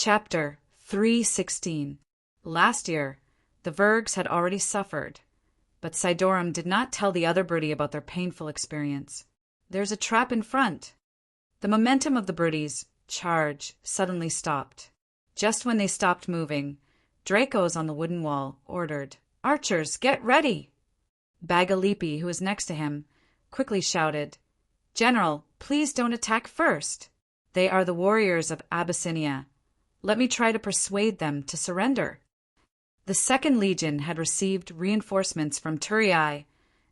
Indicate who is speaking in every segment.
Speaker 1: Chapter 316. Last year, the Vergs had already suffered, but Sidorum did not tell the other broody about their painful experience. "There's a trap in front." The momentum of the broodies' charge suddenly stopped. Just when they stopped moving, Draco's on the wooden wall ordered, "Archers, get ready!" Bagalipi, who was next to him, quickly shouted, "General, please don't attack first. They are the warriors of Abyssinia. Let me try to persuade them to surrender." The Second Legion had received reinforcements from Turiai,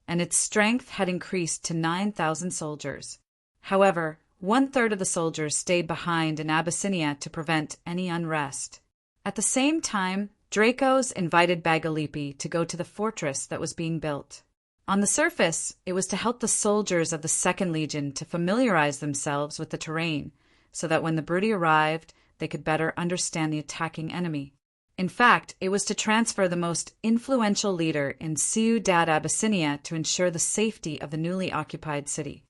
Speaker 1: and its strength had increased to 9,000 soldiers. However, 1/3 of the soldiers stayed behind in Abyssinia to prevent any unrest. At the same time, Dracos invited Bagalipi to go to the fortress that was being built. On the surface, it was to help the soldiers of the Second Legion to familiarize themselves with the terrain, so that when the broody arrived, they could better understand the attacking enemy. In fact, it was to transfer the most influential leader in Ciudad Abyssinia to ensure the safety of the newly occupied city.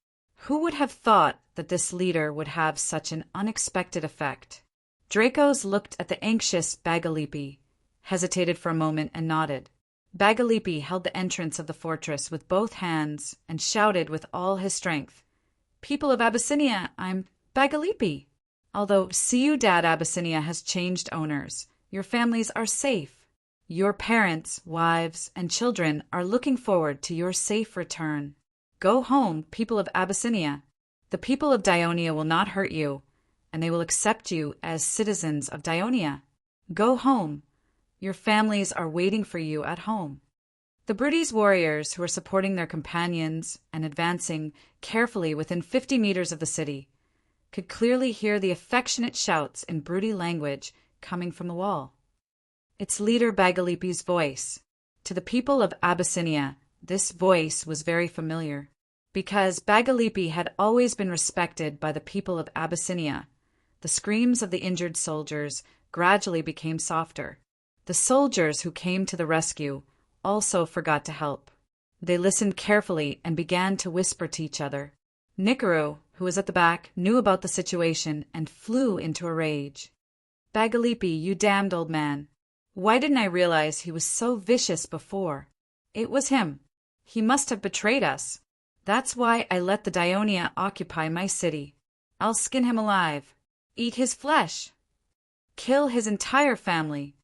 Speaker 1: Who would have thought that this leader would have such an unexpected effect? Dracos looked at the anxious Bagalipi, hesitated for a moment, and nodded. Bagalipi held the entrance of the fortress with both hands and shouted with all his strength, "People of Abyssinia, I'm Bagalipi. Although Ciudad Abyssinia has changed owners, your families are safe. Your parents, wives, and children are looking forward to your safe return. Go home, people of Abyssinia. The people of Dionia will not hurt you, and they will accept you as citizens of Dionia. Go home. Your families are waiting for you at home." The broodies' warriors, who were supporting their companions and advancing carefully within 50 meters of the city, could clearly hear the affectionate shouts in broody language coming from the wall. Its leader Bagalipi's voice. To the people of Abyssinia, this voice was very familiar. Because Bagalipi had always been respected by the people of Abyssinia, the screams of the injured soldiers gradually became softer. The soldiers who came to the rescue also forgot to help. They listened carefully and began to whisper to each other. Nikaru, who was at the back, knew about the situation and flew into a rage. "Bagalipi, you damned old man. Why didn't I realize he was so vicious before? It was him. He must have betrayed us. That's why I let the Dionia occupy my city. I'll skin him alive, eat his flesh, kill his entire family."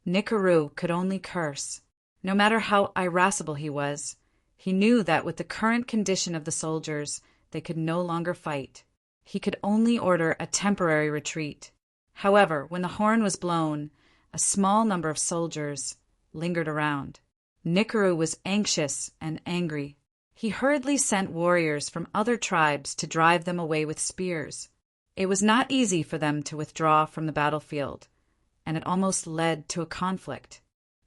Speaker 1: Nikaru could only curse. No matter how irascible he was, he knew that with the current condition of the soldiers, they could no longer fight. He could only order a temporary retreat. However, when the horn was blown, a small number of soldiers lingered around. Nikaru was anxious and angry. He hurriedly sent warriors from other tribes to drive them away with spears. It was not easy for them to withdraw from the battlefield, and it almost led to a conflict.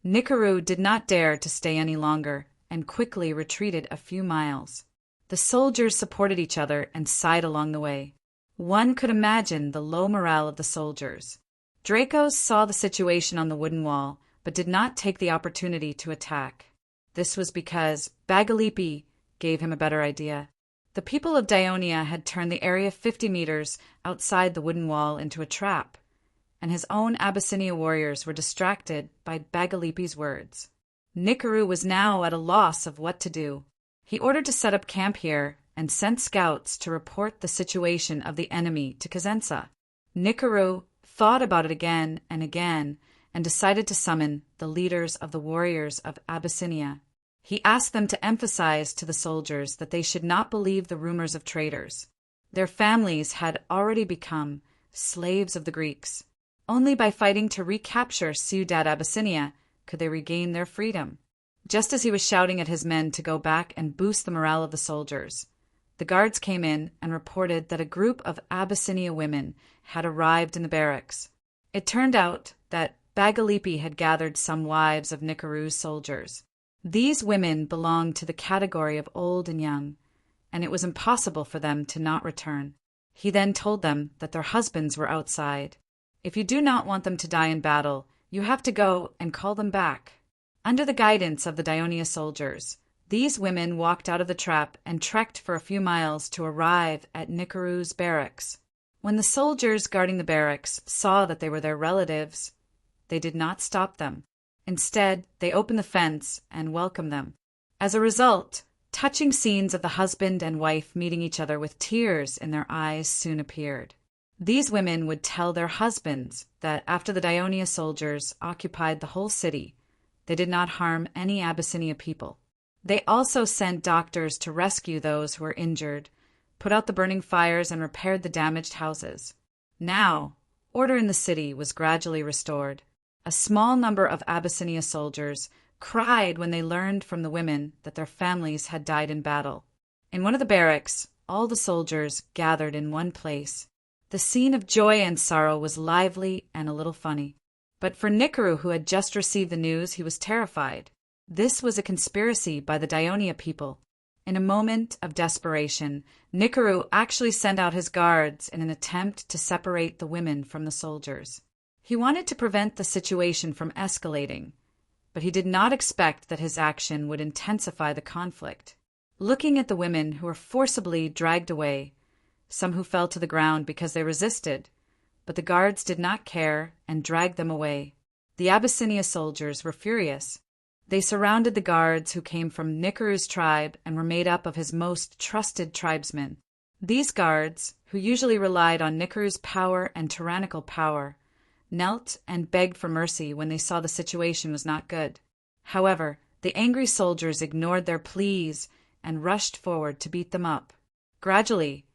Speaker 1: Nikaru did not dare to stay any longer and quickly retreated a few miles. The soldiers supported each other and sighed along the way. One could imagine the low morale of the soldiers. Dracos saw the situation on the wooden wall, but did not take the opportunity to attack. This was because Bagalipi gave him a better idea. The people of Dionia had turned the area 50 meters outside the wooden wall into a trap, and his own Abyssinia warriors were distracted by Bagalipi's words. Nikaru was now at a loss of what to do. He ordered to set up camp here and sent scouts to report the situation of the enemy to Cosenza. Nikaru thought about it again and again and decided to summon the leaders of the warriors of Abyssinia. He asked them to emphasize to the soldiers that they should not believe the rumors of traitors. Their families had already become slaves of the Greeks. Only by fighting to recapture Ciudad Abyssinia could they regain their freedom. Just as he was shouting at his men to go back and boost the morale of the soldiers, the guards came in and reported that a group of Abyssinia women had arrived in the barracks. It turned out that Bagalipi had gathered some wives of Nikaru's soldiers. These women belonged to the category of old and young, and it was impossible for them to not return. He then told them that their husbands were outside. If you do not want them to die in battle, you have to go and call them back. Under the guidance of the Dionia soldiers, these women walked out of the trap and trekked for a few miles to arrive at Nikaru's barracks. When the soldiers guarding the barracks saw that they were their relatives, they did not stop them. Instead, they opened the fence and welcomed them. As a result, touching scenes of the husband and wife meeting each other with tears in their eyes soon appeared. These women would tell their husbands that after the Daionia soldiers occupied the whole city, they did not harm any Abyssinia people. They also sent doctors to rescue those who were injured, put out the burning fires, and repaired the damaged houses. Now, order in the city was gradually restored. A small number of Abyssinia soldiers cried when they learned from the women that their families had died in battle. In one of the barracks, all the soldiers gathered in one place. The scene of joy and sorrow was lively and a little funny. But for Nikaru, who had just received the news, he was terrified. This was a conspiracy by the Daionia people. In a moment of desperation, Nikaru actually sent out his guards in an attempt to separate the women from the soldiers. He wanted to prevent the situation from escalating, but he did not expect that his action would intensify the conflict. Looking at the women who were forcibly dragged away, some who fell to the ground because they resisted, but the guards did not care and dragged them away. The Abyssinia soldiers were furious. They surrounded the guards who came from Nikaru's tribe and were made up of his most trusted tribesmen. These guards, who usually relied on Nikaru's power and tyrannical power, knelt and begged for mercy when they saw the situation was not good. However, the angry soldiers ignored their pleas and rushed forward to beat them up. Gradually,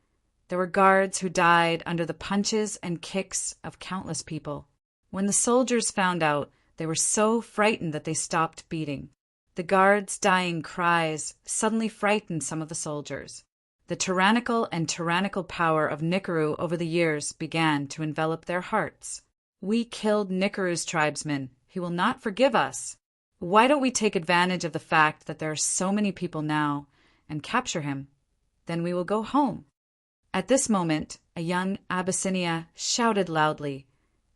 Speaker 1: there were guards who died under the punches and kicks of countless people. When the soldiers found out, they were so frightened that they stopped beating. The guards' dying cries suddenly frightened some of the soldiers. The tyrannical power of Nikaru over the years began to envelop their hearts. We killed Nikaru's tribesmen. He will not forgive us. Why don't we take advantage of the fact that there are so many people now and capture him? Then we will go home. At this moment, a young Abyssinia shouted loudly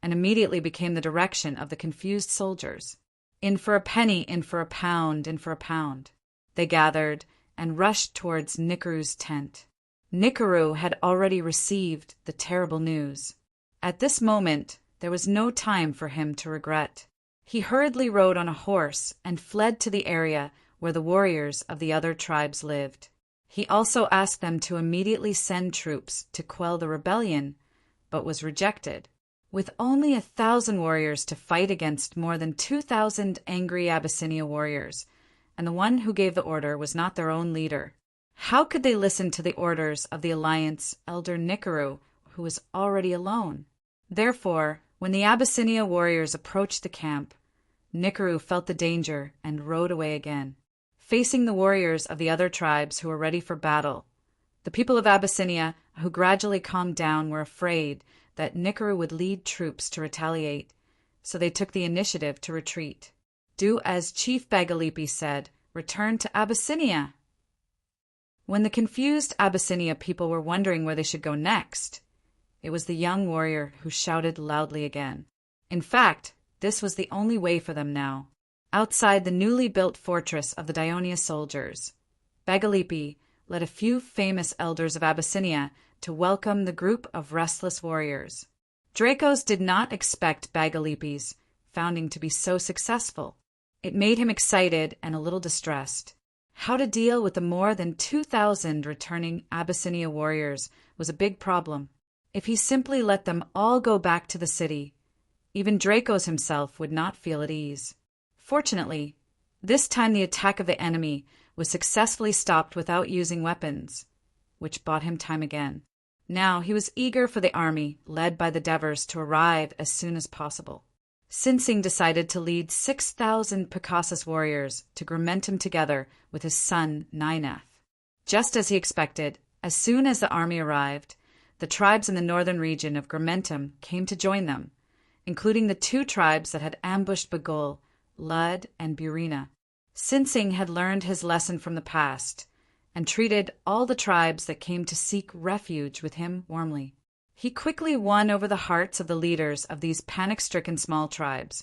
Speaker 1: and immediately became the direction of the confused soldiers. In for a penny, in for a pound, in for a pound. They gathered and rushed towards Nikaru's tent. Nikaru had already received the terrible news. At this moment, there was no time for him to regret. He hurriedly rode on a horse and fled to the area where the warriors of the other tribes lived. He also asked them to immediately send troops to quell the rebellion, but was rejected. With only 1,000 warriors to fight against more than 2,000 angry Abyssinia warriors, and the one who gave the order was not their own leader. How could they listen to the orders of the alliance elder Nikaru, who was already alone? Therefore, when the Abyssinia warriors approached the camp, Nikaru felt the danger and rode away again. Facing the warriors of the other tribes who were ready for battle, the people of Abyssinia, who gradually calmed down, were afraid that Nikaru would lead troops to retaliate, so they took the initiative to retreat. Do as Chief Bagalipi said, return to Abyssinia. When the confused Abyssinia people were wondering where they should go next, it was the young warrior who shouted loudly again. In fact, this was the only way for them now. Outside the newly built fortress of the Daionia soldiers, Bagalipi led a few famous elders of Abyssinia to welcome the group of restless warriors. Dracos did not expect Bagalipi's founding to be so successful. It made him excited and a little distressed. How to deal with the more than 2,000 returning Abyssinia warriors was a big problem. If he simply let them all go back to the city, even Dracos himself would not feel at ease. Fortunately, this time the attack of the enemy was successfully stopped without using weapons, which bought him time again. Now he was eager for the army, led by the Devers, to arrive as soon as possible. Sinsing decided to lead 6,000 Picassus warriors to Grimentum together with his son Nineth. Just as he expected, as soon as the army arrived, the tribes in the northern region of Grimentum came to join them, including the 2 tribes that had ambushed Bagul, Lud and Burina. Sinsing had learned his lesson from the past, and treated all the tribes that came to seek refuge with him warmly. He quickly won over the hearts of the leaders of these panic-stricken small tribes,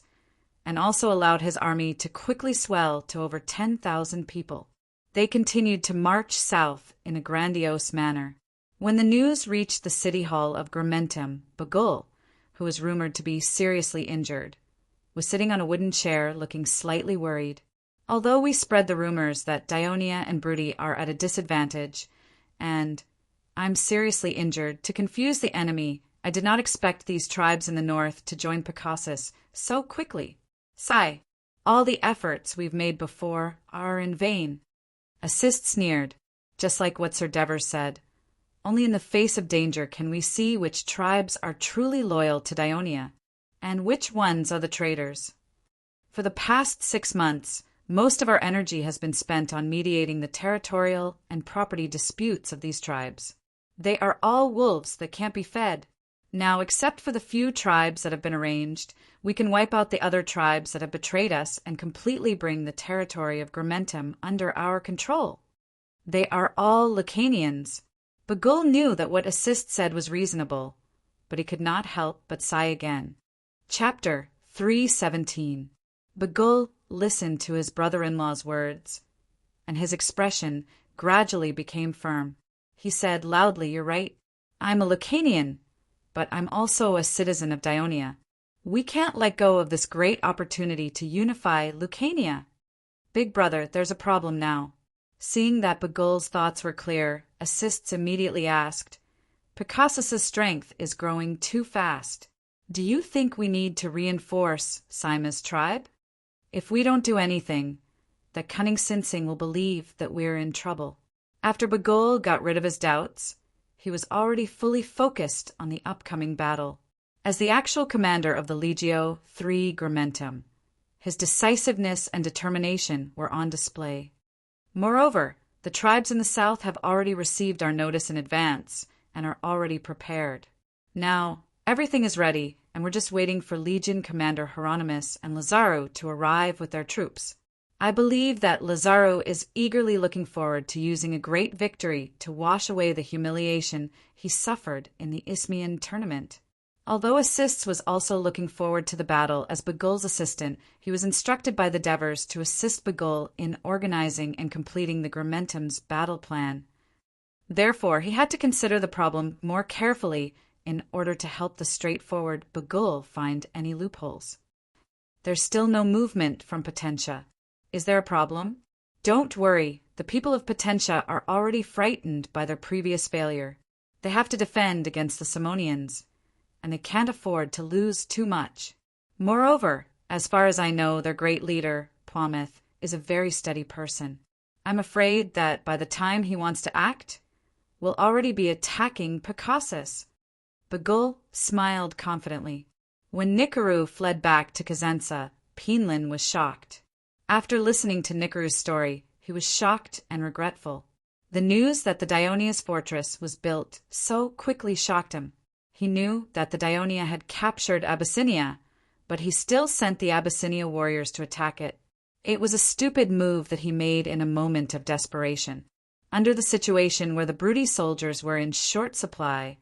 Speaker 1: and also allowed his army to quickly swell to over 10,000 people. They continued to march south in a grandiose manner. When the news reached the city hall of Grimentum, Bagul, who was rumored to be seriously injured, was sitting on a wooden chair looking slightly worried. Although we spread the rumors that Dionia and Brudi are at a disadvantage, and I'm seriously injured, to confuse the enemy, I did not expect these tribes in the north to join Picassus so quickly. Sigh, all the efforts we've made before are in vain. Assist sneered, just like what Sir Devers said. Only in the face of danger can we see which tribes are truly loyal to Dionia, and which ones are the traitors. For the past 6 months, most of our energy has been spent on mediating the territorial and property disputes of these tribes. They are all wolves that can't be fed. Now, except for the few tribes that have been arranged, we can wipe out the other tribes that have betrayed us and completely bring the territory of Grimentum under our control. They are all Lucanians. Bagul knew that what Assist said was reasonable, but he could not help but sigh again. Chapter 317. Bagul listened to his brother-in-law's words, and his expression gradually became firm. He said loudly, "You're right. I'm a Lucanian, but I'm also a citizen of Dionia. We can't let go of this great opportunity to unify Lucania. Big brother, there's a problem now." Seeing that Bagul's thoughts were clear, Assists immediately asked, "Picassus's strength is growing too fast. Do you think we need to reinforce Sima's tribe? If we don't do anything, that cunning Sinsing will believe that we're in trouble." After Bagul got rid of his doubts, he was already fully focused on the upcoming battle. As the actual commander of the Legio III Grimentum, his decisiveness and determination were on display. Moreover, the tribes in the south have already received our notice in advance and are already prepared. Now, everything is ready, and we're just waiting for Legion Commander Hieronymus and Lazaro to arrive with their troops. I believe that Lazaro is eagerly looking forward to using a great victory to wash away the humiliation he suffered in the Isthmian tournament. Although Assists was also looking forward to the battle as Bagul's assistant, he was instructed by the Devers to assist Bagul in organizing and completing the Grimentum's battle plan. Therefore, he had to consider the problem more carefully in order to help the straightforward Bagul find any loopholes. There's still no movement from Potentia. Is there a problem? Don't worry, the people of Potentia are already frightened by their previous failure. They have to defend against the Simonians, and they can't afford to lose too much. Moreover, as far as I know, their great leader, Plomath, is a very steady person. I'm afraid that by the time he wants to act, we'll already be attacking Picassus. Bagul smiled confidently. When Nikaru fled back to Cosenza, Pinlin was shocked. After listening to Nikaru's story, he was shocked and regretful. The news that the Dionia's fortress was built so quickly shocked him. He knew that the Dionia had captured Abyssinia, but he still sent the Abyssinia warriors to attack it. It was a stupid move that he made in a moment of desperation. Under the situation where the Brudi soldiers were in short supply,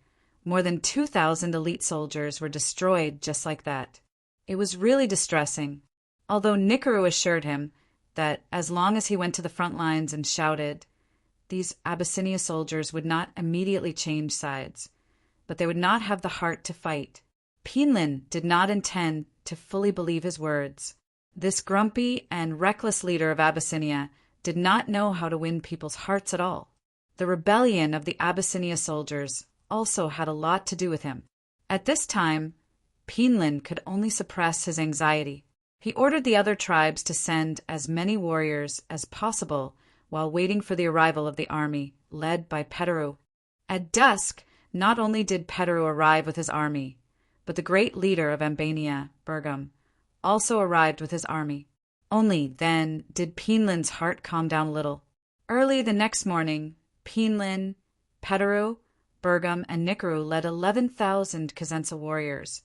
Speaker 1: more than 2,000 elite soldiers were destroyed just like that. It was really distressing, although Nikaru assured him that as long as he went to the front lines and shouted, these Abyssinia soldiers would not immediately change sides, but they would not have the heart to fight. Pinlin did not intend to fully believe his words. This grumpy and reckless leader of Abyssinia did not know how to win people's hearts at all. The rebellion of the Abyssinia soldiers also had a lot to do with him. At this time, Pinlin could only suppress his anxiety. He ordered the other tribes to send as many warriors as possible while waiting for the arrival of the army, led by Petaru. At dusk, not only did Petaru arrive with his army, but the great leader of Ambania, Bergam, also arrived with his army. Only then did Pinlin's heart calm down a little. Early the next morning, Pinlin, Petaru, Bergam, and Nikaru led 11,000 Cosenza warriors,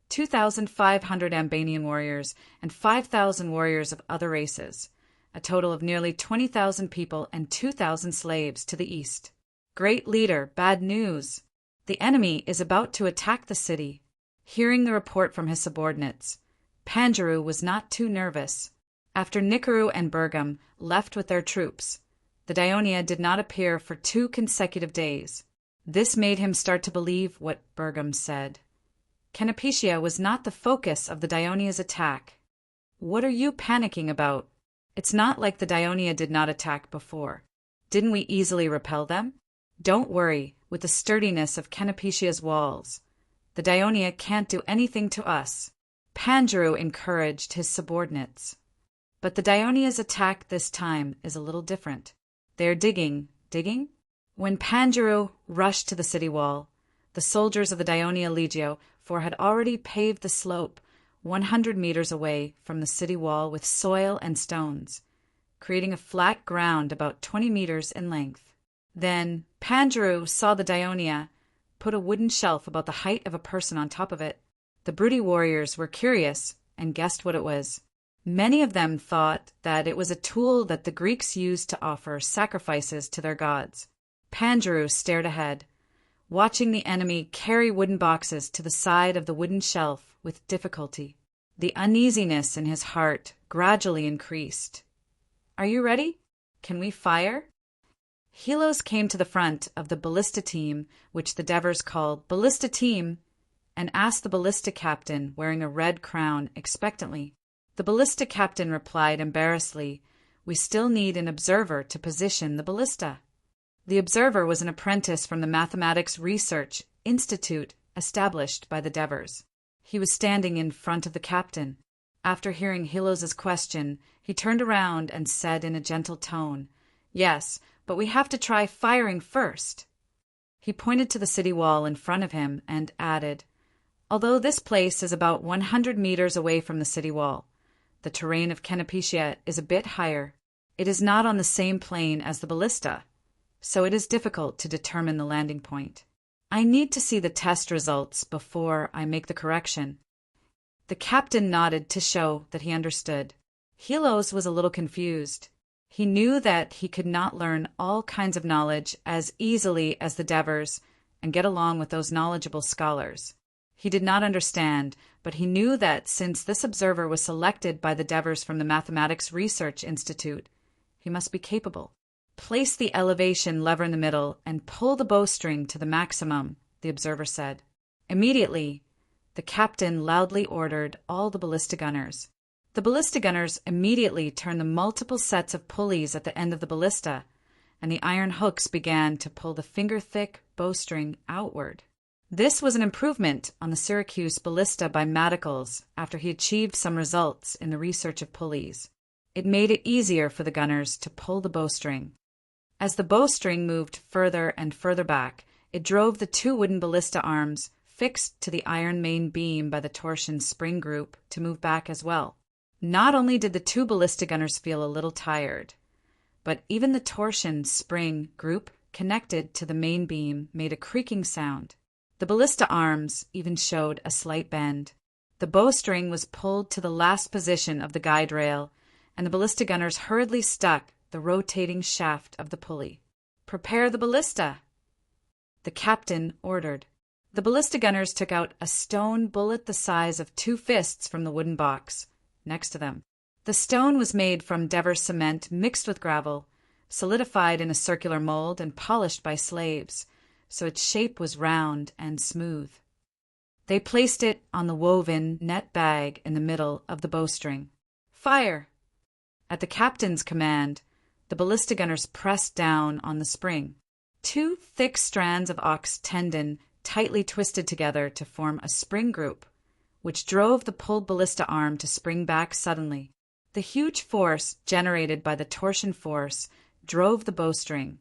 Speaker 1: 2,500 Ambanian warriors, and 5,000 warriors of other races, a total of nearly 20,000 people and 2,000 slaves to the east. Great leader, bad news. The enemy is about to attack the city. Hearing the report from his subordinates, Panjaru was not too nervous. After Nikaru and Bergam left with their troops, the Dionia did not appear for 2 consecutive days. This made him start to believe what Bergam said. Canopetia was not the focus of the Dionia's attack. What are you panicking about? It's not like the Dionia did not attack before. Didn't we easily repel them? Don't worry, with the sturdiness of Canopetia's walls. The Dionia can't do anything to us. Pandru encouraged his subordinates. But the Dionia's attack this time is a little different. They're digging. When Pandru rushed to the city wall, the soldiers of the Dionia Legio IV had already paved the slope 100 meters away from the city wall with soil and stones, creating a flat ground about 20 meters in length. Then Pandru saw the Dionia put a wooden shelf about the height of a person on top of it. The Brudi warriors were curious and guessed what it was. Many of them thought that it was a tool that the Greeks used to offer sacrifices to their gods. Pandru stared ahead, watching the enemy carry wooden boxes to the side of the wooden shelf with difficulty. The uneasiness in his heart gradually increased. Are you ready? Can we fire? Helos came to the front of the ballista team, which the Devers called Ballista Team, and asked the ballista captain, wearing a red crown, expectantly. The ballista captain replied embarrassedly, "We still need an observer to position the ballista." The observer was an apprentice from the Mathematics Research Institute established by the Devers. He was standing in front of the captain. After hearing Hilos's question, he turned around and said in a gentle tone, "Yes, but we have to try firing first." He pointed to the city wall in front of him and added, "Although this place is about 100 meters away from the city wall, the terrain of Canopetia is a bit higher. It is not on the same plane as the ballista, so it is difficult to determine the landing point. I need to see the test results before I make the correction." The captain nodded to show that he understood. Helos was a little confused. He knew that he could not learn all kinds of knowledge as easily as the Devers and get along with those knowledgeable scholars. He did not understand, but he knew that since this observer was selected by the Devers from the Mathematics Research Institute, he must be capable. "Place the elevation lever in the middle and pull the bowstring to the maximum," the observer said. Immediately, the captain loudly ordered all the ballista gunners. The ballista gunners immediately turned the multiple sets of pulleys at the end of the ballista, and the iron hooks began to pull the finger-thick bowstring outward. This was an improvement on the Syracuse ballista by Maticles after he achieved some results in the research of pulleys. It made it easier for the gunners to pull the bowstring. As the bowstring moved further and further back, it drove the two wooden ballista arms fixed to the iron main beam by the torsion spring group to move back as well. Not only did the two ballista gunners feel a little tired, but even the torsion spring group connected to the main beam made a creaking sound. The ballista arms even showed a slight bend. The bowstring was pulled to the last position of the guide rail, and the ballista gunners hurriedly stuck the rotating shaft of the pulley. "Prepare the ballista," the captain ordered. The ballista gunners took out a stone bullet the size of 2 fists from the wooden box next to them. The stone was made from Devers cement mixed with gravel, solidified in a circular mold and polished by slaves, so its shape was round and smooth. They placed it on the woven net bag in the middle of the bowstring. "Fire!" At the captain's command, the ballista gunners pressed down on the spring. 2 thick strands of ox tendon tightly twisted together to form a spring group, which drove the pulled ballista arm to spring back suddenly. The huge force generated by the torsion force drove the bowstring,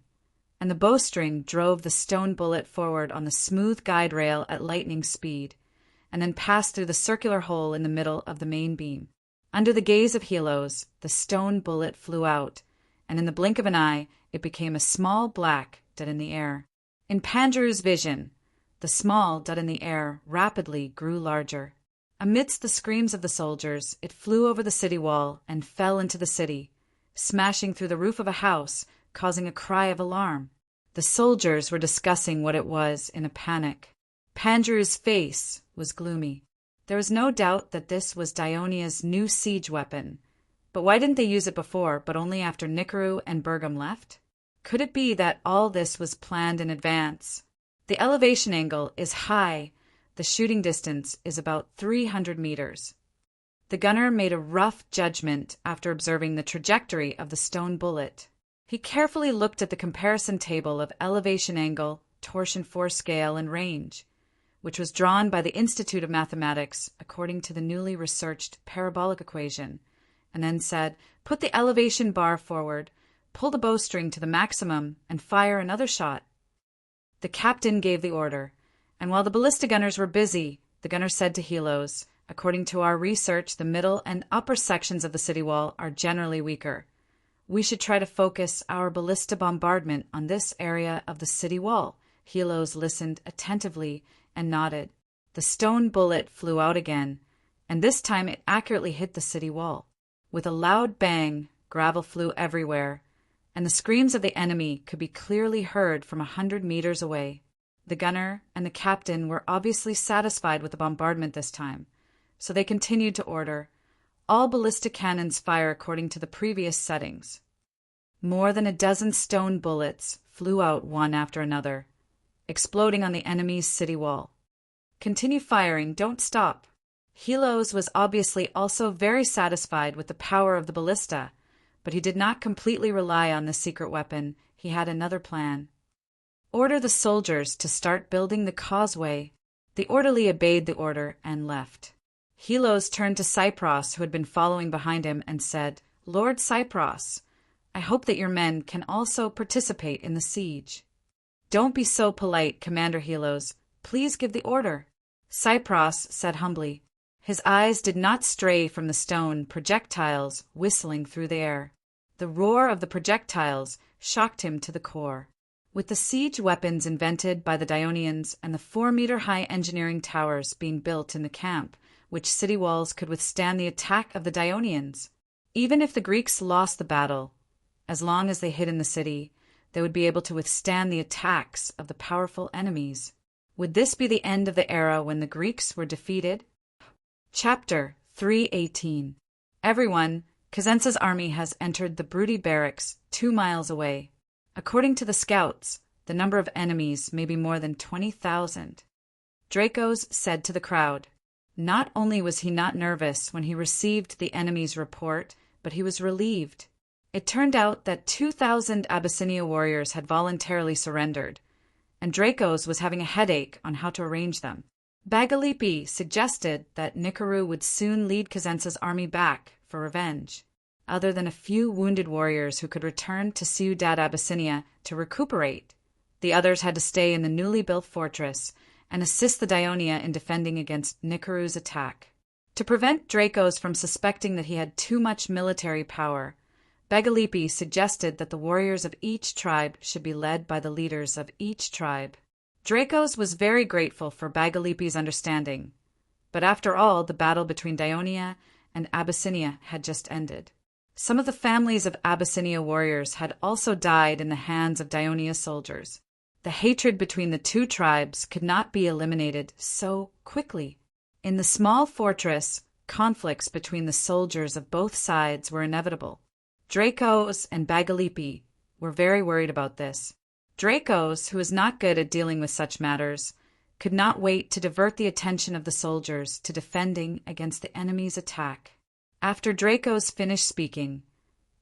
Speaker 1: and the bowstring drove the stone bullet forward on the smooth guide rail at lightning speed, and then passed through the circular hole in the middle of the main beam. Under the gaze of Helos, the stone bullet flew out, and in the blink of an eye, it became a small black dot in the air. In Pandru's vision, the small dot in the air rapidly grew larger. Amidst the screams of the soldiers, it flew over the city wall and fell into the city, smashing through the roof of a house, causing a cry of alarm. The soldiers were discussing what it was in a panic. Pandru's face was gloomy. There was no doubt that this was Dionia's new siege weapon, but why didn't they use it before, but only after Nicaru and Bergam left? Could it be that all this was planned in advance? The elevation angle is high. The shooting distance is about 300 meters. The gunner made a rough judgment after observing the trajectory of the stone bullet. He carefully looked at the comparison table of elevation angle, torsion force scale, and range, which was drawn by the Institute of Mathematics according to the newly researched parabolic equation, and then said, "Put the elevation bar forward, pull the bowstring to the maximum, and fire another shot." The captain gave the order, and while the ballista gunners were busy, the gunner said to helos, "According to our research, the middle and upper sections of the city wall are generally weaker. We should try to focus our ballista bombardment on this area of the city wall." Helos listened attentively and nodded. The stone bullet flew out again, and this time it accurately hit the city wall. With a loud bang, gravel flew everywhere, and the screams of the enemy could be clearly heard from 100 meters away. The gunner and the captain were obviously satisfied with the bombardment this time, so they continued to order, "All ballistic cannons fire according to the previous settings." More than a dozen stone bullets flew out one after another, exploding on the enemy's city wall. "Continue firing, don't stop." Helos was obviously also very satisfied with the power of the ballista, but he did not completely rely on this secret weapon. He had another plan. "Order the soldiers to start building the causeway." The orderly obeyed the order and left. Helos turned to Cypros, who had been following behind him, and said, "Lord Cypros, I hope that your men can also participate in the siege." "Don't be so polite, Commander Helos. Please give the order." Cypros said humbly. His eyes did not stray from the stone projectiles whistling through the air. The roar of the projectiles shocked him to the core. With the siege weapons invented by the Dionians and the 4-meter-high engineering towers being built in the camp, which city walls could withstand the attack of the Dionians. Even if the Greeks lost the battle, as long as they hid in the city, they would be able to withstand the attacks of the powerful enemies. Would this be the end of the era when the Greeks were defeated? Chapter 318. Everyone, Cosenza's army has entered the Brudi barracks 2 miles away. According to the scouts, the number of enemies may be more than 20,000. Dracos said to the crowd. Not only was he not nervous when he received the enemy's report, but he was relieved. It turned out that 2,000 Abyssinia warriors had voluntarily surrendered, and Dracos was having a headache on how to arrange them. Bagalipi suggested that Nikaru would soon lead Cosenza's army back for revenge. Other than a few wounded warriors who could return to Ciudad Abyssinia to recuperate, the others had to stay in the newly built fortress and assist the Dionia in defending against Nikaru's attack. To prevent Dracos from suspecting that he had too much military power, Bagalipi suggested that the warriors of each tribe should be led by the leaders of each tribe. Dracos was very grateful for Bagalipi's understanding, but after all, the battle between Dionia and Abyssinia had just ended. Some of the families of Abyssinia warriors had also died in the hands of Dionia soldiers. The hatred between the two tribes could not be eliminated so quickly. In the small fortress, conflicts between the soldiers of both sides were inevitable. Dracos and Bagalipi were very worried about this. Dracos, who was not good at dealing with such matters, could not wait to divert the attention of the soldiers to defending against the enemy's attack. After Dracos finished speaking,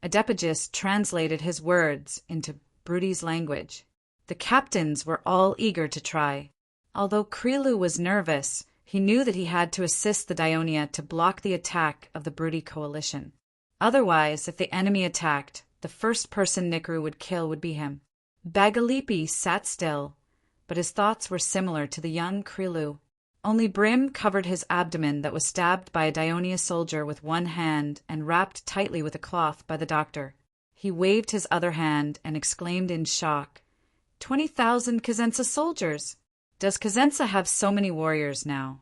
Speaker 1: Adepigus translated his words into Brudi's language. The captains were all eager to try. Although Krilu was nervous, he knew that he had to assist the Dionia to block the attack of the Brudi coalition. Otherwise, if the enemy attacked, the first person Nikaru would kill would be him. Bagalipi sat still, but his thoughts were similar to the young Krilu. Only Brim covered his abdomen that was stabbed by a Dionia soldier with one hand and wrapped tightly with a cloth by the doctor. He waved his other hand and exclaimed in shock, 20,000 Cosenza soldiers! Does Cosenza have so many warriors now?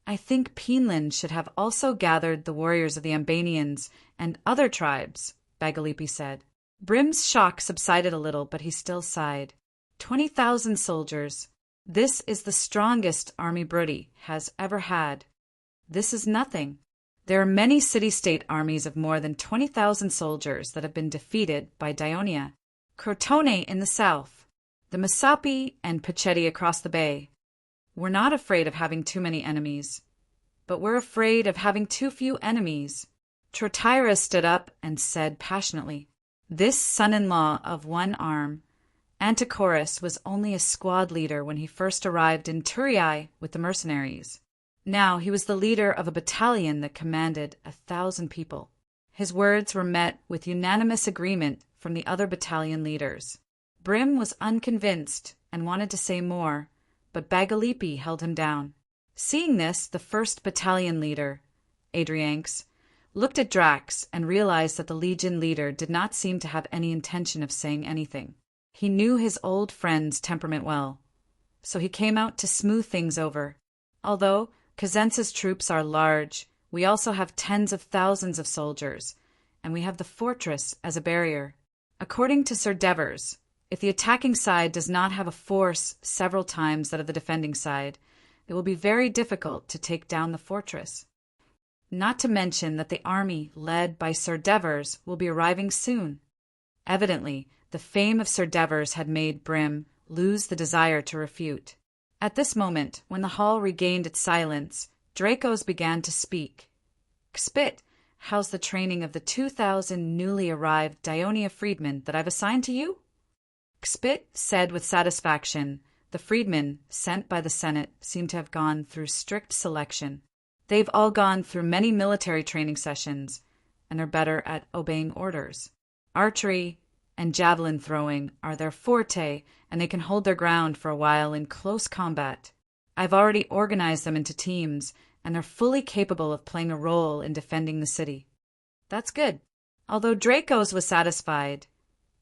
Speaker 1: I think Pinland should have also gathered the warriors of the Ambanians and other tribes, Bagalipi said. Brim's shock subsided a little, but he still sighed. 20,000 soldiers. This is the strongest army Brudi has ever had. This is nothing. There are many city-state armies of more than 20,000 soldiers that have been defeated by Dionia. Crotone in the south. The Masapi and Pachetti across the bay. We're not afraid of having too many enemies, but we're afraid of having too few enemies. Trotaira stood up and said passionately, "This son-in-law of one arm, Antichorus, was only a squad leader when he first arrived in Turiai with the mercenaries. Now he was the leader of a battalion that commanded 1,000 people." His words were met with unanimous agreement from the other battalion leaders. Brim was unconvinced and wanted to say more, but Bagalipi held him down. Seeing this, the first battalion leader, Adrianx, looked at Drax and realized that the Legion leader did not seem to have any intention of saying anything. He knew his old friend's temperament well, so he came out to smooth things over. Although Cosenza's troops are large, we also have tens of thousands of soldiers, and we have the fortress as a barrier. According to Sir Devers, if the attacking side does not have a force several times that of the defending side, it will be very difficult to take down the fortress. Not to mention that the army led by Sir Devers will be arriving soon. Evidently, the fame of Sir Devers had made Brim lose the desire to refute. At this moment, when the hall regained its silence, Dracos began to speak. "Kspit, how's the training of the 2,000 newly arrived Dionia freedmen that I've assigned to you?" Kspit said with satisfaction. The freedmen sent by the Senate seem to have gone through strict selection. They've all gone through many military training sessions and are better at obeying orders. Archery and javelin throwing are their forte, and they can hold their ground for a while in close combat. I've already organized them into teams, and they're fully capable of playing a role in defending the city. That's good. Although Dracos was satisfied,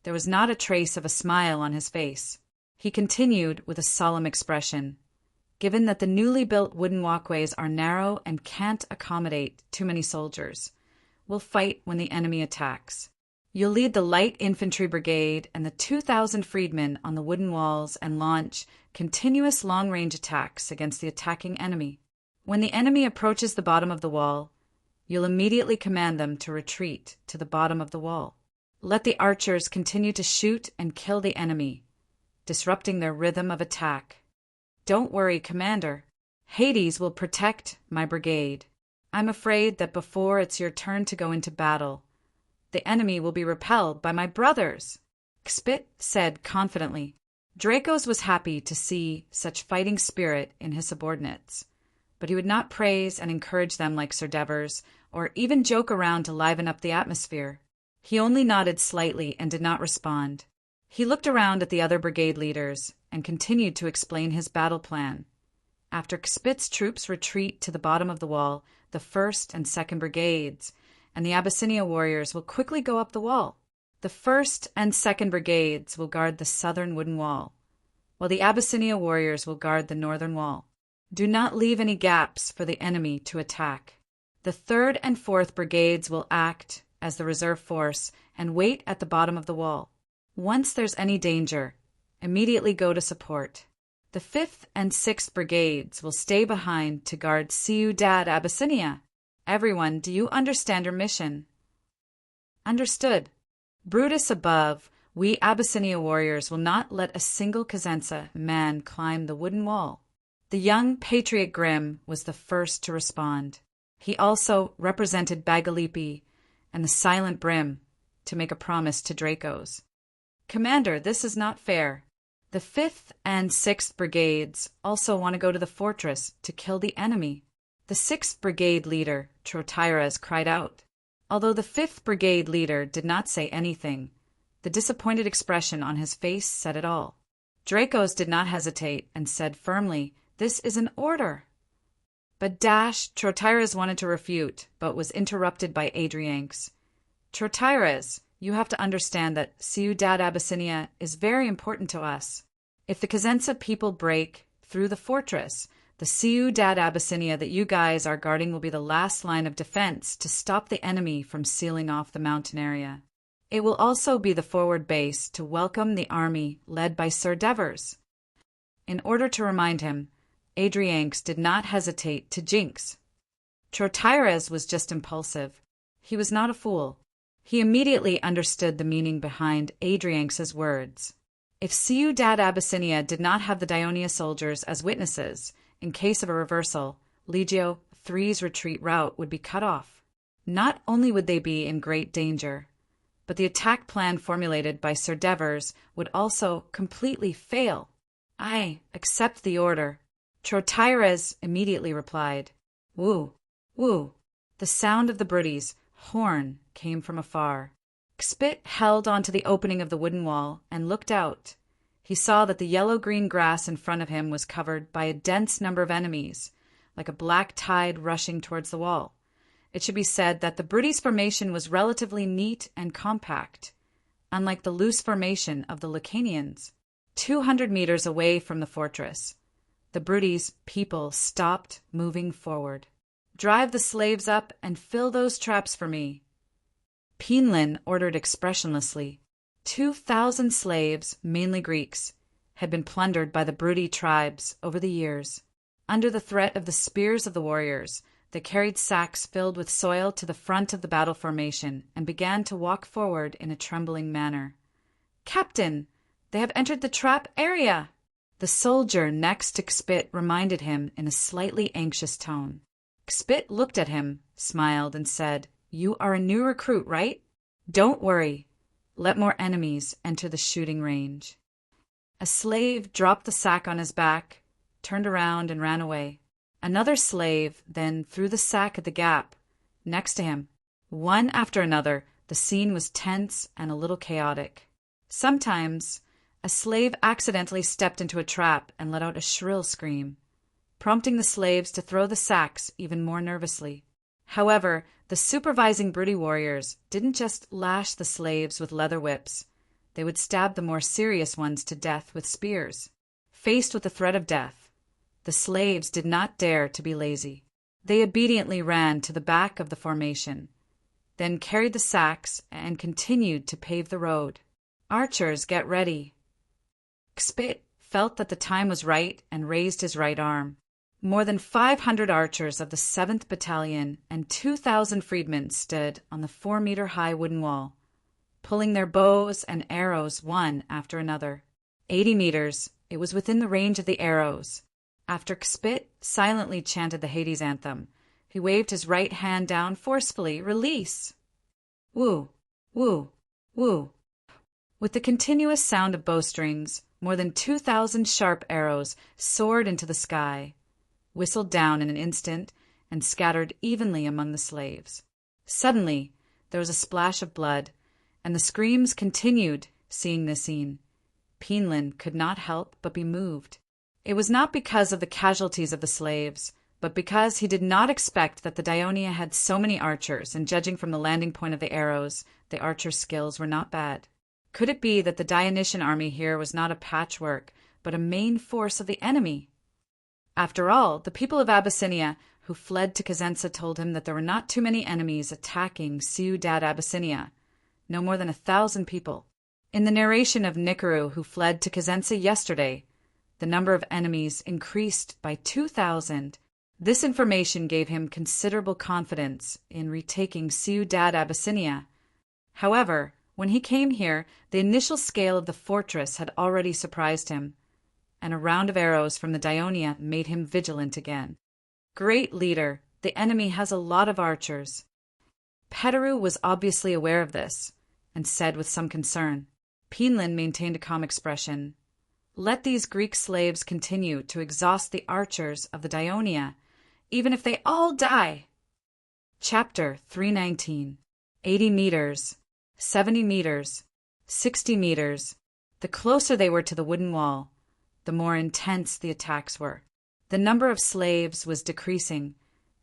Speaker 1: there was not a trace of a smile on his face. He continued with a solemn expression. "Given that the newly built wooden walkways are narrow and can't accommodate too many soldiers, we'll fight when the enemy attacks. You'll lead the light infantry brigade and the 2,000 freedmen on the wooden walls and launch continuous long-range attacks against the attacking enemy. When the enemy approaches the bottom of the wall, you'll immediately command them to retreat to the bottom of the wall. Let the archers continue to shoot and kill the enemy, disrupting their rhythm of attack. Don't worry, Commander. Hades will protect my brigade. I'm afraid that before it's your turn to go into battle, the enemy will be repelled by my brothers," Kspit said confidently. Dracos was happy to see such fighting spirit in his subordinates, but he would not praise and encourage them like Sir Devers, or even joke around to liven up the atmosphere. He only nodded slightly and did not respond. He looked around at the other brigade leaders and continued to explain his battle plan. After Kspit's troops retreat to the bottom of the wall, the 1st and 2nd Brigades and the Abyssinia warriors will quickly go up the wall. The 1st and 2nd Brigades will guard the southern wooden wall, while the Abyssinia warriors will guard the northern wall. Do not leave any gaps for the enemy to attack. The 3rd and 4th Brigades will act as the reserve force and wait at the bottom of the wall. Once there's any danger, immediately go to support. The 5th and 6th Brigades will stay behind to guard Ciudad Abyssinia. Everyone, do you understand your mission?" "Understood. Brutus above, we Abyssinia warriors will not let a single Cosenza man climb the wooden wall." The young patriot Grimm was the first to respond. He also represented Bagalipi and the silent Brim to make a promise to Dracos. "Commander, this is not fair. The 5th and 6th Brigades also want to go to the fortress to kill the enemy." The 6th Brigade leader, Trotaires, cried out. Although the 5th Brigade leader did not say anything, the disappointed expression on his face said it all. Dracos did not hesitate and said firmly, "This is an order." But Trotaires wanted to refute, but was interrupted by Adrianx. "Trotaires, you have to understand that Ciudad Abyssinia is very important to us. If the Cosenza people break through the fortress, the Ciudad Abyssinia that you guys are guarding will be the last line of defense to stop the enemy from sealing off the mountain area. It will also be the forward base to welcome the army led by Sir Devers." In order to remind him, Adrianx did not hesitate to jinx. Trotaires was just impulsive. He was not a fool. He immediately understood the meaning behind Adrianx's words. If Ciudad Abyssinia did not have the Dionia soldiers as witnesses, in case of a reversal, Legio III's retreat route would be cut off. Not only would they be in great danger, but the attack plan formulated by Sir Devers would also completely fail. I accept the order. Trotaires immediately replied. Woo, woo. The sound of the British horn came from afar. Xpit held onto the opening of the wooden wall and looked out. He saw that the yellow-green grass in front of him was covered by a dense number of enemies, like a black tide rushing towards the wall. It should be said that the British formation was relatively neat and compact, unlike the loose formation of the Lacanians. 200 meters away from the fortress, the British people stopped moving forward. Drive the slaves up and fill those traps for me. Pinlin ordered expressionlessly. 2,000 slaves, mainly Greeks, had been plundered by the Brute tribes over the years. Under the threat of the spears of the warriors, they carried sacks filled with soil to the front of the battle formation and began to walk forward in a trembling manner. Captain, they have entered the trap area! The soldier next to Xpit reminded him in a slightly anxious tone. Xpit looked at him, smiled, and said, You are a new recruit, right? Don't worry. Let more enemies enter the shooting range. A slave dropped the sack on his back, turned around, and ran away. Another slave then threw the sack at the gap next to him. One after another, the scene was tense and a little chaotic. Sometimes, a slave accidentally stepped into a trap and let out a shrill scream, prompting the slaves to throw the sacks even more nervously. However, the supervising Brute warriors didn't just lash the slaves with leather whips. They would stab the more serious ones to death with spears. Faced with the threat of death, the slaves did not dare to be lazy. They obediently ran to the back of the formation, then carried the sacks and continued to pave the road. Archers, get ready. Xpit felt that the time was right and raised his right arm. More than 500 archers of the 7th Battalion and 2,000 freedmen stood on the 4-meter-high wooden wall, pulling their bows and arrows one after another. 80 meters, it was within the range of the arrows. After Xpit silently chanted the Hades anthem, he waved his right hand down forcefully, release. Woo, woo, woo. With the continuous sound of bowstrings, more than 2,000 sharp arrows soared into the sky, whistled down in an instant, and scattered evenly among the slaves. Suddenly, there was a splash of blood, and the screams continued. Seeing this scene, Pinlin could not help but be moved. It was not because of the casualties of the slaves, but because he did not expect that the Dionia had so many archers, and judging from the landing point of the arrows, the archers' skills were not bad. Could it be that the Dionysian army here was not a patchwork, but a main force of the enemy? After all, the people of Abyssinia who fled to Cosenza told him that there were not too many enemies attacking Ciudad Abyssinia, no more than 1,000 people. In the narration of Nicaru, who fled to Cosenza yesterday, the number of enemies increased by 2,000. This information gave him considerable confidence in retaking Ciudad Abyssinia. However, when he came here, the initial scale of the fortress had already surprised him, and a round of arrows from the Dionia made him vigilant again. Great leader, the enemy has a lot of archers. Petaru was obviously aware of this, and said with some concern. Pinlin maintained a calm expression. Let these Greek slaves continue to exhaust the archers of the Dionia, even if they all die. Chapter 319. 80 meters, 70 meters, 60 meters. The closer they were to the wooden wall, the more intense the attacks were. The number of slaves was decreasing,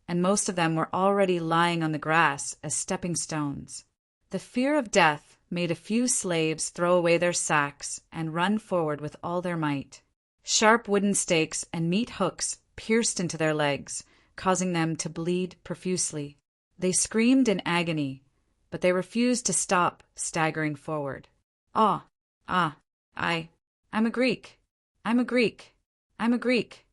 Speaker 1: and most of them were already lying on the grass as stepping stones. The fear of death made a few slaves throw away their sacks and run forward with all their might. Sharp wooden stakes and meat hooks pierced into their legs, causing them to bleed profusely. They screamed in agony, but they refused to stop staggering forward. I'm a Greek. I'm a Greek. I'm a Greek.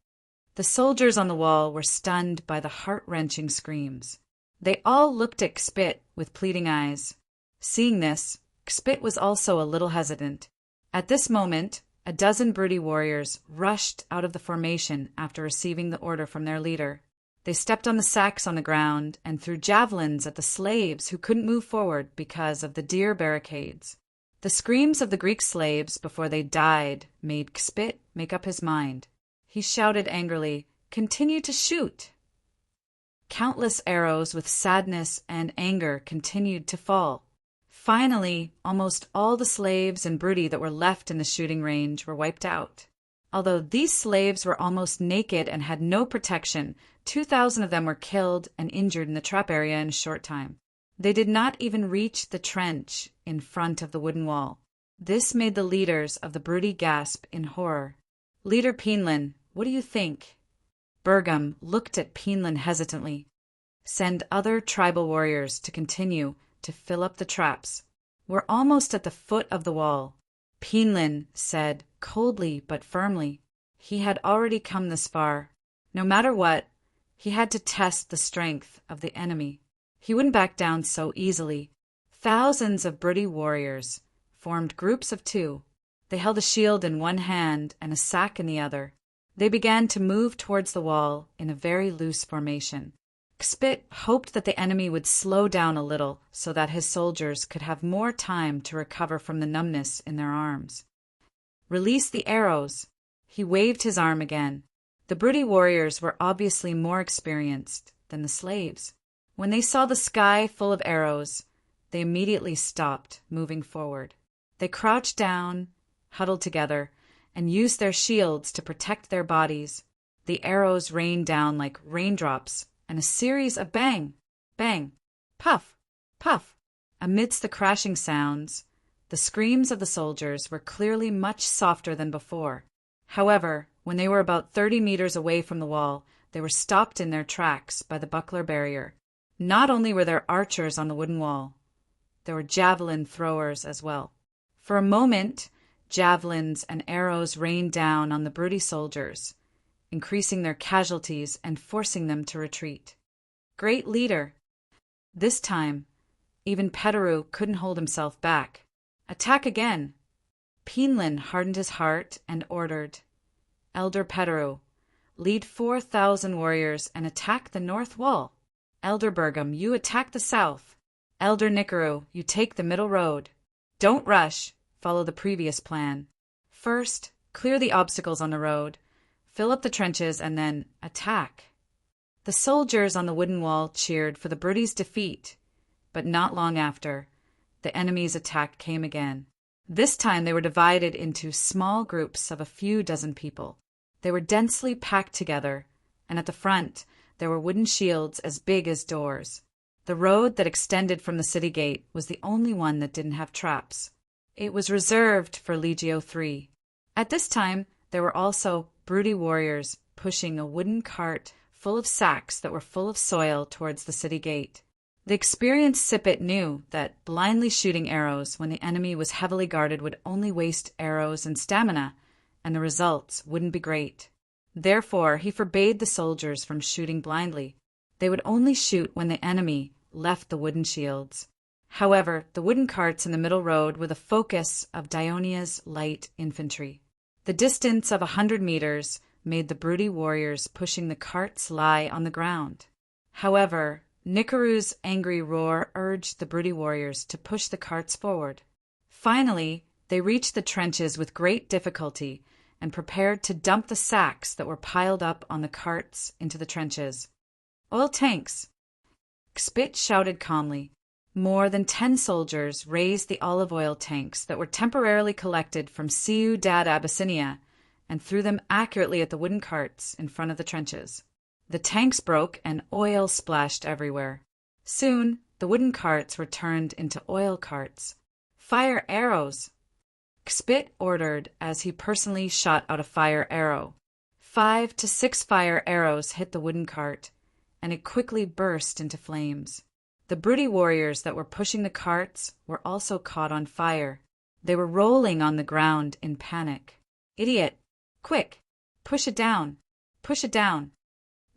Speaker 1: The soldiers on the wall were stunned by the heart-wrenching screams. They all looked at Xpit with pleading eyes. Seeing this, Xpit was also a little hesitant. At this moment, a dozen broody warriors rushed out of the formation after receiving the order from their leader. They stepped on the sacks on the ground and threw javelins at the slaves who couldn't move forward because of the deer barricades. The screams of the Greek slaves before they died made Kspit make up his mind. He shouted angrily, "Continue to shoot!" Countless arrows with sadness and anger continued to fall. Finally, almost all the slaves and broody that were left in the shooting range were wiped out. Although these slaves were almost naked and had no protection, 2,000 of them were killed and injured in the trap area in a short time. They did not even reach the trench in front of the wooden wall. This made the leaders of the broody gasp in horror. "Leader Penland, what do you think?" Bergam looked at Penland hesitantly. "Send other tribal warriors to continue to fill up the traps. We're almost at the foot of the wall," Penland said coldly but firmly. He had already come this far. No matter what, he had to test the strength of the enemy. He wouldn't back down so easily. Thousands of broody warriors formed groups of two. They held a shield in one hand and a sack in the other. They began to move towards the wall in a very loose formation. Kspit hoped that the enemy would slow down a little so that his soldiers could have more time to recover from the numbness in their arms. "Release the arrows!" He waved his arm again. The broody warriors were obviously more experienced than the slaves. When they saw the sky full of arrows, they immediately stopped moving forward. They crouched down, huddled together, and used their shields to protect their bodies. The arrows rained down like raindrops, and a series of bang, bang, puff, puff. Amidst the crashing sounds, the screams of the soldiers were clearly much softer than before. However, when they were about 30 meters away from the wall, they were stopped in their tracks by the buckler barrier. Not only were there archers on the wooden wall, there were javelin throwers as well. For a moment, javelins and arrows rained down on the broody soldiers, increasing their casualties and forcing them to retreat. Great leader! This time, even Petteru couldn't hold himself back. "Attack again!" Penland hardened his heart and ordered, "Elder Petteru, lead 4,000 warriors and attack the north wall. Elder Bergam, you attack the south. Elder Nikaru, you take the middle road. Don't rush, follow the previous plan. First, clear the obstacles on the road, fill up the trenches, and then attack." The soldiers on the wooden wall cheered for the broodies' defeat, but not long after, the enemy's attack came again. This time they were divided into small groups of a few dozen people. They were densely packed together, and at the front there were wooden shields as big as doors. The road that extended from the city gate was the only one that didn't have traps. It was reserved for Legio III. At this time, there were also broody warriors pushing a wooden cart full of sacks that were full of soil towards the city gate. The experienced Sipit knew that blindly shooting arrows when the enemy was heavily guarded would only waste arrows and stamina, and the results wouldn't be great. Therefore, he forbade the soldiers from shooting blindly. They would only shoot when the enemy left the wooden shields. However, the wooden carts in the middle road were the focus of Dionia's light infantry. The distance of 100 meters made the broody warriors pushing the carts lie on the ground. However, Nikaru's angry roar urged the broody warriors to push the carts forward. Finally, they reached the trenches with great difficulty and prepared to dump the sacks that were piled up on the carts into the trenches. "Oil tanks!" Kspit shouted calmly. More than 10 soldiers raised the olive oil tanks that were temporarily collected from Ciudad Abyssinia and threw them accurately at the wooden carts in front of the trenches. The tanks broke and oil splashed everywhere. Soon, the wooden carts were turned into oil carts. "Fire arrows!" Kspit ordered as he personally shot out a fire arrow. 5 to 6 fire arrows hit the wooden cart, and it quickly burst into flames. The broody warriors that were pushing the carts were also caught on fire. They were rolling on the ground in panic. "Idiot! Quick! Push it down! Push it down!"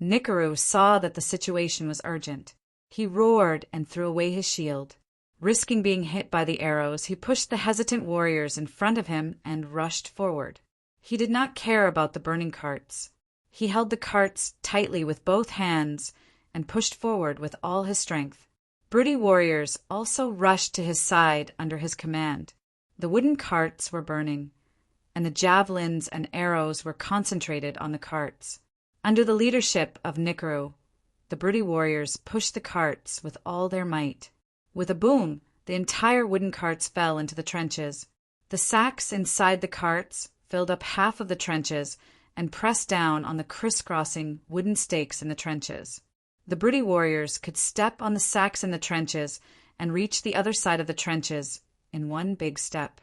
Speaker 1: Nikaru saw that the situation was urgent. He roared and threw away his shield. Risking being hit by the arrows, he pushed the hesitant warriors in front of him and rushed forward. He did not care about the burning carts. He held the carts tightly with both hands and pushed forward with all his strength. Broody warriors also rushed to his side under his command. The wooden carts were burning, and the javelins and arrows were concentrated on the carts. Under the leadership of Nikaru, the Broody warriors pushed the carts with all their might. With a boom, the entire wooden carts fell into the trenches. The sacks inside the carts filled up half of the trenches and pressed down on the crisscrossing wooden stakes in the trenches. The Broody warriors could step on the sacks in the trenches and reach the other side of the trenches in one big step.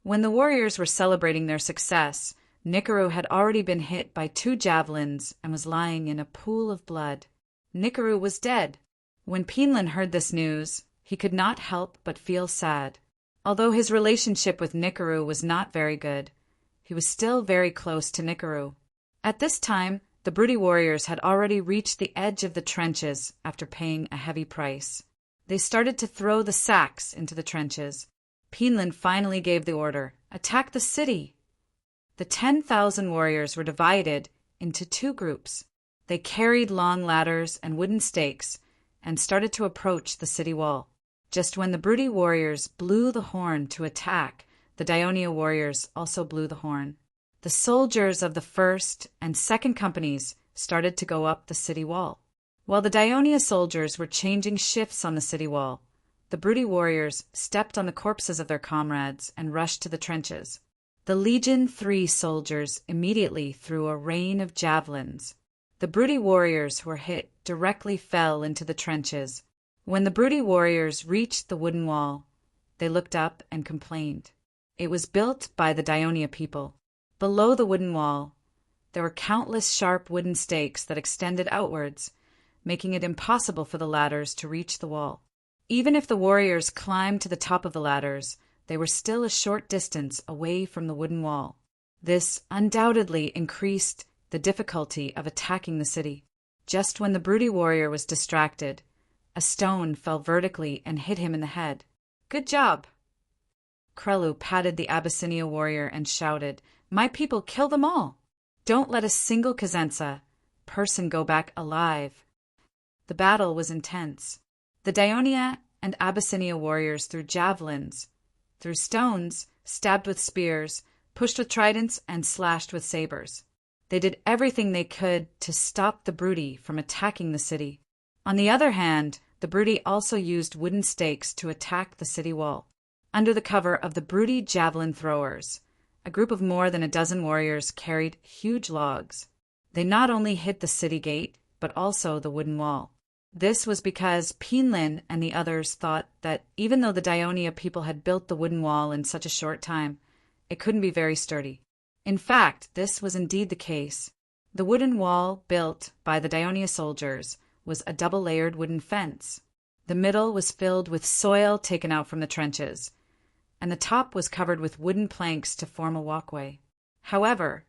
Speaker 1: When the warriors were celebrating their success, Nikaru had already been hit by 2 javelins and was lying in a pool of blood. Nikaru was dead. When Pinlin heard this news, he could not help but feel sad. Although his relationship with Nikaru was not very good, he was still very close to Nikaru. At this time, the Broody warriors had already reached the edge of the trenches after paying a heavy price. They started to throw the sacks into the trenches. Pinlin finally gave the order, "Attack the city!" The 10,000 warriors were divided into 2 groups. They carried long ladders and wooden stakes and started to approach the city wall. Just when the Broody warriors blew the horn to attack, the Dionia warriors also blew the horn. The soldiers of the 1st and 2nd companies started to go up the city wall. While the Dionia soldiers were changing shifts on the city wall, the Broody warriors stepped on the corpses of their comrades and rushed to the trenches. The Legion 3 soldiers immediately threw a rain of javelins. The Broody warriors who were hit directly fell into the trenches. When the Broody warriors reached the wooden wall, they looked up and complained. It was built by the Dionia people. Below the wooden wall, there were countless sharp wooden stakes that extended outwards, making it impossible for the ladders to reach the wall. Even if the warriors climbed to the top of the ladders, they were still a short distance away from the wooden wall. This undoubtedly increased the difficulty of attacking the city. Just when the Broody warrior was distracted, a stone fell vertically and hit him in the head. "Good job!" Krelu patted the Abyssinia warrior and shouted, "My people, kill them all! Don't let a single Kazensa person go back alive." The battle was intense. The Dionia and Abyssinia warriors threw javelins, threw stones, stabbed with spears, pushed with tridents, and slashed with sabers. They did everything they could to stop the Broody from attacking the city. On the other hand, the Broody also used wooden stakes to attack the city wall. Under the cover of the Broody javelin throwers, a group of more than a dozen warriors carried huge logs. They not only hit the city gate, but also the wooden wall. This was because Pinlin and the others thought that even though the Dionia people had built the wooden wall in such a short time, it couldn't be very sturdy. In fact, this was indeed the case. The wooden wall built by the Dionia soldiers was a double-layered wooden fence. The middle was filled with soil taken out from the trenches, and the top was covered with wooden planks to form a walkway. However,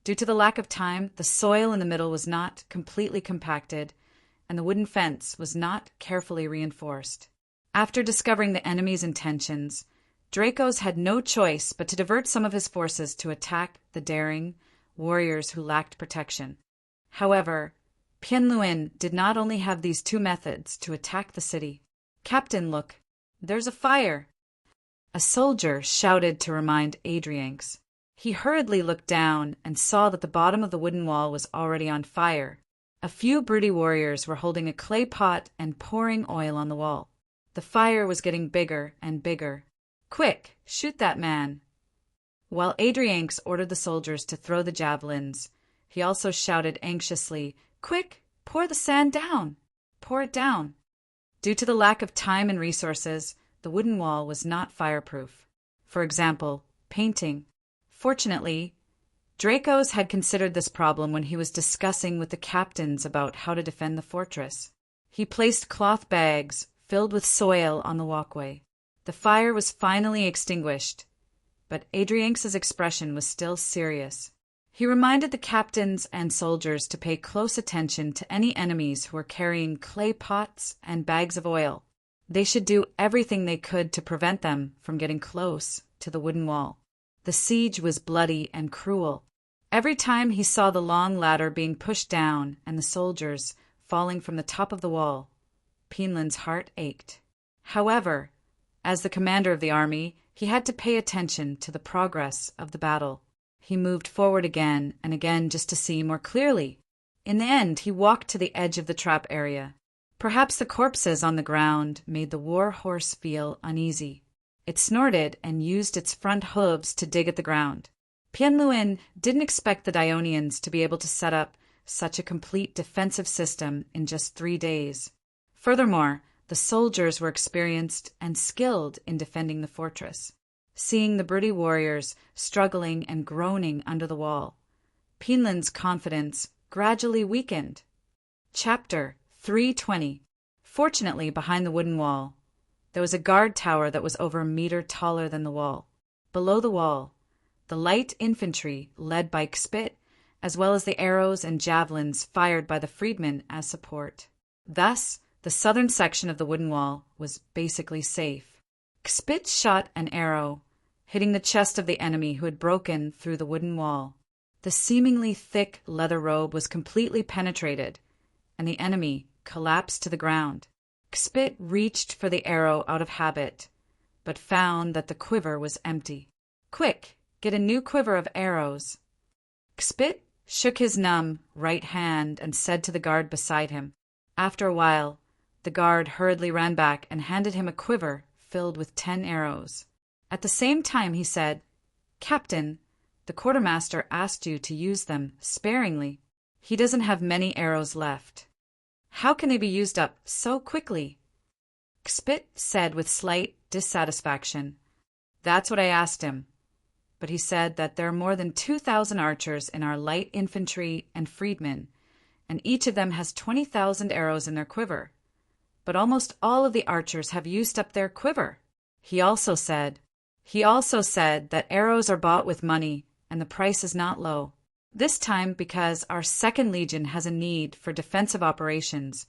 Speaker 1: due to the lack of time, the soil in the middle was not completely compacted, and the wooden fence was not carefully reinforced. After discovering the enemy's intentions, Dracos had no choice but to divert some of his forces to attack the daring warriors who lacked protection. However, Pianluin did not only have these 2 methods to attack the city. "Captain, look, there's a fire!" A soldier shouted to remind Adrianx. He hurriedly looked down and saw that the bottom of the wooden wall was already on fire. A few Broody warriors were holding a clay pot and pouring oil on the wall. The fire was getting bigger and bigger. "Quick, shoot that man!" While Adrianx ordered the soldiers to throw the javelins, he also shouted anxiously, "Quick, pour the sand down! Pour it down!" Due to the lack of time and resources, the wooden wall was not fireproof. For example, painting. Fortunately, Dracos had considered this problem when he was discussing with the captains about how to defend the fortress. He placed cloth bags filled with soil on the walkway. The fire was finally extinguished, but Adrianx's expression was still serious. He reminded the captains and soldiers to pay close attention to any enemies who were carrying clay pots and bags of oil. They should do everything they could to prevent them from getting close to the wooden wall. The siege was bloody and cruel. Every time he saw the long ladder being pushed down and the soldiers falling from the top of the wall, Pienland's heart ached. However, as the commander of the army, he had to pay attention to the progress of the battle. He moved forward again and again just to see more clearly. In the end, he walked to the edge of the trap area. Perhaps the corpses on the ground made the war horse feel uneasy. It snorted and used its front hooves to dig at the ground. Pienluen didn't expect the Dionians to be able to set up such a complete defensive system in just 3 days. Furthermore, the soldiers were experienced and skilled in defending the fortress. Seeing the British warriors struggling and groaning under the wall, Pienland's confidence gradually weakened. Chapter 320. Fortunately, behind the wooden wall, there was a guard tower that was over a meter taller than the wall. Below the wall, the light infantry, led by Xpit, as well as the arrows and javelins fired by the freedmen as support. Thus, the southern section of the wooden wall was basically safe. Xpit shot an arrow, hitting the chest of the enemy who had broken through the wooden wall. The seemingly thick leather robe was completely penetrated, and the enemy collapsed to the ground. Xpit reached for the arrow out of habit, but found that the quiver was empty. "Quick, get a new quiver of arrows." Xpit shook his numb right hand and said to the guard beside him. After a while, the guard hurriedly ran back and handed him a quiver filled with 10 arrows. At the same time he said, "Captain, the quartermaster asked you to use them sparingly. He doesn't have many arrows left. How can they be used up so quickly?" Xpit said with slight dissatisfaction, "That's what I asked him. But he said that there are more than 2,000 archers in our light infantry and freedmen, and each of them has 20,000 arrows in their quiver. But almost all of the archers have used up their quiver." He also said that arrows are bought with money, and the price is not low. This time, because our 2nd Legion has a need for defensive operations,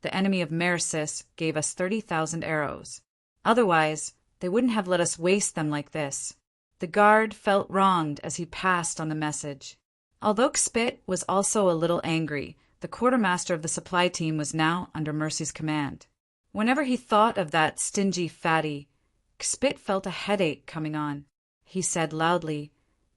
Speaker 1: the enemy of Meresis gave us 30,000 arrows. Otherwise, they wouldn't have let us waste them like this. The guard felt wronged as he passed on the message. Although Xpit was also a little angry, the quartermaster of the supply team was now under Mercy's command. Whenever he thought of that stingy fatty, Xpit felt a headache coming on. He said loudly,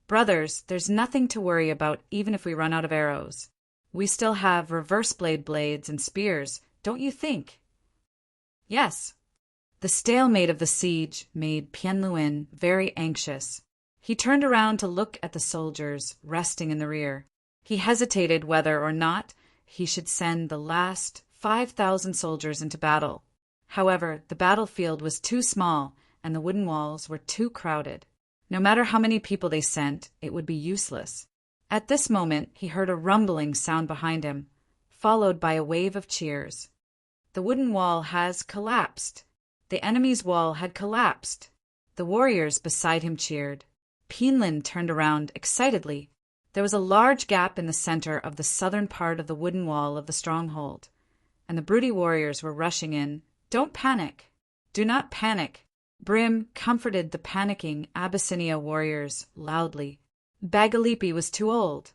Speaker 1: "Brothers, there's nothing to worry about even if we run out of arrows. We still have reverse blades and spears, don't you think?" "Yes." The stalemate of the siege made Pienluen very anxious. He turned around to look at the soldiers resting in the rear. He hesitated whether or not he should send the last 5,000 soldiers into battle. However, the battlefield was too small and the wooden walls were too crowded. No matter how many people they sent, it would be useless. At this moment, he heard a rumbling sound behind him, followed by a wave of cheers. "The wooden wall has collapsed." The enemy's wall had collapsed. The warriors beside him cheered. Pienland turned around excitedly. There was a large gap in the center of the southern part of the wooden wall of the stronghold, and the Brute warriors were rushing in. "Don't panic. Do not panic." Brim comforted the panicking Abyssinia warriors loudly. Bagalipi was too old,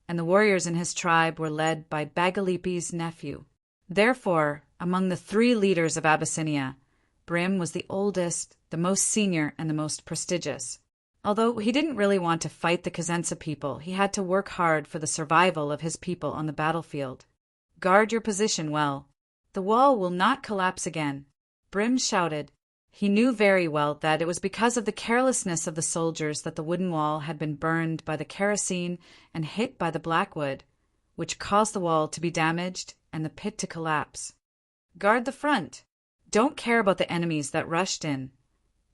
Speaker 1: and the warriors in his tribe were led by Bagalipi's nephew. Therefore, among the 3 leaders of Abyssinia, Brim was the oldest, the most senior, and the most prestigious. Although he didn't really want to fight the Cosenza people, he had to work hard for the survival of his people on the battlefield. "Guard your position well. The wall will not collapse again," Brim shouted. He knew very well that it was because of the carelessness of the soldiers that the wooden wall had been burned by the kerosene and hit by the blackwood, which caused the wall to be damaged and the pit to collapse. "Guard the front. Don't care about the enemies that rushed in.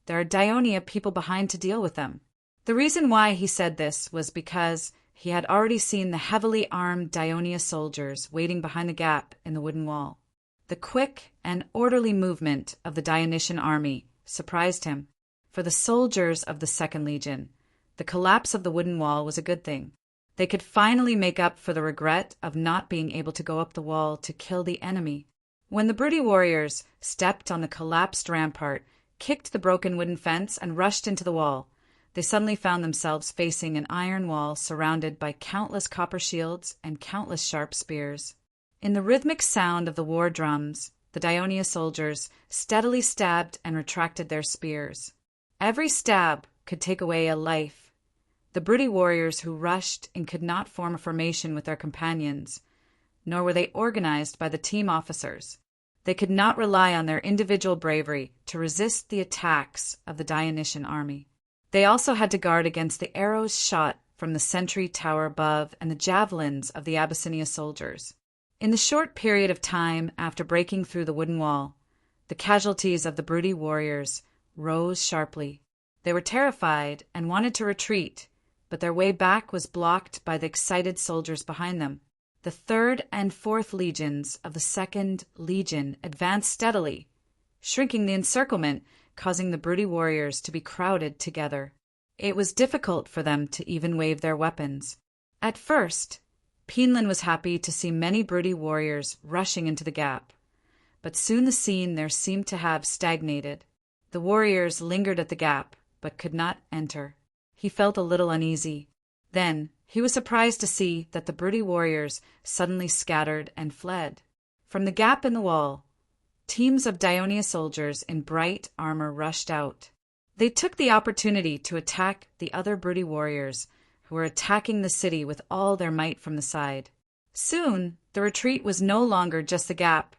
Speaker 1: There are Dionia people behind to deal with them." The reason why he said this was because he had already seen the heavily armed Dionia soldiers waiting behind the gap in the wooden wall. The quick and orderly movement of the Dionysian army surprised him. For the soldiers of the 2nd Legion, the collapse of the wooden wall was a good thing. They could finally make up for the regret of not being able to go up the wall to kill the enemy. When the Briti warriors stepped on the collapsed rampart, kicked the broken wooden fence, and rushed into the wall, they suddenly found themselves facing an iron wall surrounded by countless copper shields and countless sharp spears. In the rhythmic sound of the war drums, the Daionia soldiers steadily stabbed and retracted their spears. Every stab could take away a life. The Briti warriors who rushed in could not form a formation with their companions, nor were they organized by the team officers. They could not rely on their individual bravery to resist the attacks of the Dionysian army. They also had to guard against the arrows shot from the sentry tower above and the javelins of the Abyssinia soldiers. In the short period of time after breaking through the wooden wall, the casualties of the Briti warriors rose sharply. They were terrified and wanted to retreat, but their way back was blocked by the excited soldiers behind them. The 3rd and 4th legions of the 2nd Legion advanced steadily, shrinking the encirclement, causing the Briti warriors to be crowded together. It was difficult for them to even wave their weapons. At first, Penlin was happy to see many Briti warriors rushing into the gap, but soon the scene there seemed to have stagnated. The warriors lingered at the gap, but could not enter. He felt a little uneasy. Then he was surprised to see that the Briti warriors suddenly scattered and fled. From the gap in the wall, teams of Daionia soldiers in bright armor rushed out. They took the opportunity to attack the other Briti warriors who were attacking the city with all their might from the side. Soon, the retreat was no longer just the gap,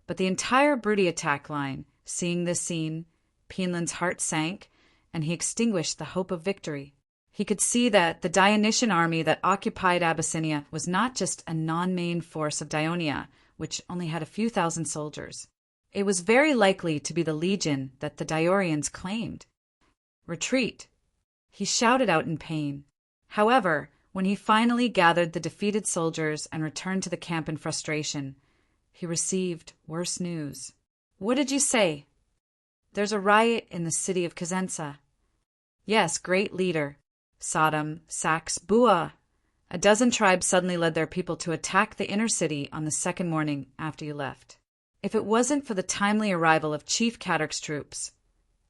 Speaker 1: but the entire Briti attack line. Seeing this scene, Penlin's heart sank, and he extinguished the hope of victory. He could see that the Dionysian army that occupied Abyssinia was not just a non-main force of Daionia, which only had a few thousand soldiers. It was very likely to be the legion that the Diorians claimed. Retreat! He shouted out in pain. However, when he finally gathered the defeated soldiers and returned to the camp in frustration, he received worse news. What did you say? There's a riot in the city of Cosenza. Yes, great leader. Sodom, Sax, Bua. A dozen tribes suddenly led their people to attack the inner city on the second morning after you left. If it wasn't for the timely arrival of Chief Kadark's troops,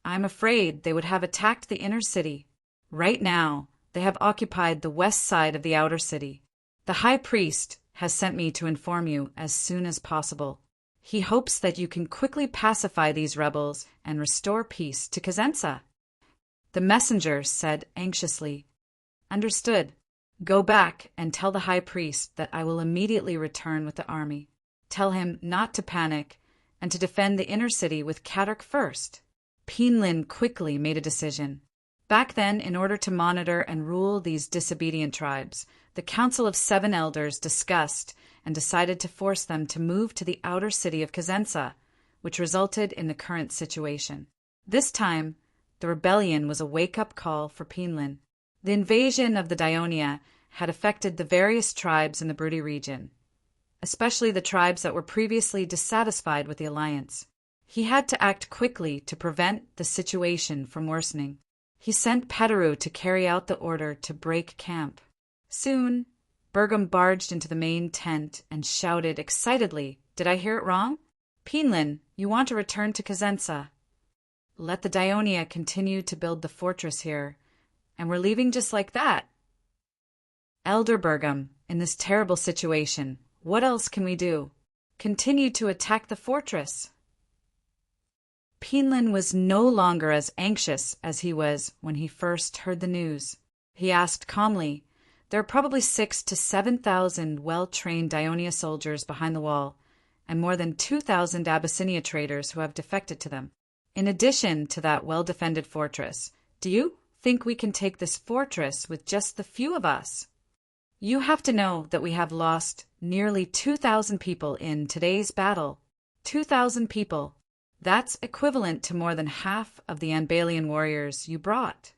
Speaker 1: I'm afraid they would have attacked the inner city. Right now, they have occupied the west side of the outer city. The high priest has sent me to inform you as soon as possible. He hopes that you can quickly pacify these rebels and restore peace to Cosenza. The messenger said anxiously, Understood. Go back and tell the high priest that I will immediately return with the army. Tell him not to panic and to defend the inner city with Kadark first. Penlin quickly made a decision. Back then, in order to monitor and rule these disobedient tribes, the Council of 7 Elders discussed and decided to force them to move to the outer city of Cosenza, which resulted in the current situation. This time, the rebellion was a wake-up call for Penlin. The invasion of the Daionia had affected the various tribes in the Briti region, especially the tribes that were previously dissatisfied with the alliance. He had to act quickly to prevent the situation from worsening. He sent Petaru to carry out the order to break camp. Soon, Bergam barged into the main tent and shouted excitedly, Did I hear it wrong? Penlin, you want to return to Cosenza. Let the Daionia continue to build the fortress here, and we're leaving just like that. Elder Bergam, in this terrible situation, what else can we do? Continue to attack the fortress. Penlin was no longer as anxious as he was when he first heard the news. He asked calmly, There are probably 6,000 to 7,000 well-trained Daionia soldiers behind the wall, and more than 2,000 Abyssinia traders who have defected to them. In addition to that well-defended fortress, do you think we can take this fortress with just the few of us? You have to know that we have lost nearly 2,000 people in today's battle. 2,000 people. That's equivalent to more than half of the Anbalian warriors you brought.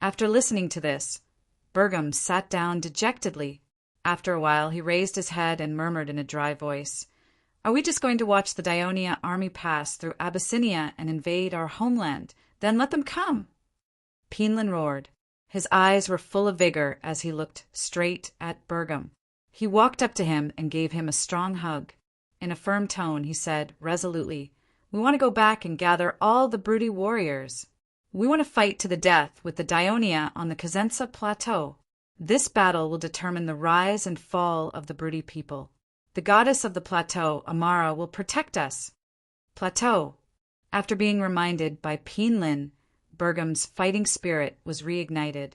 Speaker 1: After listening to this, Bergam sat down dejectedly. After a while, he raised his head and murmured in a dry voice, Are we just going to watch the Daionia army pass through Abyssinia and invade our homeland? Then let them come. Penlin roared. His eyes were full of vigor as he looked straight at Bergam. He walked up to him and gave him a strong hug. In a firm tone, he said, resolutely, "We want to go back and gather all the broody warriors. We want to fight to the death with the Daionia on the Cosenza Plateau. This battle will determine the rise and fall of the broody people. The goddess of the plateau, Amara, will protect us." Plateau. After being reminded by Pienlin, Bergham's fighting spirit was reignited.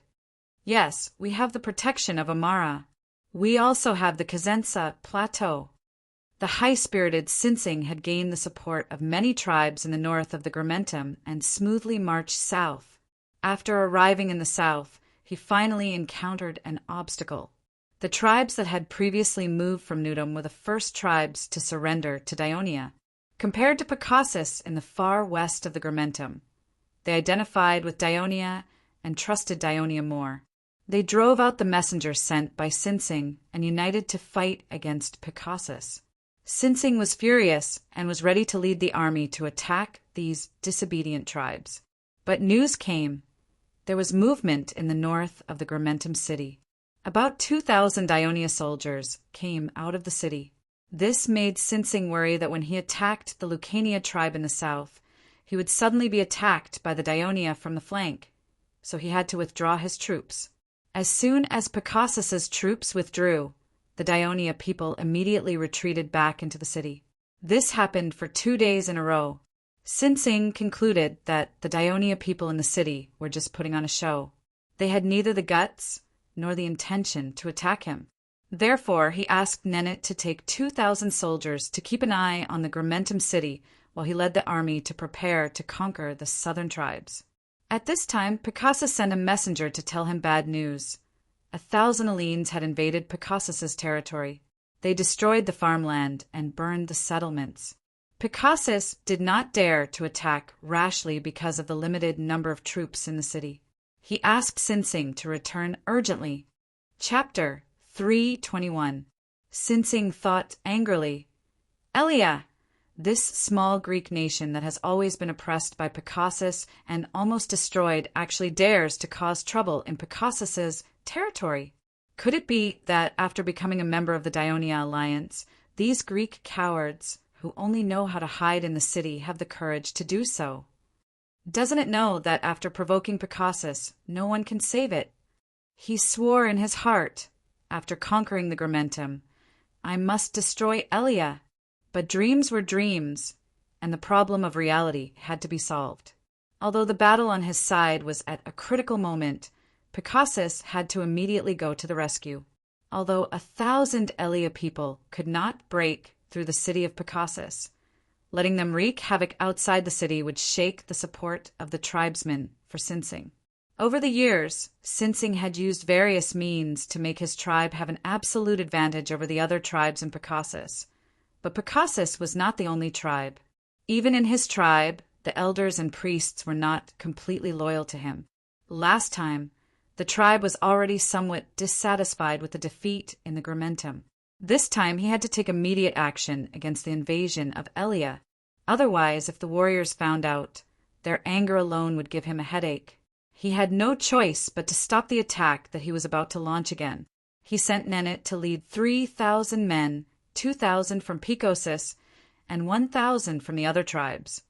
Speaker 1: "Yes, we have the protection of Amara. We also have the Cosenza Plateau." The high-spirited Sinsing had gained the support of many tribes in the north of the Gramentum and smoothly marched south. After arriving in the south, he finally encountered an obstacle. The tribes that had previously moved from Nudum were the first tribes to surrender to Daionia. Compared to Picassus in the far west of the Gramentum, they identified with Daionia and trusted Daionia more. They drove out the messengers sent by Sinsing and united to fight against Picassus. Sinsing was furious and was ready to lead the army to attack these disobedient tribes. But news came. There was movement in the north of the Gramentum city. About 2,000 Daionia soldiers came out of the city. This made Sinsing worry that when he attacked the Lucania tribe in the south, he would suddenly be attacked by the Daionia from the flank, so he had to withdraw his troops. As soon as Picassus's troops withdrew, the Daionia people immediately retreated back into the city. This happened for 2 days in a row. Sinsing concluded that the Daionia people in the city were just putting on a show. They had neither the guts nor the intention to attack him. Therefore, he asked Nennet to take 2,000 soldiers to keep an eye on the Gramentum city while he led the army to prepare to conquer the southern tribes. At this time, Picassus sent a messenger to tell him bad news. 1,000 Hellenes had invaded Picassus's territory. They destroyed the farmland and burned the settlements. Picassus did not dare to attack rashly because of the limited number of troops in the city. He asked Sinsing to return urgently. Chapter 3:21. Sinsing thought angrily, "Elia, this small Greek nation that has always been oppressed by Picassus and almost destroyed actually dares to cause trouble in Picassus's territory. Could it be that after becoming a member of the Daionia alliance, these Greek cowards who only know how to hide in the city have the courage to do so? Doesn't it know that after provoking Picassus, no one can save it? He swore in his heart, after conquering the Gramentum, 'I must destroy Elia.' But dreams were dreams, and the problem of reality had to be solved. Although the battle on his side was at a critical moment, Picassus had to immediately go to the rescue. Although 1,000 Elia people could not break through the city of Picassus, letting them wreak havoc outside the city would shake the support of the tribesmen for Sinsing. Over the years, Sinsing had used various means to make his tribe have an absolute advantage over the other tribes in Picassus. But Picassus was not the only tribe. Even in his tribe, the elders and priests were not completely loyal to him. Last time, the tribe was already somewhat dissatisfied with the defeat in the Gramentum. This time he had to take immediate action against the invasion of Elia. Otherwise, if the warriors found out, their anger alone would give him a headache. He had no choice but to stop the attack that he was about to launch again. He sent Nennet to lead 3,000 men, 2,000 from Picassus and 1,000 from the other tribes,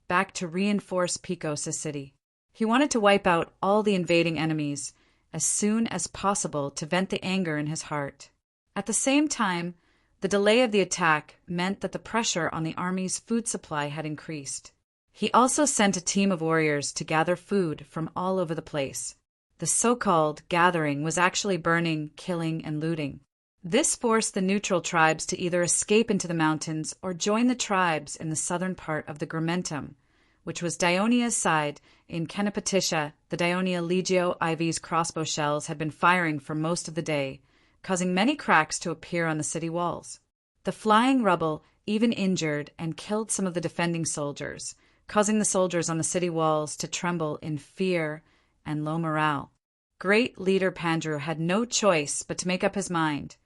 Speaker 1: back to reinforce Picassus city. He wanted to wipe out all the invading enemies as soon as possible to vent the anger in his heart. At the same time, the delay of the attack meant that the pressure on the army's food supply had increased. He also sent a team of warriors to gather food from all over the place. The so-called gathering was actually burning, killing, and looting. This forced the neutral tribes to either escape into the mountains or join the tribes in the southern part of the Gramentum, which was Daionia's side. In Kenipatisha, the Daionia Legio IV's crossbow shells had been firing for most of the day, causing many cracks to appear on the city walls. The flying rubble even injured and killed some of the defending soldiers, causing the soldiers on the city walls to tremble in fear and low morale. Great leader Pandru had no choice but to make up his mind.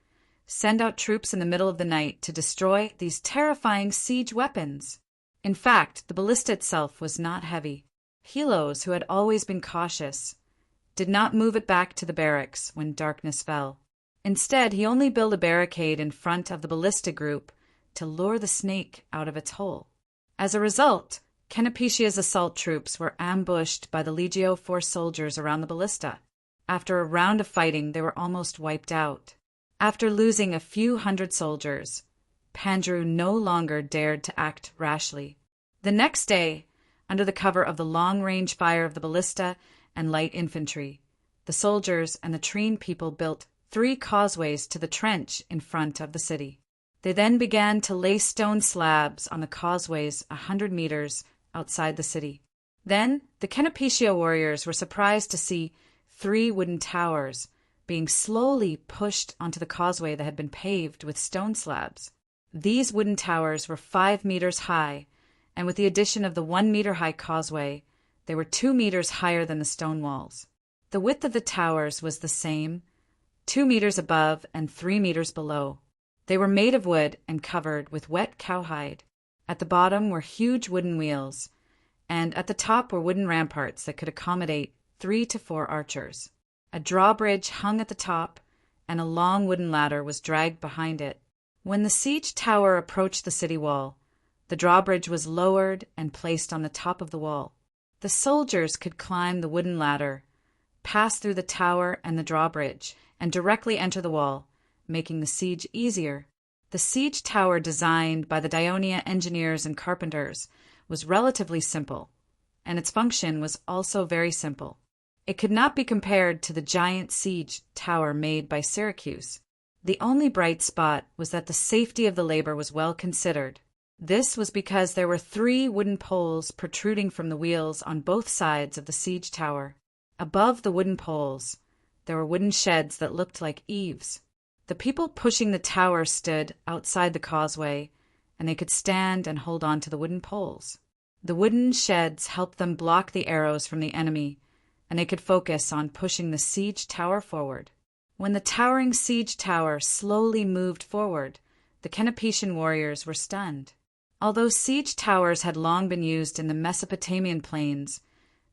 Speaker 1: Send out troops in the middle of the night to destroy these terrifying siege weapons. In fact, the ballista itself was not heavy. Helos, who had always been cautious, did not move it back to the barracks when darkness fell. Instead, he only built a barricade in front of the ballista group to lure the snake out of its hole. As a result, Kenapetia's assault troops were ambushed by the Legio Force soldiers around the ballista. After a round of fighting, they were almost wiped out. After losing a few hundred soldiers, Pandru no longer dared to act rashly. The next day, under the cover of the long-range fire of the ballista and light infantry, the soldiers and the Trine people built 3 causeways to the trench in front of the city. They then began to lay stone slabs on the causeways 100 meters outside the city. Then the Kenapetia warriors were surprised to see 3 wooden towers being slowly pushed onto the causeway that had been paved with stone slabs. These wooden towers were 5 meters high, and with the addition of the 1 meter high causeway, they were 2 meters higher than the stone walls. The width of the towers was the same, 2 meters above and 3 meters below. They were made of wood and covered with wet cowhide. At the bottom were huge wooden wheels, and at the top were wooden ramparts that could accommodate 3 to 4 archers. A drawbridge hung at the top, and a long wooden ladder was dragged behind it. When the siege tower approached the city wall, the drawbridge was lowered and placed on the top of the wall. The soldiers could climb the wooden ladder, pass through the tower and the drawbridge, and directly enter the wall, making the siege easier. The siege tower designed by the Dionia engineers and carpenters was relatively simple, and its function was also very simple. It could not be compared to the giant siege tower made by Syracuse. The only bright spot was that the safety of the labor was well considered. This was because there were 3 wooden poles protruding from the wheels on both sides of the siege tower. Above the wooden poles, there were wooden sheds that looked like eaves. The people pushing the tower stood outside the causeway, and they could stand and hold on to the wooden poles. The wooden sheds helped them block the arrows from the enemy, and they could focus on pushing the siege tower forward. When the towering siege tower slowly moved forward, the Kenapetian warriors were stunned. Although siege towers had long been used in the Mesopotamian plains,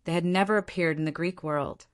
Speaker 1: they had never appeared in the Greek world,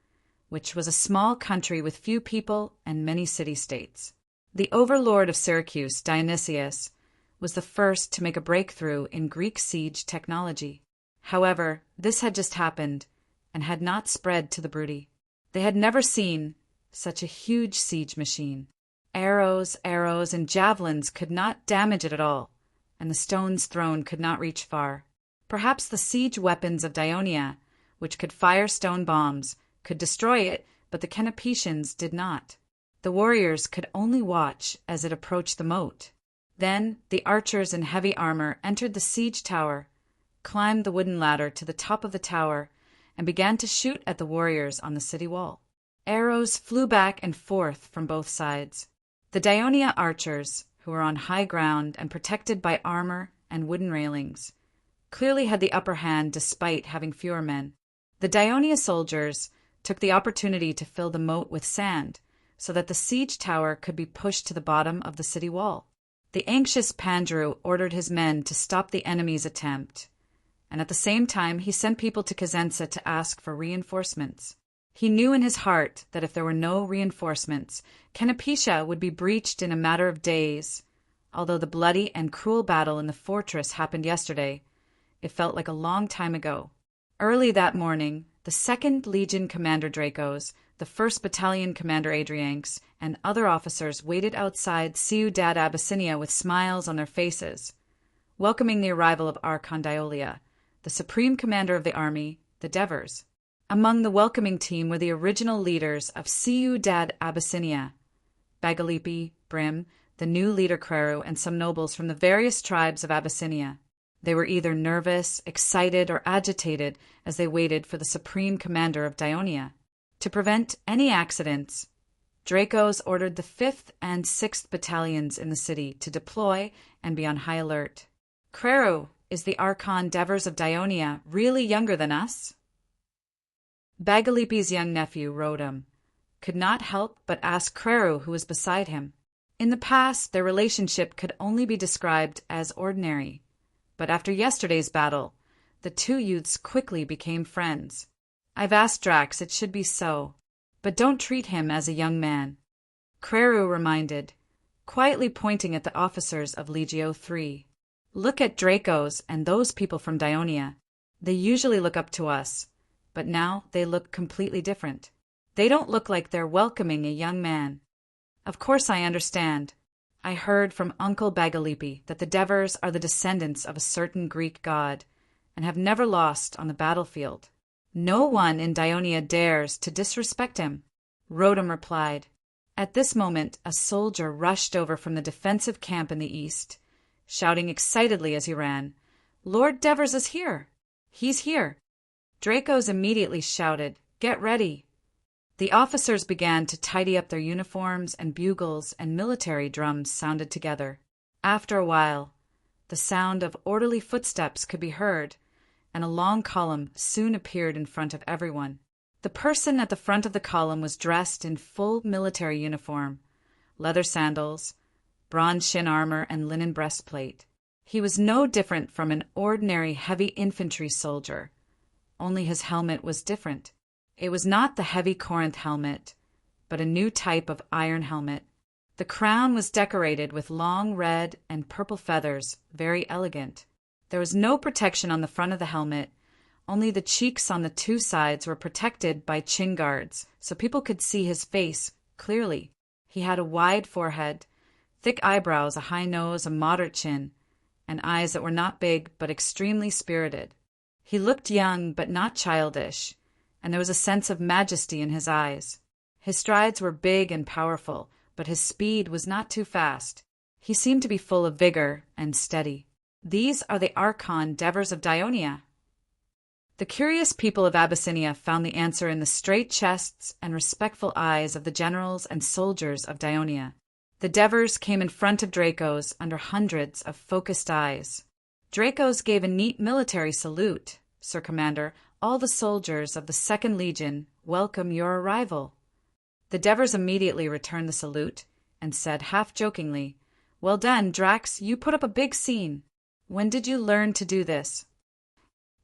Speaker 1: which was a small country with few people and many city-states. The overlord of Syracuse, Dionysius, was the first to make a breakthrough in Greek siege technology. However, this had just happened and had not spread to the Brudi. They had never seen such a huge siege machine. Arrows, and javelins could not damage it at all, and the stones thrown could not reach far. Perhaps the siege weapons of Dionia, which could fire stone bombs, could destroy it, but the Kenapetians did not. The warriors could only watch as it approached the moat. Then the archers in heavy armor entered the siege tower, climbed the wooden ladder to the top of the tower, and began to shoot at the warriors on the city wall. Arrows flew back and forth from both sides. The Dionia archers, who were on high ground and protected by armor and wooden railings, clearly had the upper hand despite having fewer men. The Dionia soldiers took the opportunity to fill the moat with sand so that the siege tower could be pushed to the bottom of the city wall. The anxious Pandru ordered his men to stop the enemy's attempt, and at the same time he sent people to Cosenza to ask for reinforcements. He knew in his heart that if there were no reinforcements, Kenapetia would be breached in a matter of days. Although the bloody and cruel battle in the fortress happened yesterday, it felt like a long time ago. Early that morning, the 2nd Legion Commander Dracos, the 1st Battalion Commander Adrianx, and other officers waited outside Ciudad Abyssinia with smiles on their faces, welcoming the arrival of Archon Diolia, the Supreme Commander of the army, the Devers. Among the welcoming team were the original leaders of Ciudad Abyssinia, Bagalipi, Brim, the new leader Creru, and some nobles from the various tribes of Abyssinia. They were either nervous, excited, or agitated as they waited for the Supreme Commander of Dionia. To prevent any accidents, Dracos ordered the 5th and 6th Battalions in the city to deploy and be on high alert. Creru, is the Archon Devers of Dionia really younger than us? Bagalipi's young nephew, Rodum, could not help but ask Creru, who was beside him. In the past, their relationship could only be described as ordinary, but after yesterday's battle, the 2 youths quickly became friends. I've asked Drax, it should be so, but don't treat him as a young man. Creru reminded, quietly pointing at the officers of Legio III. "Look at Dracos and those people from Dionia. They usually look up to us, but now they look completely different. They don't look like they're welcoming a young man." "Of course I understand. I heard from Uncle Bagalipi that the Devers are the descendants of a certain Greek god, and have never lost on the battlefield. No one in Dionia dares to disrespect him," Rotem replied. At this moment a soldier rushed over from the defensive camp in the east, shouting excitedly as he ran, "Lord Devers is here! He's here!" Dracos immediately shouted, "Get ready!" The officers began to tidy up their uniforms, and bugles and military drums sounded together. After a while, the sound of orderly footsteps could be heard, and a long column soon appeared in front of everyone. The person at the front of the column was dressed in full military uniform, leather sandals, bronze shin armor, and linen breastplate. He was no different from an ordinary heavy infantry soldier, only his helmet was different. It was not the heavy Corinth helmet, but a new type of iron helmet. The crown was decorated with long red and purple feathers, very elegant. There was no protection on the front of the helmet, only the cheeks on the two sides were protected by chin guards, so people could see his face clearly. He had a wide forehead, thick eyebrows, a high nose, a moderate chin, and eyes that were not big but extremely spirited. He looked young but not childish, and there was a sense of majesty in his eyes. His strides were big and powerful, but his speed was not too fast. He seemed to be full of vigor and steady. "These are the Archon Devers of Dionia." The curious people of Abyssinia found the answer in the straight chests and respectful eyes of the generals and soldiers of Dionia. The Devers came in front of Dracos under hundreds of focused eyes. Dracos gave a neat military salute. "Sir Commander, all the soldiers of the 2nd Legion welcome your arrival." The Devers immediately returned the salute and said half-jokingly, "Well done, Drax, you put up a big scene. When did you learn to do this?"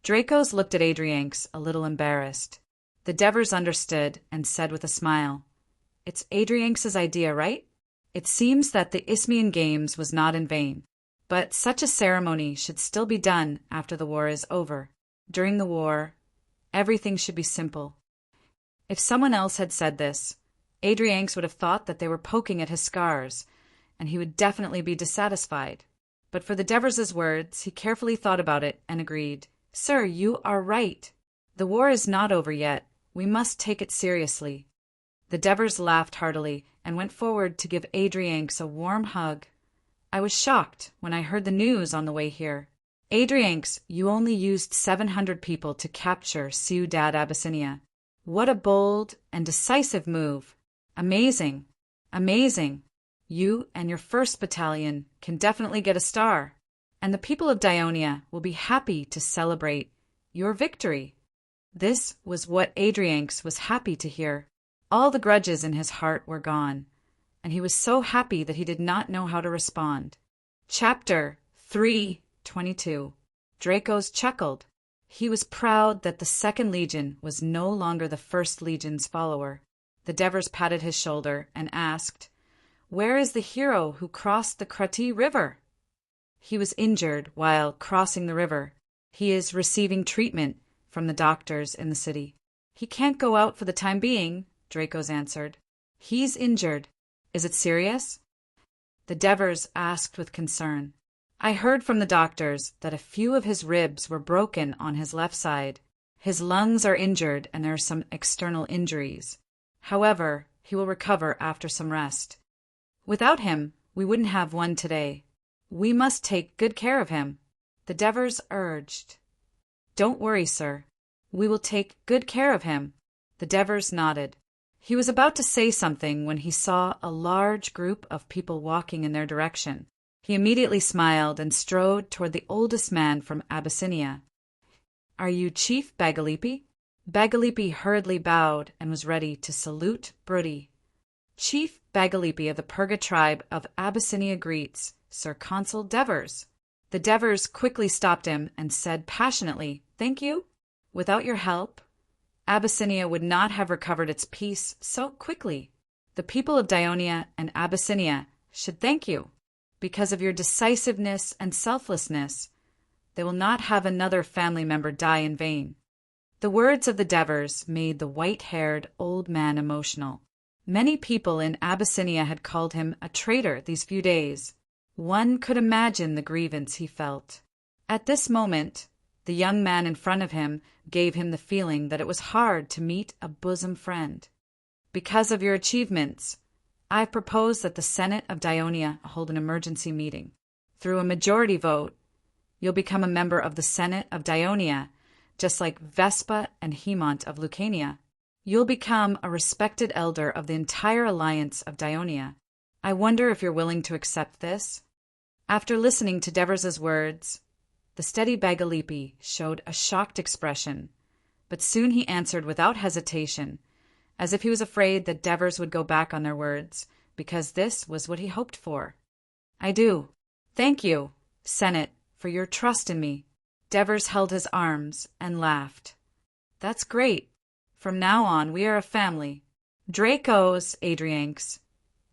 Speaker 1: Dracos looked at Adrianx, a little embarrassed. The Devers understood and said with a smile, "It's Adrianx's idea, right? It seems that the Isthmian Games was not in vain, but such a ceremony should still be done after the war is over. During the war, everything should be simple." If someone else had said this, Adrianx would have thought that they were poking at his scars, and he would definitely be dissatisfied. But for the Devers' words, he carefully thought about it and agreed. "Sir, you are right. The war is not over yet. We must take it seriously." The Devers laughed heartily and went forward to give Adrianx a warm hug. "I was shocked when I heard the news on the way here. Adrianx, you only used 700 people to capture Ciudad Abyssinia. What a bold and decisive move. Amazing, amazing. You and your 1st Battalion can definitely get a star, and the people of Dionia will be happy to celebrate your victory." This was what Adrianx was happy to hear. All the grudges in his heart were gone, and he was so happy that he did not know how to respond. Chapter 3:22. Dracos chuckled. He was proud that the 2nd Legion was no longer the 1st Legion's follower. The Devers patted his shoulder and asked, "Where is the hero who crossed the Krati River?" "He was injured while crossing the river. He is receiving treatment from the doctors in the city." "He can't go out for the time being," Dracos answered. "He's injured. Is it serious?" The Devers asked with concern. "I heard from the doctors that a few of his ribs were broken on his left side. His lungs are injured and there are some external injuries. However, he will recover after some rest. Without him, we wouldn't have won today. We must take good care of him," the Devers urged. "Don't worry, sir. We will take good care of him." The Devers nodded. He was about to say something when he saw a large group of people walking in their direction. He immediately smiled and strode toward the oldest man from Abyssinia. "Are you Chief Bagalipi?" Bagalipi hurriedly bowed and was ready to salute Brudi. "Chief Bagalipi of the Perga tribe of Abyssinia greets Sir Consul Devers." The Devers quickly stopped him and said passionately, "Thank you. Without your help, Abyssinia would not have recovered its peace so quickly." The people of Dionia and Abyssinia should thank you. Because of your decisiveness and selflessness, they will not have another family member die in vain." The words of the Devers made the white-haired old man emotional. Many people in Abyssinia had called him a traitor these few days. One could imagine the grievance he felt. At this moment, the young man in front of him gave him the feeling that it was hard to meet a bosom friend. "Because of your achievements, I propose that the Senate of Dionia hold an emergency meeting. Through a majority vote, you'll become a member of the Senate of Dionia, just like Vespa and Hemont of Lucania. You'll become a respected elder of the entire alliance of Dionia. I wonder if you're willing to accept this?" After listening to Devers's words, the steady Bagalipi showed a shocked expression, but soon he answered without hesitation, as if he was afraid that Devers would go back on their words, because this was what he hoped for. "I do. Thank you, Senate, for your trust in me." Devers held his arms and laughed. "That's great. From now on, we are a family. Dracos, Adrianx,"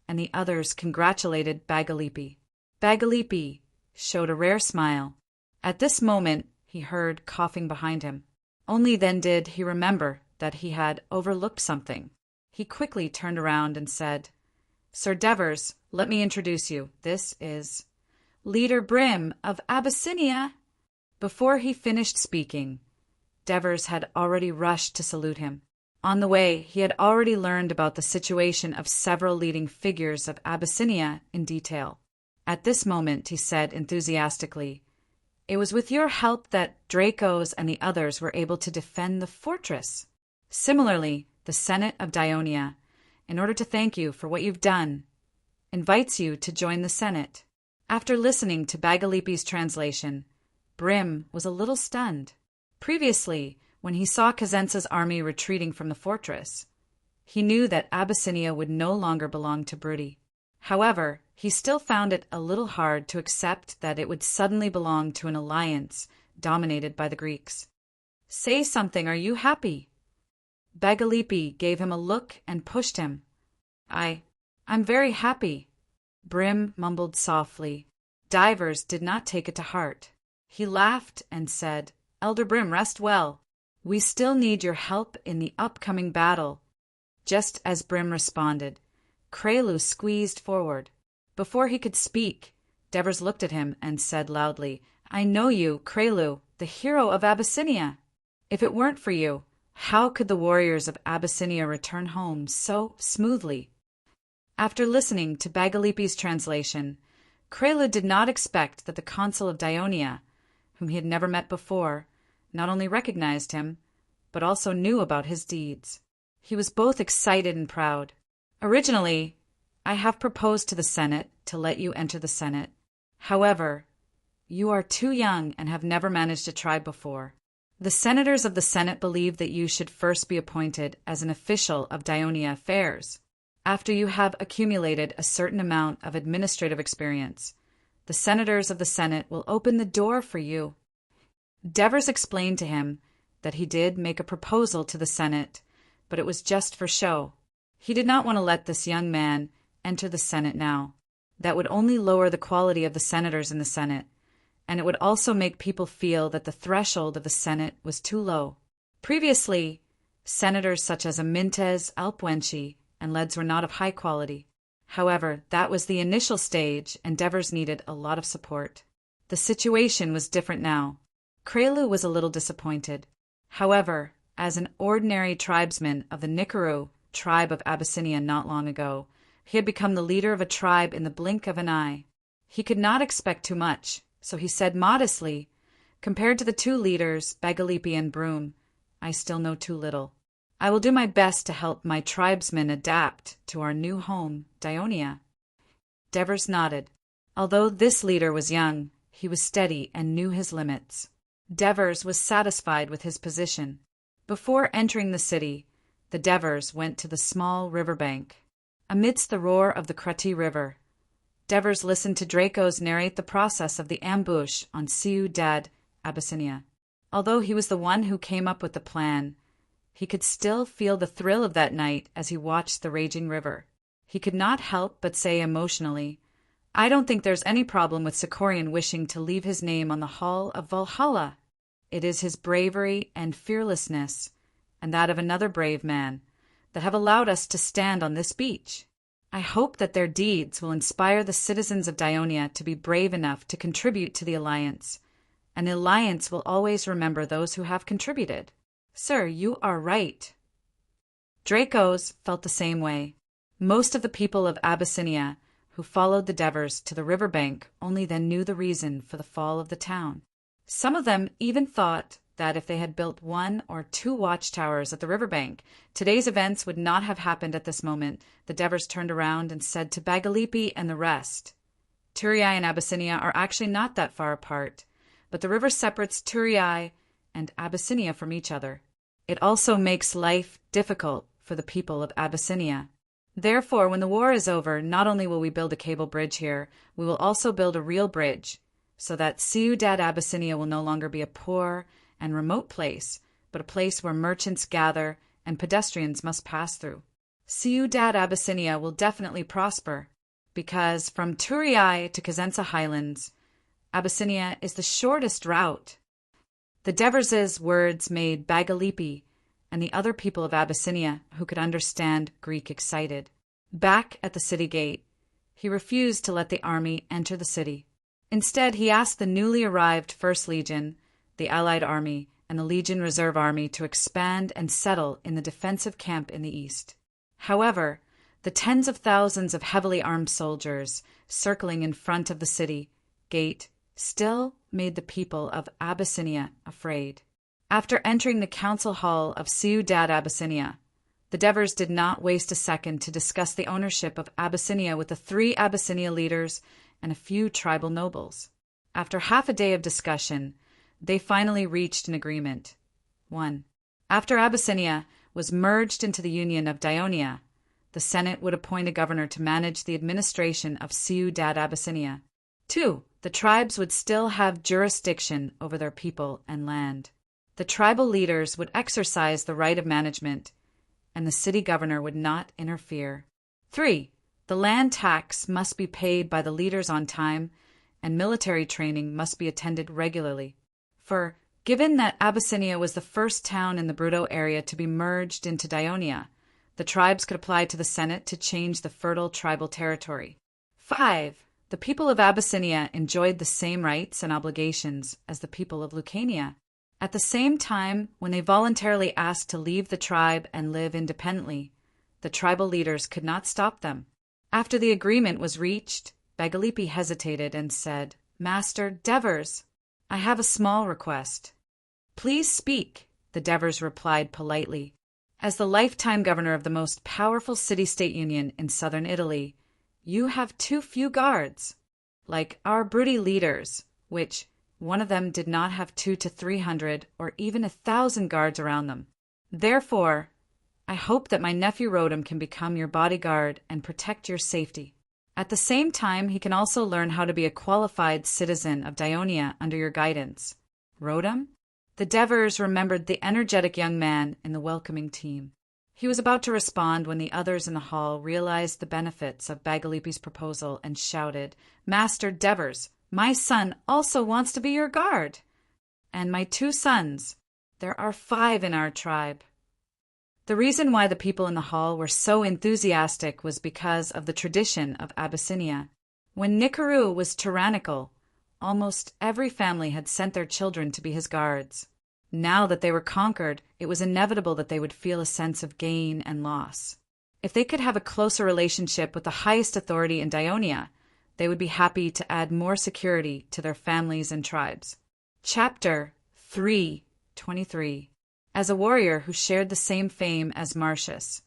Speaker 1: and the others congratulated Bagalipi. Bagalipi showed a rare smile. At this moment, he heard coughing behind him. Only then did he remember that he had overlooked something. He quickly turned around and said, "Sir Devers, let me introduce you. This is Leader Brim of Abyssinia." Before he finished speaking, Devers had already rushed to salute him. On the way, he had already learned about the situation of several leading figures of Abyssinia in detail. At this moment, he said enthusiastically, "It was with your help that Dracos and the others were able to defend the fortress. Similarly, the Senate of Dionia, in order to thank you for what you've done, invites you to join the Senate." After listening to Bagalipi's translation, Brim was a little stunned. Previously, when he saw Kazensa's army retreating from the fortress, he knew that Abyssinia would no longer belong to Brudi. However, he still found it a little hard to accept that it would suddenly belong to an alliance dominated by the Greeks. "Say something, are you happy?" Bagalipi gave him a look and pushed him. I'm very happy," Brim mumbled softly. Divers did not take it to heart. He laughed and said, "Elder Brim, rest well. We still need your help in the upcoming battle." Just as Brim responded, Krelu squeezed forward. Before he could speak, Devers looked at him and said loudly, "I know you, Krelu, the hero of Abyssinia. If it weren't for you, how could the warriors of Abyssinia return home so smoothly?" After listening to Bagalipi's translation, Krelu did not expect that the consul of Dionia, whom he had never met before, not only recognized him, but also knew about his deeds. He was both excited and proud. "Originally, I have proposed to the Senate to let you enter the Senate. However, you are too young and have never managed a tribe before. The senators of the Senate believe that you should first be appointed as an official of Dionia affairs. After you have accumulated a certain amount of administrative experience, the senators of the Senate will open the door for you." Devers explained to him that he did make a proposal to the Senate, but it was just for show. He did not want to let this young man enter the Senate now. That would only lower the quality of the senators in the Senate, and it would also make people feel that the threshold of the Senate was too low. Previously, senators such as Amintez, Alpuenchi, and Leds were not of high quality. However, that was the initial stage, and Devers needed a lot of support. The situation was different now. Krelu was a little disappointed. However, as an ordinary tribesman of the Nikaru tribe of Abyssinia not long ago, he had become the leader of a tribe in the blink of an eye. He could not expect too much, so he said modestly, "Compared to the two leaders, Bagalipi and Broom, I still know too little. I will do my best to help my tribesmen adapt to our new home, Dionia." Devers nodded. Although this leader was young, he was steady and knew his limits. Devers was satisfied with his position. Before entering the city, the Devers went to the small riverbank. Amidst the roar of the Krati River, Devers listened to Dracos narrate the process of the ambush on Ciudad Abyssinia. Although he was the one who came up with the plan, he could still feel the thrill of that night as he watched the raging river. He could not help but say emotionally, I don't think there's any problem with Sikorian wishing to leave his name on the Hall of Valhalla. It is his bravery and fearlessness, and that of another brave man, that have allowed us to stand on this beach. I hope that their deeds will inspire the citizens of Dionia to be brave enough to contribute to the Alliance, and the Alliance will always remember those who have contributed. Sir, you are right. Dracos felt the same way. Most of the people of Abyssinia who followed the Devers to the riverbank only then knew the reason for the fall of the town. Some of them even thought that if they had built 1 or 2 watchtowers at the riverbank, today's events would not have happened at this moment. The Devers turned around and said to Bagalipi and the rest, Turiai and Abyssinia are actually not that far apart, but the river separates Turiai and Abyssinia from each other. It also makes life difficult for the people of Abyssinia. Therefore, when the war is over, not only will we build a cable bridge here, we will also build a real bridge, so that Ciudad Abyssinia will no longer be a poor and remote place, but a place where merchants gather and pedestrians must pass through. Ciudad Abyssinia will definitely prosper, because from Turiai to Cosenza Highlands, Abyssinia is the shortest route. The Devers' words made Bagalipi and the other people of Abyssinia who could understand Greek excited. Back at the city gate, he refused to let the army enter the city. Instead, he asked the newly arrived 1st Legion, the Allied Army, and the Legion Reserve Army to expand and settle in the defensive camp in the east. However, the tens of thousands of heavily armed soldiers circling in front of the city gate still made the people of Abyssinia afraid. After entering the council hall of Ciudad Abyssinia, the Devers did not waste a second to discuss the ownership of Abyssinia with the 3 Abyssinia leaders and a few tribal nobles. After half a day of discussion, they finally reached an agreement. 1. After Abyssinia was merged into the Union of Dionia, the Senate would appoint a governor to manage the administration of Ciudad Abyssinia. 2. The tribes would still have jurisdiction over their people and land. The tribal leaders would exercise the right of management, and the city governor would not interfere. 3. The land tax must be paid by the leaders on time, and military training must be attended regularly. For, given that Abyssinia was the first town in the Brutto area to be merged into Dionia, the tribes could apply to the Senate to change the fertile tribal territory. 5. The people of Abyssinia enjoyed the same rights and obligations as the people of Lucania. At the same time, when they voluntarily asked to leave the tribe and live independently, the tribal leaders could not stop them. After the agreement was reached, Bagalipi hesitated and said, Master Devers, I have a small request. Please speak, the Devers replied politely. As the lifetime governor of the most powerful city-state union in southern Italy, you have too few guards, like our Brutti leaders, which one of them did not have 200 to 300 or even 1,000 guards around them. Therefore, I hope that my nephew Rodem can become your bodyguard and protect your safety. At the same time, he can also learn how to be a qualified citizen of Dionia under your guidance. Rodem? The Devers remembered the energetic young man in the welcoming team. He was about to respond when the others in the hall realized the benefits of Bagalipi's proposal and shouted, Master Devers, my son also wants to be your guard. And my 2 sons. There are 5 in our tribe. The reason why the people in the hall were so enthusiastic was because of the tradition of Abyssinia. When Nikaru was tyrannical, almost every family had sent their children to be his guards. Now that they were conquered, it was inevitable that they would feel a sense of gain and loss. If they could have a closer relationship with the highest authority in Dionia, they would be happy to add more security to their families and tribes. Chapter 3:23. As a warrior who shared the same fame as Marcius,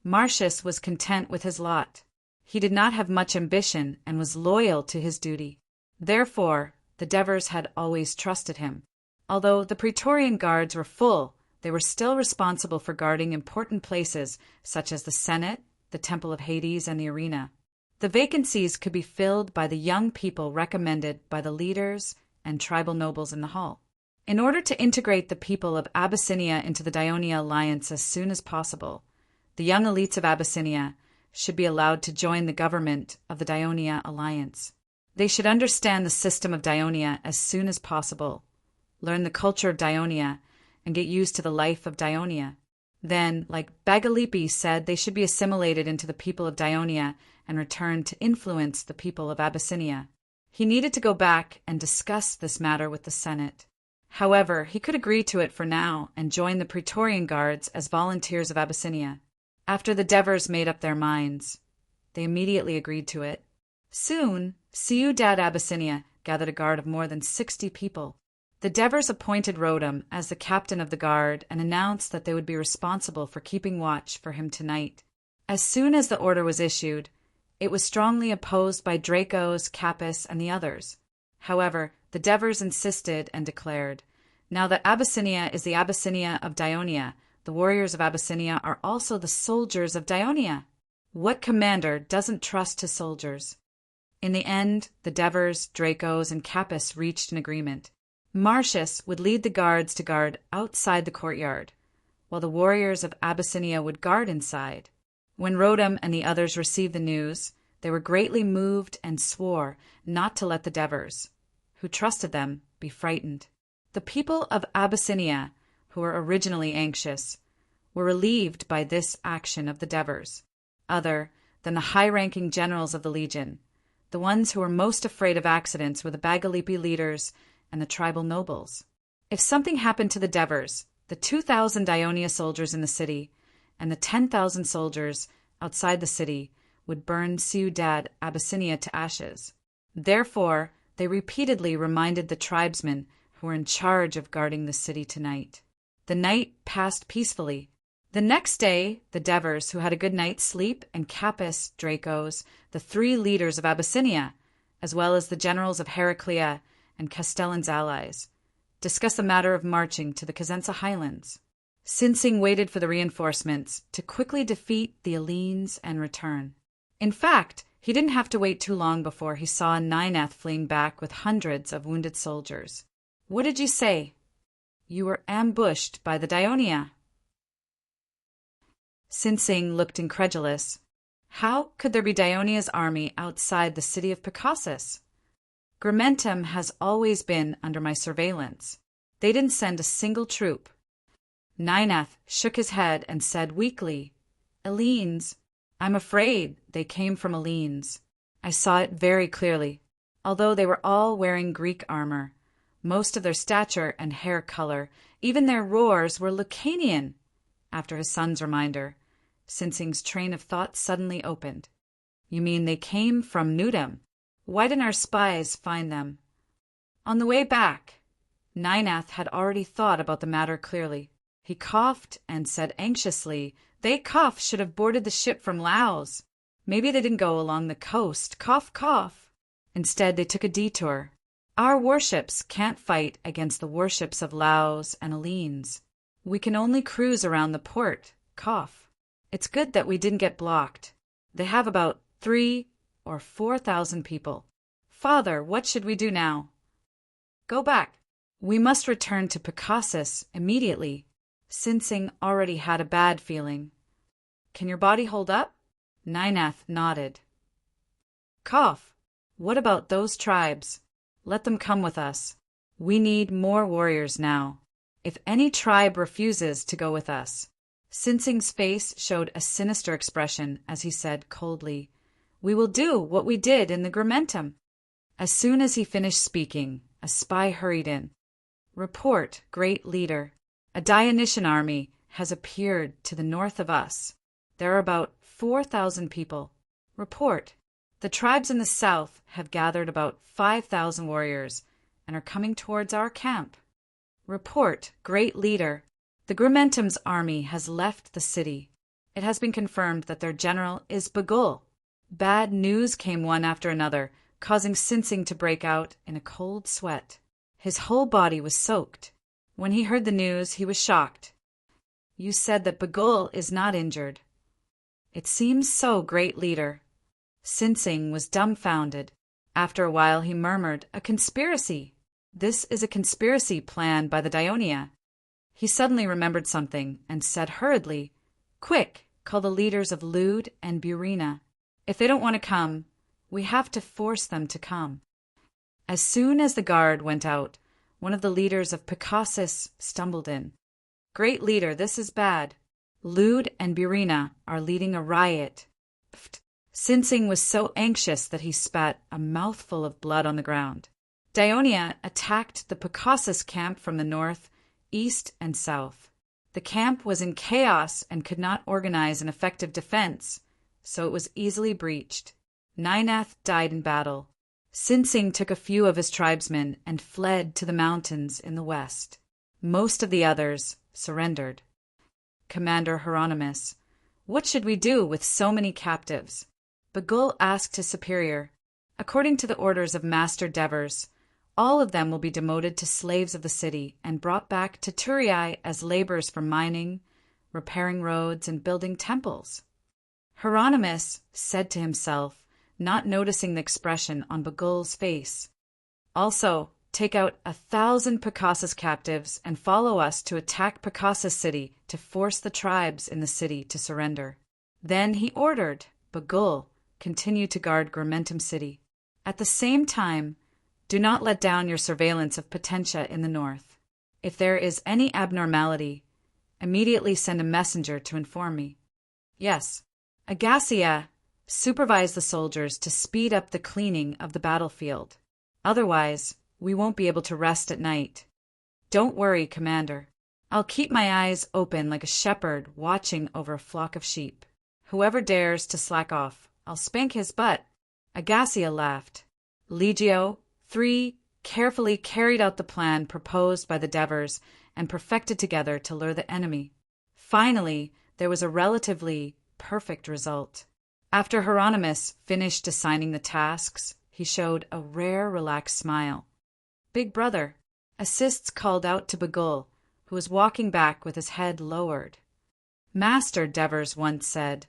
Speaker 1: Marcius was content with his lot. He did not have much ambition and was loyal to his duty. Therefore, the Devers had always trusted him. Although the Praetorian guards were full, they were still responsible for guarding important places such as the Senate, the Temple of Hades, and the arena. The vacancies could be filled by the young people recommended by the leaders and tribal nobles in the hall. In order to integrate the people of Abyssinia into the Dionia alliance as soon as possible, the young elites of Abyssinia should be allowed to join the government of the Dionia alliance. They should understand the system of Dionia as soon as possible, learn the culture of Dionia, and get used to the life of Dionia. Then, like Bagalipi said, they should be assimilated into the people of Dionia and return to influence the people of Abyssinia. He needed to go back and discuss this matter with the Senate. However, he could agree to it for now and join the Praetorian Guards as volunteers of Abyssinia. After the Devers made up their minds, they immediately agreed to it. Soon, Ciudad Abyssinia gathered a guard of more than 60 people. The Devers appointed Rodham as the captain of the guard and announced that they would be responsible for keeping watch for him tonight. As soon as the order was issued, it was strongly opposed by Dracos, Capys, and the others. However, the Devers insisted and declared, "Now that Abyssinia is the Abyssinia of Dionia, the warriors of Abyssinia are also the soldiers of Dionia. What commander doesn't trust his soldiers?" In the end, the Devers, Dracos, and Capys reached an agreement. Marcius would lead the guards to guard outside the courtyard, while the warriors of Abyssinia would guard inside. When Rodham and the others received the news, they were greatly moved and swore not to let the Devers, who trusted them, be frightened. The people of Abyssinia, who were originally anxious, were relieved by this action of the Devers. Other than the high-ranking generals of the legion, the ones who were most afraid of accidents were the Bagalipi leaders and the tribal nobles. If something happened to the Devers, the 2,000 Dionia soldiers in the city, and the 10,000 soldiers outside the city would burn Ciudad Abyssinia to ashes. Therefore, they repeatedly reminded the tribesmen who were in charge of guarding the city tonight. The night passed peacefully. The next day, the Devers, who had a good night's sleep, and Capys, Dracos, the 3 leaders of Abyssinia, as well as the generals of Heraclea and Castellan's allies, discussed the matter of marching to the Cosenza highlands. Sinsing waited for the reinforcements to quickly defeat the Hellenes and return. In fact, he didn't have to wait too long before he saw Nineth fleeing back with hundreds of wounded soldiers. "What did you say?" "You were ambushed by the Dionia." Sinsing looked incredulous. How could there be Dionia's army outside the city of Picassus? Grimentum has always been under my surveillance. They didn't send a single troop. Nineth shook his head and said weakly, "Hellenes. I'm afraid they came from Hellenes. I saw it very clearly. Although they were all wearing Greek armor, most of their stature and hair color, even their roars, were Lucanian." After his son's reminder, Sinsing's train of thought suddenly opened. "You mean they came from Nudum? Why didn't our spies find them?" On the way back, Nineth had already thought about the matter clearly. He coughed and said anxiously, "They should have boarded the ship from Laos. Maybe they didn't go along the coast. Cough, cough. Instead, they took a detour. Our warships can't fight against the warships of Laos and Hellenes. We can only cruise around the port. Cough. It's good that we didn't get blocked. They have about 3,000 or 4,000 people. Father, what should we do now?" "Go back. We must return to Picassus immediately." Sinsing already had a bad feeling. "Can your body hold up?" Nineth nodded. "Cough. What about those tribes? Let them come with us. We need more warriors now. If any tribe refuses to go with us." Sinsing's face showed a sinister expression as he said coldly, "We will do what we did in the Grimentum." As soon as he finished speaking, a spy hurried in. "Report, great leader. A Dionysian army has appeared to the north of us. There are about 4,000 people. Report. The tribes in the south have gathered about 5,000 warriors and are coming towards our camp. Report, great leader. The Grimentum's army has left the city. It has been confirmed that their general is Bagul." Bad news came one after another, causing Sinsing to break out in a cold sweat. His whole body was soaked. When he heard the news, he was shocked. "You said that Bagul is not injured." "It seems so, great leader." Sinsing was dumbfounded. After a while he murmured, "A conspiracy. This is a conspiracy planned by the Dionia." He suddenly remembered something and said hurriedly, "Quick, call the leaders of Lud and Burina. If they don't want to come, we have to force them to come." As soon as the guard went out, one of the leaders of Picassus stumbled in. "Great leader, this is bad. Lud and Burina are leading a riot." Sinsing was so anxious that he spat a mouthful of blood on the ground. Dionia attacked the Picassus camp from the north, east, and south. The camp was in chaos and could not organize an effective defense, so it was easily breached. Ninath died in battle. Sinsing took a few of his tribesmen and fled to the mountains in the west. Most of the others surrendered. Commander Hieronymus, "What should we do with so many captives?" Bagul asked his superior. "According to the orders of Master Devers, all of them will be demoted to slaves of the city and brought back to Turiai as laborers for mining, repairing roads, and building temples." Hieronymus said to himself, not noticing the expression on Bagul's face, "Also, take out 1,000 Picassus captives and follow us to attack Picassus city to force the tribes in the city to surrender." Then he ordered Bagul continue to guard Grimentum city. At the same time, do not let down your surveillance of Potentia in the north. If there is any abnormality, immediately send a messenger to inform me. Yes, Agassiz, supervise the soldiers to speed up the cleaning of the battlefield. Otherwise, we won't be able to rest at night. Don't worry, Commander. I'll keep my eyes open like a shepherd watching over a flock of sheep. Whoever dares to slack off, I'll spank his butt. Agassiz laughed. Legio III carefully carried out the plan proposed by the Devers and perfected together to lure the enemy. Finally, there was a relatively perfect result. After Hieronymus finished assigning the tasks, he showed a rare, relaxed smile. "Big brother," Assists called out to Bagul, who was walking back with his head lowered. Master Devers once said,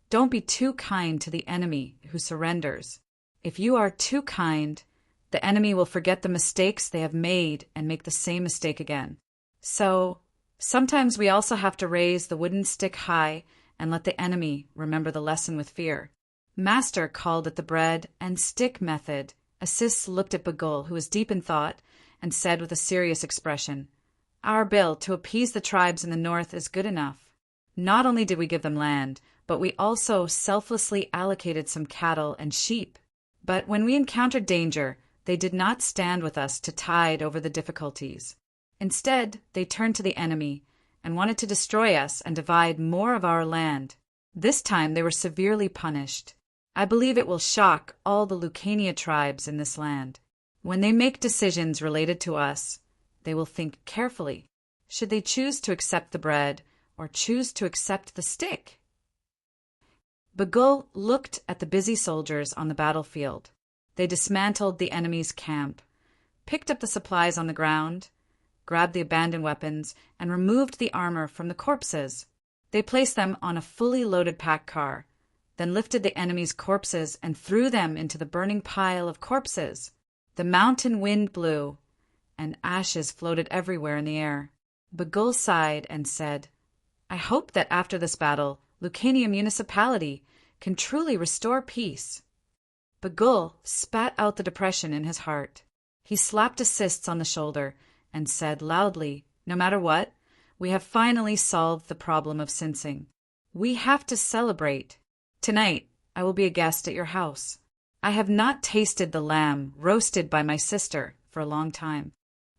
Speaker 1: "Don't be too kind to the enemy who surrenders. If you are too kind, the enemy will forget the mistakes they have made and make the same mistake again. So, sometimes we also have to raise the wooden stick high and let the enemy remember the lesson with fear." Master called it the bread and stick method. Assists looked at Bagul, who was deep in thought, and said with a serious expression, "Our bill to appease the tribes in the north is good enough. Not only did we give them land, but we also selflessly allocated some cattle and sheep. But when we encountered danger, they did not stand with us to tide over the difficulties. Instead, they turned to the enemy and wanted to destroy us and divide more of our land. This time they were severely punished. I believe it will shock all the Lucania tribes in this land. When they make decisions related to us, they will think carefully. Should they choose to accept the bread or choose to accept the stick?" Bagul looked at the busy soldiers on the battlefield. They dismantled the enemy's camp, picked up the supplies on the ground, grabbed the abandoned weapons, and removed the armor from the corpses. They placed them on a fully loaded pack car, then lifted the enemy's corpses and threw them into the burning pile of corpses. The mountain wind blew, and ashes floated everywhere in the air. Bagul sighed and said, "I hope that after this battle, Lucania municipality can truly restore peace." Bagul spat out the depression in his heart. He slapped Assists on the shoulder and said loudly, "No matter what, we have finally solved the problem of Sinsing. We have to celebrate. Tonight, I will be a guest at your house. I have not tasted the lamb roasted by my sister for a long time.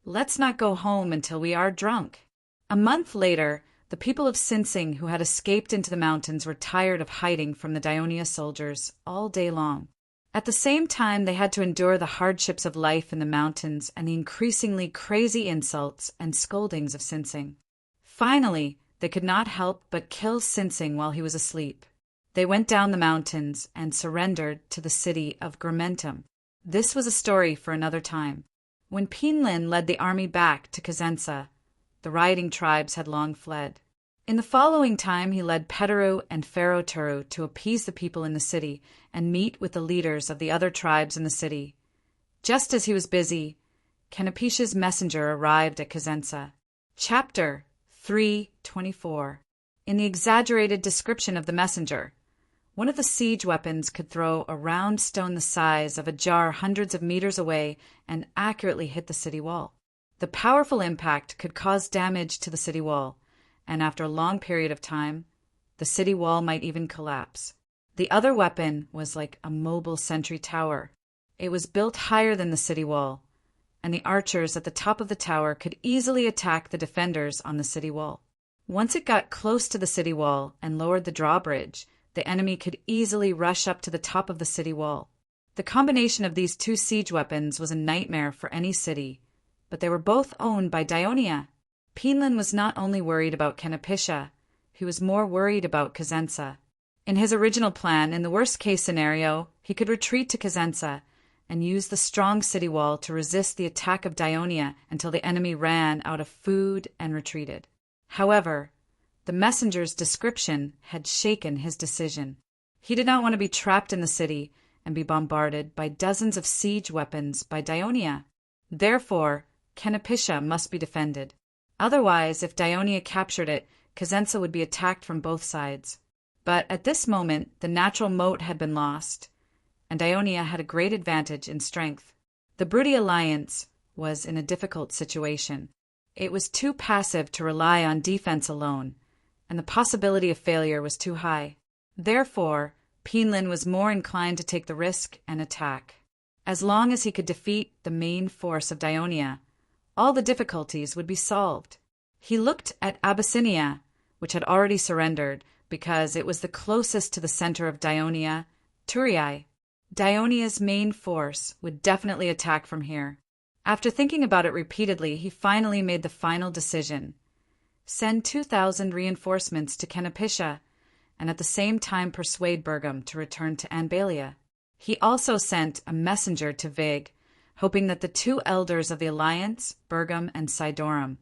Speaker 1: Let's not go home until we are drunk." A month later, the people of Sinsing who had escaped into the mountains were tired of hiding from the Dionia soldiers all day long. At the same time, they had to endure the hardships of life in the mountains and the increasingly crazy insults and scoldings of Sinsing. Finally, they could not help but kill Sinsing while he was asleep. They went down the mountains and surrendered to the city of Grimentum. This was a story for another time. When Pinlin led the army back to Cosenza, the rioting tribes had long fled. In the following time, he led Petaru and Feroturu to appease the people in the city and meet with the leaders of the other tribes in the city. Just as he was busy, Canopicia's messenger arrived at Cosenza. Chapter 324. In the exaggerated description of the messenger, one of the siege weapons could throw a round stone the size of a jar hundreds of meters away and accurately hit the city wall. The powerful impact could cause damage to the city wall, and after a long period of time, the city wall might even collapse. The other weapon was like a mobile sentry tower. It was built higher than the city wall, and the archers at the top of the tower could easily attack the defenders on the city wall. Once it got close to the city wall and lowered the drawbridge, the enemy could easily rush up to the top of the city wall. The combination of these two siege weapons was a nightmare for any city, but they were both owned by Daionia. Pinlin was not only worried about Canopiscia, he was more worried about Cosenza. In his original plan, in the worst-case scenario, he could retreat to Cosenza and use the strong city wall to resist the attack of Daionia until the enemy ran out of food and retreated. However, the messenger's description had shaken his decision. He did not want to be trapped in the city and be bombarded by dozens of siege weapons by Daionia. Therefore, Canopiscia must be defended. Otherwise, if Daionia captured it, Cosenza would be attacked from both sides. But at this moment, the natural moat had been lost, and Daionia had a great advantage in strength. The Brutty alliance was in a difficult situation. It was too passive to rely on defense alone, and the possibility of failure was too high. Therefore, Pinlin was more inclined to take the risk and attack. As long as he could defeat the main force of Daionia, all the difficulties would be solved. He looked at Abyssinia, which had already surrendered, because it was the closest to the center of Daionia, Turiae. Daonia's main force would definitely attack from here. After thinking about it repeatedly, he finally made the final decision. Send 2,000 reinforcements to Canopiscia, and at the same time persuade Bergam to return to Anbalia. He also sent a messenger to Vig, hoping that the two elders of the alliance, Bergam and Sidorum,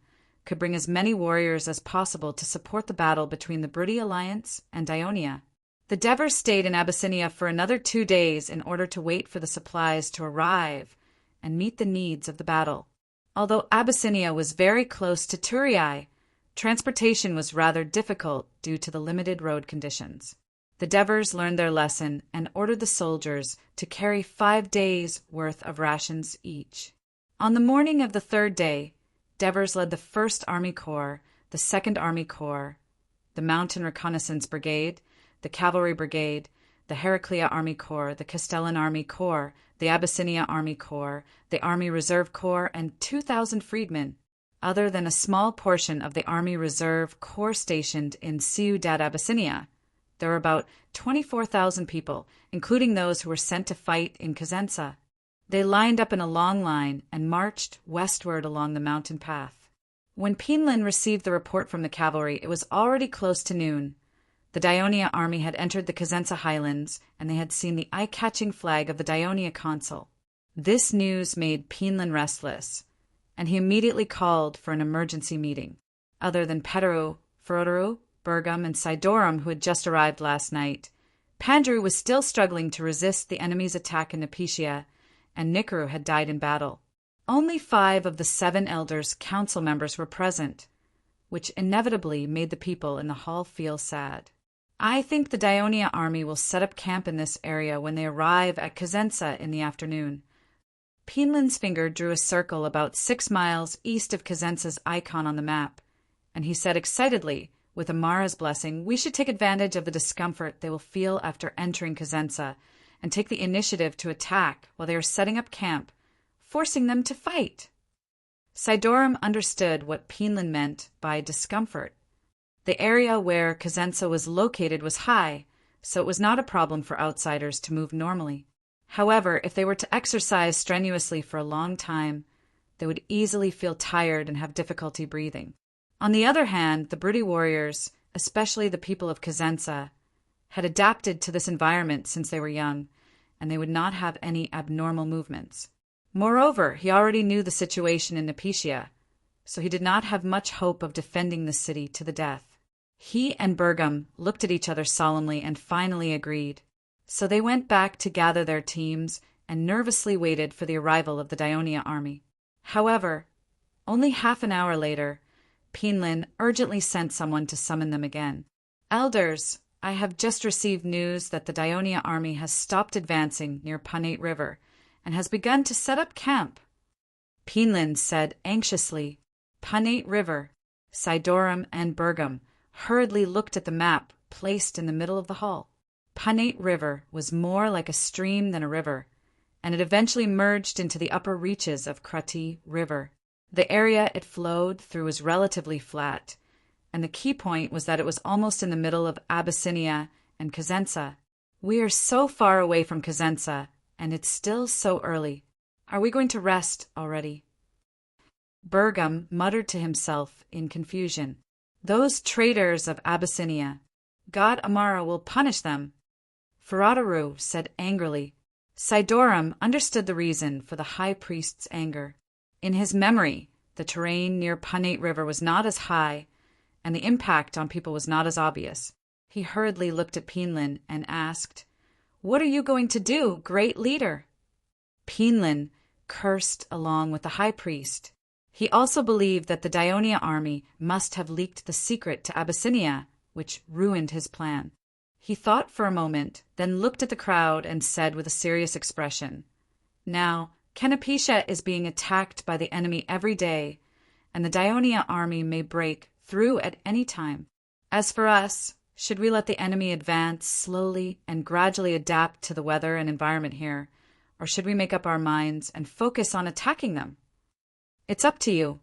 Speaker 1: could bring as many warriors as possible to support the battle between the Brutty alliance and Daionia. The Devers stayed in Abyssinia for another 2 days in order to wait for the supplies to arrive and meet the needs of the battle. Although Abyssinia was very close to Turiae, transportation was rather difficult due to the limited road conditions. The Devers learned their lesson and ordered the soldiers to carry 5 days' worth of rations each. On the morning of the 3rd day, Devers led the 1st Army Corps, the 2nd Army Corps, the Mountain Reconnaissance Brigade, the Cavalry Brigade, the Heraclea Army Corps, the Castellan Army Corps, the Abyssinia Army Corps, the Army Reserve Corps, and 2,000 freedmen. Other than a small portion of the Army Reserve Corps stationed in Ciudad Abyssinia, there were about 24,000 people, including those who were sent to fight in Cosenza. They lined up in a long line and marched westward along the mountain path. When Pinlin received the report from the cavalry, it was already close to noon. The Daionia army had entered the Cosenza highlands, and they had seen the eye-catching flag of the Daionia consul. This news made Pinlin restless, and he immediately called for an emergency meeting. Other than Petteru, Froderu, Bergam, and Sidorum, who had just arrived last night, Pandru was still struggling to resist the enemy's attack in Nepetia, and Nikaru had died in battle. Only 5 of the 7 elders' council members were present, which inevitably made the people in the hall feel sad. I think the Daionia army will set up camp in this area when they arrive at Cosenza in the afternoon. Pinlin's finger drew a circle about 6 miles east of Cosenza's icon on the map, and he said excitedly, with Amara's blessing, we should take advantage of the discomfort they will feel after entering Cosenza and take the initiative to attack while they are setting up camp, forcing them to fight. Sidorum understood what Pinlin meant by discomfort. The area where Cosenza was located was high, so it was not a problem for outsiders to move normally. However, if they were to exercise strenuously for a long time, they would easily feel tired and have difficulty breathing. On the other hand, the Brutty warriors, especially the people of Cosenza, had adapted to this environment since they were young, and they would not have any abnormal movements. Moreover, he already knew the situation in Nepetia, so he did not have much hope of defending the city to the death. He and Bergam looked at each other solemnly and finally agreed. So they went back to gather their teams and nervously waited for the arrival of the Daionia army. However, only half an hour later, Pinlin urgently sent someone to summon them again. Elders, I have just received news that the Dionia army has stopped advancing near Punate River and has begun to set up camp. Penland said anxiously. Punate River. Sidorum and Bergam hurriedly looked at the map placed in the middle of the hall. Punate River was more like a stream than a river, and it eventually merged into the upper reaches of Krati River. The area it flowed through was relatively flat, and the key point was that it was almost in the middle of Abyssinia and Cosenza. We are so far away from Cosenza, and it's still so early. Are we going to rest already? Bergam muttered to himself in confusion. Those traitors of Abyssinia. God Amara will punish them. Ferrataru said angrily. Sidorum understood the reason for the high priest's anger. In his memory, the terrain near Punate River was not as high, and the impact on people was not as obvious. He hurriedly looked at Penland and asked, "What are you going to do, great leader?" Penland cursed along with the high priest. He also believed that the Dionia army must have leaked the secret to Abyssinia, which ruined his plan. He thought for a moment, then looked at the crowd and said with a serious expression, "Now, Canopetia is being attacked by the enemy every day, and the Dionia army may break through at any time. As for us, should we let the enemy advance slowly and gradually adapt to the weather and environment here, or should we make up our minds and focus on attacking them? It's up to you."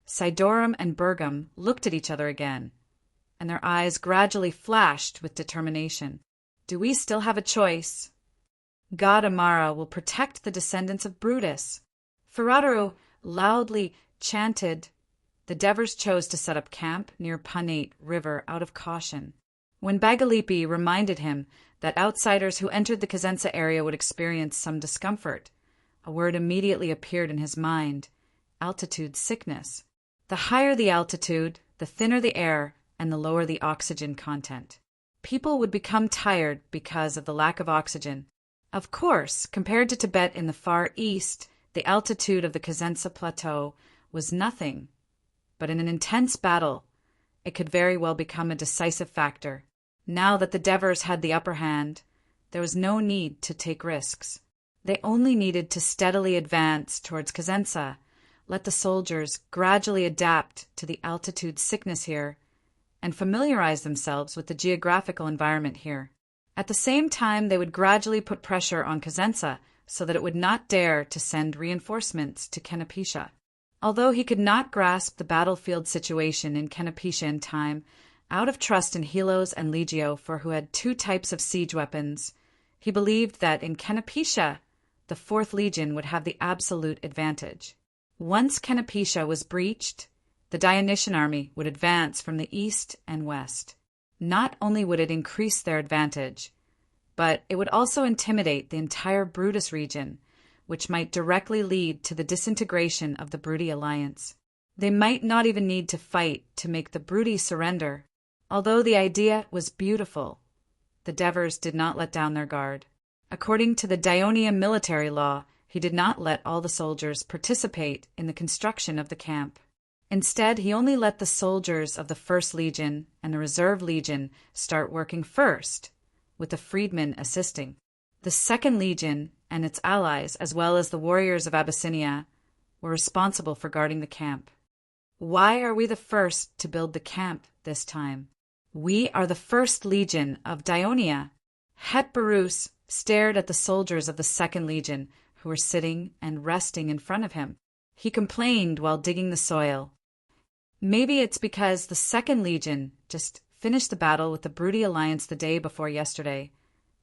Speaker 1: Sidorum and Bergam looked at each other again, and their eyes gradually flashed with determination. "Do we still have a choice? God Amara will protect the descendants of Brutus." Ferrataru loudly chanted. The Devers chose to set up camp near Punate River out of caution. When Bagalipi reminded him that outsiders who entered the Cosenza area would experience some discomfort, a word immediately appeared in his mind: altitude sickness. The higher the altitude, the thinner the air, and the lower the oxygen content. People would become tired because of the lack of oxygen. Of course, compared to Tibet in the far east, the altitude of the Cosenza Plateau was nothing. But in an intense battle, it could very well become a decisive factor. Now that the Devers had the upper hand, there was no need to take risks. They only needed to steadily advance towards Cosenza, let the soldiers gradually adapt to the altitude sickness here, and familiarize themselves with the geographical environment here. At the same time, they would gradually put pressure on Cosenza so that it would not dare to send reinforcements to Canopetia. Although he could not grasp the battlefield situation in Canopetia in time, out of trust in Helos and Legio, for who had two types of siege weapons, he believed that in Canopetia, the 4th Legion would have the absolute advantage. Once Canopetia was breached, the Dionysian army would advance from the east and west. Not only would it increase their advantage, but it would also intimidate the entire Brutus region, which might directly lead to the disintegration of the Bruti alliance. They might not even need to fight to make the Bruti surrender. Although the idea was beautiful, the Devers did not let down their guard. According to the Dionia military law, he did not let all the soldiers participate in the construction of the camp. Instead, he only let the soldiers of the 1st Legion and the Reserve Legion start working first, with the freedmen assisting. The 2nd Legion and its allies, as well as the warriors of Abyssinia, were responsible for guarding the camp. Why are we the first to build the camp this time? We are the 1st Legion of Dionia. Het-Barus stared at the soldiers of the 2nd Legion, who were sitting and resting in front of him. He complained while digging the soil. Maybe it's because the 2nd Legion just finished the battle with the Bruti alliance the day before yesterday,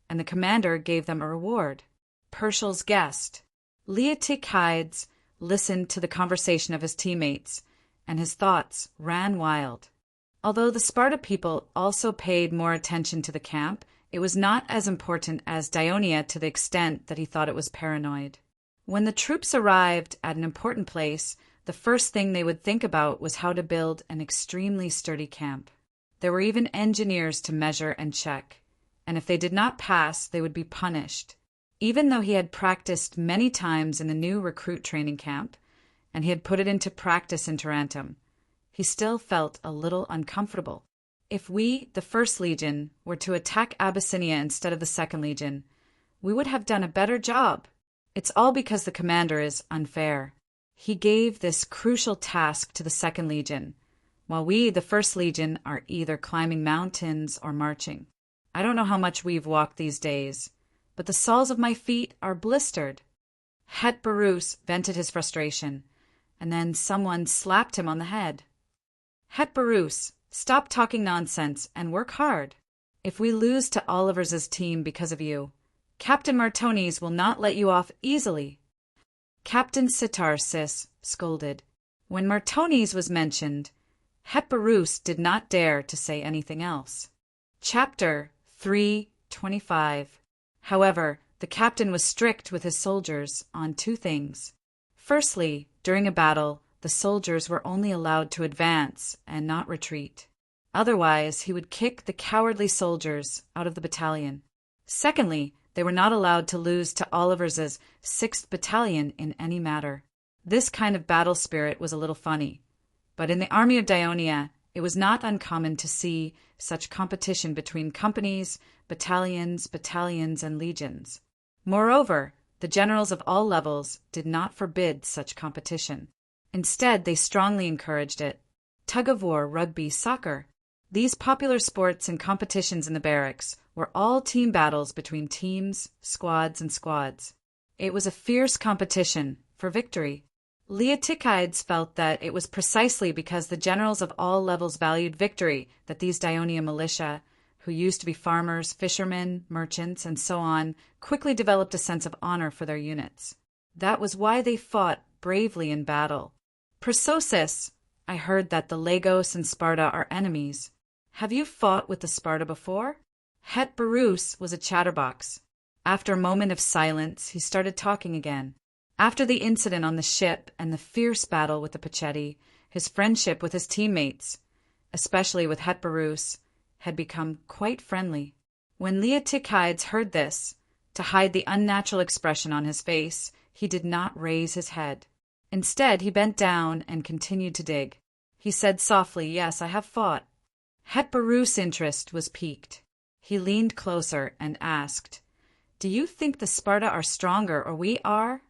Speaker 1: and the commander gave them a reward. Pershul's guest. Leotychides listened to the conversation of his teammates, and his thoughts ran wild. Although the Sparta people also paid more attention to the camp, it was not as important as Dionia to the extent that he thought it was paranoid. When the troops arrived at an important place, the first thing they would think about was how to build an extremely sturdy camp. There were even engineers to measure and check, and if they did not pass, they would be punished. Even though he had practiced many times in the new recruit training camp, and he had put it into practice in Tarentum, he still felt a little uncomfortable. If we, the First Legion, were to attack Abyssinia instead of the Second Legion, we would have done a better job. It's all because the commander is unfair. He gave this crucial task to the Second Legion, while we, the First Legion, are either climbing mountains or marching. I don't know how much we've walked these days, but the soles of my feet are blistered. Het Barus vented his frustration, and then someone slapped him on the head. Het Barus, stop talking nonsense and work hard. If we lose to Oliver's team because of you, Captain Martones will not let you off easily. Captain Sitarsis scolded. When Martones was mentioned, Het Barus did not dare to say anything else. Chapter 3:25. However, the captain was strict with his soldiers on two things. Firstly, during a battle, the soldiers were only allowed to advance and not retreat. Otherwise, he would kick the cowardly soldiers out of the battalion. Secondly, they were not allowed to lose to Oliver's 6th Battalion in any matter. This kind of battle spirit was a little funny, but in the army of Dionia, it was not uncommon to see such competition between companies, battalions, and legions. Moreover, the generals of all levels did not forbid such competition. Instead, they strongly encouraged it. Tug-of-war, rugby, soccer. These popular sports and competitions in the barracks were all team battles between teams, squads, and squads. It was a fierce competition for victory. Leotychides felt that it was precisely because the generals of all levels valued victory that these Dionia militia, who used to be farmers, fishermen, merchants, and so on, quickly developed a sense of honor for their units. That was why they fought bravely in battle. Persosis, I heard that the Lagos and Sparta are enemies. Have you fought with the Sparta before? Het Barus was a chatterbox. After a moment of silence, he started talking again. After the incident on the ship and the fierce battle with the Pachetti, his friendship with his teammates, especially with Het Barus, had become quite friendly. When Leotychides heard this, to hide the unnatural expression on his face, he did not raise his head. Instead, he bent down and continued to dig. He said softly, "Yes, I have fought." Het Barus' interest was piqued. He leaned closer and asked, "Do you think the Sparta are stronger or we are?"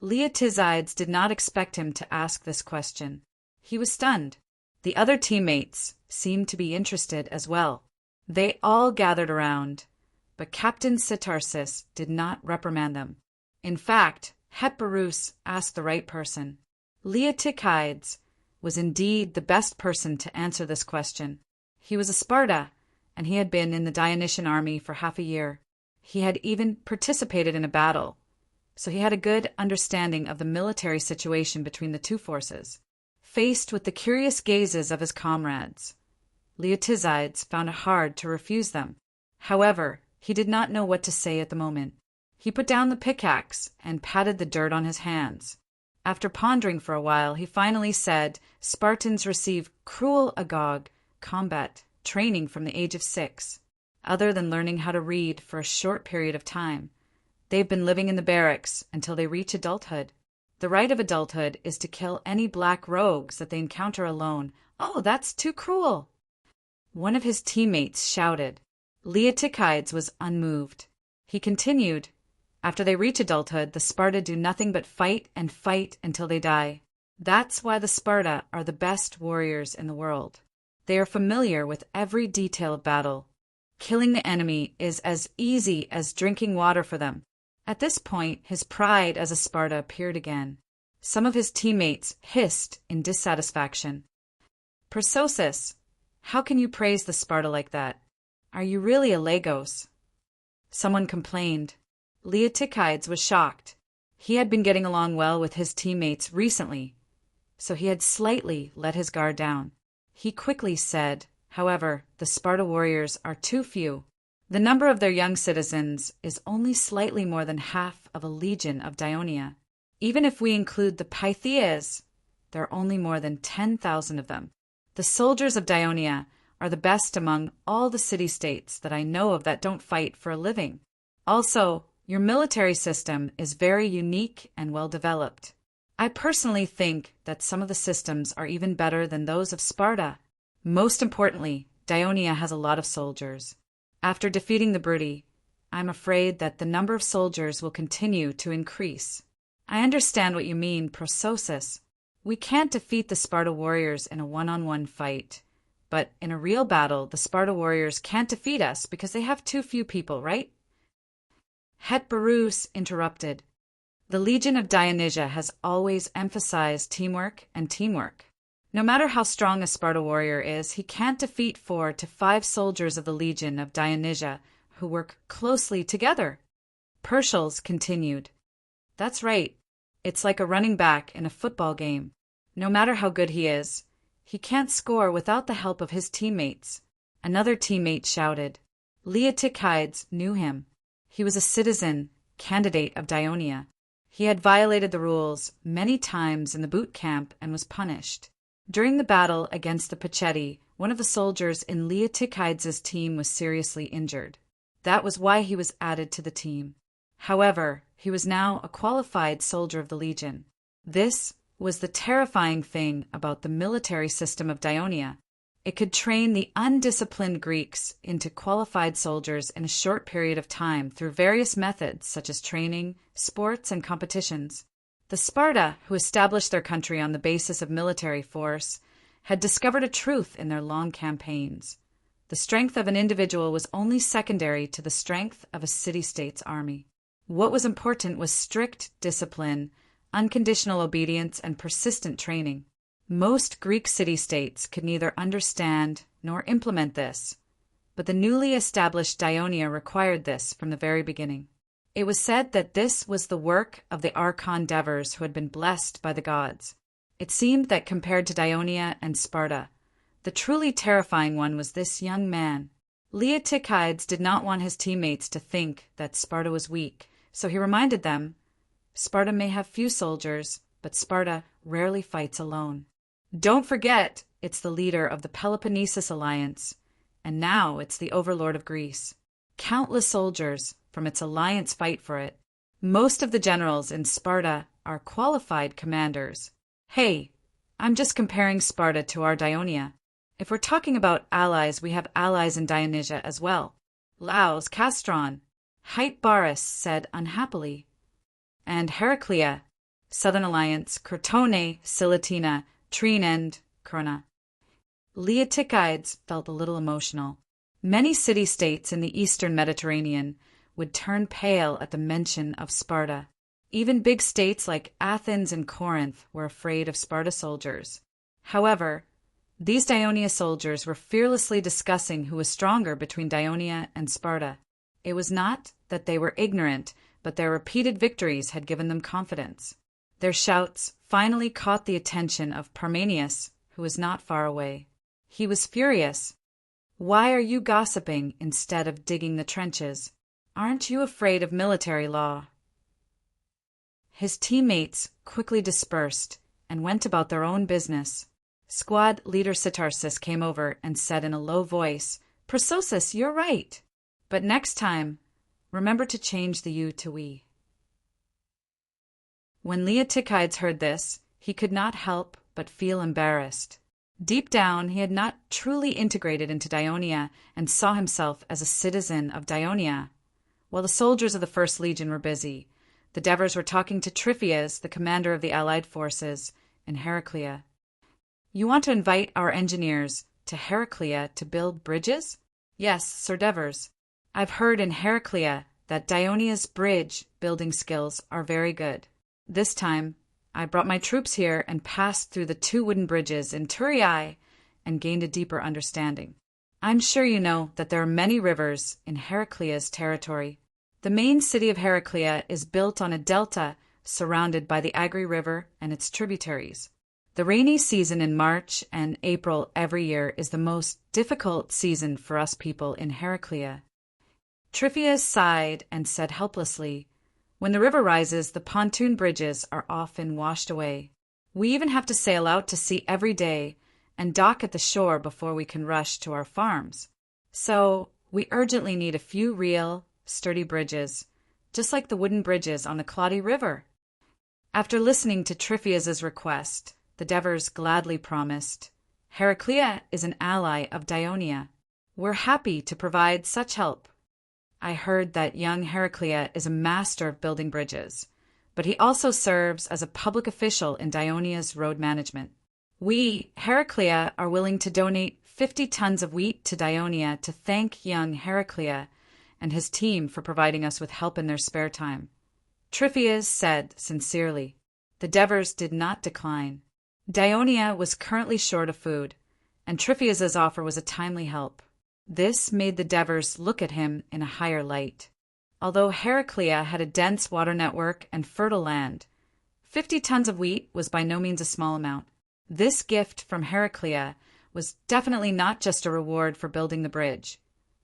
Speaker 1: Leotychides did not expect him to ask this question. He was stunned. The other teammates seemed to be interested as well. They all gathered around, but Captain Sitarsis did not reprimand them. In fact, Het Barus asked the right person. Leotychides was indeed the best person to answer this question. He was a Sparta, and he had been in the Dionysian army for half a year. He had even participated in a battle, so he had a good understanding of the military situation between the two forces. Faced with the curious gazes of his comrades, Leotychides found it hard to refuse them. However, he did not know what to say at the moment. He put down the pickaxe and patted the dirt on his hands. After pondering for a while, he finally said, "Spartans receive cruel agog combat training from the age of 6. Other than learning how to read for a short period of time, they've been living in the barracks until they reach adulthood. The right of adulthood is to kill any black rogues that they encounter alone." "Oh, that's too cruel!" One of his teammates shouted. Leotychides was unmoved. He continued, "After they reach adulthood, the Sparta do nothing but fight and fight until they die. That's why the Sparta are the best warriors in the world. They are familiar with every detail of battle. Killing the enemy is as easy as drinking water for them." At this point, his pride as a Sparta appeared again. Some of his teammates hissed in dissatisfaction. "Persosis, how can you praise the Sparta like that? Are you really a Lagos?" Someone complained. Leotychides was shocked. He had been getting along well with his teammates recently, so he had slightly let his guard down. He quickly said, "However, the Sparta warriors are too few. The number of their young citizens is only slightly more than half of a legion of Dionia. Even if we include the Pythias, there are only more than 10,000 of them. The soldiers of Dionia are the best among all the city-states that I know of that don't fight for a living. Also, your military system is very unique and well-developed. I personally think that some of the systems are even better than those of Sparta. Most importantly, Dionia has a lot of soldiers. After defeating the Brudi, I'm afraid that the number of soldiers will continue to increase. I understand what you mean, Prososus. We can't defeat the Sparta warriors in a one-on-one fight. But in a real battle, the Sparta warriors can't defeat us because they have too few people, right? Hetberus interrupted. The Legion of Dionysia has always emphasized teamwork and teamwork. No matter how strong a Sparta warrior is, he can't defeat 4 to 5 soldiers of the Legion of Dionysia who work closely together. Pershals continued. That's right. It's like a running back in a football game. No matter how good he is, he can't score without the help of his teammates. Another teammate shouted. Leotychides knew him. He was a citizen, candidate of Dionia. He had violated the rules many times in the boot camp and was punished. During the battle against the Pacheti, one of the soldiers in Leotychides' team was seriously injured. That was why he was added to the team. However, he was now a qualified soldier of the Legion. This was the terrifying thing about the military system of Dionia. It could train the undisciplined Greeks into qualified soldiers in a short period of time through various methods such as training, sports, and competitions. The Sparta, who established their country on the basis of military force, had discovered a truth in their long campaigns. The strength of an individual was only secondary to the strength of a city-state's army. What was important was strict discipline, unconditional obedience, and persistent training. Most Greek city-states could neither understand nor implement this, but the newly established Dionia required this from the very beginning. It was said that this was the work of the Archon Devers who had been blessed by the gods. It seemed that compared to Dionia and Sparta, the truly terrifying one was this young man. Leotychides did not want his teammates to think that Sparta was weak, so he reminded them, Sparta may have few soldiers, but Sparta rarely fights alone. Don't forget, it's the leader of the Peloponnesus alliance, and now it's the overlord of Greece. Countless soldiers from its alliance fight for it. Most of the generals in Sparta are qualified commanders. Hey, I'm just comparing Sparta to our Dionia. If we're talking about allies, we have allies in Dionysia as well. Laos, Castron, Hypebaris said unhappily. And Heraclea, Southern Alliance, Crotone, Silatina, Trine, and Corona. Leotychides felt a little emotional. Many city-states in the eastern Mediterranean would turn pale at the mention of Sparta. Even big states like Athens and Corinth were afraid of Sparta soldiers. However, these Dionia soldiers were fearlessly discussing who was stronger between Dionia and Sparta. It was not that they were ignorant, but their repeated victories had given them confidence. Their shouts finally caught the attention of Parmenius, who was not far away. He was furious. Why are you gossiping instead of digging the trenches? Aren't you afraid of military law? His teammates quickly dispersed and went about their own business. Squad leader Sitarsis came over and said in a low voice, Prososus, you're right. But next time, remember to change the you to we. When Leotychides heard this, he could not help but feel embarrassed. Deep down, he had not truly integrated into Dionia and saw himself as a citizen of Dionia. While the soldiers of the First Legion were busy, the Devers were talking to Tryphias, the commander of the allied forces, in Heraclea. You want to invite our engineers to Heraclea to build bridges? Yes, Sir Devers. I've heard in Heraclea that Dionia's bridge building skills are very good. This time, I brought my troops here and passed through the 2 wooden bridges in Turiae and gained a deeper understanding. I'm sure you know that there are many rivers in Heraclea's territory. The main city of Heraclea is built on a delta surrounded by the Agri River and its tributaries. The rainy season in March and April every year is the most difficult season for us people in Heraclea. Tryphias sighed and said helplessly, when the river rises, the pontoon bridges are often washed away. We even have to sail out to sea every day and dock at the shore before we can rush to our farms. So we urgently need a few real, sturdy bridges, just like the wooden bridges on the Claudy River. After listening to Tryphias's request, the Devers gladly promised. Heraclea is an ally of Dionia, We're happy to provide such help. I heard that young Heraclea is a master of building bridges, but he also serves as a public official in Dionia's road management. We, Heraclea, are willing to donate 50 tons of wheat to Dionia to thank young Heraclea and his team for providing us with help in their spare time. Tryphias said sincerely. The Devers did not decline. Dionia was currently short of food, and Tryphias's offer was a timely help. This made the Devers look at him in a higher light. Although Heraclea had a dense water network and fertile land, 50 tons of wheat was by no means a small amount. This gift from Heraclea was definitely not just a reward for building the bridge,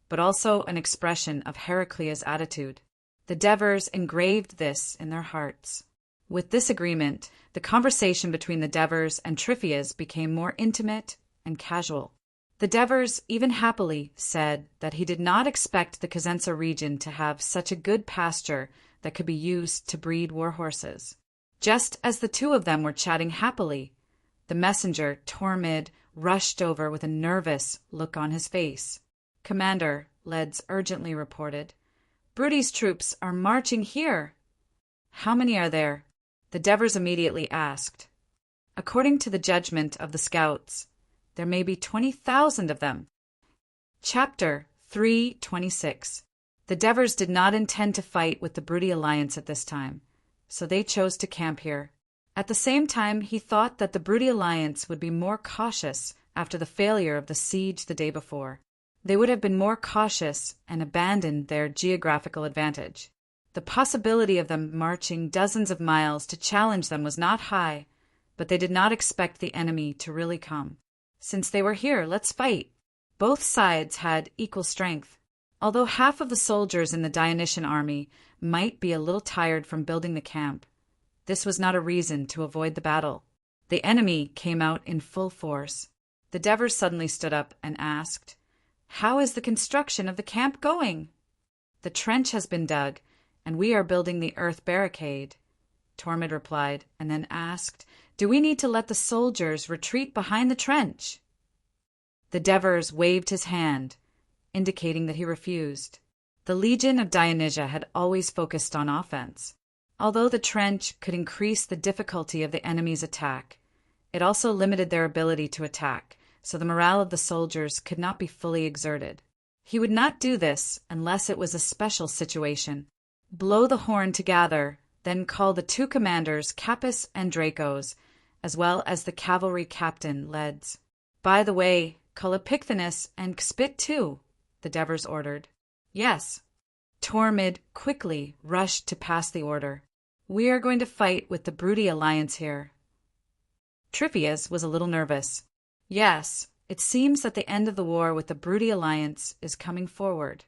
Speaker 1: but also an expression of Heraclea's attitude. The Devers engraved this in their hearts. With this agreement, the conversation between the Devers and Tryphias became more intimate and casual. The Devers even happily said that he did not expect the Cosenza region to have such a good pasture that could be used to breed war horses. Just as the two of them were chatting happily, the messenger, Tormid, rushed over with a nervous look on his face. "Commander," Leds urgently reported, "Brudi's troops are marching here." "How many are there?" the Devers immediately asked. "According to the judgment of the scouts, there may be 20,000 of them." Chapter 3:26. The Devers did not intend to fight with the Brudi alliance at this time, so they chose to camp here. At the same time, he thought that the Brudi alliance would be more cautious after the failure of the siege the day before. They would have been more cautious and abandoned their geographical advantage. The possibility of them marching dozens of miles to challenge them was not high, but they did not expect the enemy to really come. Since they were here, let's fight. Both sides had equal strength. Although half of the soldiers in the Dionysian army might be a little tired from building the camp, this was not a reason to avoid the battle. The enemy came out in full force. The Devers suddenly stood up and asked, "How is the construction of the camp going?" "The trench has been dug, and we are building the earth barricade," Tormid replied, and then asked, "Do we need to let the soldiers retreat behind the trench?" The Devers waved his hand, indicating that he refused. The Legion of Dionysia had always focused on offense. Although the trench could increase the difficulty of the enemy's attack, it also limited their ability to attack, so the morale of the soldiers could not be fully exerted. He would not do this unless it was a special situation. Blow the horn to gather, then call the two commanders Capys and Dracos, as well as the cavalry captain Leds. "By the way, call Epicthenus and Xpit too," the Devers ordered. "Yes." Tormid quickly rushed to pass the order. "We are going to fight with the Brudi alliance here." Tryphias was a little nervous. "Yes, it seems that the end of the war with the Brudi alliance is coming forward."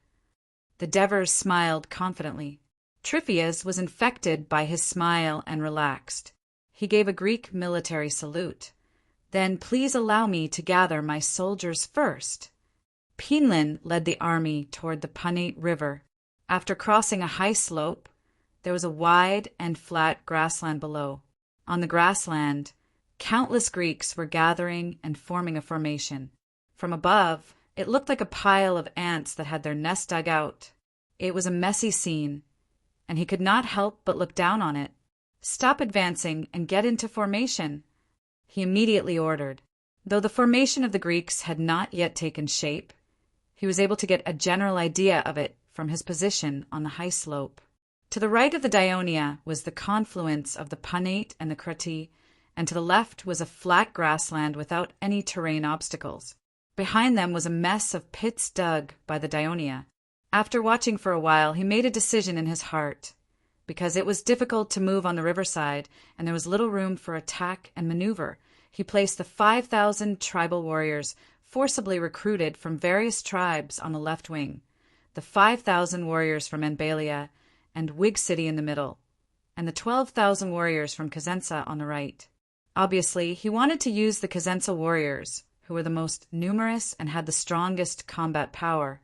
Speaker 1: The Devers smiled confidently. Tryphias was infected by his smile and relaxed. He gave a Greek military salute. "Then please allow me to gather my soldiers first." Pinlin led the army toward the Punate River. After crossing a high slope, there was a wide and flat grassland below. On the grassland, countless Greeks were gathering and forming a formation. From above, it looked like a pile of ants that had their nest dug out. It was a messy scene, and he could not help but look down on it. "Stop advancing and get into formation," he immediately ordered. Though the formation of the Greeks had not yet taken shape, he was able to get a general idea of it from his position on the high slope. To the right of the Dionia was the confluence of the Punate and the Crati, and to the left was a flat grassland without any terrain obstacles. Behind them was a mess of pits dug by the Dionia. After watching for a while, he made a decision in his heart. Because it was difficult to move on the riverside and there was little room for attack and maneuver, he placed the 5,000 tribal warriors forcibly recruited from various tribes on the left wing, the 5,000 warriors from Enbalia and Whig City in the middle, and the 12,000 warriors from Cosenza on the right. Obviously, he wanted to use the Cosenza warriors, who were the most numerous and had the strongest combat power,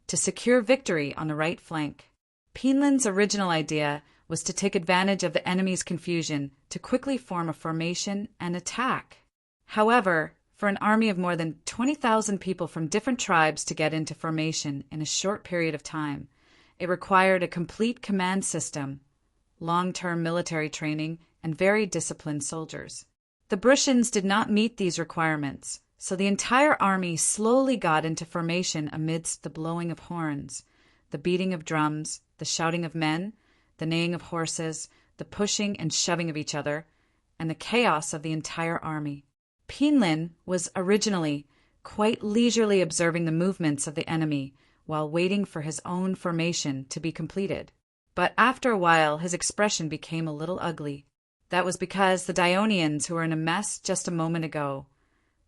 Speaker 1: to secure victory on the right flank. Pinlin's original idea was to take advantage of the enemy's confusion to quickly form a formation and attack. However, For an army of more than 20,000 people from different tribes to get into formation in a short period of time, it required a complete command system, long-term military training, and very disciplined soldiers. The Prussians did not meet these requirements, so the entire army slowly got into formation amidst the blowing of horns, the beating of drums, the shouting of men, the neighing of horses, the pushing and shoving of each other, and the chaos of the entire army. Pinlin was originally quite leisurely observing the movements of the enemy while waiting for his own formation to be completed. But after a while his expression became a little ugly. That was because the Dionians, who were in a mess just a moment ago,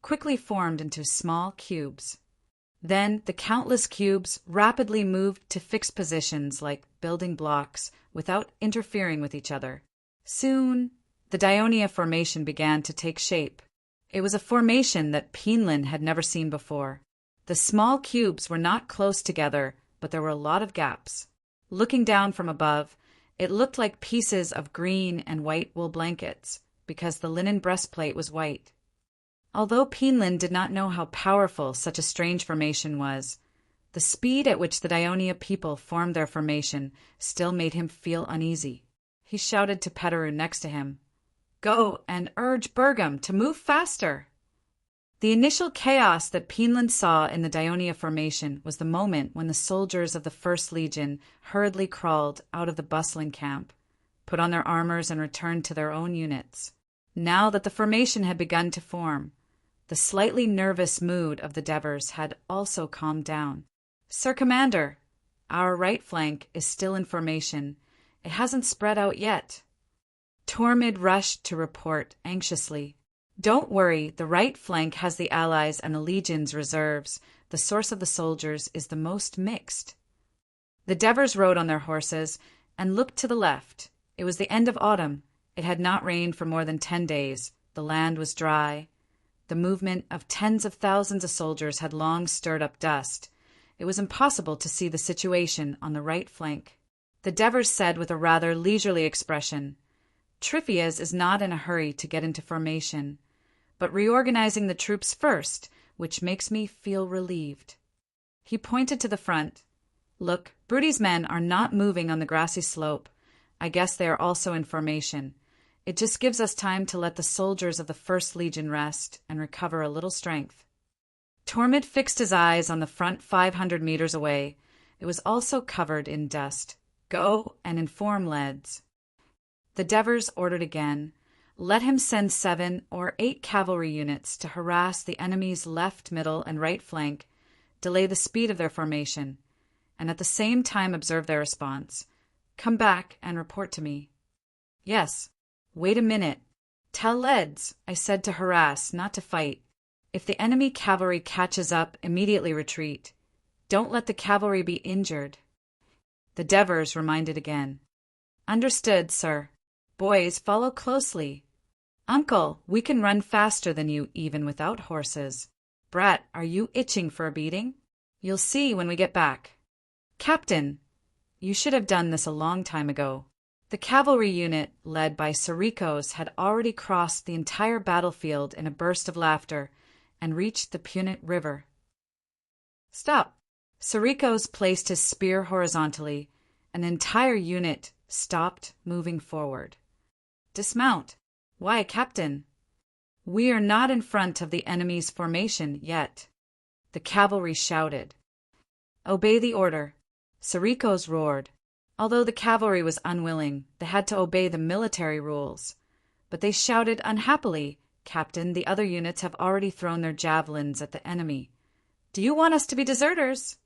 Speaker 1: quickly formed into small cubes. Then the countless cubes rapidly moved to fixed positions like building blocks without interfering with each other. Soon, the Dionia formation began to take shape. It was a formation that Pinlin had never seen before. The small cubes were not close together, but there were a lot of gaps. Looking down from above, it looked like pieces of green and white wool blankets, because the linen breastplate was white. Although Pinlin did not know how powerful such a strange formation was, the speed at which the Dionia people formed their formation still made him feel uneasy. He shouted to Petteru next to him, "Go and urge Bergam to move faster!" The initial chaos that Pinlin saw in the Dionia formation was the moment when the soldiers of the First Legion hurriedly crawled out of the bustling camp, put on their armors and returned to their own units. Now that the formation had begun to form, the slightly nervous mood of the Devers had also calmed down. "Sir Commander, our right flank is still in formation. It hasn't spread out yet." Tormid rushed to report anxiously. "Don't worry, the right flank has the Allies and the Legion's reserves. The source of the soldiers is the most mixed." The Devers rode on their horses and looked to the left. It was the end of autumn. It had not rained for more than 10 days. The land was dry. The movement of tens of thousands of soldiers had long stirred up dust. It was impossible to see the situation on the right flank. The Devers said with a rather leisurely expression, "Triphias is not in a hurry to get into formation, but reorganizing the troops first, which makes me feel relieved." He pointed to the front. "Look, Brudi's men are not moving on the grassy slope. I guess they are also in formation. It just gives us time to let the soldiers of the First Legion rest and recover a little strength." Tormid fixed his eyes on the front 500 meters away. It was also covered in dust. "Go and inform Leds." The Devers ordered again. Let him send 7 or 8 cavalry units to harass the enemy's left, middle, and right flank, delay the speed of their formation, and at the same time observe their response. Come back and report to me. "Yes. Wait a minute. Tell Leds I said to harass, not to fight. If the enemy cavalry catches up, immediately retreat. Don't let the cavalry be injured." The Devers reminded again. "Understood, sir. Boys, follow closely. Uncle, we can run faster than you even without horses. Brat, are you itching for a beating? You'll see when we get back. Captain, you should have done this a long time ago." The cavalry unit, led by Sarikos, had already crossed the entire battlefield in a burst of laughter and reached the Punit River. "Stop!" Sarikos placed his spear horizontally, and the entire unit stopped moving forward. "Dismount." "Why, Captain?" "We are not in front of the enemy's formation yet." The cavalry shouted. "Obey the order." Sarikos roared. Although the cavalry was unwilling, they had to obey the military rules. But they shouted unhappily, "Captain, the other units have already thrown their javelins at the enemy. Do you want us to be deserters?"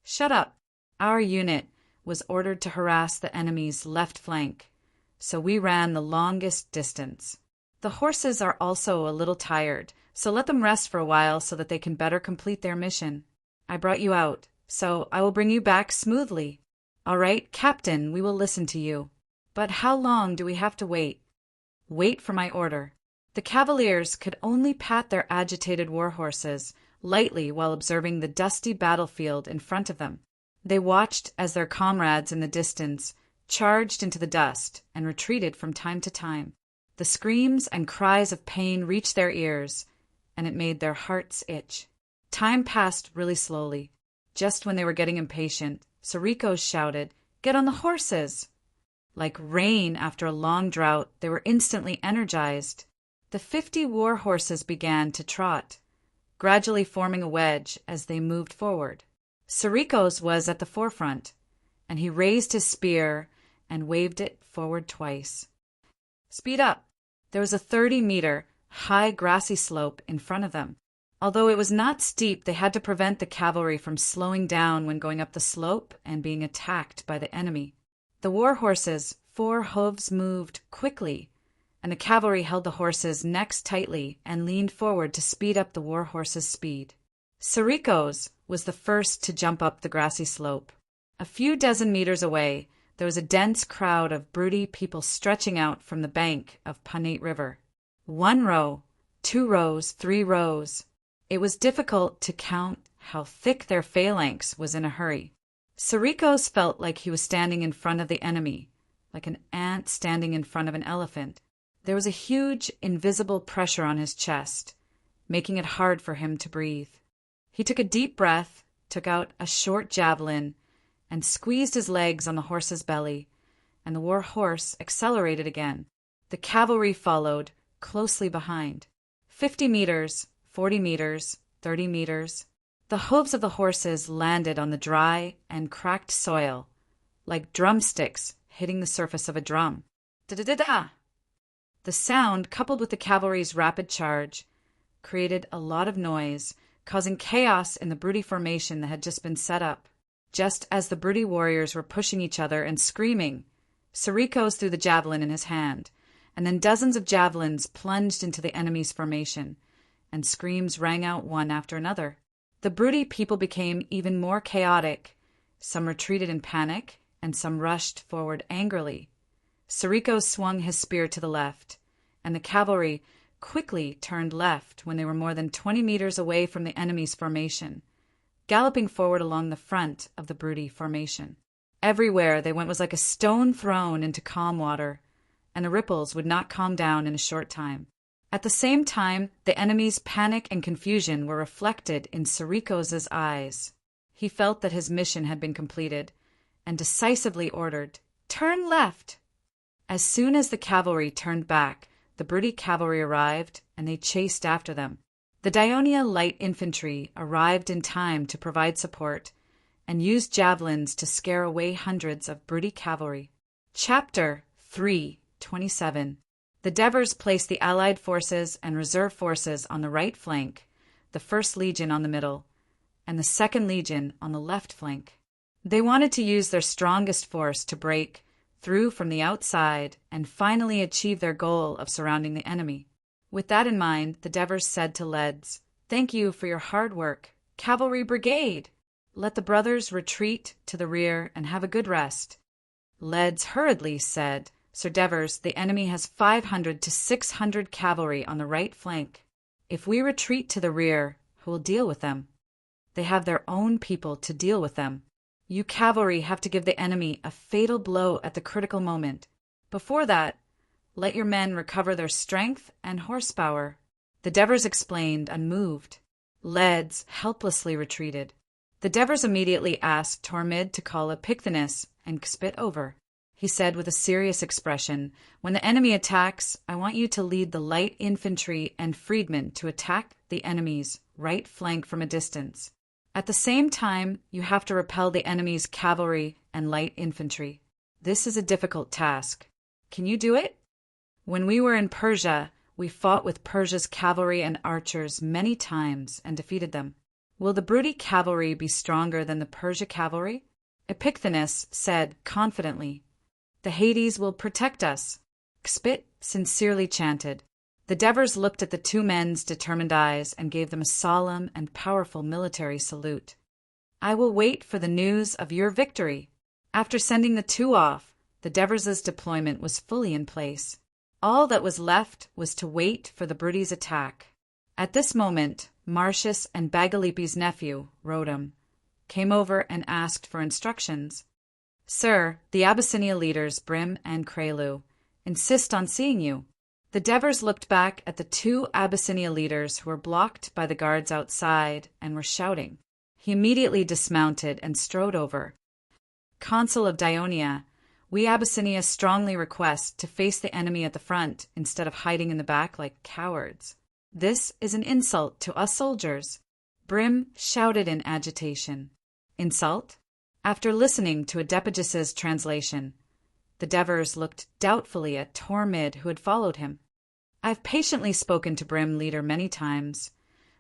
Speaker 1: "Shut up." Our unit was ordered to harass the enemy's left flank, so we ran the longest distance. The horses are also a little tired, so let them rest for a while so that they can better complete their mission. I brought you out, so I will bring you back smoothly. All right, Captain, we will listen to you. But how long do we have to wait? Wait for my order. The cavaliers could only pat their agitated war horses lightly while observing the dusty battlefield in front of them. They watched as their comrades in the distance charged into the dust and retreated from time to time. The screams and cries of pain reached their ears, and it made their hearts itch. Time passed really slowly. Just when they were getting impatient, Sarikos shouted, "Get on the horses!" Like rain after a long drought, they were instantly energized. The 50 war horses began to trot, gradually forming a wedge as they moved forward. Sarikos was at the forefront, and he raised his spear and waved it forward twice. "Speed up!" There was a 30-meter, high grassy slope in front of them. Although it was not steep, they had to prevent the cavalry from slowing down when going up the slope and being attacked by the enemy. The war horses' 4 hooves moved quickly, and the cavalry held the horses' necks tightly and leaned forward to speed up the war horses' speed. Sarikos was the first to jump up the grassy slope. A few dozen meters away, there was a dense crowd of broody people stretching out from the bank of Panate River. 1 row, 2 rows, 3 rows. It was difficult to count how thick their phalanx was in a hurry. Sarikos felt like he was standing in front of the enemy, like an ant standing in front of an elephant. There was a huge, invisible pressure on his chest, making it hard for him to breathe. He took a deep breath, took out a short javelin, and squeezed his legs on the horse's belly, and the war horse accelerated again. The cavalry followed, closely behind. 50 meters, 40 meters, 30 meters. The hooves of the horses landed on the dry and cracked soil, like drumsticks hitting the surface of a drum. Da-da-da-da! The sound, coupled with the cavalry's rapid charge, created a lot of noise, causing chaos in the broody formation that had just been set up. Just as the broody warriors were pushing each other and screaming, Sarikos threw the javelin in his hand, and then dozens of javelins plunged into the enemy's formation, and screams rang out one after another. The broody people became even more chaotic. Some retreated in panic, and some rushed forward angrily. Sarikos swung his spear to the left, and the cavalry quickly turned left when they were more than 20 meters away from the enemy's formation, galloping forward along the front of the broody formation. Everywhere they went was like a stone thrown into calm water, and the ripples would not calm down in a short time. At the same time, the enemy's panic and confusion were reflected in Sarikos' eyes. He felt that his mission had been completed, and decisively ordered, "Turn left!" As soon as the cavalry turned back, the broody cavalry arrived, and they chased after them. The Daionia light infantry arrived in time to provide support, and used javelins to scare away hundreds of broody cavalry. Chapter 3:27. The Devers placed the Allied forces and reserve forces on the right flank, the 1st Legion on the middle, and the 2nd Legion on the left flank. They wanted to use their strongest force to break through from the outside and finally achieve their goal of surrounding the enemy. With that in mind, the Devers said to Leds, "Thank you for your hard work. Cavalry Brigade! Let the brothers retreat to the rear and have a good rest." Leds hurriedly said, "Sir Devers, the enemy has 500 to 600 cavalry on the right flank. If we retreat to the rear, who will deal with them? They have their own people to deal with them. You cavalry have to give the enemy a fatal blow at the critical moment. Before that, let your men recover their strength and horsepower." The Devers explained, unmoved. Leds helplessly retreated. The Devers immediately asked Tormid to call Epicthenes and spit over. He said with a serious expression, "When the enemy attacks, I want you to lead the light infantry and freedmen to attack the enemy's right flank from a distance. At the same time, you have to repel the enemy's cavalry and light infantry. This is a difficult task. Can you do it? When we were in Persia, we fought with Persia's cavalry and archers many times and defeated them. Will the broody cavalry be stronger than the Persia cavalry?" Epicthenes said confidently, "The Hades will protect us." Xpit sincerely chanted. The Devers looked at the 2 men's determined eyes and gave them a solemn and powerful military salute. "I will wait for the news of your victory." After sending the 2 off, the Devers' deployment was fully in place. All that was left was to wait for the broodies' attack. At this moment, Marcius and Bagalipi's nephew, Rodum, came over and asked for instructions. "Sir, the Abyssinia leaders, Brim and Krelu, insist on seeing you." The Devers looked back at the two Abyssinia leaders who were blocked by the guards outside and were shouting. He immediately dismounted and strode over. Consul of Dionia, we Abyssinia strongly request to face the enemy at the front instead of hiding in the back like cowards. This is an insult to us soldiers. Brim shouted in agitation. Insult? After listening to Adepagis's translation, the Devers looked doubtfully at Tormid, who had followed him. I've patiently spoken to Brim leader many times,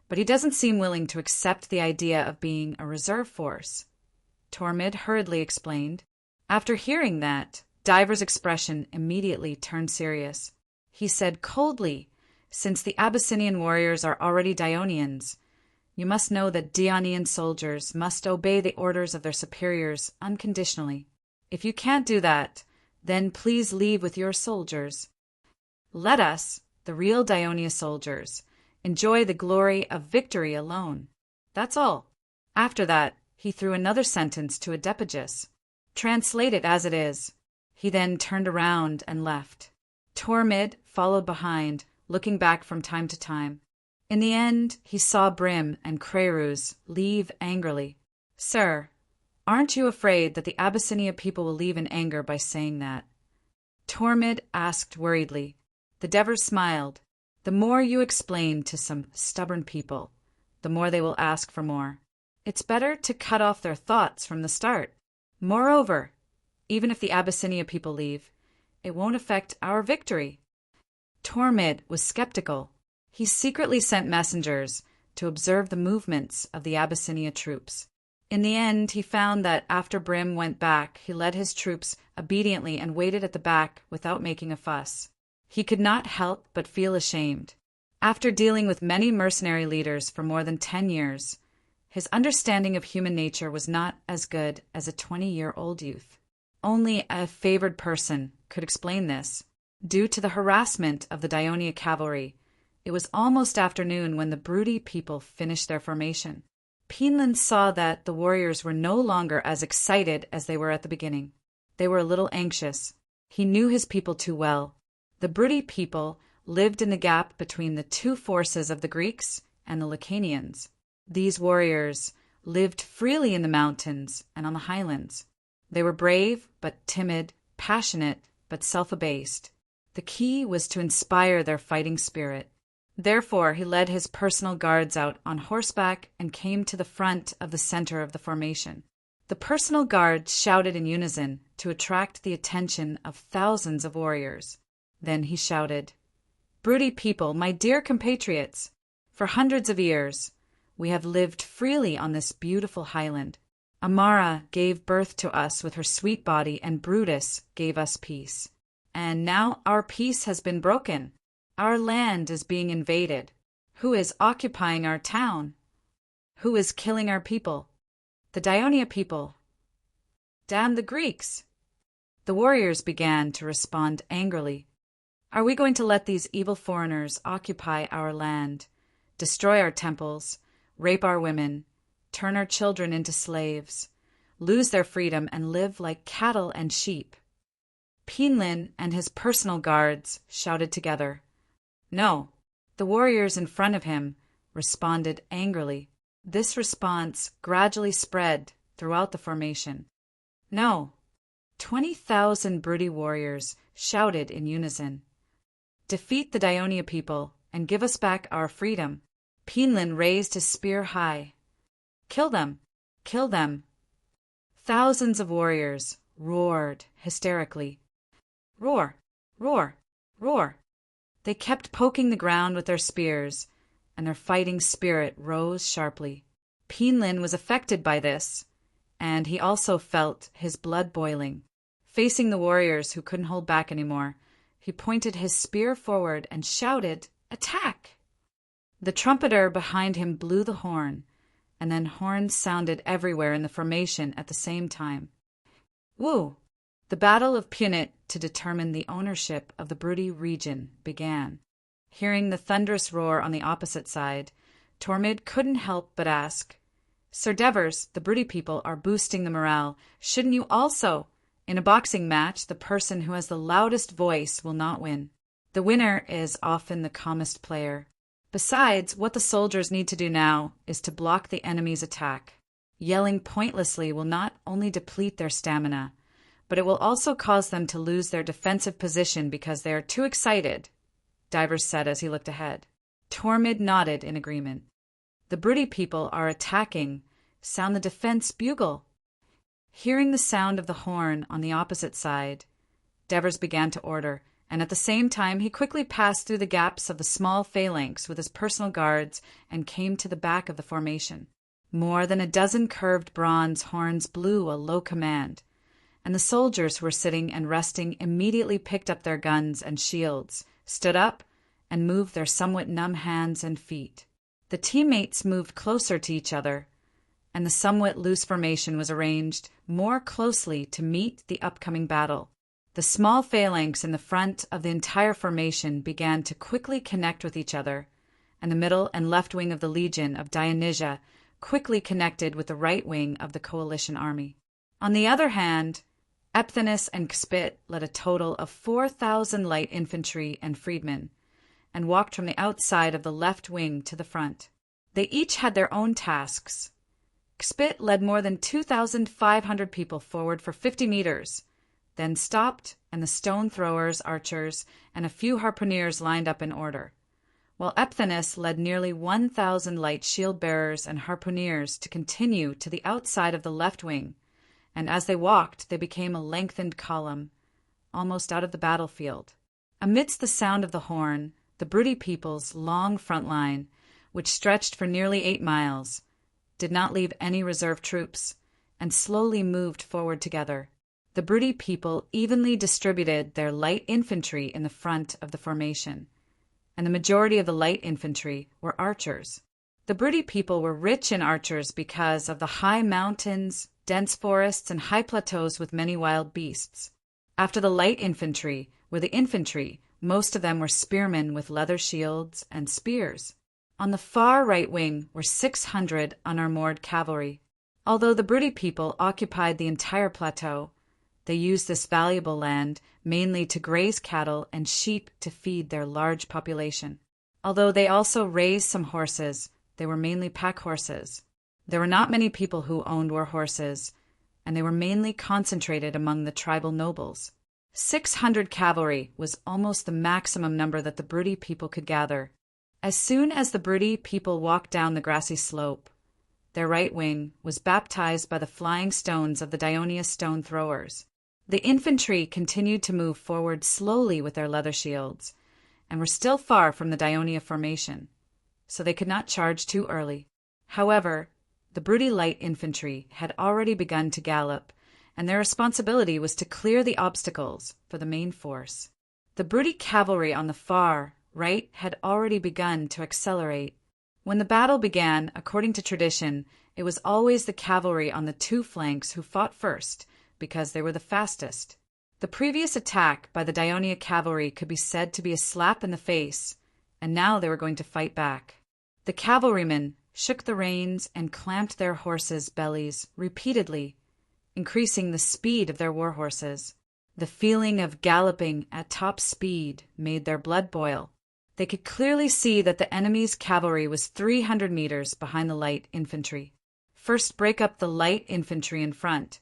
Speaker 1: but he doesn't seem willing to accept the idea of being a reserve force. Tormid hurriedly explained. After hearing that, Diver's expression immediately turned serious. He said coldly, since the Abyssinian warriors are already Dionians, you must know that Dionian soldiers must obey the orders of their superiors unconditionally. If you can't do that, then please leave with your soldiers. Let us, the real Dionia soldiers, enjoy the glory of victory alone. That's all. After that, he threw another sentence to Adepagis. Translate it as it is. He then turned around and left. Tormid followed behind, looking back from time to time. In the end, he saw Brim and Creruz leave angrily. Sir, aren't you afraid that the Abyssinia people will leave in anger by saying that? Tormid asked worriedly. The Devers smiled. The more you explain to some stubborn people, the more they will ask for more. It's better to cut off their thoughts from the start. Moreover, even if the Abyssinia people leave, it won't affect our victory. Tormid was skeptical. He secretly sent messengers to observe the movements of the Abyssinia troops. In the end, he found that after Brim went back, he led his troops obediently and waited at the back without making a fuss. He could not help but feel ashamed. After dealing with many mercenary leaders for more than 10 years, his understanding of human nature was not as good as a 20-year-old youth. Only a favored person could explain this. Due to the harassment of the Dionia cavalry, it was almost afternoon when the broody people finished their formation. Pinland saw that the warriors were no longer as excited as they were at the beginning. They were a little anxious. He knew his people too well. The broody people lived in the gap between the two forces of the Greeks and the Lacanians. These warriors lived freely in the mountains and on the highlands. They were brave but timid, passionate but self-abased. The key was to inspire their fighting spirit. Therefore, he led his personal guards out on horseback and came to the front of the center of the formation. The personal guards shouted in unison to attract the attention of thousands of warriors. Then he shouted, "Broody people, my dear compatriots, for hundreds of years, we have lived freely on this beautiful highland. Amara gave birth to us with her sweet body, and Brutus gave us peace. And now our peace has been broken. Our land is being invaded. Who is occupying our town? Who is killing our people? The Dionia people. Damn the Greeks!" The warriors began to respond angrily. Are we going to let these evil foreigners occupy our land, destroy our temples, rape our women, turn our children into slaves, lose their freedom, and live like cattle and sheep? Pinlin and his personal guards shouted together. No. The warriors in front of him responded angrily. This response gradually spread throughout the formation. No. 20,000 broody warriors shouted in unison. Defeat the Dionia people and give us back our freedom. Pinlin raised his spear high. Kill them! Kill them! Thousands of warriors roared hysterically. Roar! Roar! Roar! They kept poking the ground with their spears, and their fighting spirit rose sharply. Pinlin was affected by this, and he also felt his blood boiling. Facing the warriors who couldn't hold back anymore, he pointed his spear forward and shouted, "Attack!" The trumpeter behind him blew the horn, and then horns sounded everywhere in the formation at the same time. Woo! The Battle of Punit to determine the ownership of the broody region began. Hearing the thunderous roar on the opposite side, Tormid couldn't help but ask, "Sir Devers, the broody people are boosting the morale. Shouldn't you also? In a boxing match, the person who has the loudest voice will not win." The winner is often the calmest player. Besides, what the soldiers need to do now is to block the enemy's attack. Yelling pointlessly will not only deplete their stamina, but it will also cause them to lose their defensive position because they are too excited, Divers said as he looked ahead. Tormid nodded in agreement. The Britty people are attacking. Sound the defense bugle. Hearing the sound of the horn on the opposite side, Devers began to order, and at the same time he quickly passed through the gaps of the small phalanx with his personal guards and came to the back of the formation. More than a dozen curved bronze horns blew a low command, and the soldiers who were sitting and resting immediately picked up their guns and shields, stood up, and moved their somewhat numb hands and feet. The teammates moved closer to each other, and the somewhat loose formation was arranged more closely to meet the upcoming battle. The small phalanx in the front of the entire formation began to quickly connect with each other, and the middle and left wing of the Legion of Dionysia quickly connected with the right wing of the coalition army. On the other hand, Epthenus and Kspit led a total of 4,000 light infantry and freedmen, and walked from the outside of the left wing to the front. They each had their own tasks. Kspit led more than 2,500 people forward for 50 meters, then stopped, and the stone throwers, archers, and a few harpooneers lined up in order, while Epthenus led nearly 1,000 light shield bearers and harpooneers to continue to the outside of the left wing, and as they walked they became a lengthened column, almost out of the battlefield. Amidst the sound of the horn, the Britty people's long front line, which stretched for nearly 8 miles, did not leave any reserve troops, and slowly moved forward together. The Britty people evenly distributed their light infantry in the front of the formation, and the majority of the light infantry were archers. The Britty people were rich in archers because of the high mountains, dense forests, and high plateaus with many wild beasts. After the light infantry were the infantry. Most of them were spearmen with leather shields and spears. On the far right wing were 600 unarmored cavalry. Although the Britty people occupied the entire plateau, they used this valuable land mainly to graze cattle and sheep to feed their large population. Although they also raised some horses, they were mainly pack horses. There were not many people who owned war horses, and they were mainly concentrated among the tribal nobles. 600 cavalry was almost the maximum number that the Britty people could gather. As soon as the Britty people walked down the grassy slope, their right wing was baptized by the flying stones of the Dionia stone throwers. The infantry continued to move forward slowly with their leather shields, and were still far from the Dionia formation, so they could not charge too early. However, the Britty light infantry had already begun to gallop, and their responsibility was to clear the obstacles for the main force. The Britty cavalry on the far right had already begun to accelerate. When the battle began, according to tradition, it was always the cavalry on the 2 flanks who fought first, because they were the fastest. The previous attack by the Dionia cavalry could be said to be a slap in the face, and now they were going to fight back. The cavalrymen shook the reins and clamped their horses' bellies repeatedly, increasing the speed of their war horses. The feeling of galloping at top speed made their blood boil. They could clearly see that the enemy's cavalry was 300 meters behind the light infantry. First break up the light infantry in front,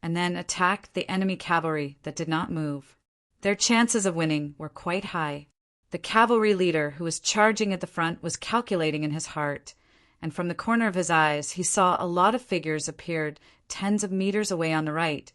Speaker 1: and then attack the enemy cavalry that did not move. Their chances of winning were quite high. The cavalry leader who was charging at the front was calculating in his heart, and from the corner of his eyes he saw a lot of figures appeared tens of meters away on the right,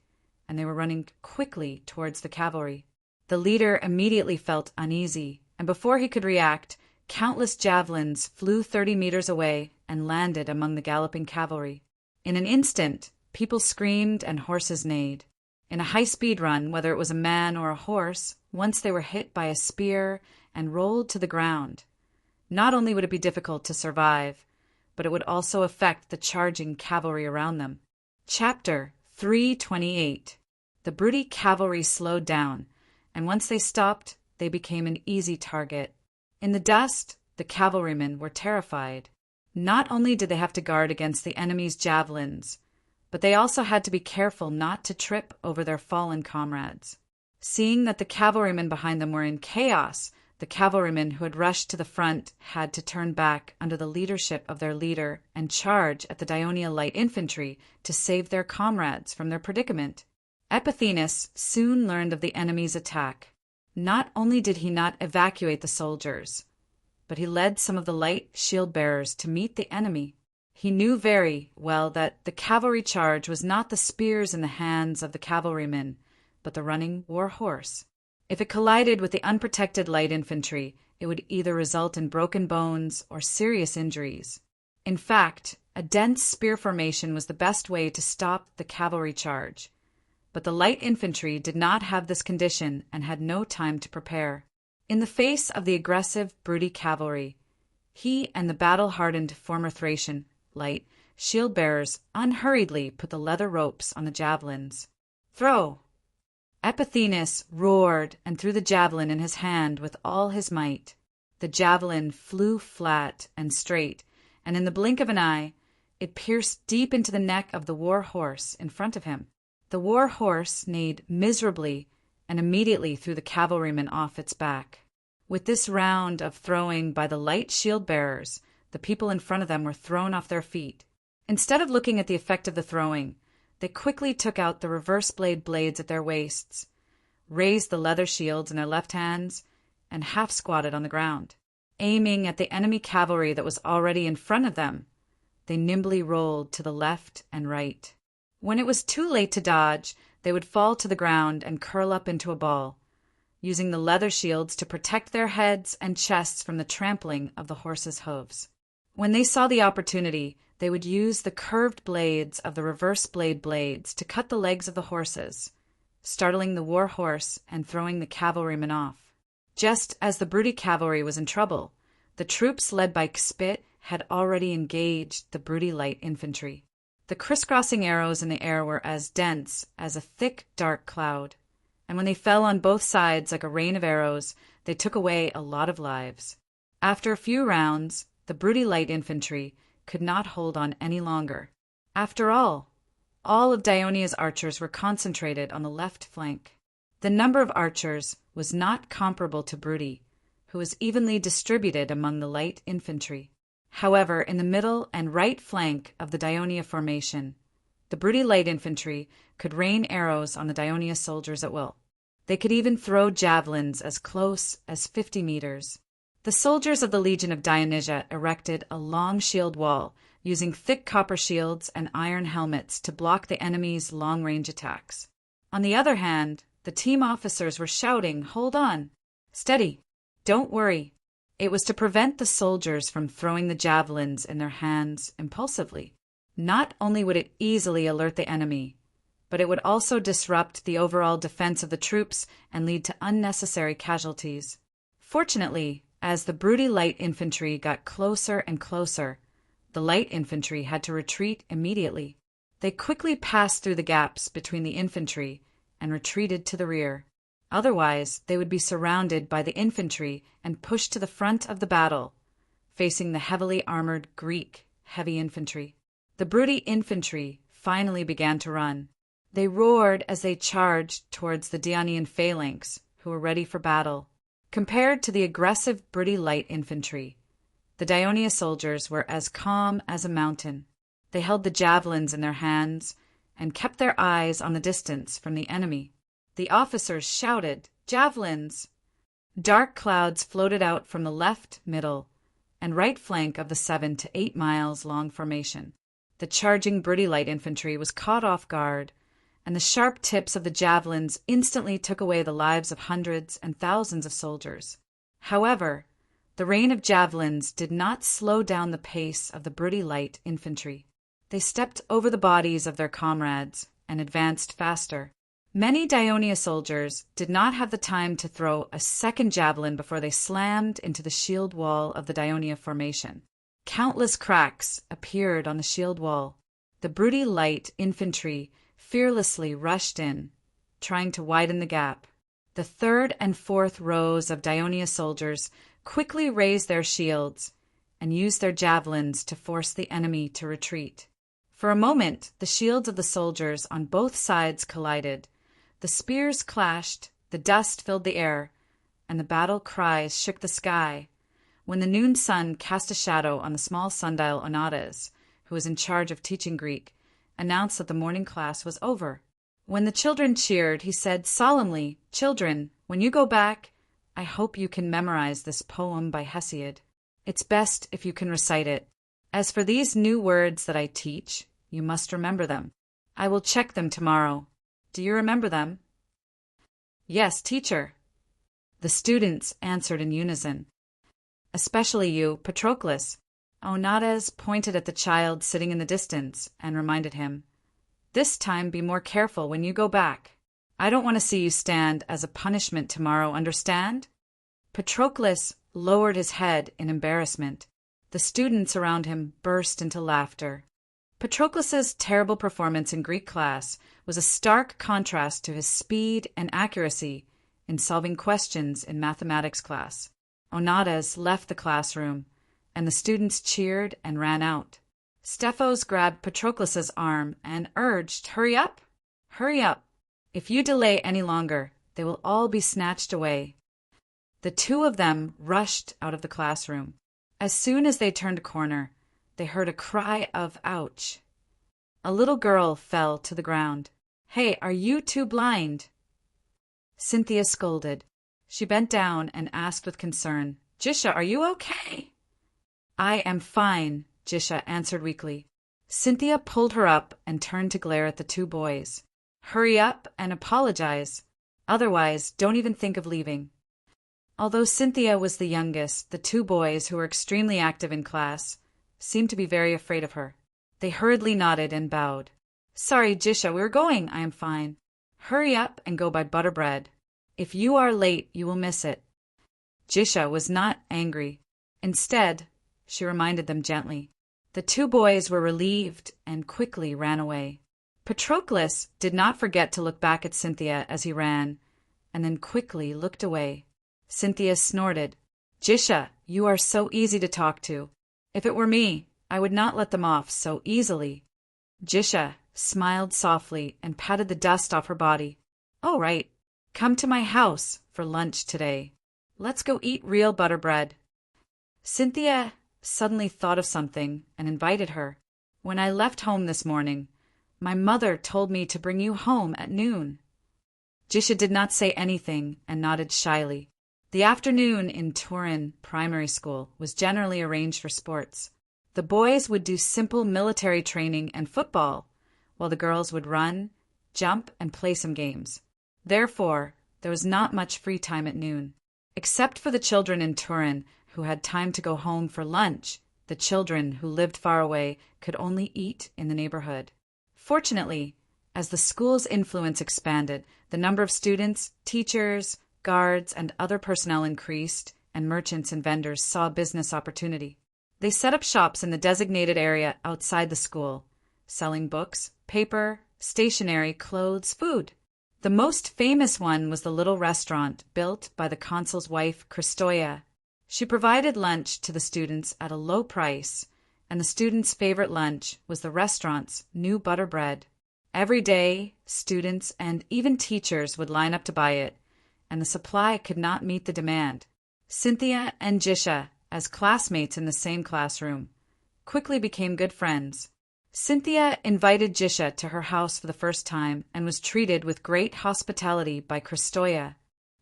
Speaker 1: and they were running quickly towards the cavalry. The leader immediately felt uneasy, and before he could react, countless javelins flew 30 meters away and landed among the galloping cavalry. In an instant, people screamed and horses neighed. In a high-speed run, whether it was a man or a horse, once they were hit by a spear and rolled to the ground, not only would it be difficult to survive, but it would also affect the charging cavalry around them. Chapter 328. The Britty cavalry slowed down, and once they stopped, they became an easy target. In the dust, the cavalrymen were terrified. Not only did they have to guard against the enemy's javelins, but they also had to be careful not to trip over their fallen comrades. Seeing that the cavalrymen behind them were in chaos, the cavalrymen who had rushed to the front had to turn back under the leadership of their leader and charge at the Daionia light infantry to save their comrades from their predicament. Epithenes soon learned of the enemy's attack. Not only did he not evacuate the soldiers, but he led some of the light shield-bearers to meet the enemy. He knew very well that the cavalry charge was not the spears in the hands of the cavalrymen, but the running war horse. If it collided with the unprotected light infantry, it would either result in broken bones or serious injuries. In fact, a dense spear formation was the best way to stop the cavalry charge. But the light infantry did not have this condition and had no time to prepare. In the face of the aggressive, broody cavalry, he and the battle-hardened former Thracian light shield-bearers unhurriedly put the leather ropes on the javelins. "Throw!" Epithenes roared and threw the javelin in his hand with all his might. The javelin flew flat and straight, and in the blink of an eye, it pierced deep into the neck of the war horse in front of him. The war horse neighed miserably and immediately threw the cavalryman off its back. With this round of throwing by the light shield-bearers, the people in front of them were thrown off their feet. Instead of looking at the effect of the throwing, they quickly took out the reverse-blade blades at their waists, raised the leather shields in their left hands, and half-squatted on the ground. Aiming at the enemy cavalry that was already in front of them, they nimbly rolled to the left and right. When it was too late to dodge, they would fall to the ground and curl up into a ball, using the leather shields to protect their heads and chests from the trampling of the horses' hooves. When they saw the opportunity, they would use the curved blades of the reverse blade blades to cut the legs of the horses, startling the war horse and throwing the cavalrymen off. Just as the broody cavalry was in trouble, the troops led by Xpit had already engaged the broody light infantry. The crisscrossing arrows in the air were as dense as a thick, dark cloud, and when they fell on both sides like a rain of arrows, they took away a lot of lives. After a few rounds, the broody light infantry could not hold on any longer. After all of Daionia's archers were concentrated on the left flank. The number of archers was not comparable to broody, who was evenly distributed among the light infantry. However, in the middle and right flank of the Daionia formation, the broody light infantry could rain arrows on the Daionia soldiers at will. They could even throw javelins as close as 50 meters. The soldiers of the Legion of Dionysia erected a long shield wall, using thick copper shields and iron helmets to block the enemy's long-range attacks. On the other hand, the team officers were shouting, "Hold on! Steady! Don't worry!" It was to prevent the soldiers from throwing the javelins in their hands impulsively. Not only would it easily alert the enemy, but it would also disrupt the overall defense of the troops and lead to unnecessary casualties. Fortunately, as the broody light infantry got closer and closer, the light infantry had to retreat immediately. They quickly passed through the gaps between the infantry and retreated to the rear. Otherwise, they would be surrounded by the infantry and pushed to the front of the battle, facing the heavily armored Greek heavy infantry. The broody infantry finally began to run. They roared as they charged towards the Dionian phalanx, who were ready for battle. Compared to the aggressive broody light infantry, the Daionia soldiers were as calm as a mountain. They held the javelins in their hands and kept their eyes on the distance from the enemy. The officers shouted, "Javelins!" Dark clouds floated out from the left, middle, and right flank of the 7 to 8 miles long formation. The charging broody light infantry was caught off guard, and the sharp tips of the javelins instantly took away the lives of hundreds and thousands of soldiers. However, the rain of javelins did not slow down the pace of the broody light infantry. They stepped over the bodies of their comrades and advanced faster. Many Daionia soldiers did not have the time to throw a second javelin before they slammed into the shield wall of the Daionia formation. Countless cracks appeared on the shield wall. The broody light infantry fearlessly rushed in, trying to widen the gap. The third and fourth rows of Daionia soldiers quickly raised their shields and used their javelins to force the enemy to retreat. For a moment, the shields of the soldiers on both sides collided. The spears clashed, the The dust filled the air, and the battle cries shook the sky, when the noon sun cast a shadow on the small sundial Onates, who was in charge of teaching Greek, announced that the morning class was over. When the children cheered, he said solemnly, "Children, when you go back, I hope you can memorize this poem by Hesiod. It's best if you can recite it. As for these new words that I teach, you must remember them. I will check them tomorrow. Do you remember them?" "Yes, teacher." The students answered in unison. "Especially you, Patroclus." Onates pointed at the child sitting in the distance and reminded him, "This time be more careful when you go back. I don't want to see you stand as a punishment tomorrow, understand?" Patroclus lowered his head in embarrassment. The students around him burst into laughter. Patroclus's terrible performance in Greek class was a stark contrast to his speed and accuracy in solving questions in mathematics class. Onates left the classroom, and the students cheered and ran out. Stephos grabbed Patroclus's arm and urged, "Hurry up! Hurry up! If you delay any longer, they will all be snatched away." The two of them rushed out of the classroom. As soon as they turned a corner, they heard a cry of ouch. A little girl fell to the ground. "Hey, are you two blind?" Cynthia scolded. She bent down and asked with concern, "Jisha, are you okay?" "I am fine," Jisha answered weakly. Cynthia pulled her up and turned to glare at the two boys. "Hurry up and apologize. Otherwise, don't even think of leaving." Although Cynthia was the youngest, the two boys, who were extremely active in class, seemed to be very afraid of her. They hurriedly nodded and bowed. "Sorry, Jisha, we're going. I am fine. Hurry up and go buy butter bread. If you are late, you will miss it." Jisha was not angry. Instead, she reminded them gently. The two boys were relieved and quickly ran away. Patroclus did not forget to look back at Cynthia as he ran, and then quickly looked away. Cynthia snorted, "Jisha, you are so easy to talk to. If it were me, I would not let them off so easily." Jisha smiled softly and patted the dust off her body. "All right, come to my house for lunch today. Let's go eat real butter bread." Cynthia suddenly thought of something and invited her. "When I left home this morning, my mother told me to bring you home at noon." Jisha did not say anything and nodded shyly. The afternoon in Turin Primary School was generally arranged for sports. The boys would do simple military training and football, while the girls would run, jump, and play some games. Therefore, there was not much free time at noon. Except for the children in Turin who had time to go home for lunch, the children who lived far away could only eat in the neighborhood. Fortunately, as the school's influence expanded, the number of students, teachers, guards, and other personnel increased, and merchants and vendors saw business opportunity. They set up shops in the designated area outside the school, selling books, paper, stationery, clothes, food. The most famous one was the little restaurant built by the consul's wife, Christoia. She provided lunch to the students at a low price, and the students' favorite lunch was the restaurant's new butter bread. Every day, students and even teachers would line up to buy it, and the supply could not meet the demand. Cynthia and Jisha, as classmates in the same classroom, quickly became good friends. Cynthia invited Jisha to her house for the first time and was treated with great hospitality by Christoia,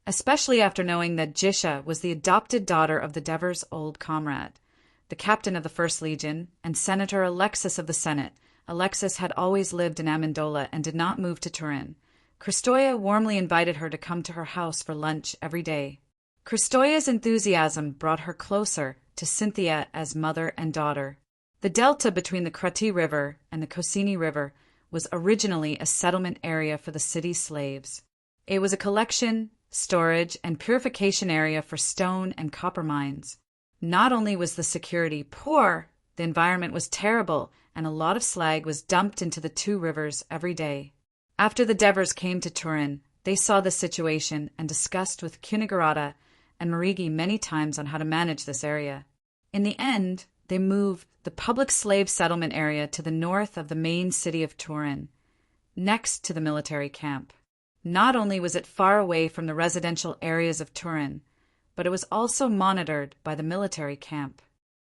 Speaker 1: especially after knowing that Jisha was the adopted daughter of the Devers' old comrade, the captain of the First Legion, and Senator Alexis of the Senate. Alexis had always lived in Amendola and did not move to Turin. Christoia warmly invited her to come to her house for lunch every day. Christoia's enthusiasm brought her closer to Cynthia as mother and daughter. The delta between the Crati River and the Cosini River was originally a settlement area for the city's slaves. It was a collection, storage, and purification area for stone and copper mines. Not only was the security poor, the environment was terrible, and a lot of slag was dumped into the two rivers every day. After the Devers came to Turin, they saw the situation and discussed with Cunigurata and Marigi many times on how to manage this area. In the end, they moved the public slave settlement area to the north of the main city of Turin, next to the military camp. Not only was it far away from the residential areas of Turin, but it was also monitored by the military camp.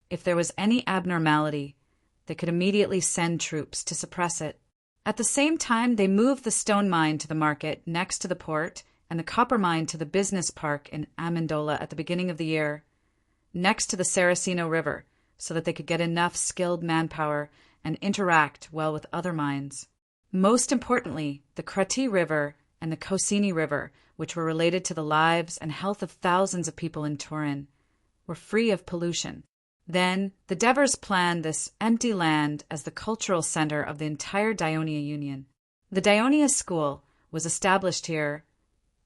Speaker 1: If there was any abnormality, they could immediately send troops to suppress it. At the same time, they moved the stone mine to the market next to the port and the copper mine to the business park in Amendola at the beginning of the year, next to the Saraceno River, so that they could get enough skilled manpower and interact well with other mines. Most importantly, the Crati River and the Cosini River, which were related to the lives and health of thousands of people in Turin, were free of pollution. Then, the Devers planned this empty land as the cultural center of the entire Daionia Union. The Daionia School was established here,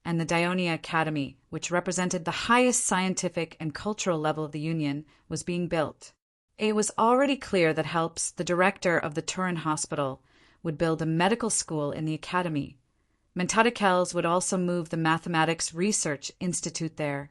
Speaker 1: and the Daionia Academy, which represented the highest scientific and cultural level of the Union, was being built. It was already clear that Helps, the director of the Turin Hospital, would build a medical school in the academy. Mentadicels would also move the Mathematics Research Institute there,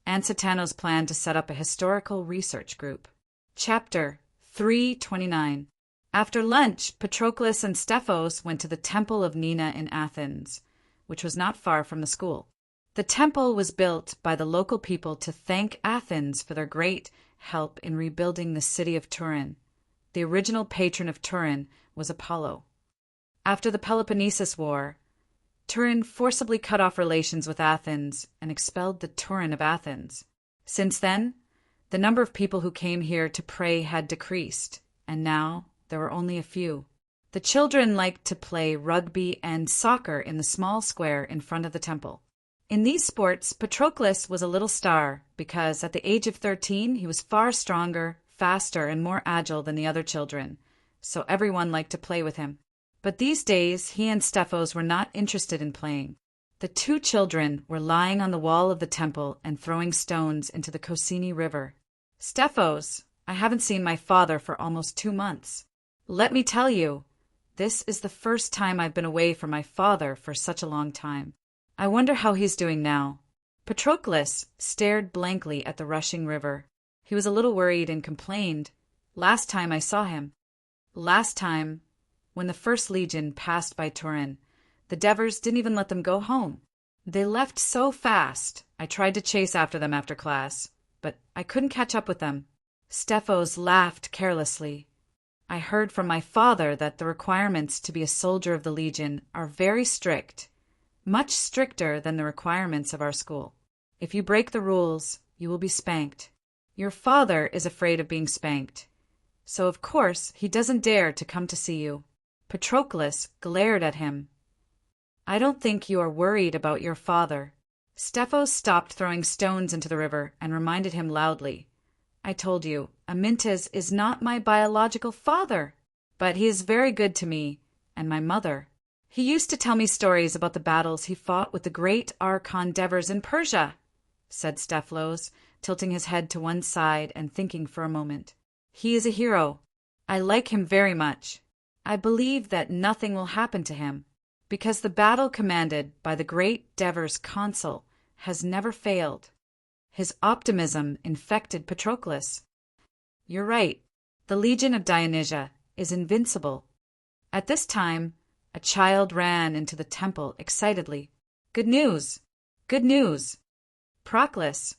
Speaker 1: and Satano's planned to set up a historical research group. Chapter 329. After lunch, Patroclus and Stephos went to the Temple of Nina in Athens, which was not far from the school. The temple was built by the local people to thank Athens for their great help in rebuilding the city of Turin. The original patron of Turin was Apollo. After the Peloponnesus War, Turin forcibly cut off relations with Athens and expelled the Turin of Athens. Since then, the number of people who came here to pray had decreased, and now there were only a few. The children liked to play rugby and soccer in the small square in front of the temple. In these sports, Patroclus was a little star because at the age of 13 he was far stronger, faster, and more agile than the other children, so everyone liked to play with him. But these days he and Stephos were not interested in playing. The two children were lying on the wall of the temple and throwing stones into the Cosini River. "Stephos, I haven't seen my father for almost 2 months. Let me tell you, this is the first time I've been away from my father for such a long time. I wonder how he's doing now." Patroclus stared blankly at the rushing river. He was a little worried and complained, "Last time I saw him, last time, when the First Legion passed by Turin, the Devers didn't even let them go home. They left so fast. I tried to chase after them after class, but I couldn't catch up with them." Stephos laughed carelessly. "I heard from my father that the requirements to be a soldier of the Legion are very strict, much stricter than the requirements of our school. If you break the rules, you will be spanked. Your father is afraid of being spanked, so of course he doesn't dare to come to see you." Patroclus glared at him. "I don't think you are worried about your father." Stephos stopped throwing stones into the river and reminded him loudly, "I told you, Amyntas is not my biological father, but he is very good to me and my mother. He used to tell me stories about the battles he fought with the great Archon Devers in Persia," said Stephos, tilting his head to one side and thinking for a moment. "He is a hero. I like him very much. I believe that nothing will happen to him, because the battle commanded by the great Devers consul has never failed." His optimism infected Patroclus. "You're right. The Legion of Dionysia is invincible." At this time, a child ran into the temple excitedly. "Good news! Good news! Proclus,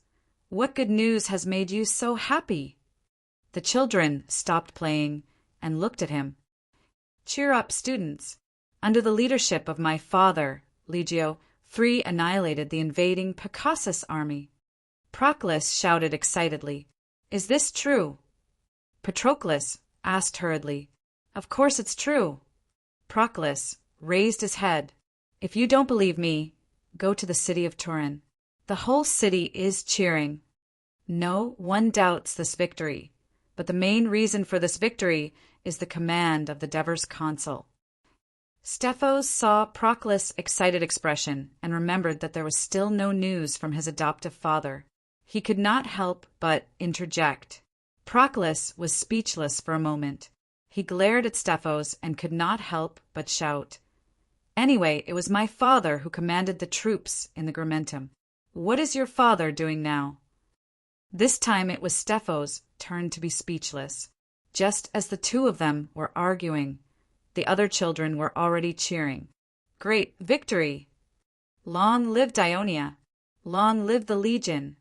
Speaker 1: what good news has made you so happy?" The children stopped playing and looked at him. "Cheer up, students. Under the leadership of my father, Legio, 3 annihilated the invading Pacassus army." Proclus shouted excitedly, "Is this true?" Patroclus asked hurriedly, "Of course it's true." Proclus raised his head. "If you don't believe me, go to the city of Turin. The whole city is cheering. No one doubts this victory, but the main reason for this victory is the command of the Devers consul." Stephos saw Proclus' excited expression and remembered that there was still no news from his adoptive father. He could not help but interject. Proclus was speechless for a moment. He glared at Stephos and could not help but shout, "Anyway, it was my father who commanded the troops in the Grimentum. What is your father doing now?" This time it was Stephos' turn to be speechless. Just as the two of them were arguing, the other children were already cheering. "Great victory! Long live Dionia! Long live the Legion!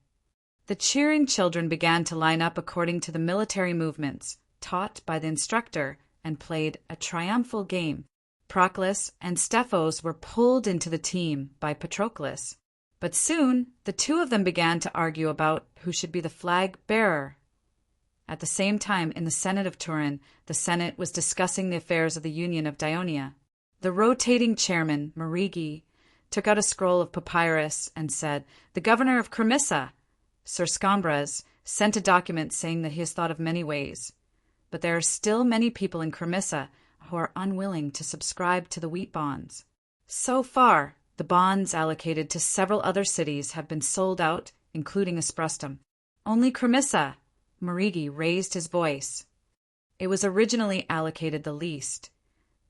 Speaker 1: The cheering children began to line up according to the military movements, taught by the instructor, and played a triumphal game. Proclus and Stephos were pulled into the team by Patroclus. But soon, the two of them began to argue about who should be the flag bearer. At the same time, in the Senate of Turin, the Senate was discussing the affairs of the Union of Dionia. The rotating chairman, Marigi, took out a scroll of papyrus and said, "The governor of Cremissa, Sir Scombres, sent a document saying that he has thought of many ways. But there are still many people in Cremissa who are unwilling to subscribe to the wheat bonds. So far, the bonds allocated to several other cities have been sold out, including Esprustum. Only Cremissa," Marigi raised his voice. "It was originally allocated the least,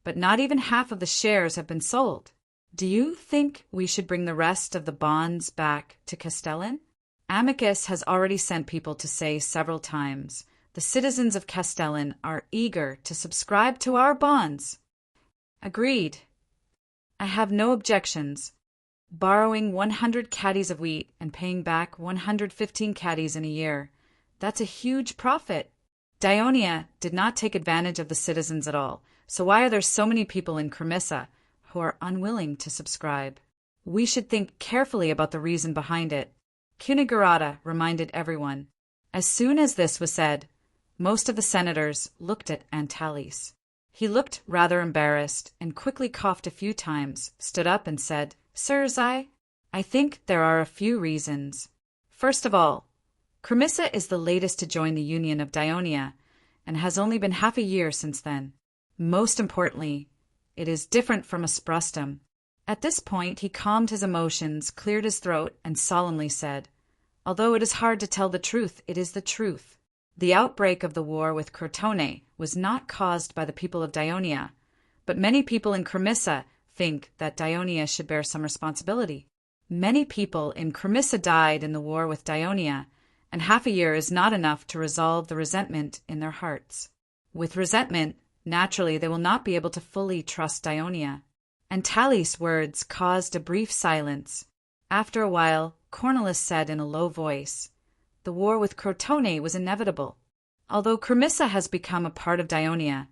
Speaker 1: but not even half of the shares have been sold. Do you think we should bring the rest of the bonds back to Castellan? Amicus has already sent people to say several times, the citizens of Castellan are eager to subscribe to our bonds." "Agreed. I have no objections. Borrowing 100 caddies of wheat and paying back 115 caddies in a year, that's a huge profit. Dionia did not take advantage of the citizens at all, so why are there so many people in Cremissa who are unwilling to subscribe? We should think carefully about the reason behind it," Cunigurata reminded everyone. As soon as this was said, most of the senators looked at Antalis. He looked rather embarrassed and quickly coughed a few times, stood up and said, "Sirs, I think there are a few reasons. First of all, Cremissa is the latest to join the Union of Dionia and has only been half a year since then. Most importantly, it is different from Esprustum." At this point, he calmed his emotions, cleared his throat, and solemnly said, "Although it is hard to tell the truth, it is the truth. The outbreak of the war with Crotone was not caused by the people of Dionia, but many people in Cremissa think that Dionia should bear some responsibility. Many people in Cremissa died in the war with Dionia, and half a year is not enough to resolve the resentment in their hearts. With resentment, naturally they will not be able to fully trust Dionia." Antalis' words caused a brief silence. After a while, Cornelis said in a low voice, "The war with Crotone was inevitable. Although Cremissa has become a part of Dionia,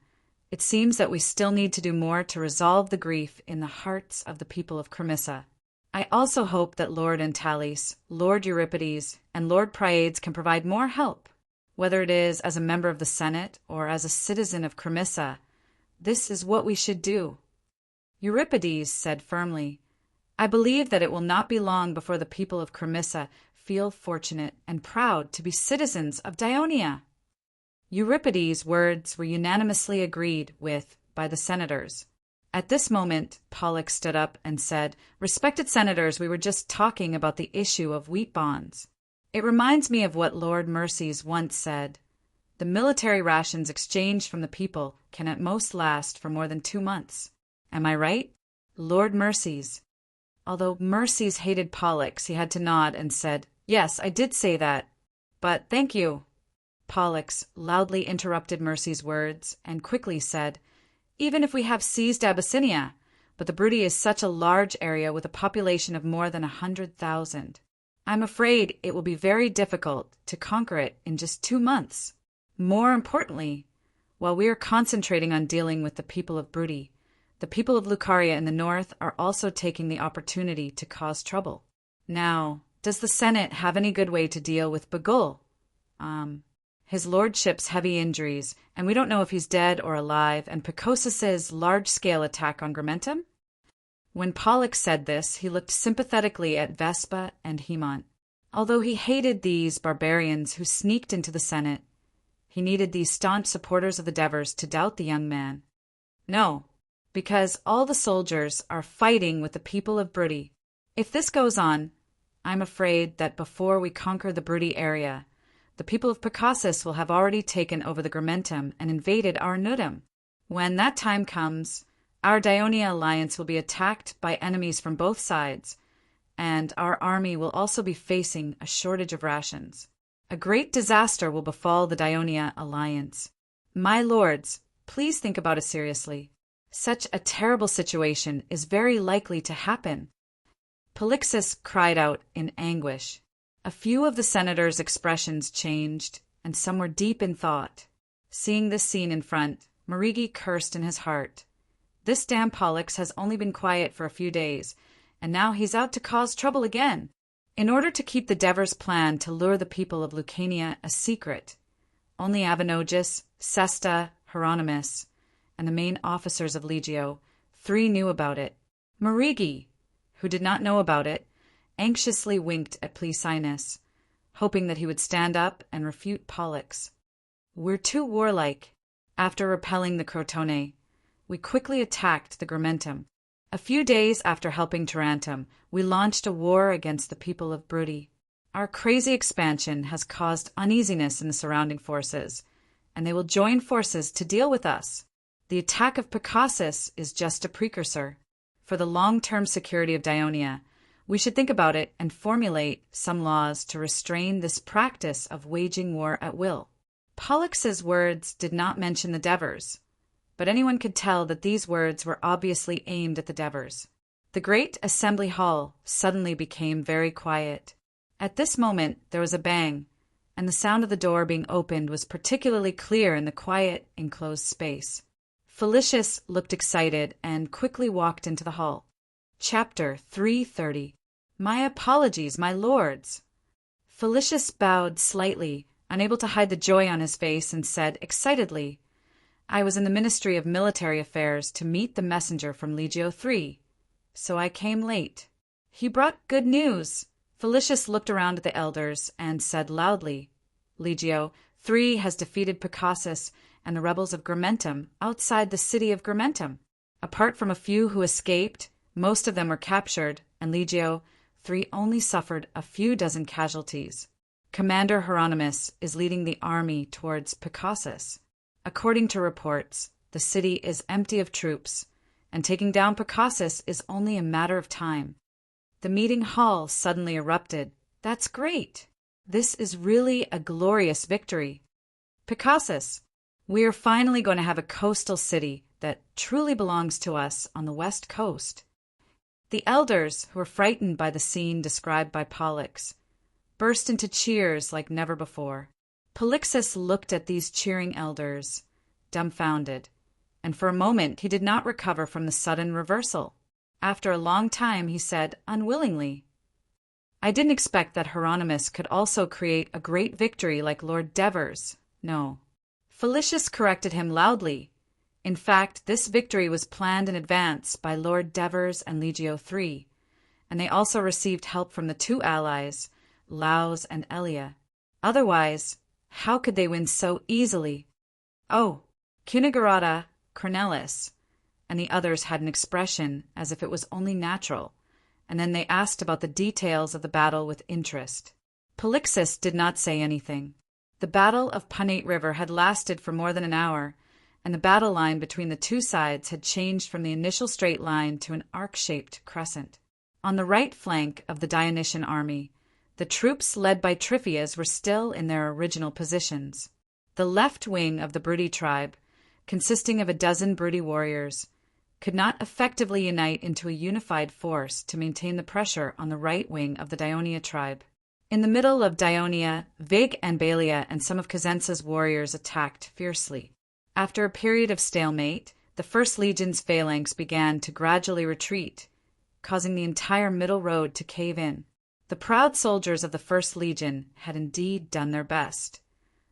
Speaker 1: it seems that we still need to do more to resolve the grief in the hearts of the people of Cremissa. I also hope that Lord Antalis, Lord Euripides, and Lord Priades can provide more help, whether it is as a member of the Senate or as a citizen of Cremissa. This is what we should do." Euripides said firmly, "I believe that it will not be long before the people of Cremissa feel fortunate and proud to be citizens of Dionia." Euripides' words were unanimously agreed with by the senators. At this moment, Pollux stood up and said, "Respected senators, we were just talking about the issue of wheat bonds. It reminds me of what Lord Mercies once said. The military rations exchanged from the people can at most last for more than 2 months. Am I right? Lord Mercies." Although Mercies hated Pollux, he had to nod and said, "Yes, I did say that. But thank you." Pollux loudly interrupted Mercy's words and quickly said, "Even if we have seized Abyssinia, but the Bruttii is such a large area with a population of more than 100,000. I'm afraid it will be very difficult to conquer it in just 2 months. More importantly, while we are concentrating on dealing with the people of Bruttii, the people of Lucaria in the north are also taking the opportunity to cause trouble. Now, does the Senate have any good way to deal with Bagul? His lordship's heavy injuries, and we don't know if he's dead or alive, and Picosis's large-scale attack on Grimentum?" When Pollux said this, he looked sympathetically at Vespa and Hemon. Although he hated these barbarians who sneaked into the Senate, he needed these staunch supporters of the Devers to doubt the young man. "No, because all the soldiers are fighting with the people of Bruttii. If this goes on, I'm afraid that before we conquer the Bruttii area, the people of Picosis will have already taken over the Grimentum and invaded our Nudum. When that time comes, our Dionia alliance will be attacked by enemies from both sides, and our army will also be facing a shortage of rations. A great disaster will befall the Dionia alliance. My lords, please think about it seriously. Such a terrible situation is very likely to happen." Polixus cried out in anguish. A few of the senators' expressions changed, and some were deep in thought. Seeing this scene in front, Marigi cursed in his heart. This damn Pollux has only been quiet for a few days, and now he's out to cause trouble again. In order to keep the Devers' plan to lure the people of Lucania a secret, only Avenogis, Sesta, Hieronymus, and the main officers of Legio, 3 knew about it. Marigi, who did not know about it, anxiously winked at Plesinus, hoping that he would stand up and refute Pollux. We're too warlike. After repelling the Crotone, we quickly attacked the Grumentum. A few days after helping Tarentum, we launched a war against the people of Brudi. Our crazy expansion has caused uneasiness in the surrounding forces, and they will join forces to deal with us. The attack of Picassus is just a precursor. For the long-term security of Dionia, we should think about it and formulate some laws to restrain this practice of waging war at will. Pollux's words did not mention the Devers, but anyone could tell that these words were obviously aimed at the Devers. The great assembly hall suddenly became very quiet. At this moment there was a bang, and the sound of the door being opened was particularly clear in the quiet, enclosed space. Felicius looked excited and quickly walked into the hall. Chapter 330. My apologies, my lords. Felicius bowed slightly, unable to hide the joy on his face, and said excitedly, I was in the Ministry of Military Affairs to meet the messenger from Legio III, so I came late. He brought good news. Felicius looked around at the elders and said loudly, Legio III has defeated Picassus and the rebels of Grumentum outside the city of Grumentum. Apart from a few who escaped, most of them were captured, and Legio III only suffered a few dozen casualties. Commander Hieronymus is leading the army towards Picassus. According to reports, the city is empty of troops, and taking down Picassus is only a matter of time. The meeting hall suddenly erupted. That's great! This is really a glorious victory. Picassus, we are finally going to have a coastal city that truly belongs to us on the west coast. The elders, who were frightened by the scene described by Pollux, burst into cheers like never before. Polixus looked at these cheering elders, dumbfounded, and for a moment he did not recover from the sudden reversal. After a long time he said, unwillingly, I didn't expect that Hieronymus could also create a great victory like Lord Devers. No. Felicius corrected him loudly. In fact, this victory was planned in advance by Lord Devers and Legio III, and they also received help from the 2 allies, Laus and Elia. Otherwise, how could they win so easily? Oh, Cunigarata, Cornelis, and the others had an expression as if it was only natural, and then they asked about the details of the battle with interest. Polixus did not say anything. The Battle of Punate River had lasted for more than an hour, and the battle line between the 2 sides had changed from the initial straight line to an arc-shaped crescent. On the right flank of the Dionysian army, the troops led by Tryphias were still in their original positions. The left wing of the Brudi tribe, consisting of a dozen Brudi warriors, could not effectively unite into a unified force to maintain the pressure on the right wing of the Dionia tribe. In the middle of Dionia, Vig and Baelia and some of Cosenza's warriors attacked fiercely. After a period of stalemate, the First Legion's phalanx began to gradually retreat, causing the entire middle road to cave in. The proud soldiers of the First Legion had indeed done their best,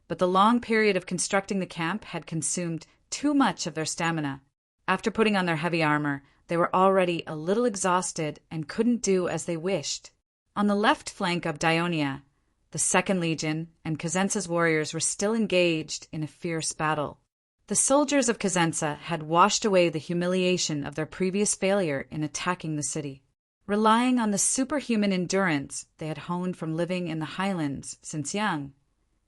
Speaker 1: but the long period of constructing the camp had consumed too much of their stamina. After putting on their heavy armor, they were already a little exhausted and couldn't do as they wished. On the left flank of Dionia, the Second Legion and Cosenza's warriors were still engaged in a fierce battle. The soldiers of Cosenza had washed away the humiliation of their previous failure in attacking the city. Relying on the superhuman endurance they had honed from living in the highlands since young.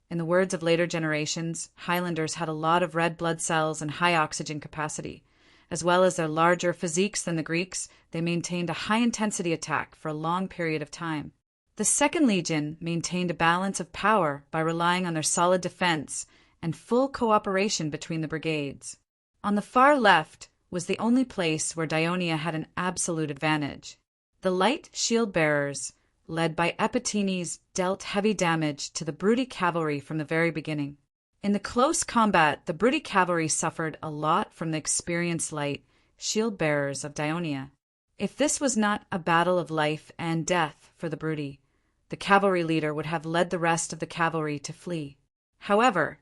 Speaker 1: In the words of later generations, Highlanders had a lot of red blood cells and high oxygen capacity. As well as their larger physiques than the Greeks, they maintained a high-intensity attack for a long period of time. The Second Legion maintained a balance of power by relying on their solid defense and full cooperation between the brigades. On the far left was the only place where Dionia had an absolute advantage. The light shield-bearers, led by Epitines, dealt heavy damage to the Brute cavalry from the very beginning. In the close combat, the Brute cavalry suffered a lot from the experienced light shield-bearers of Dionia. If this was not a battle of life and death for the Brute, the cavalry leader would have led the rest of the cavalry to flee. However,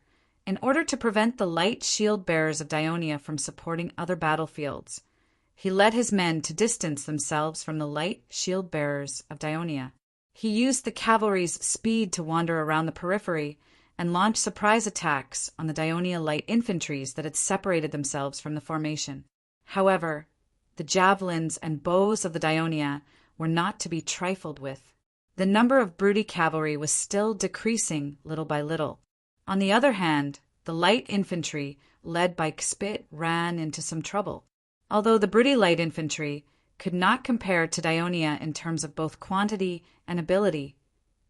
Speaker 1: in order to prevent the light shield-bearers of Dionia from supporting other battlefields, he led his men to distance themselves from the light shield-bearers of Dionia. He used the cavalry's speed to wander around the periphery and launch surprise attacks on the Dionia light infantries that had separated themselves from the formation. However, the javelins and bows of the Dionia were not to be trifled with. The number of Brute cavalry was still decreasing little by little. On the other hand, the light infantry, led by Xpit, ran into some trouble. Although the Brute light infantry could not compare to Dionia in terms of both quantity and ability,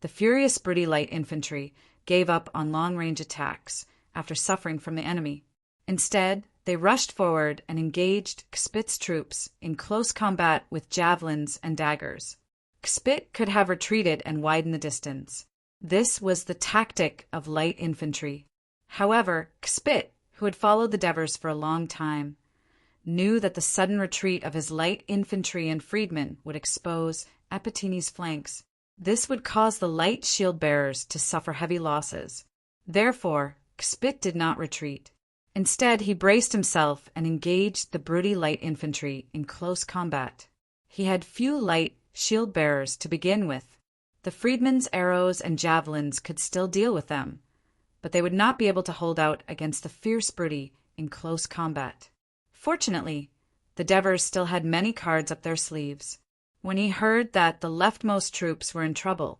Speaker 1: the furious Brute light infantry gave up on long-range attacks after suffering from the enemy. Instead, they rushed forward and engaged Xpit's troops in close combat with javelins and daggers. Xpit could have retreated and widened the distance. This was the tactic of light infantry. However, Xpit, who had followed the Devers for a long time, knew that the sudden retreat of his light infantry and freedmen would expose Epitines' flanks. This would cause the light shield-bearers to suffer heavy losses. Therefore, Xpit did not retreat. Instead, he braced himself and engaged the Brute light infantry in close combat. He had few light shield-bearers to begin with. The freedmen's arrows and javelins could still deal with them, but they would not be able to hold out against the fierce Brute in close combat. Fortunately, the Devers still had many cards up their sleeves. When he heard that the leftmost troops were in trouble,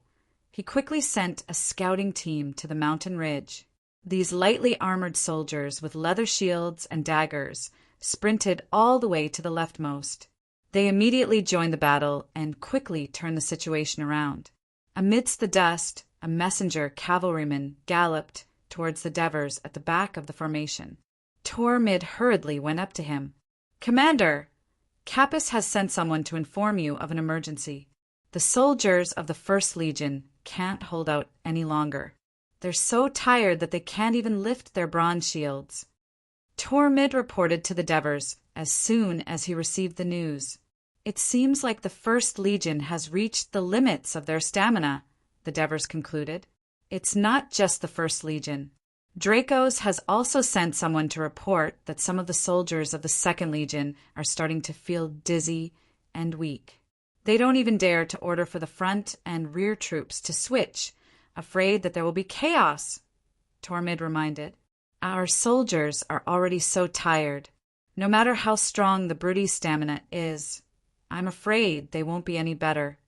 Speaker 1: he quickly sent a scouting team to the mountain ridge. These lightly armored soldiers with leather shields and daggers sprinted all the way to the leftmost. They immediately joined the battle and quickly turned the situation around. Amidst the dust, a messenger cavalryman galloped towards the Devers at the back of the formation. Tormid hurriedly went up to him. "Commander, Capys has sent someone to inform you of an emergency. The soldiers of the First Legion can't hold out any longer. They're so tired that they can't even lift their bronze shields." Tormid reported to the Devers as soon as he received the news. "It seems like the First Legion has reached the limits of their stamina," the Devers concluded. "It's not just the First Legion. Dracos has also sent someone to report that some of the soldiers of the Second Legion are starting to feel dizzy and weak. They don't even dare to order for the front and rear troops to switch, afraid that there will be chaos," Tormid reminded. "Our soldiers are already so tired. No matter how strong the Brute stamina is, I'm afraid they won't be any better."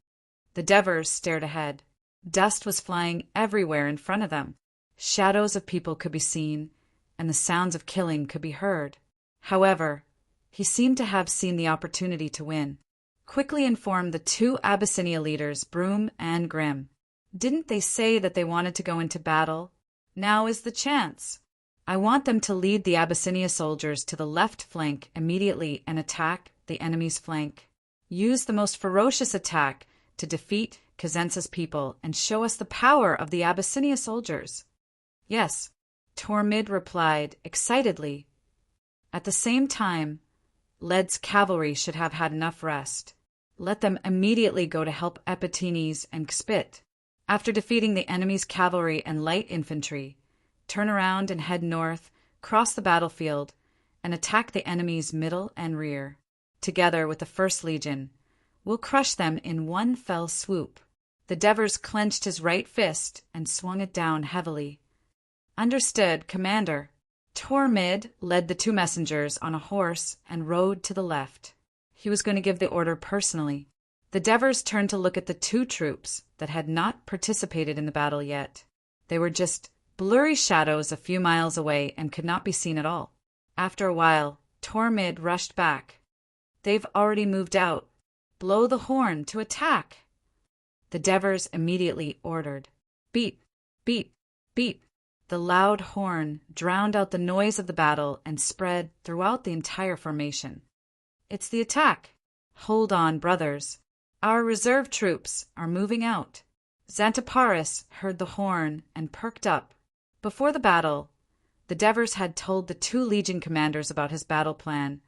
Speaker 1: The Devers stared ahead. Dust was flying everywhere in front of them. Shadows of people could be seen, and the sounds of killing could be heard. However, he seemed to have seen the opportunity to win. Quickly informed the two Abyssinia leaders, Broom and Grim. "Didn't they say that they wanted to go into battle? Now is the chance. I want them to lead the Abyssinia soldiers to the left flank immediately and attack the enemy's flank. Use the most ferocious attack to defeat Cosenza's people and show us the power of the Abyssinia soldiers." "Yes," Tormid replied excitedly. At the same time, Led's cavalry should have had enough rest. Let them immediately go to help Epitines and Xpit. After defeating the enemy's cavalry and light infantry, turn around and head north, cross the battlefield, and attack the enemy's middle and rear. Together with the First Legion, we'll crush them in one fell swoop." The Devers clenched his right fist and swung it down heavily. "Understood, Commander." Tormid led the two messengers on a horse and rode to the left. He was going to give the order personally. The Devers turned to look at the two troops that had not participated in the battle yet. They were just blurry shadows a few miles away and could not be seen at all. After a while, Tormid rushed back. "They've already moved out. Blow the horn to attack." The Devers immediately ordered. Beat, beat, beat. The loud horn drowned out the noise of the battle and spread throughout the entire formation. "It's the attack. Hold on, brothers. Our reserve troops are moving out. Xanthoparis heard the horn and perked up. Before the battle, the Devers had told the 2 legion commanders about his battle plan,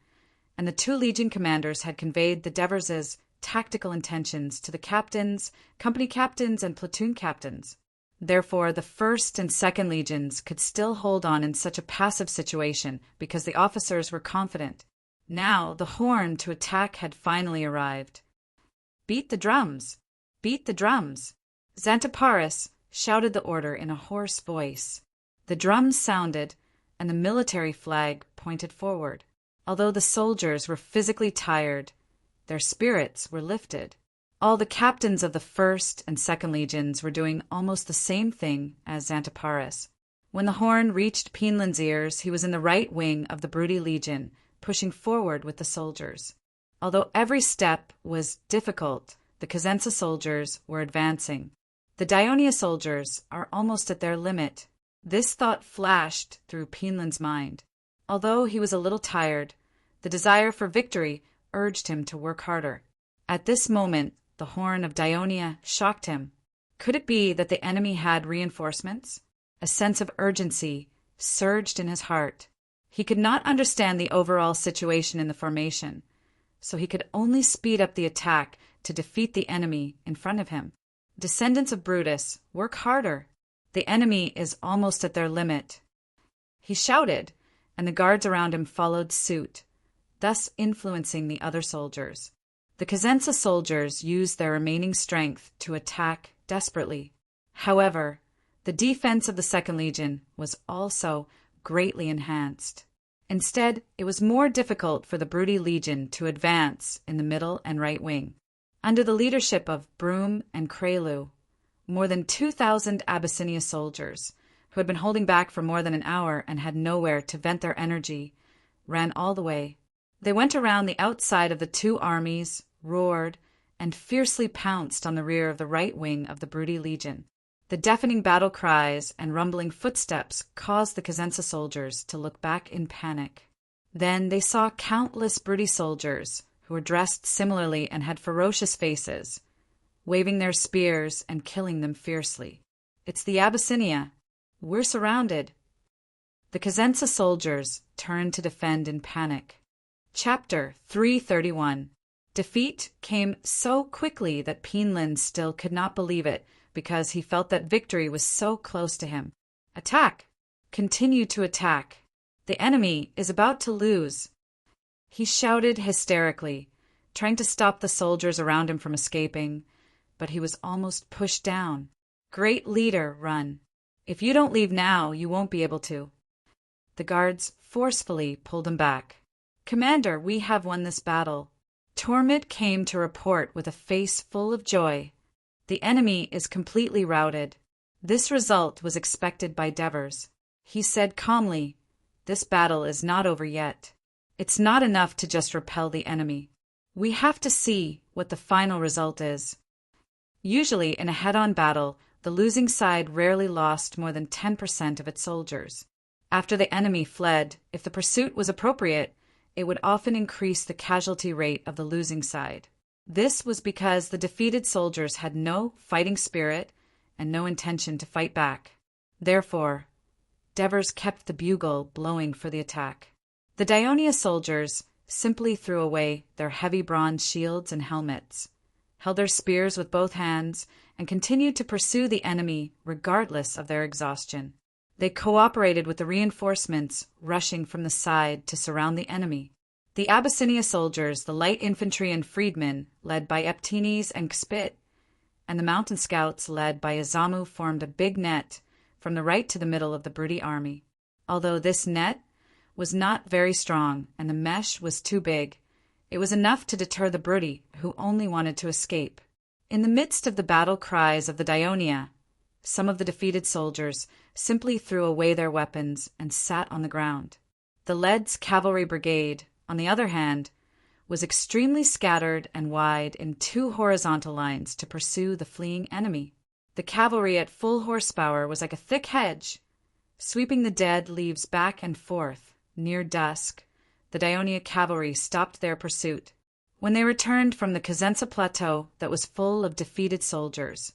Speaker 1: and the 2 legion commanders had conveyed the Devers' tactical intentions to the captains, company captains, and platoon captains. Therefore, the 1st and 2nd legions could still hold on in such a passive situation because the officers were confident. Now the horn to attack had finally arrived. "Beat the drums! Beat the drums!" Xanthoparis shouted the order in a hoarse voice. The drums sounded, and the military flag pointed forward. Although the soldiers were physically tired, their spirits were lifted. All the captains of the 1st and 2nd legions were doing almost the same thing as Xanthoparis. When the horn reached Penland's ears, he was in the right wing of the Brudi legion, pushing forward with the soldiers. Although every step was difficult, the Cosenza soldiers were advancing. The Daionia soldiers are almost at their limit. This thought flashed through Penland's mind. Although he was a little tired, the desire for victory urged him to work harder. At this moment, the horn of Daionia shocked him. Could it be that the enemy had reinforcements? A sense of urgency surged in his heart. He could not understand the overall situation in the formation, so he could only speed up the attack to defeat the enemy in front of him. Descendants of Brutus, work harder. The enemy is almost at their limit. He shouted, and the guards around him followed suit, thus influencing the other soldiers. The Cosenza soldiers used their remaining strength to attack desperately. However, the defense of the 2nd Legion was also greatly enhanced. Instead, it was more difficult for the Brudi Legion to advance in the middle and right wing. Under the leadership of Broom and Krelu, more than 2,000 Abyssinia soldiers, who had been holding back for more than an hour and had nowhere to vent their energy, ran all the way. They went around the outside of the 2 armies, roared, and fiercely pounced on the rear of the right wing of the Brudi Legion. The deafening battle cries and rumbling footsteps caused the Cosenza soldiers to look back in panic. Then they saw countless Brudi soldiers, who were dressed similarly and had ferocious faces, waving their spears and killing them fiercely. "It's the Abyssinia. We're surrounded." The Cosenza soldiers turned to defend in panic. Chapter 331. Defeat came so quickly that Penland still could not believe it, because he felt that victory was so close to him. "Attack! Continue to attack! The enemy is about to lose!" He shouted hysterically, trying to stop the soldiers around him from escaping, but he was almost pushed down. "Great leader, run! If you don't leave now, you won't be able to." The guards forcefully pulled him back. "Commander, we have won this battle." Tormid came to report with a face full of joy. "The enemy is completely routed." This result was expected by Devers. He said calmly, "This battle is not over yet. It's not enough to just repel the enemy. We have to see what the final result is." Usually in a head-on battle, the losing side rarely lost more than 10% of its soldiers. After the enemy fled, if the pursuit was appropriate, it would often increase the casualty rate of the losing side. This was because the defeated soldiers had no fighting spirit and no intention to fight back. Therefore, Devers kept the bugle blowing for the attack. The Daionia soldiers simply threw away their heavy bronze shields and helmets, held their spears with both hands, and continued to pursue the enemy regardless of their exhaustion. They cooperated with the reinforcements rushing from the side to surround the enemy. The Abyssinia soldiers, the light infantry and freedmen, led by Eptines and Xpit, and the mountain scouts, led by Azamu, formed a big net from the right to the middle of the Brudi army. Although this net was not very strong and the mesh was too big, it was enough to deter the Brudi, who only wanted to escape. In the midst of the battle cries of the Daionia, some of the defeated soldiers simply threw away their weapons and sat on the ground. The Lead's cavalry brigade, on the other hand, was extremely scattered and wide in 2 horizontal lines to pursue the fleeing enemy. The cavalry at full horsepower was like a thick hedge, sweeping the dead leaves back and forth. Near dusk, the Daionia cavalry stopped their pursuit. when they returned from the Cosenza plateau that was full of defeated soldiers.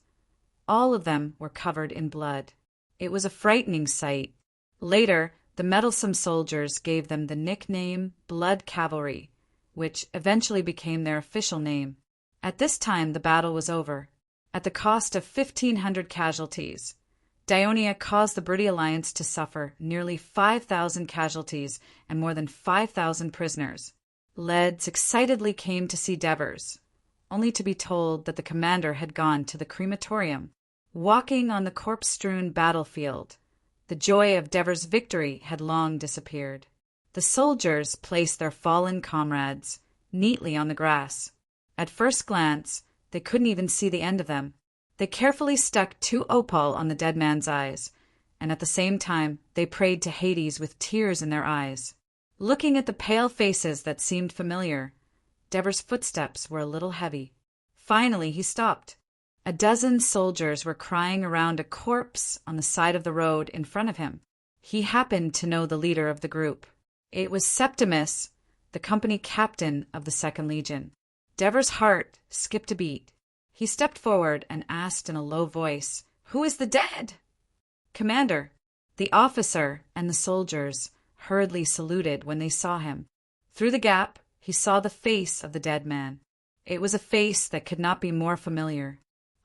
Speaker 1: All of them were covered in blood. It was a frightening sight. Later, the meddlesome soldiers gave them the nickname Blood Cavalry, which eventually became their official name. At this time, the battle was over. At the cost of 1,500 casualties, Daionia caused the British alliance to suffer nearly 5,000 casualties and more than 5,000 prisoners. Leads excitedly came to see Devers, only to be told that the commander had gone to the crematorium. Walking on the corpse-strewn battlefield, the joy of Devers' victory had long disappeared. The soldiers placed their fallen comrades neatly on the grass. At first glance, they couldn't even see the end of them. They carefully stuck 2 opal on the dead man's eyes, and at the same time they prayed to Hades with tears in their eyes. Looking at the pale faces that seemed familiar, Devers' footsteps were a little heavy. Finally he stopped. A dozen soldiers were crying around a corpse on the side of the road in front of him. He happened to know the leader of the group. It was Septimus, the company captain of the 2nd Legion. Devers' heart skipped a beat. He stepped forward and asked in a low voice, "Who is the dead?" "Commander." The officer and the soldiers hurriedly saluted when they saw him. Through the gap, he saw the face of the dead man. It was a face that could not be more familiar.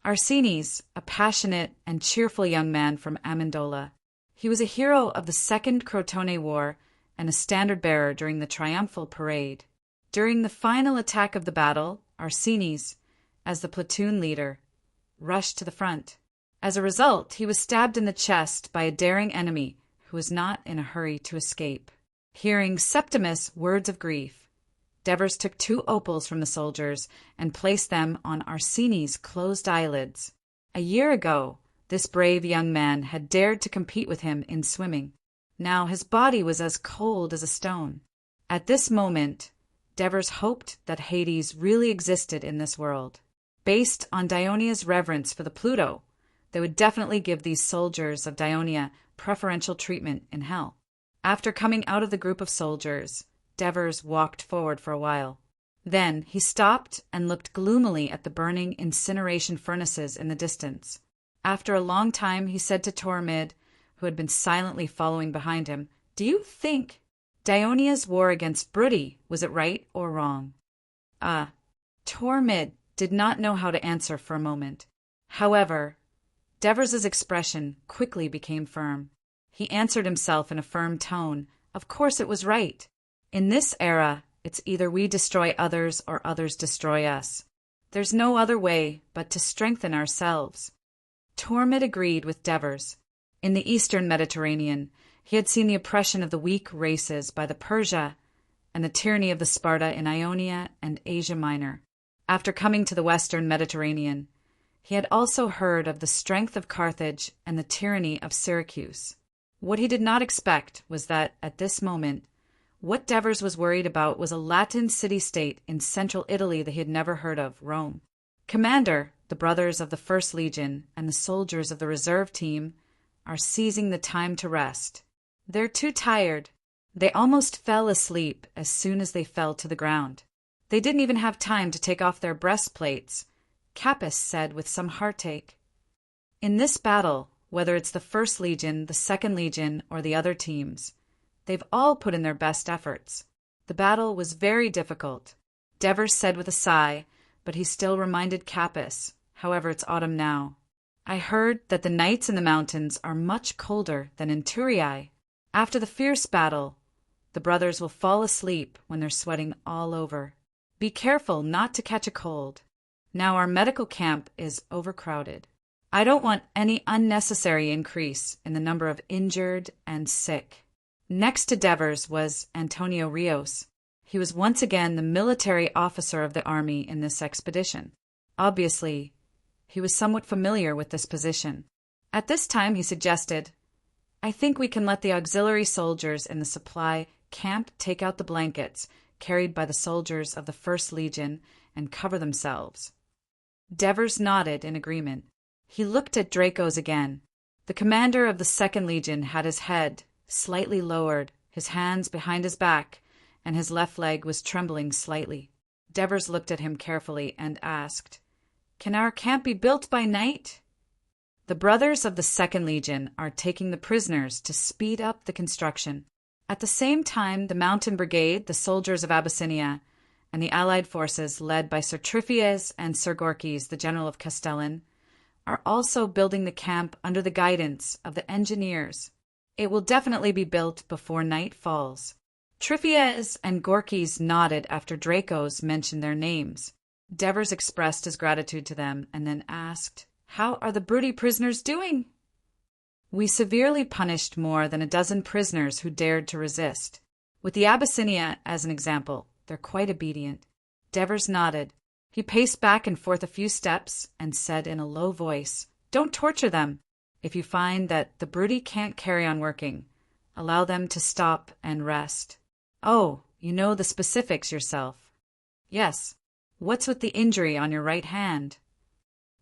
Speaker 1: Arseni's, a passionate and cheerful young man from Amendola. He was a hero of the Second Crotone War and a standard-bearer during the triumphal parade. During the final attack of the battle, Arseni's, as the platoon leader, rushed to the front. As a result, he was stabbed in the chest by a daring enemy who was not in a hurry to escape. Hearing Septimus' words of grief, Devers took 2 opals from the soldiers and placed them on Arseni's closed eyelids. A year ago, this brave young man had dared to compete with him in swimming. Now his body was as cold as a stone. At this moment, Devers hoped that Hades really existed in this world. Based on Daionia's reverence for the Pluto, they would definitely give these soldiers of Daionia preferential treatment in hell. After coming out of the group of soldiers, Devers walked forward for a while. Then he stopped and looked gloomily at the burning incineration furnaces in the distance. After a long time, he said to Tormid, who had been silently following behind him, "Do you think Daionia's war against Brudi, was it right or wrong?" Tormid did not know how to answer for a moment. However, Devers' expression quickly became firm. He answered himself in a firm tone, "Of course it was right. In this era, it's either we destroy others or others destroy us. There's no other way but to strengthen ourselves." Tormid agreed with Devers. In the eastern Mediterranean, he had seen the oppression of the weak races by the Persia and the tyranny of the Sparta in Ionia and Asia Minor. After coming to the western Mediterranean, he had also heard of the strength of Carthage and the tyranny of Syracuse. What he did not expect was that, at this moment, what Devers was worried about was a Latin city-state in central Italy that he had never heard of, Rome. "Commander, the brothers of the 1st Legion and the soldiers of the reserve team are seizing the time to rest. They're too tired. They almost fell asleep as soon as they fell to the ground. They didn't even have time to take off their breastplates," Capys said with some heartache. "In this battle, whether it's the 1st Legion, the 2nd Legion, or the other teams, they've all put in their best efforts. The battle was very difficult," Devers said with a sigh, but he still reminded Capys, "However, it's autumn now. I heard that the nights in the mountains are much colder than in Turiae. After the fierce battle, the brothers will fall asleep when they're sweating all over. Be careful not to catch a cold. Now our medical camp is overcrowded. I don't want any unnecessary increase in the number of injured and sick." Next to Devers was Antonio Rios. He was once again the military officer of the army in this expedition. Obviously, he was somewhat familiar with this position. At this time, he suggested, "I think we can let the auxiliary soldiers in the supply camp take out the blankets carried by the soldiers of the 1st Legion and cover themselves." Devers nodded in agreement. He looked at Dracos again. The commander of the 2nd Legion had his head slightly lowered, his hands behind his back, and his left leg was trembling slightly. Devers looked at him carefully and asked, "Can our camp be built by night?" "The brothers of the Second Legion are taking the prisoners to speed up the construction. At the same time, the Mountain Brigade, the soldiers of Abyssinia, and the allied forces led by Sir Trifies and Sir Gorkys, the general of Castellan, are also building the camp under the guidance of the engineers. It will definitely be built before night falls." Trifies and Gorkys nodded after Dracos mentioned their names. Devers expressed his gratitude to them and then asked, "How are the broody prisoners doing?" "We severely punished more than a dozen prisoners who dared to resist. With the Abyssinia as an example, they're quite obedient." Devers nodded. He paced back and forth a few steps and said in a low voice, "Don't torture them. If you find that the broody can't carry on working, allow them to stop and rest." "Oh, you know the specifics yourself." "Yes. What's with the injury on your right hand?"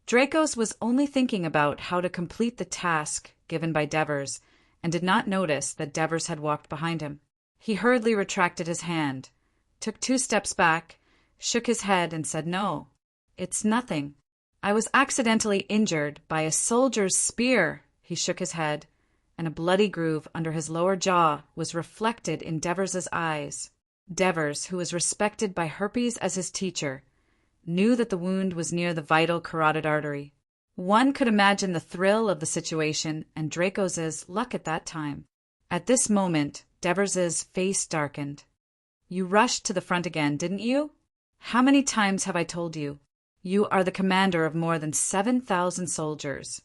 Speaker 1: Dracos was only thinking about how to complete the task given by Devers and did not notice that Devers had walked behind him. He hurriedly retracted his hand, took 2 steps back, shook his head and said, "No, it's nothing. I was accidentally injured by a soldier's spear." He shook his head, and a bloody groove under his lower jaw was reflected in Devers's eyes. Devers, who was respected by Herpes as his teacher, knew that the wound was near the vital carotid artery. One could imagine the thrill of the situation and Dracos's luck at that time. At this moment, Devers's face darkened. "You rushed to the front again, didn't you? How many times have I told you? You are the commander of more than 7,000 soldiers,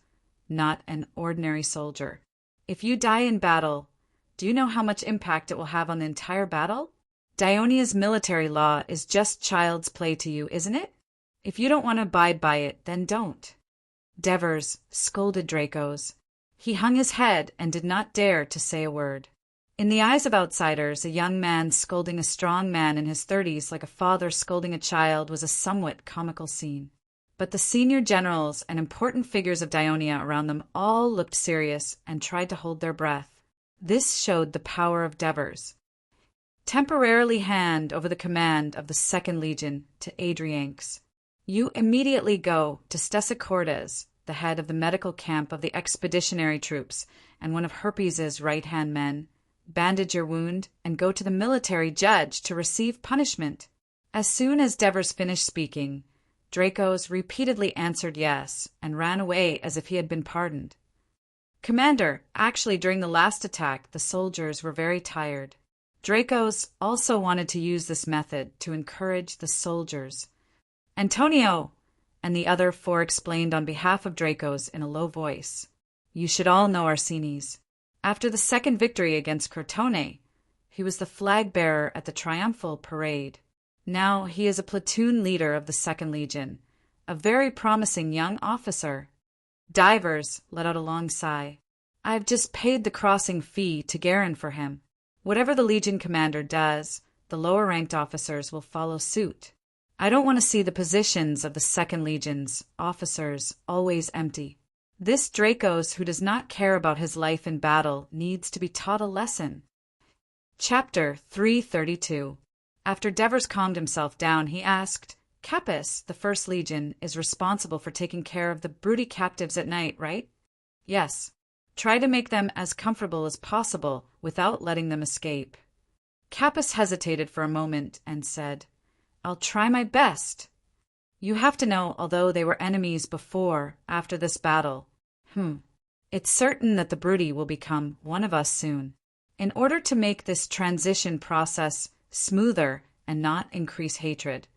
Speaker 1: not an ordinary soldier. If you die in battle, do you know how much impact it will have on the entire battle? Dionia's military law is just child's play to you, isn't it? If you don't want to abide by it, then don't." Devers scolded Dracos. He hung his head and did not dare to say a word. In the eyes of outsiders, a young man scolding a strong man in his 30s like a father scolding a child was a somewhat comical scene. But the senior generals and important figures of Dionia around them all looked serious and tried to hold their breath. This showed the power of Devers. "Temporarily hand over the command of the Second Legion to Adrianx. You immediately go to Stesicordes, the head of the medical camp of the expeditionary troops and one of Herpes's right-hand men. Bandage your wound and go to the military judge to receive punishment." As soon as Devers finished speaking, Dracos repeatedly answered yes and ran away as if he had been pardoned. "Commander, actually during the last attack the soldiers were very tired." Dracos also wanted to use this method to encourage the soldiers. "Antonio!" and the other 4 explained on behalf of Dracos in a low voice. "You should all know Arsines. After the second victory against Crotone, he was the flag-bearer at the triumphal parade. Now he is a platoon leader of the Second Legion, a very promising young officer." Divers let out a long sigh. "I have just paid the crossing fee to Garin for him. Whatever the Legion commander does, the lower-ranked officers will follow suit. I don't want to see the positions of the Second Legion's officers always empty. This Dracos who does not care about his life in battle needs to be taught a lesson." Chapter 332. After Devers calmed himself down, he asked, "Capys, the First Legion, is responsible for taking care of the broody captives at night, right?" "Yes. Try to make them as comfortable as possible without letting them escape." Capys hesitated for a moment and said, "I'll try my best. You have to know, although they were enemies before, after this battle, it's certain that the broody will become one of us soon. In order to make this transition process smoother and not increase hatred,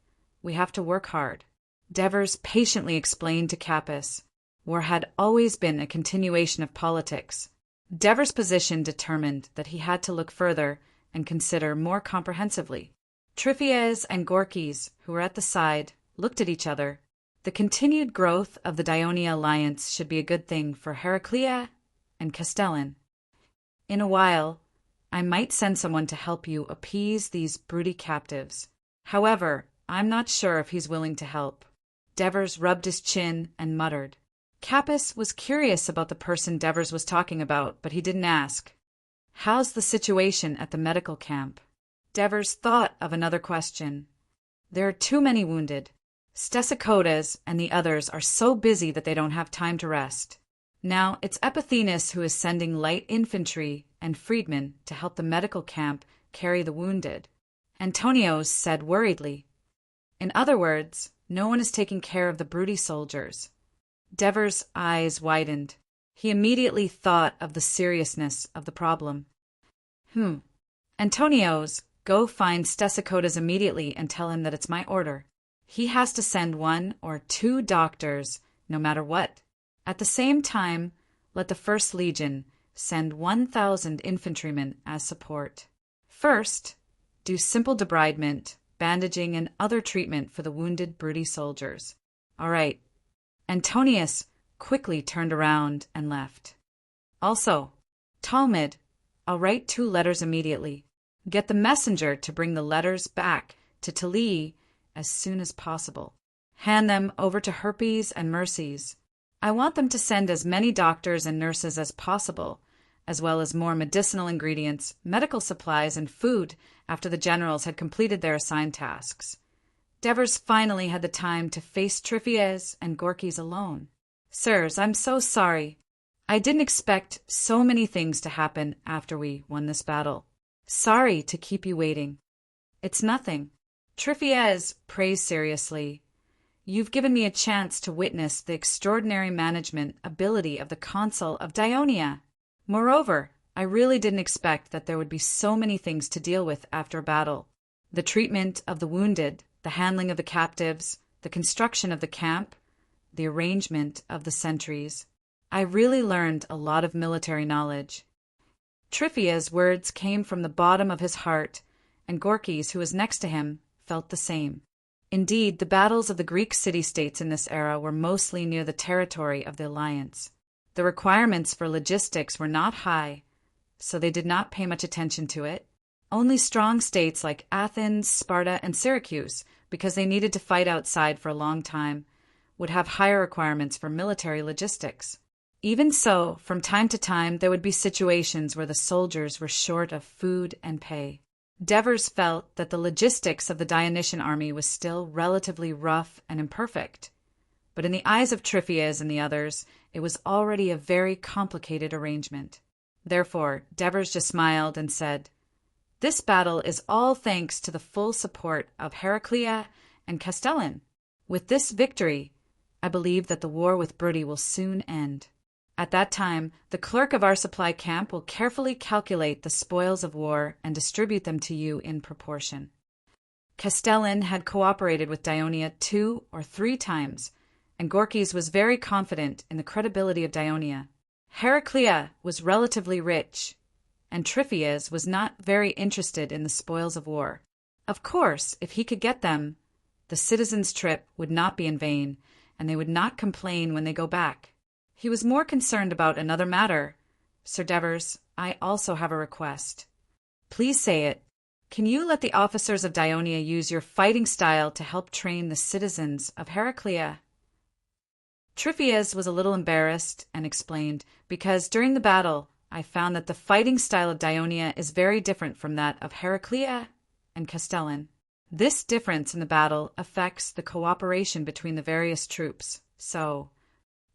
Speaker 1: we have to work hard." Devers patiently explained to Capys. War had always been a continuation of politics. Devers' position determined that he had to look further and consider more comprehensively. Trifies and Gorkys, who were at the side, looked at each other. The continued growth of the Dionia alliance should be a good thing for Heraclea and Castellan. "In a while, I might send someone to help you appease these broody captives. However, I'm not sure if he's willing to help." Devers rubbed his chin and muttered. Capys was curious about the person Devers was talking about, but he didn't ask. "How's the situation at the medical camp?" Devers thought of another question. There are too many wounded. Stesicodes and the others are so busy that they don't have time to rest. Now it's Epithenes who is sending light infantry and freedmen to help the medical camp carry the wounded," Antonios said worriedly. "In other words, no one is taking care of the Brute soldiers." Devers' eyes widened. He immediately thought of the seriousness of the problem. Antonios, go find Stesicodes immediately and tell him that it's my order. He has to send 1 or 2 doctors, no matter what. At the same time, let the First Legion send 1,000 infantrymen as support. First, do simple debridement, bandaging, and other treatment for the wounded Brute soldiers. All right. Antonius quickly turned around and left. Also, Talmud, I'll write 2 letters immediately. Get the messenger to bring the letters back to Talii as soon as possible. Hand them over to Herpes and Merces. I want them to send as many doctors and nurses as possible, as well as more medicinal ingredients, medical supplies, and food after the generals had completed their assigned tasks. Devers finally had the time to face Tryphies and Gorkys alone. "Sirs, I'm so sorry. I didn't expect so many things to happen after we won this battle. Sorry to keep you waiting." "It's nothing." Tryphies praised seriously. "You've given me a chance to witness the extraordinary management ability of the consul of Dionia. Moreover, I really didn't expect that there would be so many things to deal with after a battle. The treatment of the wounded, the handling of the captives, the construction of the camp, the arrangement of the sentries. I really learned a lot of military knowledge." Tryphias' words came from the bottom of his heart, and Gorkys, who was next to him, felt the same. Indeed, the battles of the Greek city-states in this era were mostly near the territory of the alliance. The requirements for logistics were not high, so they did not pay much attention to it. Only strong states like Athens, Sparta, and Syracuse, because they needed to fight outside for a long time, would have higher requirements for military logistics. Even so, from time to time, there would be situations where the soldiers were short of food and pay. Devers felt that the logistics of the Dionysian army was still relatively rough and imperfect. But in the eyes of Tryphias and the others, it was already a very complicated arrangement. Therefore, Devers just smiled and said, "This battle is all thanks to the full support of Heraclea and Castellan. With this victory, I believe that the war with Brute will soon end. At that time, the clerk of our supply camp will carefully calculate the spoils of war and distribute them to you in proportion." Castellan had cooperated with Dionia 2 or 3 times, and Gorkys was very confident in the credibility of Dionia. Heraclea was relatively rich, and Tryphias was not very interested in the spoils of war. Of course, if he could get them, the citizens' trip would not be in vain, and they would not complain when they go back. He was more concerned about another matter. "Sir Devers, I also have a request." "Please say it. Can you let the officers of Dionia use your fighting style to help train the citizens of Heraclea?" Tryphias was a little embarrassed and explained, "Because during the battle, I found that the fighting style of Dionia is very different from that of Heraclea and Castellan. This difference in the battle affects the cooperation between the various troops, so...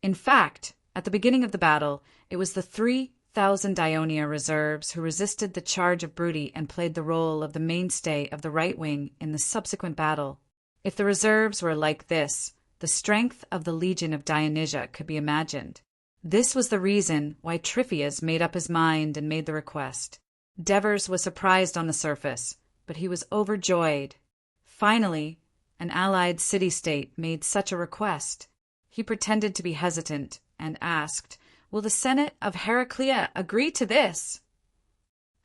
Speaker 1: In fact, at the beginning of the battle, it was the 3,000 Dionia reserves who resisted the charge of Brute and played the role of the mainstay of the right wing in the subsequent battle. If the reserves were like this, the strength of the Legion of Dionysia could be imagined. This was the reason why Tryphias made up his mind and made the request. Devers was surprised on the surface, but he was overjoyed. Finally, an allied city-state made such a request. He pretended to be hesitant and asked, "Will the Senate of Heraclea agree to this?"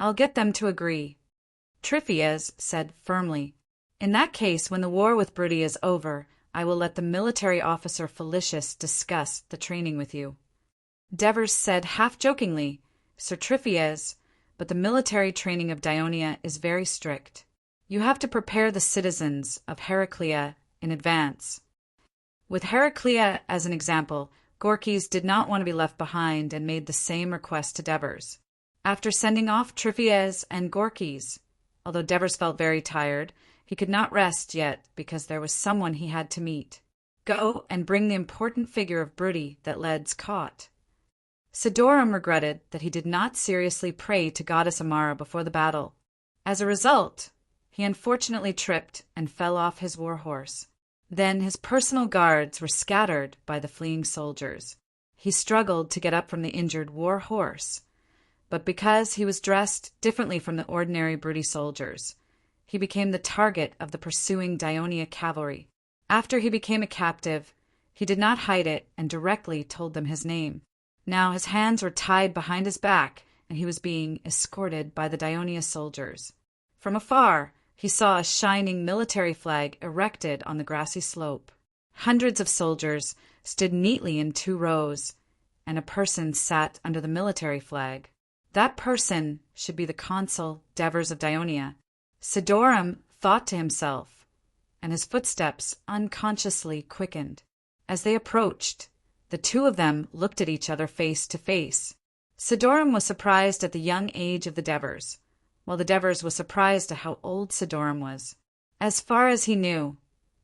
Speaker 1: "I'll get them to agree," Tryphias said firmly. "In that case, when the war with Brute is over, I will let the military officer Felicius discuss the training with you." Devers said half-jokingly, "Sir Tryphias, but the military training of Dionia is very strict. You have to prepare the citizens of Heraclea in advance." With Heraclea as an example, Gorkys did not want to be left behind and made the same request to Devers. After sending off Tryphias and Gorkys, although Devers felt very tired, He could not rest yet because there was someone he had to meet. Go and bring the important figure of Broody that Led's caught. Sidorum regretted that he did not seriously pray to Goddess Amara before the battle. As a result, he unfortunately tripped and fell off his war horse. Then his personal guards were scattered by the fleeing soldiers. He struggled to get up from the injured war horse, but because he was dressed differently from the ordinary Broody soldiers, he became the target of the pursuing Dionia cavalry. After he became a captive, he did not hide it and directly told them his name. Now his hands were tied behind his back, and he was being escorted by the Dionia soldiers. From afar, he saw a shining military flag erected on the grassy slope. Hundreds of soldiers stood neatly in 2 rows, and a person sat under the military flag. That person should be the consul Devers of Dionia. Sidorum thought to himself, and his footsteps unconsciously quickened. As they approached, the 2 of them looked at each other face to face. Sidorum was surprised at the young age of the Devers, while the Devers was surprised at how old Sidorum was. As far as he knew,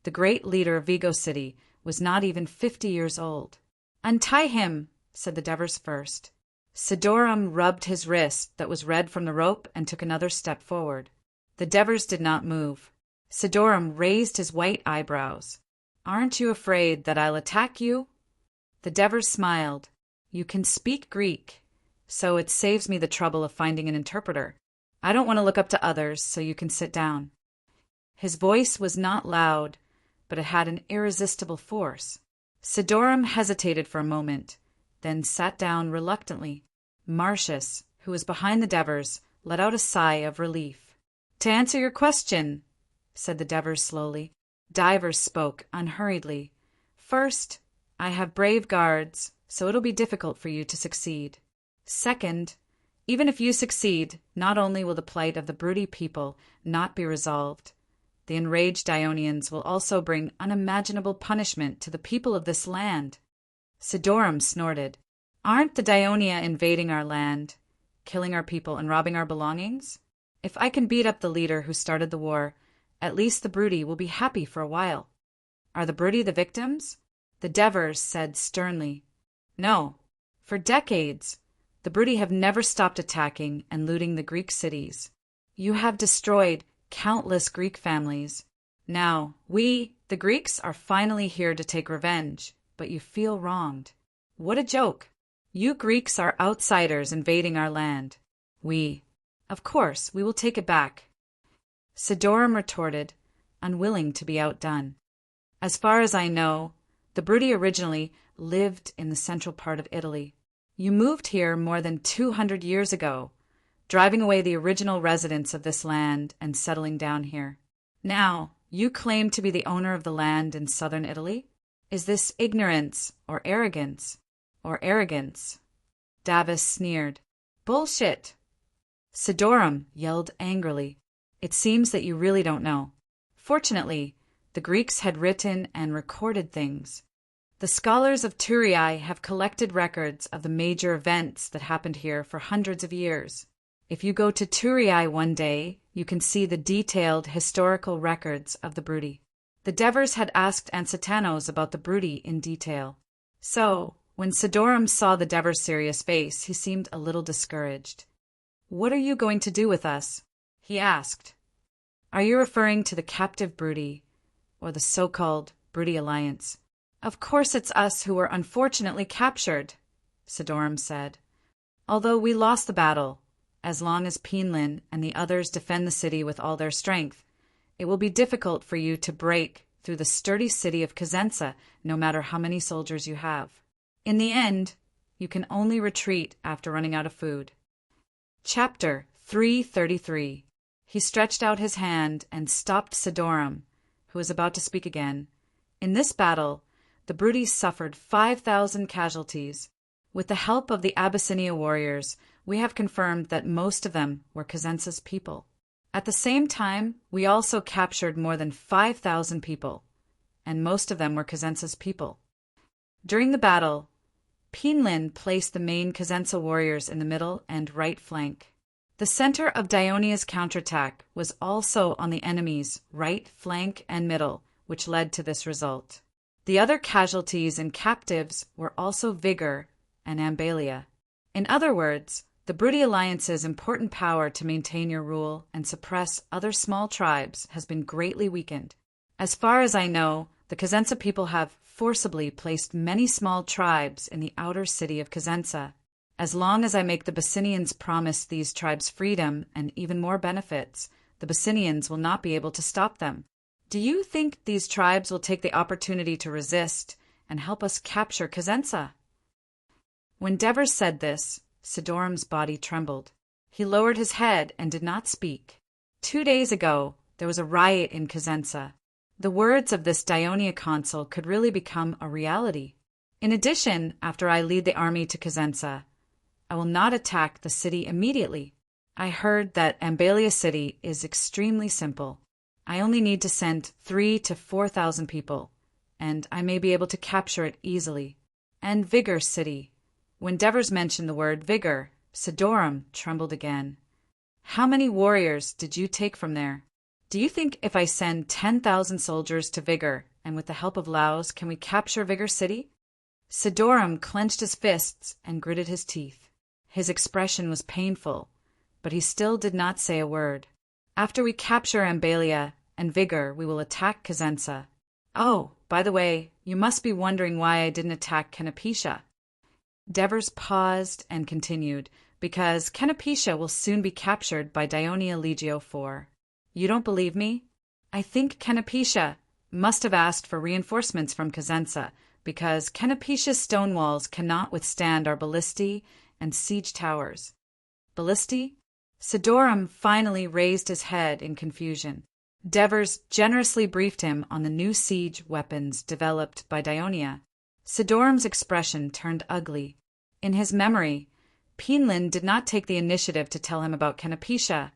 Speaker 1: the great leader of Vigo City was not even 50 years old. "Untie him," said the Devers first. Sidorum rubbed his wrist that was red from the rope and took another step forward. The Devers did not move. Sidorum raised his white eyebrows. "Aren't you afraid that I'll attack you?" The Devers smiled. "You can speak Greek, so it saves me the trouble of finding an interpreter. I don't want to look up to others, so you can sit down." His voice was not loud, but it had an irresistible force. Sidorum hesitated for a moment, then sat down reluctantly. Marcius, who was behind the Devers, let out a sigh of relief. "To answer your question," said the Devers slowly. Divers spoke unhurriedly. "First, I have brave guards, so it'll be difficult for you to succeed. Second, even if you succeed, not only will the plight of the Broody people not be resolved, the enraged Ionians will also bring unimaginable punishment to the people of this land." Sidorum snorted. "Aren't the Dionia invading our land, killing our people and robbing our belongings? If I can beat up the leader who started the war, at least the Broody will be happy for a while." "Are the Broody the victims?" The Devers said sternly. "No. For decades, the Broody have never stopped attacking and looting the Greek cities. You have destroyed countless Greek families. Now, we, the Greeks, are finally here to take revenge, but you feel wronged. What a joke! You Greeks are outsiders invading our land. Of course, we will take it back." Sidorum retorted, unwilling to be outdone. "As far as I know, the Broody originally lived in the central part of Italy. You moved here more than 200 years ago, driving away the original residents of this land and settling down here. Now, you claim to be the owner of the land in southern Italy? Is this ignorance or arrogance? Davis sneered. "Bullshit!" Sidorum yelled angrily. "It seems that you really don't know." Fortunately, the Greeks had written and recorded things. The scholars of Thurii have collected records of the major events that happened here for hundreds of years. If you go to Thurii one day, you can see the detailed historical records of the Broody. The Devers had asked Ansitanos about the Broody in detail. So, when Sidorum saw the Devers' serious face, he seemed a little discouraged. "What are you going to do with us?" he asked. "Are you referring to the captive Broody, or the so-called Broody Alliance?" "Of course it's us who were unfortunately captured," Sidorum said. "Although we lost the battle, as long as Pinlin and the others defend the city with all their strength, it will be difficult for you to break through the sturdy city of Cosenza, no matter how many soldiers you have. In the end, you can only retreat after running out of food." Chapter 333. He stretched out his hand and stopped Sidorum, who was about to speak again. "In this battle, the Broody suffered 5,000 casualties. With the help of the Abyssinia warriors, we have confirmed that most of them were Cosenza's people. At the same time, we also captured more than 5,000 people, and most of them were Cosenza's people. During the battle, Pinlin placed the main Cosenza warriors in the middle and right flank. The center of Dionia's counterattack was also on the enemy's right flank and middle, which led to this result. The other casualties and captives were also Vigor and Ambalia. In other words, the Brudi Alliance's important power to maintain your rule and suppress other small tribes has been greatly weakened. As far as I know, the Cosenza people have forcibly placed many small tribes in the outer city of Cosenza. As long as I make the Bassinians promise these tribes freedom and even more benefits, the Bassinians will not be able to stop them. Do you think these tribes will take the opportunity to resist and help us capture Cosenza? When Devers said this, Sidorum's body trembled. He lowered his head and did not speak. 2 days ago, there was a riot in Cosenza. The words of this Dionia consul could really become a reality. In addition, after I lead the army to Cosenza, I will not attack the city immediately. I heard that Ambalia city is extremely simple. I only need to send 3,000 to 4,000 people, and I may be able to capture it easily. And Vigor city. When Devers mentioned the word Vigor, Sidorum trembled again. How many warriors did you take from there? Do you think if I send 10,000 soldiers to Vigor, and with the help of Laos, can we capture Vigor city? Sidorum clenched his fists and gritted his teeth. His expression was painful, but he still did not say a word. After we capture Ambalia and Vigor, we will attack Cosenza. Oh, by the way, you must be wondering why I didn't attack Canopetia. Devers paused and continued, because Canopetia will soon be captured by Dionia Legio IV. You don't believe me? I think Canopetia must have asked for reinforcements from Cosenza, because Canopetia's stone walls cannot withstand our ballistae and siege towers. Ballistae? Sidorum finally raised his head in confusion. Devers generously briefed him on the new siege weapons developed by Dionia. Sidorum's expression turned ugly. In his memory, Pinlin did not take the initiative to tell him about Canopetia,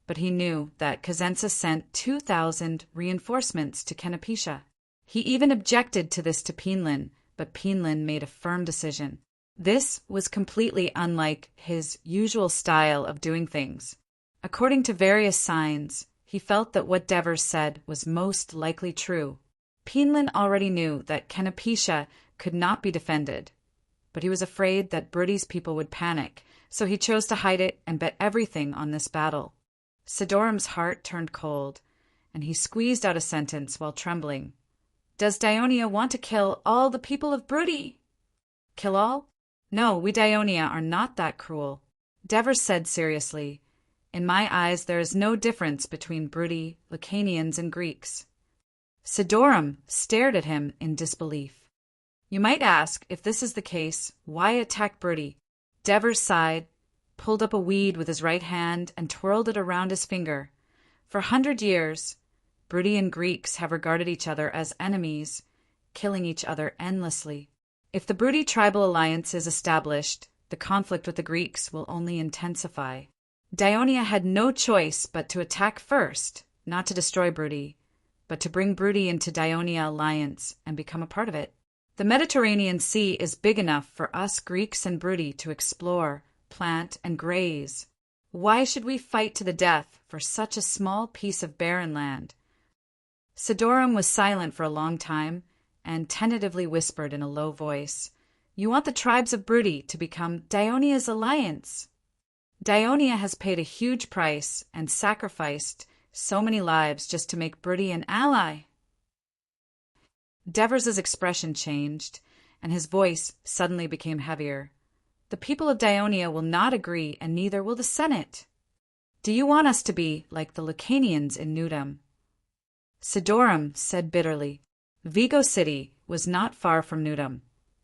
Speaker 1: but he knew that Cosenza sent 2,000 reinforcements to Canopetia. He even objected to this to Pinlin, but Pinlin made a firm decision. This was completely unlike his usual style of doing things. According to various signs, he felt that what Devers said was most likely true. Pinlin already knew that Canopetia could not be defended, but he was afraid that Brudi's people would panic, so he chose to hide it and bet everything on this battle. Sidorum's heart turned cold, and he squeezed out a sentence while trembling. Does Dionia want to kill all the people of Brudi? Kill all? No, we Dionia are not that cruel. Devers said seriously, In my eyes there is no difference between Brudi, Lucanians, and Greeks. Sidorum stared at him in disbelief. You might ask, if this is the case, why attack Brudi? Devers sighed, pulled up a weed with his right hand, and twirled it around his finger. For 100 years, Brudi and Greeks have regarded each other as enemies, killing each other endlessly. If the Brudi tribal alliance is established, the conflict with the Greeks will only intensify. Dionia had no choice but to attack first, not to destroy Brudi, but to bring Brudi into Dionia alliance and become a part of it. The Mediterranean Sea is big enough for us Greeks and Brudi to explore, plant, and graze. Why should we fight to the death for such a small piece of barren land? Sidorum was silent for a long time, and tentatively whispered in a low voice, You want the tribes of Brudi to become Dionia's alliance. Dionia has paid a huge price and sacrificed so many lives just to make Brudi an ally. Devers's expression changed, and his voice suddenly became heavier. The people of Dionia will not agree, and neither will the Senate. Do you want us to be like the Lucanians in Nudum? Sidorum said bitterly, Vigo city was not far from Nudum,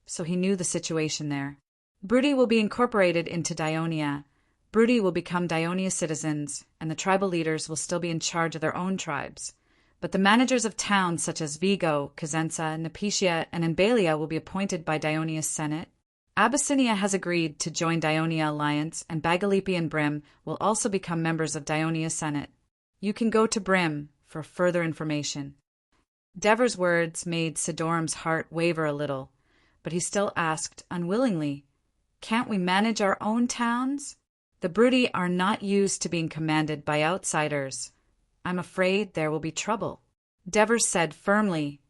Speaker 1: so he knew the situation there. Brudi will be incorporated into Dionia. Brudi will become Dionia citizens, and the tribal leaders will still be in charge of their own tribes. But the managers of towns such as Vigo, Cosenza, Nepetia, and Ambalia will be appointed by Dionia's Senate. Abyssinia has agreed to join Dionia alliance, and Bagalipi and Brim will also become members of Dionia's Senate. You can go to Brim for further information. Devers' words made Sidorum's heart waver a little, but he still asked unwillingly, Can't we manage our own towns? The Brudi are not used to being commanded by outsiders. I'm afraid there will be trouble." Devers said firmly,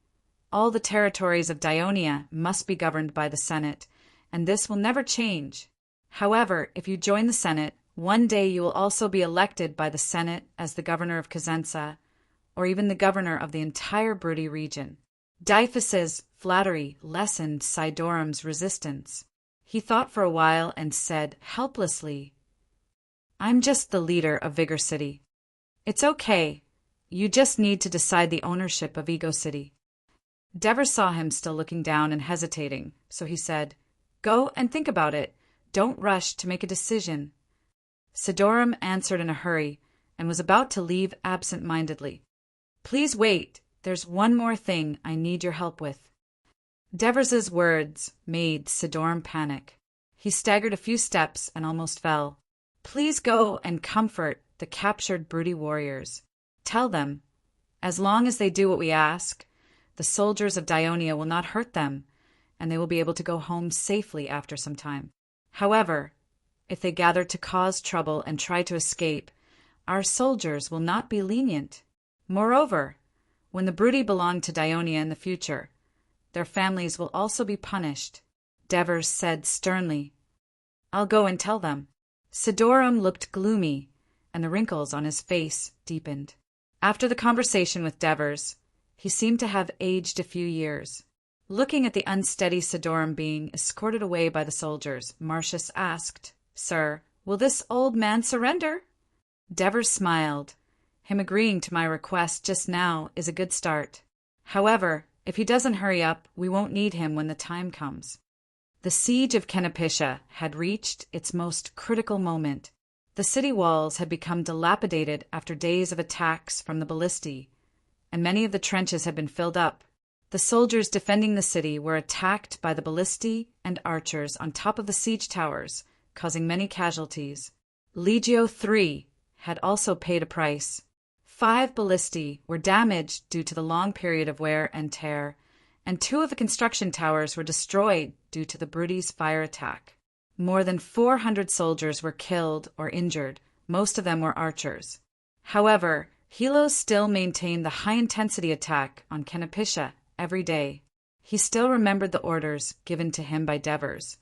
Speaker 1: "All the territories of Dionia must be governed by the Senate, and this will never change. However, if you join the Senate, one day you will also be elected by the Senate as the governor of Cosenza, or even the governor of the entire Brudi region." Dyphus's flattery lessened Sidorum's resistance. He thought for a while and said helplessly, "I'm just the leader of Vigor City. It's okay. You just need to decide the ownership of Ego City." Devers saw him still looking down and hesitating, so he said, "Go and think about it. Don't rush to make a decision." Sidorum answered in a hurry and was about to leave absent-mindedly. "Please wait. There's one more thing I need your help with." Devers's words made Sidorum panic. He staggered a few steps and almost fell. "Please go and comfort the captured Brudi warriors. Tell them, as long as they do what we ask, the soldiers of Dionia will not hurt them, and they will be able to go home safely after some time. However, if they gather to cause trouble and try to escape, our soldiers will not be lenient. Moreover, when the Brudi belong to Dionia in the future, their families will also be punished." Devers said sternly, "I'll go and tell them." Sidorum looked gloomy, and the wrinkles on his face deepened. After the conversation with Devers, he seemed to have aged a few years. Looking at the unsteady Sidorum being escorted away by the soldiers, Marcius asked, "Sir, will this old man surrender?" Devers smiled. "Him agreeing to my request just now is a good start. However, if he doesn't hurry up, we won't need him when the time comes." The siege of Canopiscia had reached its most critical moment. The city walls had become dilapidated after days of attacks from the ballistae, and many of the trenches had been filled up. The soldiers defending the city were attacked by the ballistae and archers on top of the siege towers, causing many casualties. Legio III had also paid a price. 5 ballistae were damaged due to the long period of wear and tear, and 2 of the construction towers were destroyed due to the Brudi's fire attack. More than 400 soldiers were killed or injured, most of them were archers. However, Helos still maintained the high-intensity attack on Canopiscia every day. He still remembered the orders given to him by Devers.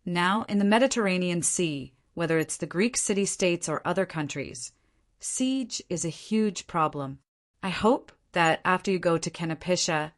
Speaker 1: Now, in the Mediterranean Sea, whether it's the Greek city-states or other countries, siege is a huge problem. I hope that after you go to Canopiscia,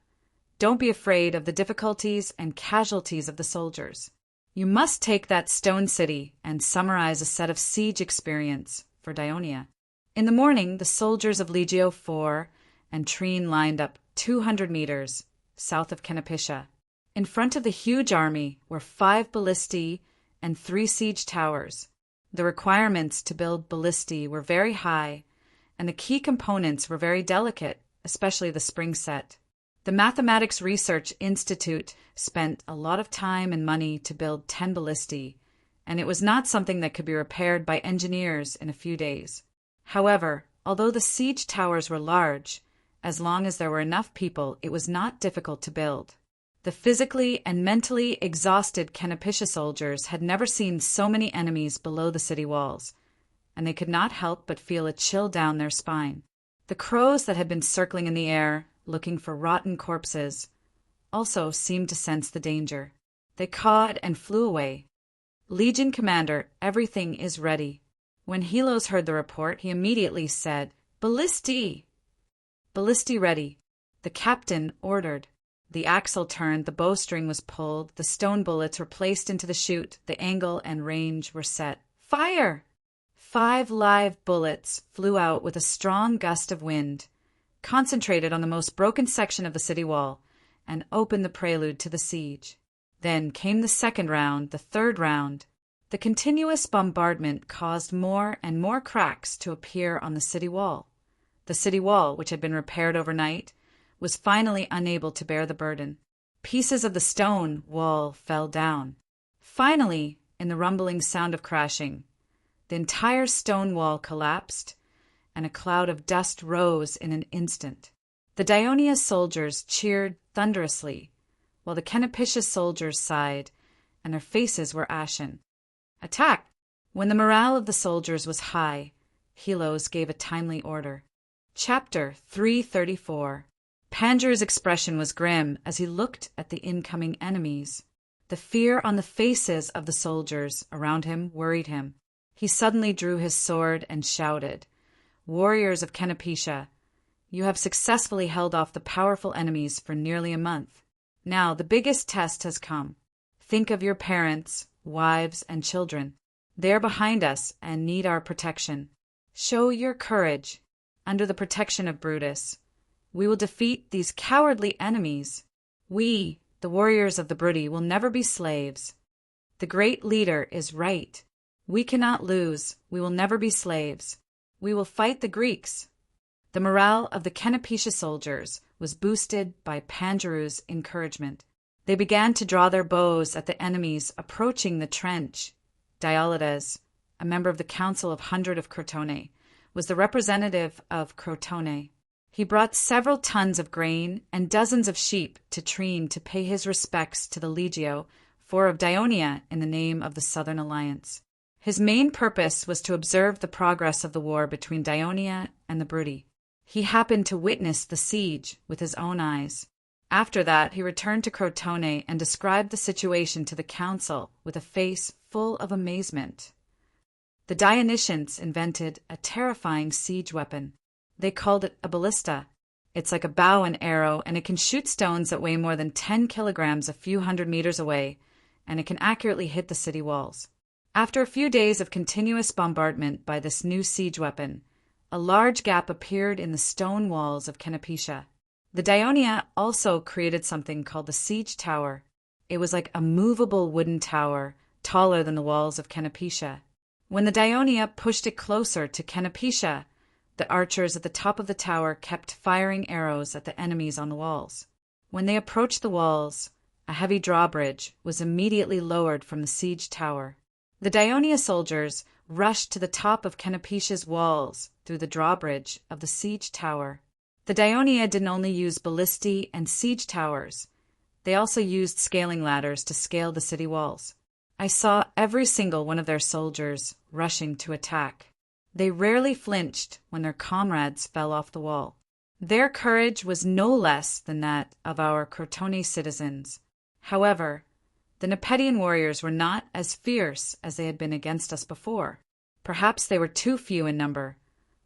Speaker 1: don't be afraid of the difficulties and casualties of the soldiers. You must take that stone city and summarize a set of siege experience for Dionia. In the morning, the soldiers of Legio IV and Trine lined up 200 meters south of Canopiscia. In front of the huge army were 5 ballistae and 3 siege towers. The requirements to build ballistae were very high, and the key components were very delicate, especially the spring set. The Mathematics Research Institute spent a lot of time and money to build 10 ballistae, and it was not something that could be repaired by engineers in a few days. However, although the siege towers were large, as long as there were enough people, it was not difficult to build. The physically and mentally exhausted Canopiscia soldiers had never seen so many enemies below the city walls, and they could not help but feel a chill down their spine. The crows that had been circling in the air, looking for rotten corpses, also seemed to sense the danger. They cawed and flew away. "Legion Commander, everything is ready." When Helos heard the report, he immediately said, "Ballistae!" "Ballistae ready," the captain ordered. The axle turned, the bowstring was pulled, the stone bullets were placed into the chute, the angle and range were set. "Fire!" 5 live bullets flew out with a strong gust of wind, concentrated on the most broken section of the city wall, and opened the prelude to the siege. Then came the second round, the third round. The continuous bombardment caused more and more cracks to appear on the city wall. The city wall, which had been repaired overnight, was finally unable to bear the burden. Pieces of the stone wall fell down. Finally, in the rumbling sound of crashing, the entire stone wall collapsed, and a cloud of dust rose in an instant. The Dionia soldiers cheered thunderously, while the Canopiscia soldiers sighed, and their faces were ashen. "Attack! When the morale of the soldiers was high, Helos gave a timely order. Chapter 334. Pangeru's expression was grim as he looked at the incoming enemies. The fear on the faces of the soldiers around him worried him. He suddenly drew his sword and shouted, "Warriors of Canopetia, you have successfully held off the powerful enemies for nearly a month. Now the biggest test has come. Think of your parents, wives, and children. They are behind us and need our protection. Show your courage. Under the protection of Brutus, we will defeat these cowardly enemies. We, the warriors of the Brudi, will never be slaves. The great leader is right. We cannot lose. We will never be slaves. We will fight the Greeks." The morale of the Canopetia soldiers was boosted by Pangeru's encouragement. They began to draw their bows at the enemies approaching the trench. Diolides, a member of the Council of 100 of Crotone, was the representative of Crotone. He brought several tons of grain and dozens of sheep to Trine to pay his respects to the Legio, 4 of Dionia, in the name of the Southern Alliance. His main purpose was to observe the progress of the war between Dionia and the Brudi. He happened to witness the siege with his own eyes. After that, he returned to Crotone and described the situation to the council with a face full of amazement. The Dionysians invented a terrifying siege weapon. They called it a ballista. It's like a bow and arrow, and it can shoot stones that weigh more than 10 kilograms a few hundred meters away, and it can accurately hit the city walls. After a few days of continuous bombardment by this new siege weapon, a large gap appeared in the stone walls of Canopetia. The Dionia also created something called the siege tower. It was like a movable wooden tower, taller than the walls of Canopetia. When the Dionia pushed it closer to Canopetia, the archers at the top of the tower kept firing arrows at the enemies on the walls. When they approached the walls, a heavy drawbridge was immediately lowered from the siege tower. The Dionia soldiers rushed to the top of Canopetia's walls through the drawbridge of the siege tower. The Dionia didn't only use ballistae and siege towers. They also used scaling ladders to scale the city walls. I saw every single one of their soldiers rushing to attack. They rarely flinched when their comrades fell off the wall. Their courage was no less than that of our Crotone citizens. However, the Nepetian warriors were not as fierce as they had been against us before. Perhaps they were too few in number,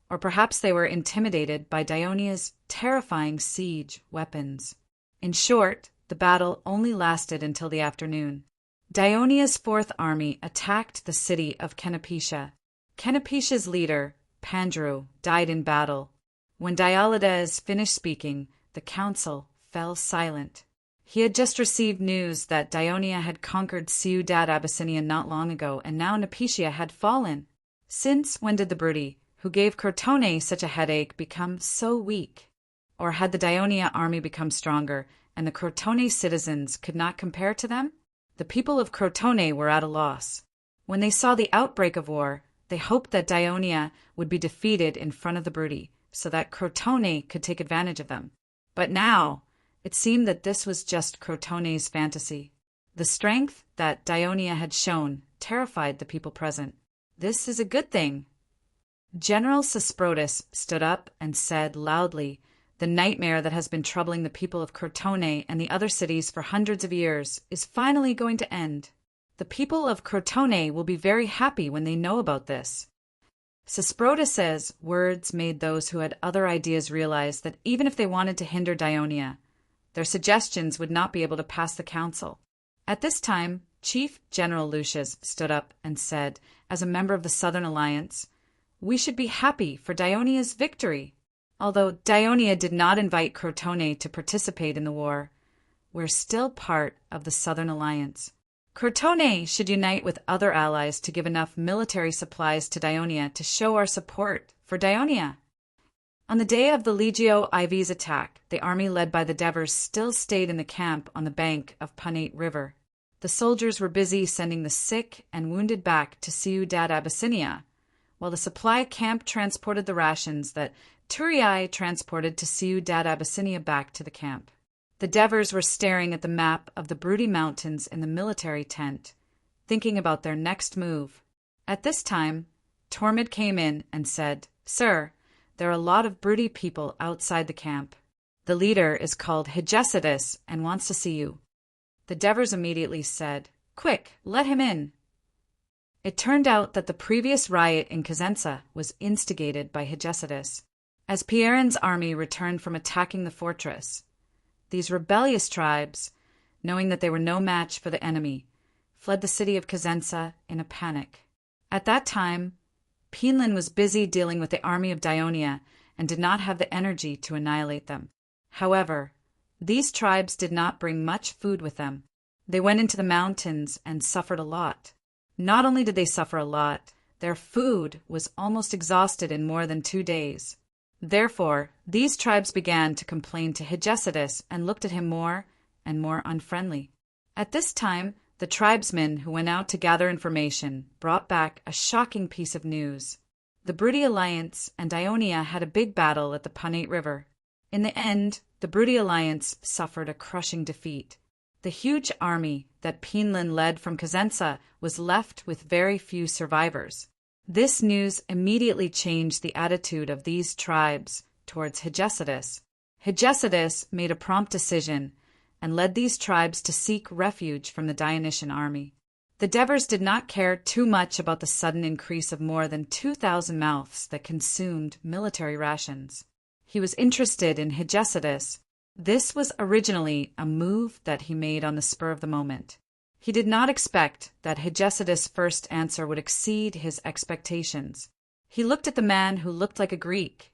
Speaker 1: or perhaps they were intimidated by Dionia's terrifying siege weapons. In short, the battle only lasted until the afternoon. Dionia's fourth army attacked the city of Canopetia. Canopetia's leader, Pangeru, died in battle. When Diolides finished speaking, the council fell silent. He had just received news that Dionia had conquered Ciudad Abyssinia not long ago, and now Nepetia had fallen. Since when did the Brudi, who gave Crotone such a headache, become so weak? Or had the Dionia army become stronger, and the Crotone citizens could not compare to them? The people of Crotone were at a loss. When they saw the outbreak of war, they hoped that Dionia would be defeated in front of the Brudi, so that Crotone could take advantage of them. But now, it seemed that this was just Crotone's fantasy. The strength that Dionia had shown terrified the people present. This is a good thing. General Sesprotus stood up and said loudly, "The nightmare that has been troubling the people of Crotone and the other cities for hundreds of years is finally going to end. The people of Crotone will be very happy when they know about this." Sesprotus's words made those who had other ideas realize that even if they wanted to hinder Dionia, their suggestions would not be able to pass the council. At this time, Chief General Lucius stood up and said, as a member of the Southern Alliance, "We should be happy for Dionia's victory. Although Dionia did not invite Crotone to participate in the war, we're still part of the Southern Alliance. Crotone should unite with other allies to give enough military supplies to Dionia to show our support for Dionia." On the day of the Legio IV's attack, the army led by the Devers still stayed in the camp on the bank of Punate River. The soldiers were busy sending the sick and wounded back to Ciudad Abyssinia, while the supply camp transported the rations that Turiae transported to Ciudad Abyssinia back to the camp. The Devers were staring at the map of the Brudi Mountains in the military tent, thinking about their next move. At this time, Tormid came in and said, "Sir, there are a lot of broody people outside the camp. The leader is called Hegesidas and wants to see you." The Devers immediately said, "Quick, let him in." It turned out that the previous riot in Cosenza was instigated by Hegesidas. As Pierre's army returned from attacking the fortress, these rebellious tribes, knowing that they were no match for the enemy, fled the city of Cosenza in a panic. At that time, Pinlin was busy dealing with the army of Dionia and did not have the energy to annihilate them. However, these tribes did not bring much food with them. They went into the mountains and suffered a lot. Not only did they suffer a lot, their food was almost exhausted in more than 2 days. Therefore, these tribes began to complain to Hegesidas and looked at him more and more unfriendly. At this time, the tribesmen who went out to gather information brought back a shocking piece of news. The broody alliance and Dionia had a big battle at the Punate River. In the end, the broody alliance suffered a crushing defeat. The huge army that Pinlin led from Cosenza was left with very few survivors. This news immediately changed the attitude of these tribes towards Hegesidas. Hegesidas made a prompt decision and led these tribes to seek refuge from the Dionysian army. The Devers did not care too much about the sudden increase of more than 2,000 mouths that consumed military rations. He was interested in Hegesidas. This was originally a move that he made on the spur of the moment. He did not expect that Hegesidas' first answer would exceed his expectations. He looked at the man who looked like a Greek,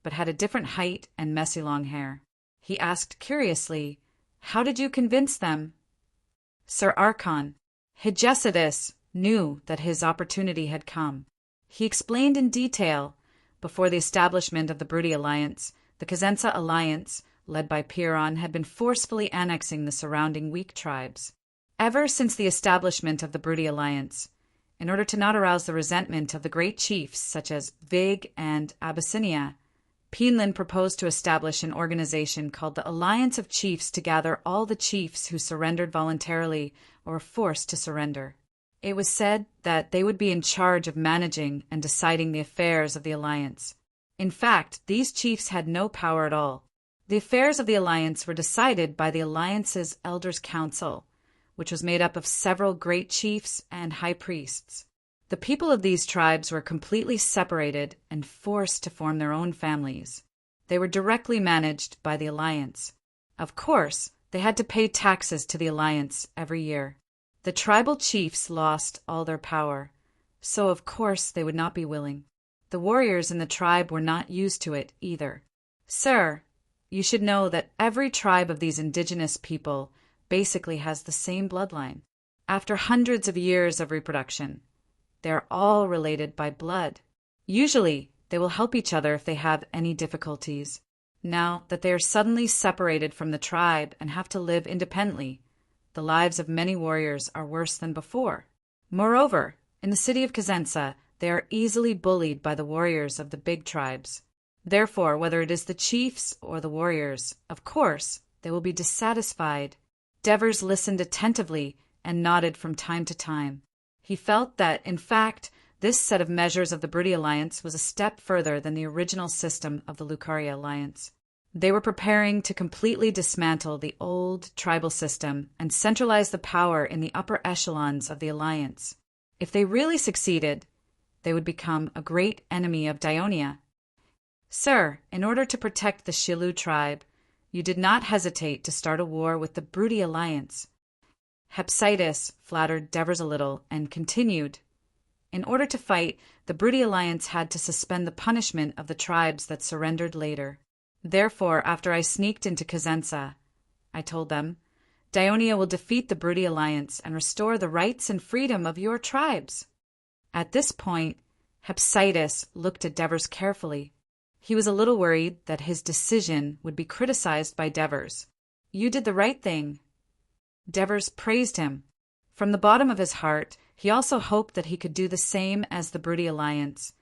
Speaker 1: but had a different height and messy long hair. He asked curiously, "How did you convince them?" "Sir Archon, Hegesidas knew that his opportunity had come." He explained in detail, before the establishment of the broody alliance, the Cosenza alliance, led by Pierron, had been forcefully annexing the surrounding weak tribes. Ever since the establishment of the broody alliance, in order to not arouse the resentment of the great chiefs such as Vig and Abyssinia, Pinlin proposed to establish an organization called the Alliance of Chiefs to gather all the chiefs who surrendered voluntarily or were forced to surrender. It was said that they would be in charge of managing and deciding the affairs of the alliance. In fact, these chiefs had no power at all. The affairs of the alliance were decided by the alliance's elders' council, which was made up of several great chiefs and high priests. The people of these tribes were completely separated and forced to form their own families. They were directly managed by the alliance. Of course, they had to pay taxes to the alliance every year. The tribal chiefs lost all their power, so of course they would not be willing. The warriors in the tribe were not used to it either. "Sir, you should know that every tribe of these indigenous people basically has the same bloodline. After hundreds of years of reproduction, they are all related by blood. Usually, they will help each other if they have any difficulties. Now that they are suddenly separated from the tribe and have to live independently, the lives of many warriors are worse than before. Moreover, in the city of Cosenza, they are easily bullied by the warriors of the big tribes. Therefore, whether it is the chiefs or the warriors, of course, they will be dissatisfied." Devers listened attentively and nodded from time to time. He felt that, in fact, this set of measures of the broody alliance was a step further than the original system of the Lucaria alliance. They were preparing to completely dismantle the old tribal system and centralize the power in the upper echelons of the alliance. If they really succeeded, they would become a great enemy of Dionia. "Sir, in order to protect the Shilu tribe, you did not hesitate to start a war with the broody alliance." Hepsitis flattered Devers a little and continued, "In order to fight, the broody alliance had to suspend the punishment of the tribes that surrendered later. Therefore, after I sneaked into Cosenza, I told them, 'Dionia will defeat the broody alliance and restore the rights and freedom of your tribes.'" At this point, Hepsitis looked at Devers carefully. He was a little worried that his decision would be criticized by Devers. "You did the right thing." Devers praised him. From the bottom of his heart, he also hoped that he could do the same as the broody alliance,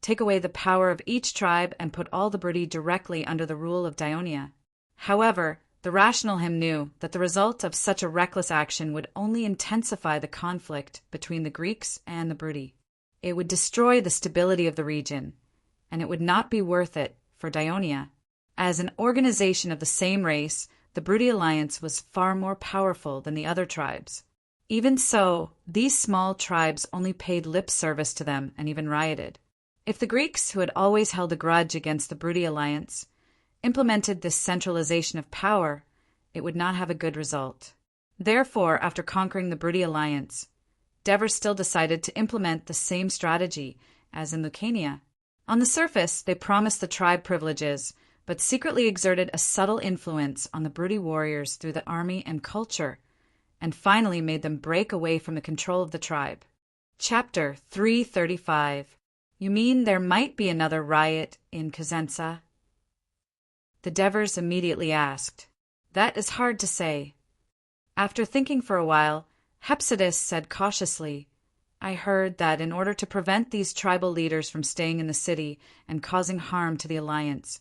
Speaker 1: take away the power of each tribe and put all the broody directly under the rule of Dionia. However, the rational him knew that the result of such a reckless action would only intensify the conflict between the Greeks and the broody. It would destroy the stability of the region, and it would not be worth it for Dionia. As an organization of the same race, the Broody Alliance was far more powerful than the other tribes. Even so, these small tribes only paid lip service to them and even rioted. If the Greeks, who had always held a grudge against the Broody Alliance, implemented this centralization of power, it would not have a good result. Therefore, after conquering the Broody Alliance, Devers still decided to implement the same strategy as in Lucania. On the surface, they promised the tribe privileges, but secretly exerted a subtle influence on the Broody warriors through the army and culture, and finally made them break away from the control of the tribe. Chapter 335. You mean there might be another riot in Cosenza? The Devers immediately asked. That is hard to say. After thinking for a while, Hepsidus said cautiously, I heard that in order to prevent these tribal leaders from staying in the city and causing harm to the alliance,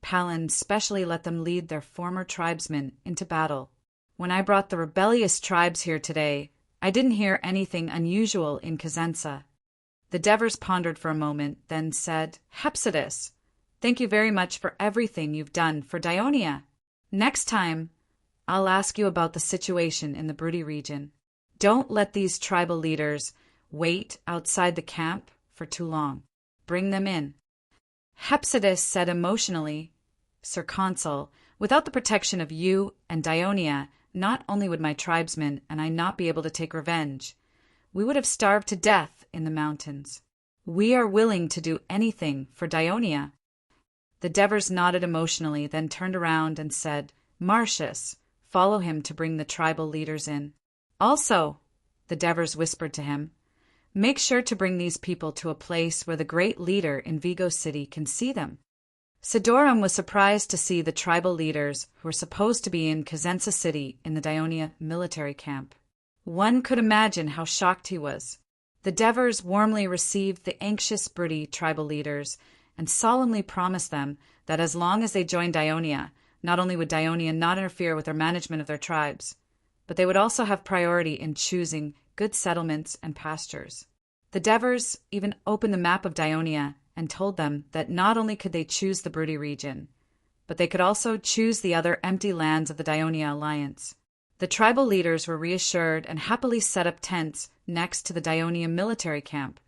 Speaker 1: Palin specially let them lead their former tribesmen into battle. When I brought the rebellious tribes here today, I didn't hear anything unusual in Cosenza. The Devers pondered for a moment, then said, Hepsidus, thank you very much for everything you've done for Dionia. Next time, I'll ask you about the situation in the Broody region. Don't let these tribal leaders wait outside the camp for too long. Bring them in. Hepsidus said emotionally, Sir Consul, without the protection of you and Dionia, not only would my tribesmen and I not be able to take revenge, we would have starved to death in the mountains. We are willing to do anything for Dionia. The Devers nodded emotionally, then turned around and said, Marcius, follow him to bring the tribal leaders in. Also, the Devers whispered to him, make sure to bring these people to a place where the great leader in Vigo City can see them. Sidorum was surprised to see the tribal leaders who were supposed to be in Cosenza City in the Dionia military camp. One could imagine how shocked he was. The Devers warmly received the anxious Broody tribal leaders and solemnly promised them that as long as they joined Dionia, not only would Dionia not interfere with their management of their tribes, but they would also have priority in choosing good settlements and pastures. The Devers even opened the map of Dionia and told them that not only could they choose the Broody region, but they could also choose the other empty lands of the Dionia alliance. The tribal leaders were reassured and happily set up tents next to the Dionia military camp,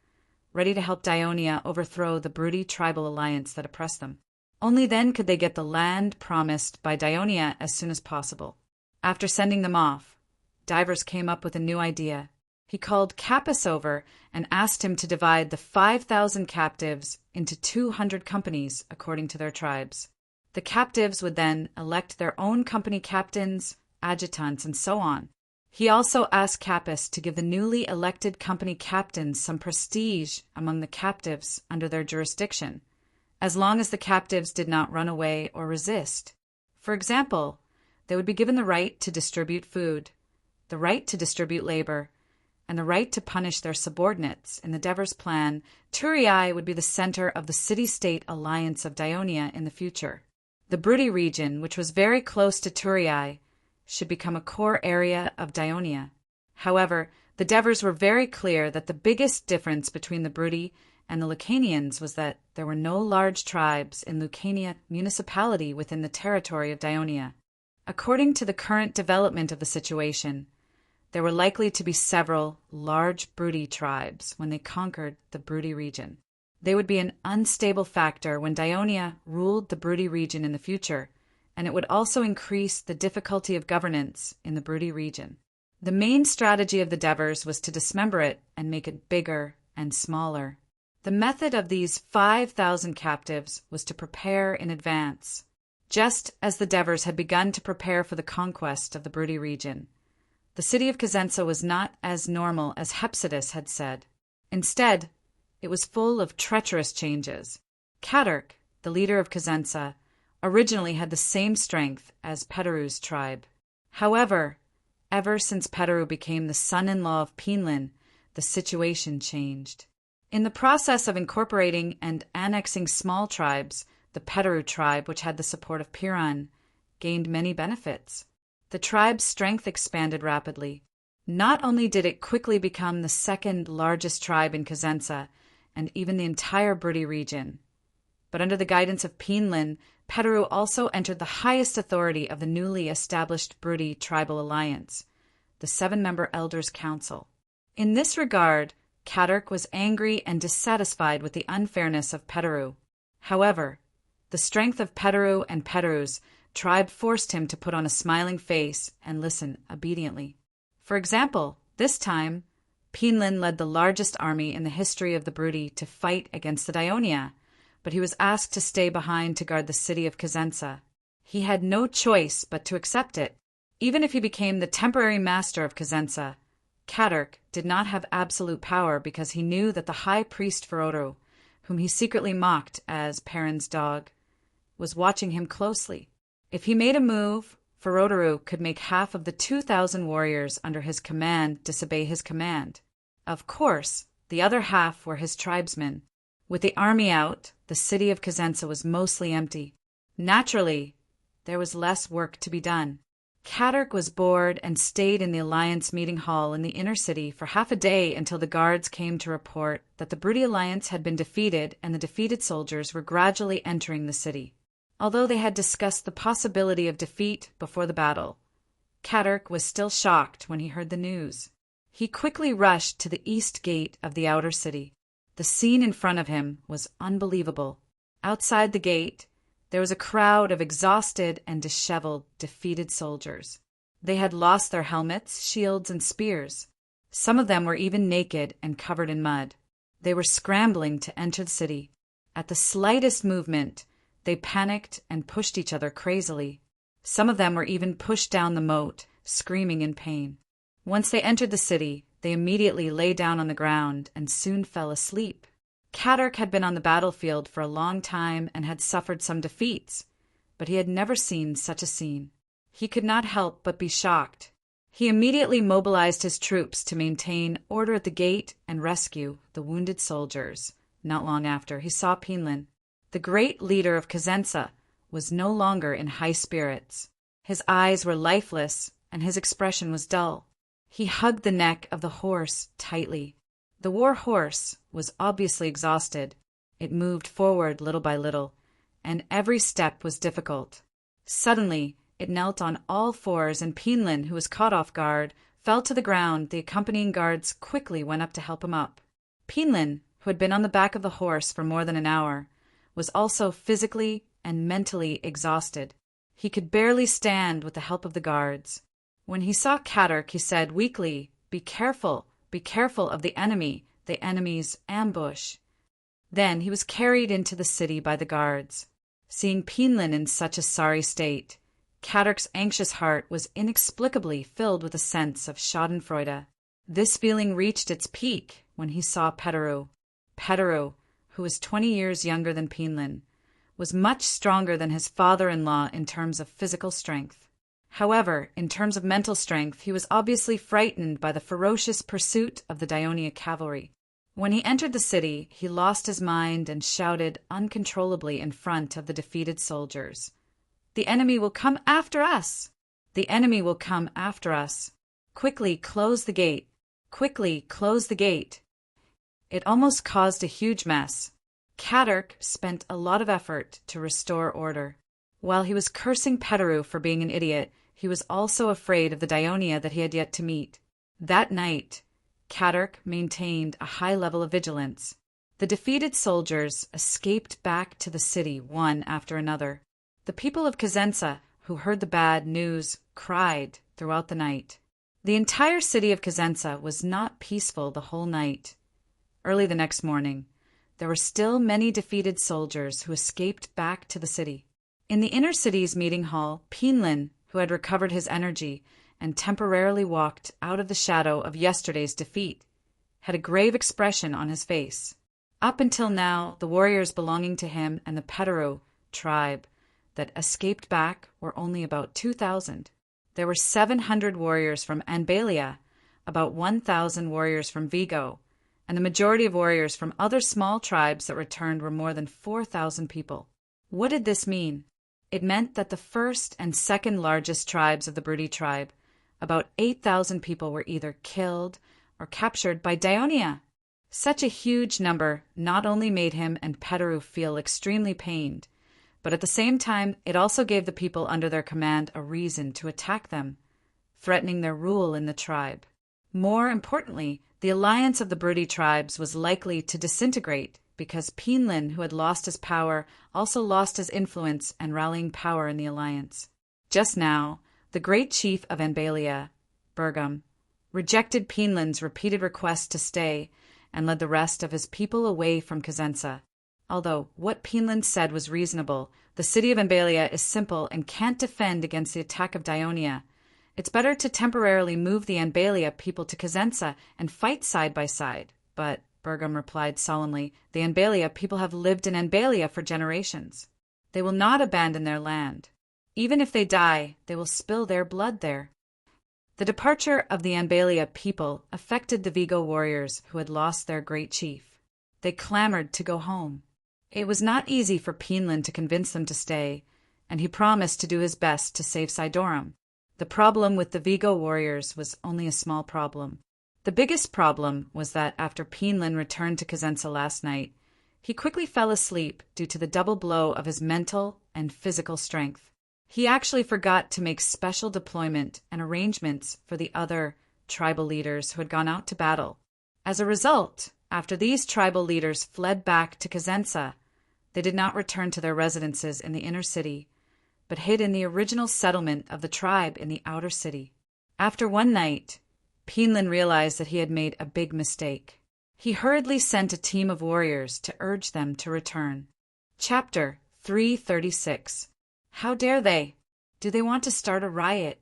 Speaker 1: ready to help Dionia overthrow the Broody tribal alliance that oppressed them. Only then could they get the land promised by Dionia as soon as possible. After sending them off, Divers came up with a new idea. He called Capys over and asked him to divide the 5,000 captives into 200 companies according to their tribes. The captives would then elect their own company captains, adjutants, and so on. He also asked Capys to give the newly elected company captains some prestige among the captives under their jurisdiction, as long as the captives did not run away or resist. For example, they would be given the right to distribute food, the right to distribute labor, and the right to punish their subordinates. In the Devers plan, Turiae would be the center of the city-state alliance of Dionia in the future. The Broody region, which was very close to Turiae, should become a core area of Dionia. However, the Devers were very clear that the biggest difference between the Broody and the Lucanians was that there were no large tribes in Lucania municipality within the territory of Dionia. According to the current development of the situation, there were likely to be several large Broody tribes when they conquered the Broody region. They would be an unstable factor when Dionia ruled the Broody region in the future, and it would also increase the difficulty of governance in the Broody region. The main strategy of the Devers was to dismember it and make it bigger and smaller. The method of these 5,000 captives was to prepare in advance, just as the Devers had begun to prepare for the conquest of the Broody region. The city of Cosenza was not as normal as Hepsidus had said. Instead, it was full of treacherous changes. Cadarc, the leader of Cosenza, originally had the same strength as Petaru's tribe. However, ever since Petaru became the son-in-law of Pinlin, the situation changed. In the process of incorporating and annexing small tribes, the Petaru tribe, which had the support of Piran, gained many benefits. The tribe's strength expanded rapidly. Not only did it quickly become the second largest tribe in Cosenza and even the entire Brudi region, but under the guidance of Pinlin, Petteru also entered the highest authority of the newly established Brudi Tribal Alliance, the 7-member Elders' Council. In this regard, Kaderk was angry and dissatisfied with the unfairness of Petteru. However, the strength of Petteru and Petteru's tribe forced him to put on a smiling face and listen obediently. For example, this time, Pinlin led the largest army in the history of the Brudi to fight against the Daionia, but he was asked to stay behind to guard the city of Cosenza. He had no choice but to accept it. Even if he became the temporary master of Cosenza, Kaderk did not have absolute power because he knew that the high priest Ferodo, whom he secretly mocked as Perrin's dog, was watching him closely. If he made a move, Ferodo could make half of the 2,000 warriors under his command disobey his command. Of course, the other half were his tribesmen. With the army out, the city of Cosenza was mostly empty. Naturally, there was less work to be done. Kaderk was bored and stayed in the Alliance meeting hall in the inner city for half a day until the guards came to report that the Brudi Alliance had been defeated and the defeated soldiers were gradually entering the city. Although they had discussed the possibility of defeat before the battle, Kaderk was still shocked when he heard the news. He quickly rushed to the east gate of the outer city. The scene in front of him was unbelievable. Outside the gate, there was a crowd of exhausted and disheveled, defeated soldiers. They had lost their helmets, shields, and spears. Some of them were even naked and covered in mud. They were scrambling to enter the city. At the slightest movement, they panicked and pushed each other crazily. Some of them were even pushed down the moat, screaming in pain. Once they entered the city, they immediately lay down on the ground and soon fell asleep. Kaderk had been on the battlefield for a long time and had suffered some defeats, but he had never seen such a scene. He could not help but be shocked. He immediately mobilized his troops to maintain order at the gate and rescue the wounded soldiers. Not long after, he saw Pinlin. The great leader of Cosenza was no longer in high spirits. His eyes were lifeless, and his expression was dull. He hugged the neck of the horse tightly. The war horse was obviously exhausted. It moved forward little by little, and every step was difficult. Suddenly, it knelt on all fours, and Pinlin, who was caught off guard, fell to the ground. The accompanying guards quickly went up to help him up. Pinlin, who had been on the back of the horse for more than an hour, was also physically and mentally exhausted. He could barely stand with the help of the guards. When he saw Kaderk, he said weakly, be careful of the enemy's ambush." Then he was carried into the city by the guards. Seeing Pinlin in such a sorry state, Kaderk's anxious heart was inexplicably filled with a sense of schadenfreude. This feeling reached its peak when he saw Petteru. Petteru, who was 20 years younger than Pinlin, was much stronger than his father-in-law in terms of physical strength. However, in terms of mental strength, he was obviously frightened by the ferocious pursuit of the Daionia cavalry. When he entered the city, he lost his mind and shouted uncontrollably in front of the defeated soldiers, "The enemy will come after us! The enemy will come after us! Quickly close the gate! Quickly close the gate!" It almost caused a huge mess. Kaderk spent a lot of effort to restore order. While he was cursing Petteru for being an idiot, he was also afraid of the Daionia that he had yet to meet. That night, Kaderk maintained a high level of vigilance. The defeated soldiers escaped back to the city one after another. The people of Cosenza, who heard the bad news, cried throughout the night. The entire city of Cosenza was not peaceful the whole night. Early the next morning, there were still many defeated soldiers who escaped back to the city. In the inner city's meeting hall, Pinlin, who had recovered his energy and temporarily walked out of the shadow of yesterday's defeat, had a grave expression on his face. Up until now, the warriors belonging to him and the Petteru tribe that escaped back were only about 2,000. There were 700 warriors from Anbalia, about 1,000 warriors from Vigo, and the majority of warriors from other small tribes that returned were more than 4,000 people. What did this mean? It meant that the first and second largest tribes of the Brudi tribe about 8,000 people were either killed or captured by Daionia. Such a huge number not only made him and Petteru feel extremely pained, but at the same time it also gave the people under their command a reason to attack them, threatening their rule in the tribe. More importantly, the alliance of the Brudi tribes was likely to disintegrate because Pinlin, who had lost his power, also lost his influence and rallying power in the alliance. Just now, the great chief of Anbalia, Bergam, rejected Pinlin's repeated requests to stay and led the rest of his people away from Cosenza. Although what Pinlin said was reasonable, the city of Anbalia is simple and can't defend against the attack of Daionia. It's better to temporarily move the Anbalia people to Cosenza and fight side by side. But, Bergam replied solemnly, the Anbalia people have lived in Anbalia for generations. They will not abandon their land. Even if they die, they will spill their blood there. The departure of the Anbalia people affected the Vigo warriors who had lost their great chief. They clamored to go home. It was not easy for Pinlin to convince them to stay, and he promised to do his best to save Sidorum. The problem with the Vigo warriors was only a small problem. The biggest problem was that after Pinlin returned to Cosenza last night, he quickly fell asleep due to the double blow of his mental and physical strength. He actually forgot to make special deployment and arrangements for the other tribal leaders who had gone out to battle. As a result, after these tribal leaders fled back to Cosenza, they did not return to their residences in the inner city, but hid in the original settlement of the tribe in the outer city. After one night, Pinlin realized that he had made a big mistake. He hurriedly sent a team of warriors to urge them to return. Chapter 336. How dare they? Do they want to start a riot?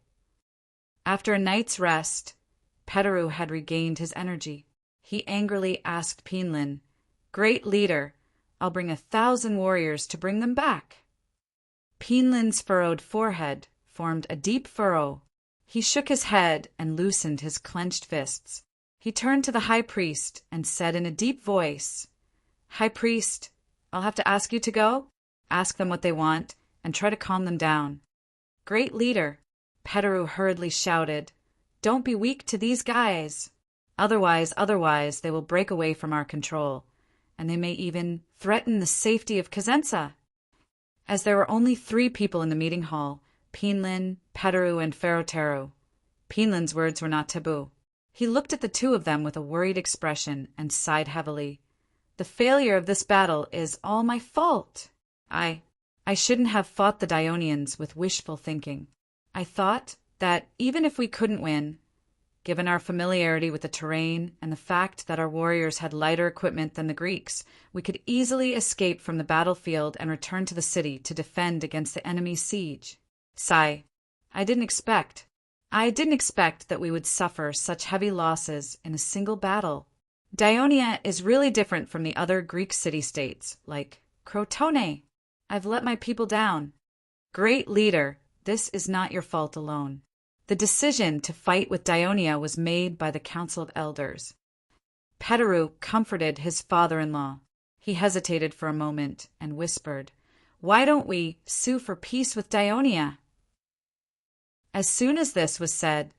Speaker 1: After a night's rest, Petteru had regained his energy. He angrily asked Pinlin, "Great leader, I'll bring 1,000 warriors to bring them back." Pinlin's furrowed forehead formed a deep furrow. He shook his head and loosened his clenched fists. He turned to the high priest and said in a deep voice, "High priest, I'll have to ask you to go. Ask them what they want and try to calm them down." "Great leader," Petteru hurriedly shouted, "don't be weak to these guys. Otherwise they will break away from our control, and they may even threaten the safety of Cosenza." As there were only 3 people in the meeting hall, Pinlin, Petteru, and Ferroteru, Pinlin's words were not taboo. He looked at the 2 of them with a worried expression and sighed heavily. "The failure of this battle is all my fault. I shouldn't have fought the Dionians with wishful thinking. I thought that even if we couldn't win, given our familiarity with the terrain and the fact that our warriors had lighter equipment than the Greeks, we could easily escape from the battlefield and return to the city to defend against the enemy's siege. Sigh, I didn't expect that we would suffer such heavy losses in a single battle. Daionia is really different from the other Greek city-states, like Crotone. I've let my people down. Great leader, this is not your fault alone. The decision to fight with Daionia was made by the Council of Elders." Petteru comforted his father-in-law. He hesitated for a moment and whispered, "Why don't we sue for peace with Daionia?" As soon as this was said,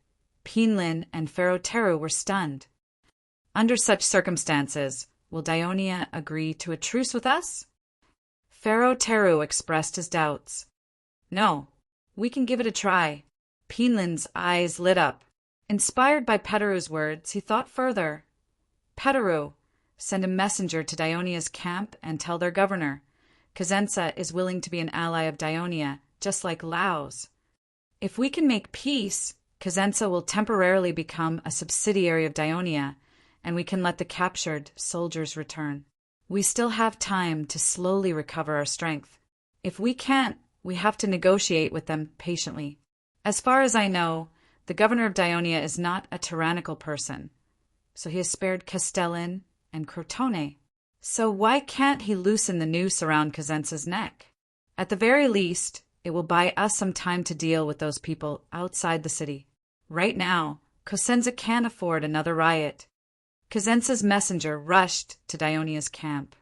Speaker 1: Pinlin and Ferroteru were stunned. "Under such circumstances, will Daionia agree to a truce with us?" Ferroteru expressed his doubts. "No, we can give it a try." Pinlin's eyes lit up. Inspired by Petteru's words, he thought further. "Petteru, send a messenger to Daonia's camp and tell their governor. Cosenza is willing to be an ally of Daionia, just like Laos. If we can make peace, Cosenza will temporarily become a subsidiary of Daionia, and we can let the captured soldiers return. We still have time to slowly recover our strength. If we can't, we have to negotiate with them patiently. As far as I know, the governor of Daionia is not a tyrannical person, so he has spared Castellan and Crotone. So why can't he loosen the noose around Cosenza's neck? At the very least, it will buy us some time to deal with those people outside the city. Right now, Cosenza can't afford another riot." Cosenza's messenger rushed to Daonia's camp.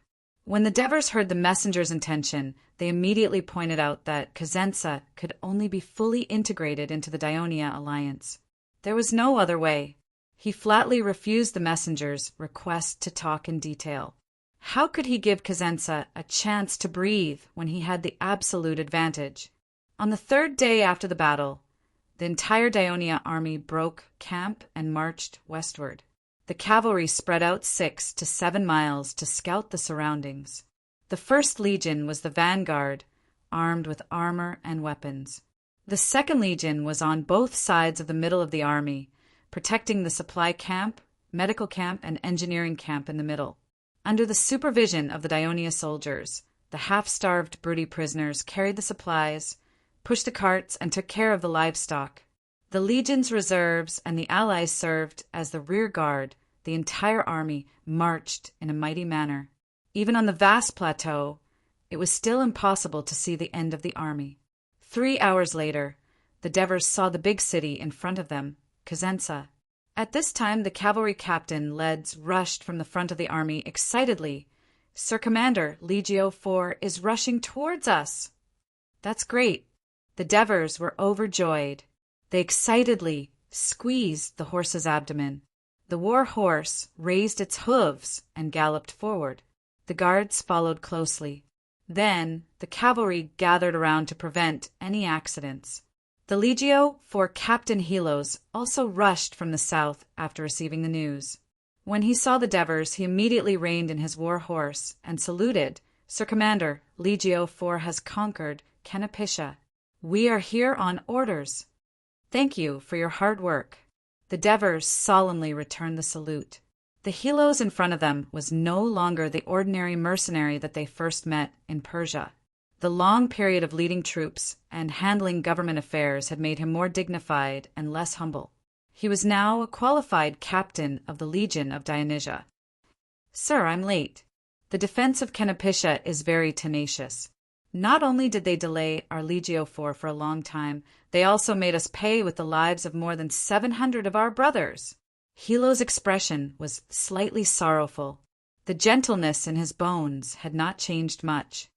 Speaker 1: When the Devers heard the messenger's intention, they immediately pointed out that Cosenza could only be fully integrated into the Daionia alliance. There was no other way. He flatly refused the messenger's request to talk in detail. How could he give Cosenza a chance to breathe when he had the absolute advantage? On the third day after the battle, the entire Daionia army broke camp and marched westward. The cavalry spread out 6 to 7 miles to scout the surroundings. The First Legion was the vanguard, armed with armor and weapons. The Second Legion was on both sides of the middle of the army, protecting the supply camp, medical camp, and engineering camp in the middle. Under the supervision of the Daionia soldiers, the half-starved Brute prisoners carried the supplies, pushed the carts, and took care of the livestock. The Legion's reserves and the Allies served as the rear guard. The entire army marched in a mighty manner. Even on the vast plateau, it was still impossible to see the end of the army. 3 hours later, the Devers saw the big city in front of them, Cosenza. At this time, the cavalry captain Leds rushed from the front of the army excitedly. "Sir Commander, Legio IV is rushing towards us." "That's great." The Devers were overjoyed. They excitedly squeezed the horse's abdomen. The war horse raised its hooves and galloped forward. The guards followed closely. Then the cavalry gathered around to prevent any accidents. The Legio IV Captain Helos also rushed from the south after receiving the news. When he saw the Devers, he immediately reined in his war horse and saluted. "Sir Commander, Legio IV has conquered Canapiscia. We are here on orders. Thank you for your hard work." The Devers solemnly returned the salute. The Helos in front of them was no longer the ordinary mercenary that they first met in Persia. The long period of leading troops and handling government affairs had made him more dignified and less humble. He was now a qualified captain of the Legion of Dionysia. "Sir, I'm late. The defense of Canapiscia is very tenacious. Not only did they delay our Legio IV for a long time, they also made us pay with the lives of more than 700 of our brothers." Helo's expression was slightly sorrowful. The gentleness in his bones had not changed much.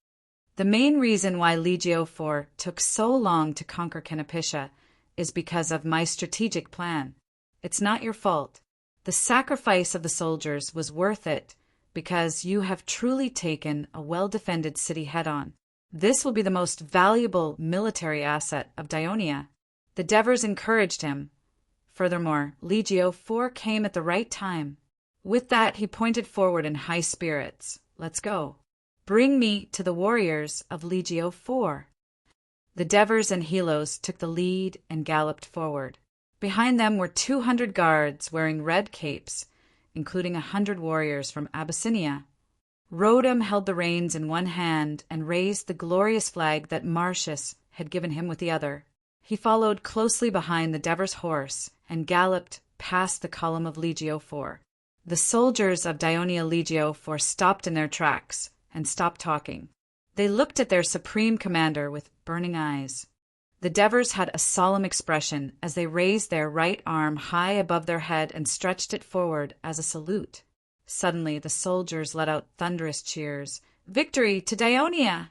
Speaker 1: "The main reason why Legio IV took so long to conquer Canapiscia is because of my strategic plan. It's not your fault. The sacrifice of the soldiers was worth it because you have truly taken a well-defended city head-on. This will be the most valuable military asset of Daionia." The Devers encouraged him. Furthermore, Legio IV came at the right time. With that, he pointed forward in high spirits. "Let's go. Bring me to the warriors of Legio IV." The Devers and Helos took the lead and galloped forward. Behind them were 200 guards wearing red capes, including 100 warriors from Abyssinia. Rodum held the reins in one hand and raised the glorious flag that Marcius had given him with the other. He followed closely behind the Devers' horse and galloped past the column of Legio IV. The soldiers of Daionia Legio IV stopped in their tracks and stopped talking. They looked at their supreme commander with burning eyes. The Devers had a solemn expression as they raised their right arm high above their head and stretched it forward as a salute. Suddenly, the soldiers let out thunderous cheers. "Victory to Daionia!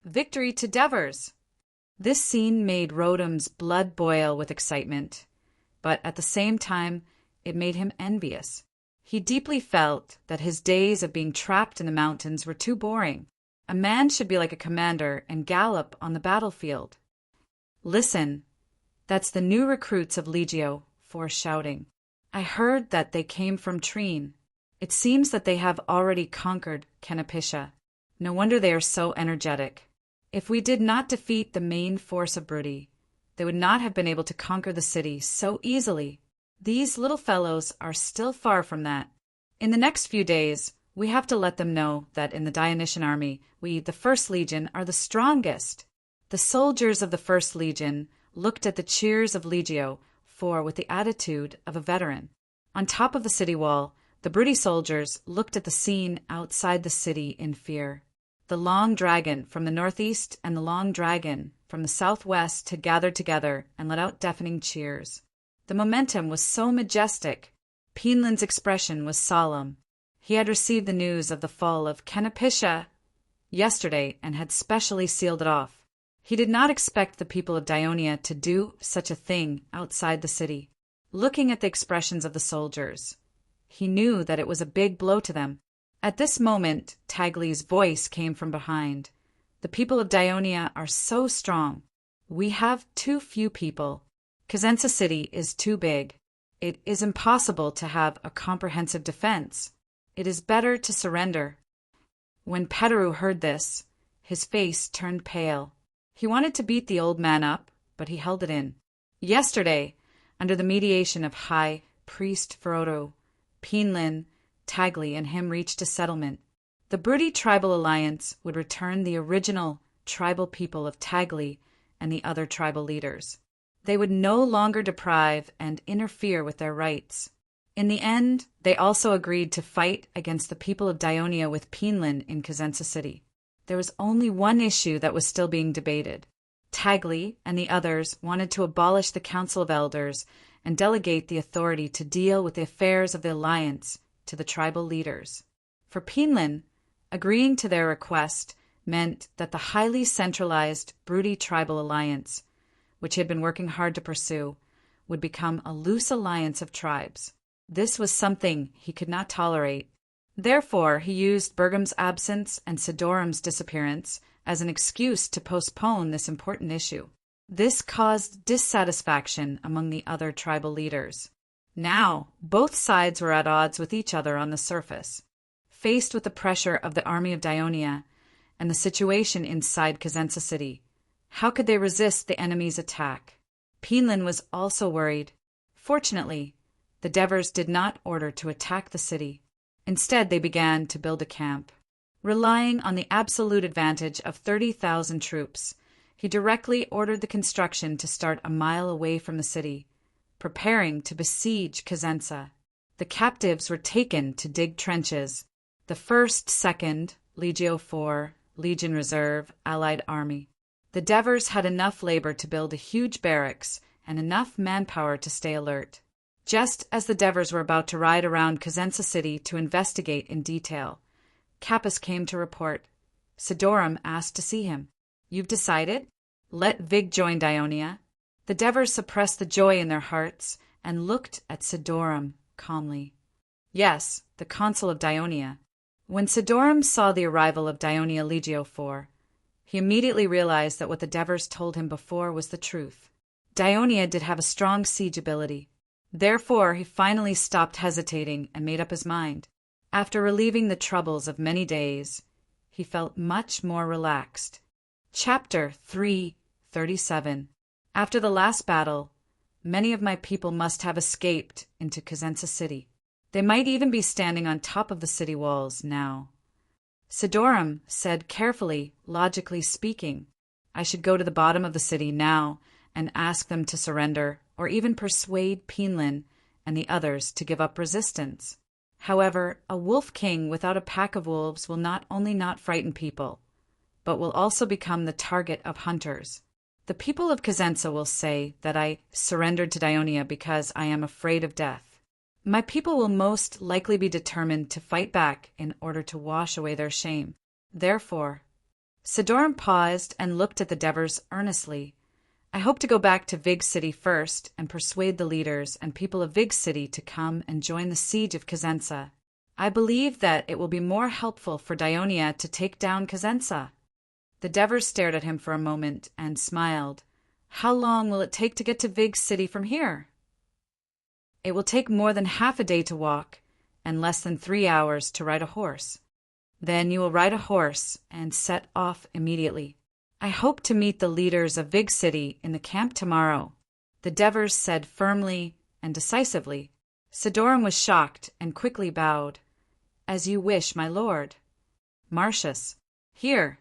Speaker 1: Victory to Devers!" This scene made Rodum's blood boil with excitement, but at the same time, it made him envious. He deeply felt that his days of being trapped in the mountains were too boring. A man should be like a commander and gallop on the battlefield. "Listen, that's the new recruits of Legio IV shouting. I heard that they came from Trine. It seems that they have already conquered Canapiscia. No wonder they are so energetic. If we did not defeat the main force of Brute, they would not have been able to conquer the city so easily. These little fellows are still far from that. In the next few days, we have to let them know that in the Dionysian army, we, the First Legion, are the strongest." The soldiers of the First Legion looked at the cheers of Legio IV with the attitude of a veteran. On top of the city wall, the Brute soldiers looked at the scene outside the city in fear. The Long Dragon from the northeast and the Long Dragon from the southwest had gathered together and let out deafening cheers. The momentum was so majestic. Penland's expression was solemn. He had received the news of the fall of Canapiscia yesterday and had specially sealed it off. He did not expect the people of Daionia to do such a thing outside the city. looking at the expressions of the soldiers. He knew that it was a big blow to them. At this moment, Tagli's voice came from behind. The people of Dionia are so strong. We have too few people. Cosenza City is too big. It is impossible to have a comprehensive defense. It is better to surrender. When Petteru heard this, his face turned pale. He wanted to beat the old man up, but he held it in. Yesterday, under the mediation of High Priest Frodo, Pinlin, Tagli, and him reached a settlement. The Brudi tribal alliance would return the original tribal people of Tagli and the other tribal leaders. They would no longer deprive and interfere with their rights. In the end, they also agreed to fight against the people of Dionia with Pinlin in Cosenza City. There was only one issue that was still being debated. Tagli and the others wanted to abolish the Council of Elders and delegate the authority to deal with the affairs of the alliance to the tribal leaders. For Pinlin, agreeing to their request meant that the highly centralized Brudi tribal alliance, which he had been working hard to pursue, would become a loose alliance of tribes. This was something he could not tolerate. Therefore, he used Bergham's absence and Sidorum's disappearance as an excuse to postpone this important issue. This caused dissatisfaction among the other tribal leaders. Now, both sides were at odds with each other on the surface. Faced with the pressure of the army of Dionia and the situation inside Cosenza City, how could they resist the enemy's attack? Pinlin was also worried. Fortunately, the Devers did not order to attack the city. Instead, they began to build a camp. Relying on the absolute advantage of 30,000 troops, he directly ordered the construction to start a mile away from the city, preparing to besiege Cosenza. The captives were taken to dig trenches. The 1st, 2nd, Legio IV, Legion Reserve, Allied Army. The Devers had enough labor to build a huge barracks and enough manpower to stay alert. Just as the Devers were about to ride around Cosenza City to investigate in detail, Capus came to report. Sidorum asked to see him. "You've decided? Let Vig join Dionia." The Devers suppressed the joy in their hearts and looked at Sidorum calmly. "Yes, the consul of Dionia." When Sidorum saw the arrival of Dionia Legio IV, he immediately realized that what the Devers told him before was the truth. Dionia did have a strong siege ability. Therefore, he finally stopped hesitating and made up his mind. After relieving the troubles of many days, he felt much more relaxed. Chapter 3:37. After the last battle, many of my people must have escaped into Cosenza City. They might even be standing on top of the city walls now. Sidorum said carefully, logically speaking, I should go to the bottom of the city now and ask them to surrender, or even persuade Pinlin and the others to give up resistance. However, a wolf king without a pack of wolves will not only not frighten people, but will also become the target of hunters. The people of Cosenza will say that I surrendered to Dionia because I am afraid of death. My people will most likely be determined to fight back in order to wash away their shame. Therefore, Sidorum paused and looked at the Devers earnestly. I hope to go back to Vig City first and persuade the leaders and people of Vig City to come and join the siege of Cosenza. I believe that it will be more helpful for Dionia to take down Cosenza. The Devers stared at him for a moment and smiled. How long will it take to get to Vig City from here? It will take more than half a day to walk, and less than 3 hours to ride a horse. Then you will ride a horse and set off immediately. I hope to meet the leaders of Vig City in the camp tomorrow, the Devers said firmly and decisively. Sidorum was shocked and quickly bowed. As you wish, my lord. Marcius, here.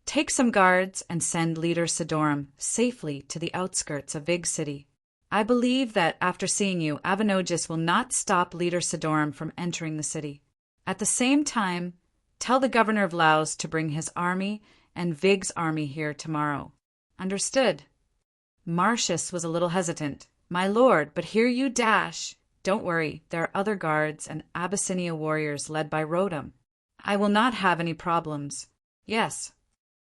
Speaker 1: Take some guards and send leader Sidorum safely to the outskirts of Vig City. I believe that after seeing you, Avenogis will not stop leader Sidorum from entering the city. At the same time, tell the governor of Laos to bring his army and Vig's army here tomorrow. Understood. Marcius was a little hesitant. My lord, but here you dash. Don't worry, there are other guards and Abyssinia warriors led by Rodum. I will not have any problems. Yes.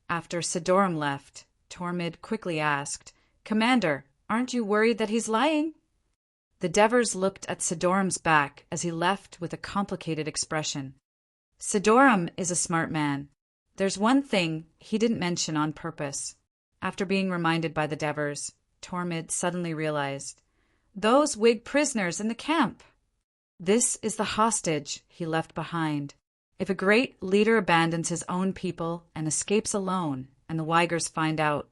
Speaker 1: After Sidorum left, Tormid quickly asked, Commander, aren't you worried that he's lying? The Devers looked at Sidorum's back as he left with a complicated expression. Sidorum is a smart man. There's one thing he didn't mention on purpose. After being reminded by the Devers, Tormid suddenly realized. Those Whig prisoners in the camp! This is the hostage he left behind. If a great leader abandons his own people and escapes alone, and the Weigers find out,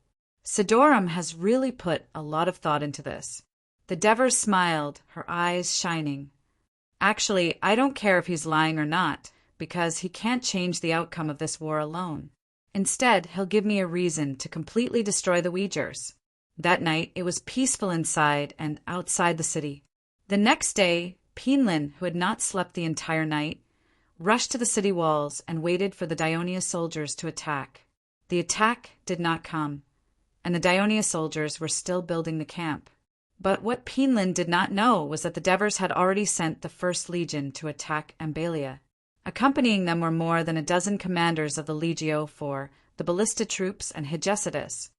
Speaker 1: Sidorum has really put a lot of thought into this. The Devers smiled, her eyes shining. Actually, I don't care if he's lying or not, because he can't change the outcome of this war alone. Instead, he'll give me a reason to completely destroy the Weigers. That night, it was peaceful inside and outside the city. The next day, Penlin, who had not slept the entire night, rushed to the city walls and waited for the Dionia soldiers to attack. The attack did not come, and the Dionia soldiers were still building the camp. But what Penlin did not know was that the Devers had already sent the First Legion to attack Ambalia. Accompanying them were more than a dozen commanders of the Legio IV, the Ballista troops, and Hegesidas.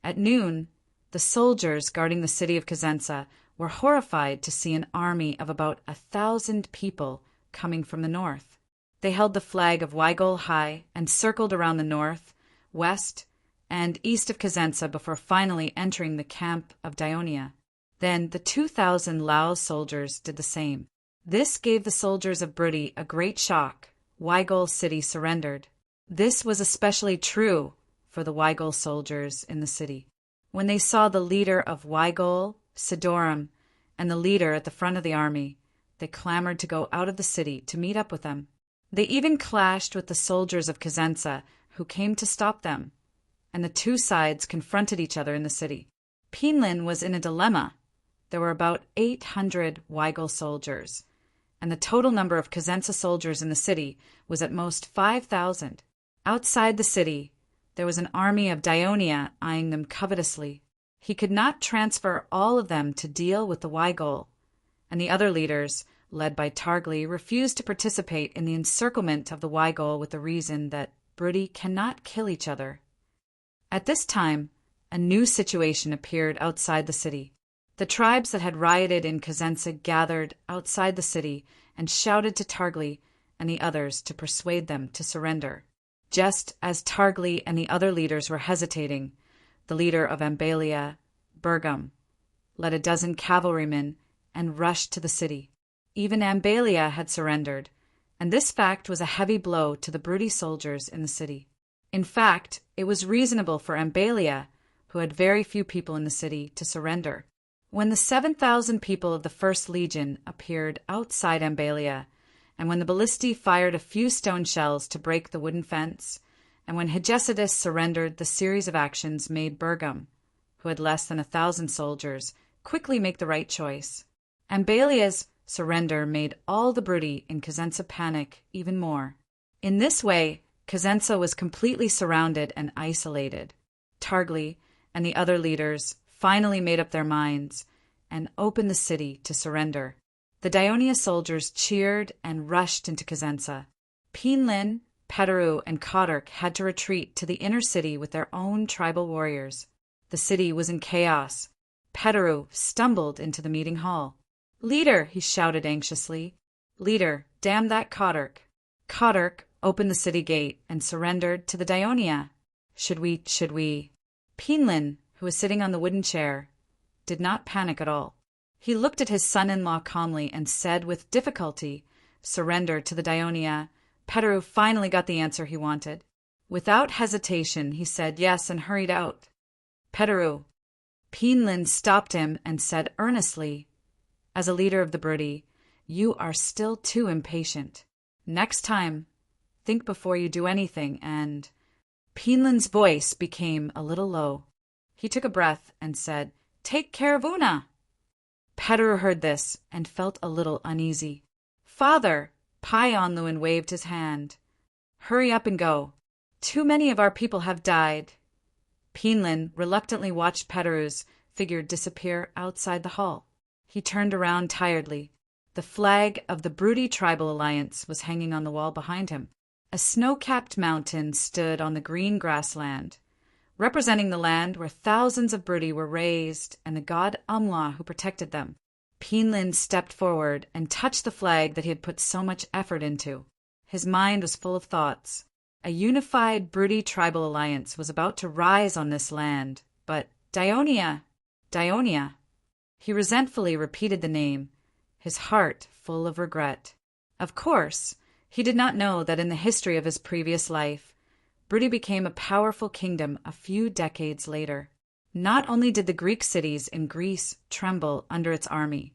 Speaker 1: At noon, the soldiers guarding the city of Cosenza were horrified to see an army of about 1,000 people coming from the north. They held the flag of Weigol high and circled around the north, west, and east of Cosenza before finally entering the camp of Dionia. Then the 2,000 Lao soldiers did the same. This gave the soldiers of Brudi a great shock. Weigol city surrendered. This was especially true for the Weigol soldiers in the city. When they saw the leader of Weigol, Sidorum, and the leader at the front of the army, they clamored to go out of the city to meet up with them. They even clashed with the soldiers of Cosenza, who came to stop them, and the two sides confronted each other in the city. Penlin was in a dilemma. There were about 800 Weigol soldiers, and the total number of Cosenza soldiers in the city was at most 5,000. Outside the city, there was an army of Dionia eyeing them covetously. He could not transfer all of them to deal with the Weigol, and the other leaders, led by Targli, refused to participate in the encirclement of the Weigol with the reason that Brudi cannot kill each other. At this time, a new situation appeared outside the city. The tribes that had rioted in Cosenza gathered outside the city and shouted to Targli and the others to persuade them to surrender. Just as Targli and the other leaders were hesitating, the leader of Ambalia, Bergum, led a dozen cavalrymen and rushed to the city. Even Ambalia had surrendered, and this fact was a heavy blow to the Brudi soldiers in the city. In fact, it was reasonable for Ambalia, who had very few people in the city, to surrender. When the 7,000 people of the First Legion appeared outside Ambalia, and when the Ballisti fired a few stone shells to break the wooden fence, and when Hegesidas surrendered, the series of actions made Bergum, who had less than 1,000 soldiers, quickly make the right choice. Ambalia's surrender made all the Brudi in Cosenza panic even more. In this way, Cosenza was completely surrounded and isolated. Targli and the other leaders finally made up their minds and opened the city to surrender. The Dionia soldiers cheered and rushed into Cosenza. Penlin, Petaru, and Kodark had to retreat to the inner city with their own tribal warriors. The city was in chaos. Petaru stumbled into the meeting hall. "Leader," he shouted anxiously. "Leader, damn that Kodark." Kodark opened the city gate and surrendered to the Dionia. Should we? Penlin, who was sitting on the wooden chair, did not panic at all. He looked at his son-in-law calmly and said with difficulty, "Surrender to the Dionia." Petaru finally got the answer he wanted. Without hesitation, he said yes and hurried out. "Petaru." Penlin stopped him and said earnestly, "As a leader of the Brudi, you are still too impatient. Next time, think before you do anything and—" Penlin's voice became a little low. He took a breath and said, "Take care of Una." Petaru heard this and felt a little uneasy. "Father," Paionluin waved his hand. "Hurry up and go. Too many of our people have died." Penlin reluctantly watched Petaru's figure disappear outside the hall. He turned around tiredly. The flag of the Brudi Tribal Alliance was hanging on the wall behind him. A snow-capped mountain stood on the green grassland, representing the land where thousands of Brudi were raised and the god Umla who protected them. Pinlin stepped forward and touched the flag that he had put so much effort into. His mind was full of thoughts. A unified Brudi tribal alliance was about to rise on this land, but Daionia. He resentfully repeated the name, his heart full of regret. Of course, he did not know that in the history of his previous life, Brudi became a powerful kingdom a few decades later. Not only did the Greek cities in Greece tremble under its army,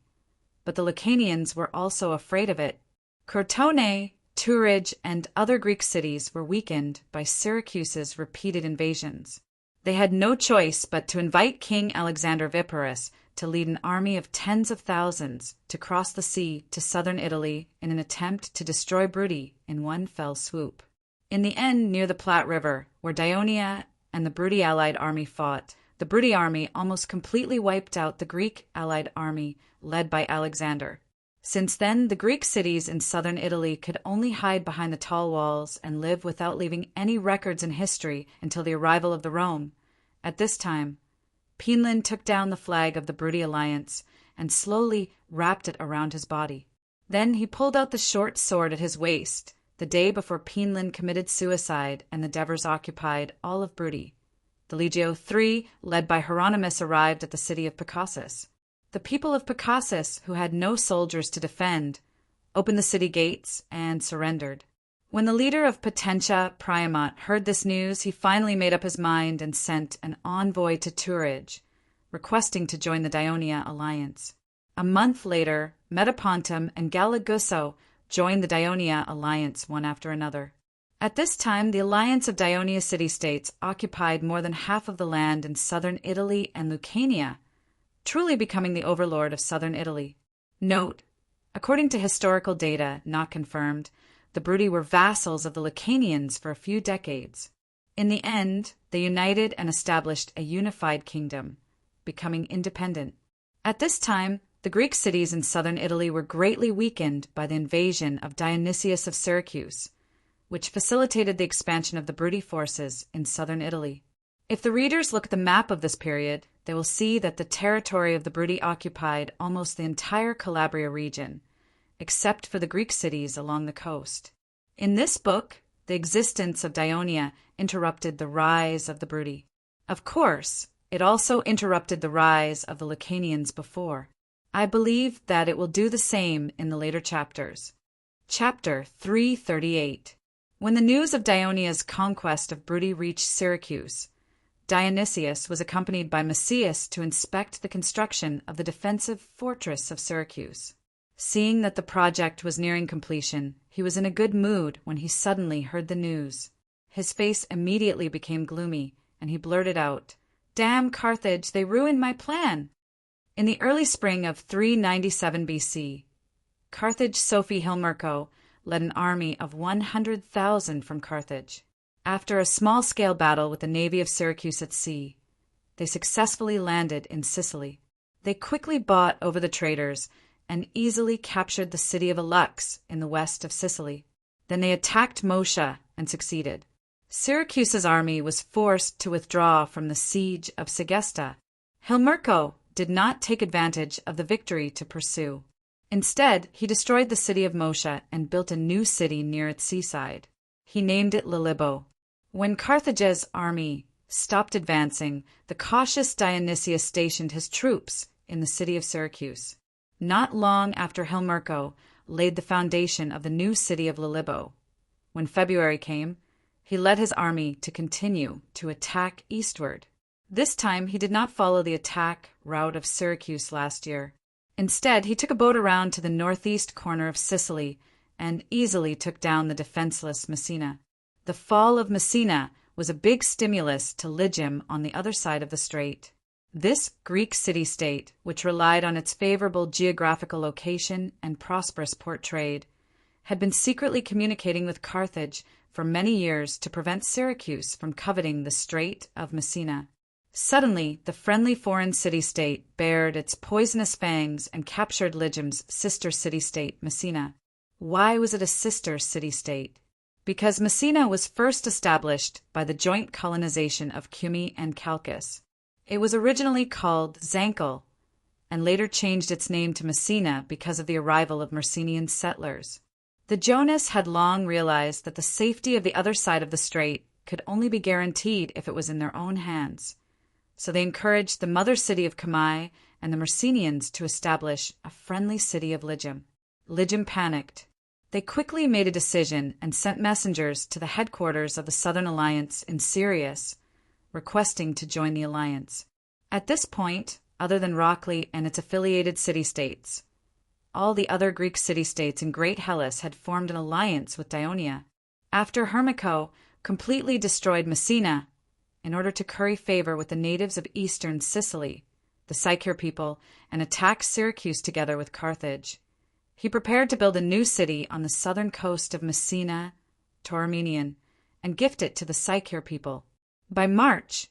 Speaker 1: but the Lucanians were also afraid of it. Crotone, Tourage, and other Greek cities were weakened by Syracuse's repeated invasions. They had no choice but to invite King Alexander of Epirus to lead an army of tens of thousands to cross the sea to southern Italy in an attempt to destroy Brudi in one fell swoop. In the end, near the Platte River, where Daionia and the Brudi allied army fought, the Brudi army almost completely wiped out the Greek allied army led by Alexander. Since then, the Greek cities in southern Italy could only hide behind the tall walls and live without leaving any records in history until the arrival of the Rome. At this time, Pinlin took down the flag of the Brudi alliance and slowly wrapped it around his body. Then he pulled out the short sword at his waist, the day before Pinlin committed suicide and the Devers occupied all of Brudi. The Legio III, led by Hieronymus, arrived at the city of Picassus. The people of Picassus, who had no soldiers to defend, opened the city gates and surrendered. When the leader of Potentia, Priamut, heard this news, he finally made up his mind and sent an envoy to Tourage, requesting to join the Daionia alliance. A month later, Metapontum and Galagusso joined the Daionia alliance one after another. At this time, the alliance of Daionia city-states occupied more than half of the land in southern Italy and Lucania, truly becoming the overlord of southern Italy. Note, according to historical data not confirmed, the Brudi were vassals of the Lucanians for a few decades. In the end, they united and established a unified kingdom, becoming independent. At this time, the Greek cities in southern Italy were greatly weakened by the invasion of Dionysius of Syracuse, which facilitated the expansion of the Brudi forces in southern Italy. If the readers look at the map of this period, they will see that the territory of the Brudi occupied almost the entire Calabria region, except for the Greek cities along the coast. In this book, the existence of Daionia interrupted the rise of the Brudi. Of course, it also interrupted the rise of the Lucanians before. I believe that it will do the same in the later chapters. Chapter 338. When the news of Daonia's conquest of Brudi reached Syracuse, Dionysius was accompanied by Macias to inspect the construction of the defensive fortress of Syracuse. Seeing that the project was nearing completion, he was in a good mood when he suddenly heard the news. His face immediately became gloomy, and he blurted out, "Damn Carthage, they ruined my plan!" In the early spring of 397 BC, Carthage Sophie Hilmurco led an army of 100,000 from Carthage. After a small-scale battle with the navy of Syracuse at sea, they successfully landed in Sicily. They quickly bought over the traders and easily captured the city of Alux in the west of Sicily. Then they attacked Moscha and succeeded. Syracuse's army was forced to withdraw from the siege of Segesta. Hilmurco did not take advantage of the victory to pursue. Instead, he destroyed the city of Moscha and built a new city near its seaside. He named it Lilibo. When Carthage's army stopped advancing, the cautious Dionysius stationed his troops in the city of Syracuse. Not long after Hilmurco laid the foundation of the new city of Lilibo. When February came, he led his army to continue to attack eastward. This time he did not follow the attack route of Syracuse last year. Instead, he took a boat around to the northeast corner of Sicily and easily took down the defenseless Messina. The fall of Messina was a big stimulus to Lygum on the other side of the strait. This Greek city-state, which relied on its favorable geographical location and prosperous port trade, had been secretly communicating with Carthage for many years to prevent Syracuse from coveting the Strait of Messina. Suddenly, the friendly foreign city-state bared its poisonous fangs and captured Lygum's sister city-state, Messina. Why was it a sister city-state? Because Messina was first established by the joint colonization of Cumae and Chalcis. It was originally called Zancle, and later changed its name to Messina because of the arrival of Messenian settlers. The Jonas had long realized that the safety of the other side of the strait could only be guaranteed if it was in their own hands, so they encouraged the mother city of Cumae and the Messenians to establish a friendly city of Lygum. Lygum panicked. They quickly made a decision and sent messengers to the headquarters of the Southern Alliance in Sirius, requesting to join the alliance. At this point, other than Rockley and its affiliated city-states, all the other Greek city-states in Great Hellas had formed an alliance with Dionia. After Hermico completely destroyed Messina, in order to curry favor with the natives of eastern Sicily, the Sicyer people, and attack Syracuse together with Carthage, he prepared to build a new city on the southern coast of Messina, Tauromenion, and gift it to the Sicyer people. By March,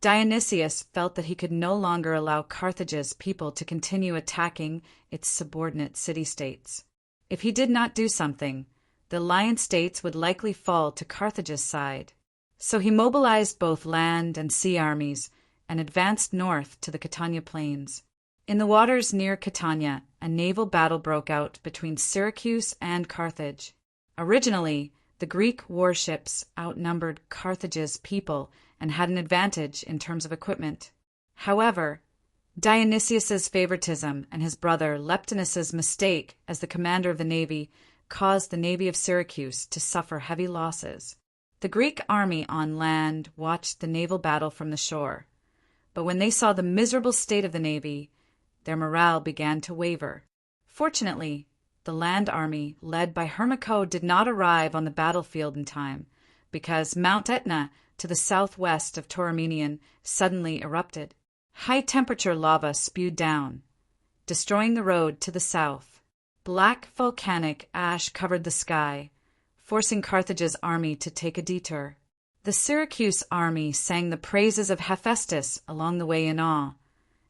Speaker 1: Dionysius felt that he could no longer allow Carthage's people to continue attacking its subordinate city-states. If he did not do something, the alliance states would likely fall to Carthage's side. So he mobilized both land and sea armies and advanced north to the Catania plains. In the waters near Catania, a naval battle broke out between Syracuse and Carthage. Originally, the Greek warships outnumbered Carthage's people and had an advantage in terms of equipment. However, Dionysius's favoritism and his brother Leptinus's mistake as the commander of the navy caused the navy of Syracuse to suffer heavy losses. The Greek army on land watched the naval battle from the shore, but when they saw the miserable state of the navy, their morale began to waver. Fortunately, the land army, led by Hermico, did not arrive on the battlefield in time, because Mount Etna, to the southwest of Tauromenion, suddenly erupted. High-temperature lava spewed down, destroying the road to the south. Black volcanic ash covered the sky, forcing Carthage's army to take a detour. The Syracuse army sang the praises of Hephaestus along the way in awe,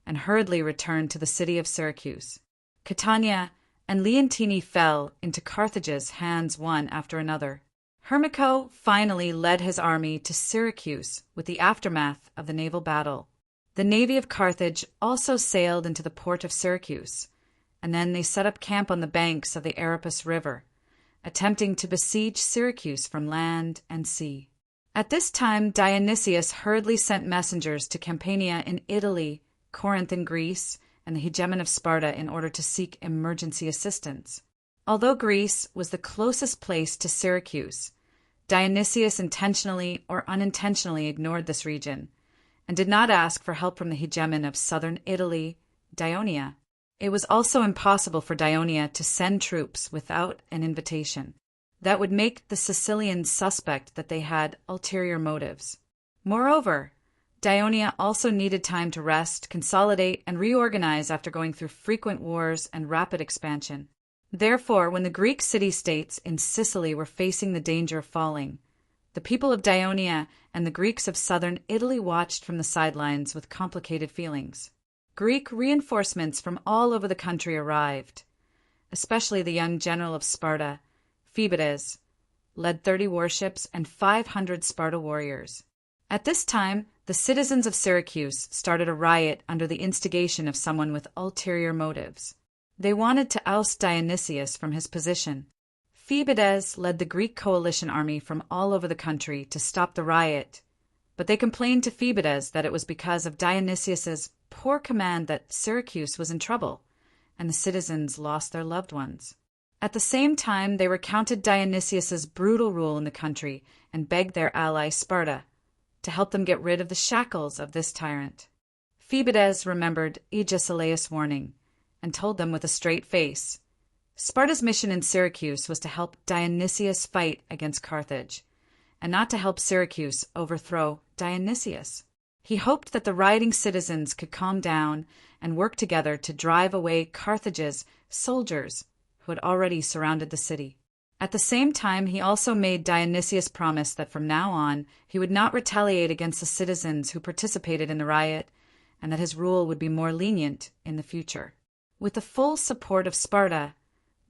Speaker 1: and hurriedly returned to the city of Syracuse. Catania and Leontini fell into Carthage's hands one after another. Hermico finally led his army to Syracuse with the aftermath of the naval battle. The navy of Carthage also sailed into the port of Syracuse, and then they set up camp on the banks of the Aropus River, attempting to besiege Syracuse from land and sea. At this time, Dionysius hurriedly sent messengers to Campania in Italy, Corinth in Greece, and the Hegemon of Sparta in order to seek emergency assistance. Although Greece was the closest place to Syracuse, Dionysius intentionally or unintentionally ignored this region and did not ask for help from the hegemon of southern Italy, Dionia. It was also impossible for Dionia to send troops without an invitation. That would make the Sicilians suspect that they had ulterior motives. Moreover, Dionia also needed time to rest, consolidate, and reorganize after going through frequent wars and rapid expansion. Therefore, when the Greek city-states in Sicily were facing the danger of falling, the people of Dionia and the Greeks of southern Italy watched from the sidelines with complicated feelings. Greek reinforcements from all over the country arrived. Especially the young general of Sparta, Phoebides, led 30 warships and 500 Sparta warriors. At this time, the citizens of Syracuse started a riot under the instigation of someone with ulterior motives. They wanted to oust Dionysius from his position. Phoebides led the Greek coalition army from all over the country to stop the riot, but they complained to Phoebides that it was because of Dionysius's poor command that Syracuse was in trouble, and the citizens lost their loved ones. At the same time, they recounted Dionysius's brutal rule in the country and begged their ally Sparta to help them get rid of the shackles of this tyrant. Phoebides remembered Agesilaus' warning and told them with a straight face, Sparta's mission in Syracuse was to help Dionysius fight against Carthage, and not to help Syracuse overthrow Dionysius. He hoped that the rioting citizens could calm down and work together to drive away Carthage's soldiers who had already surrounded the city. At the same time, he also made Dionysius promise that from now on he would not retaliate against the citizens who participated in the riot, and that his rule would be more lenient in the future. With the full support of Sparta,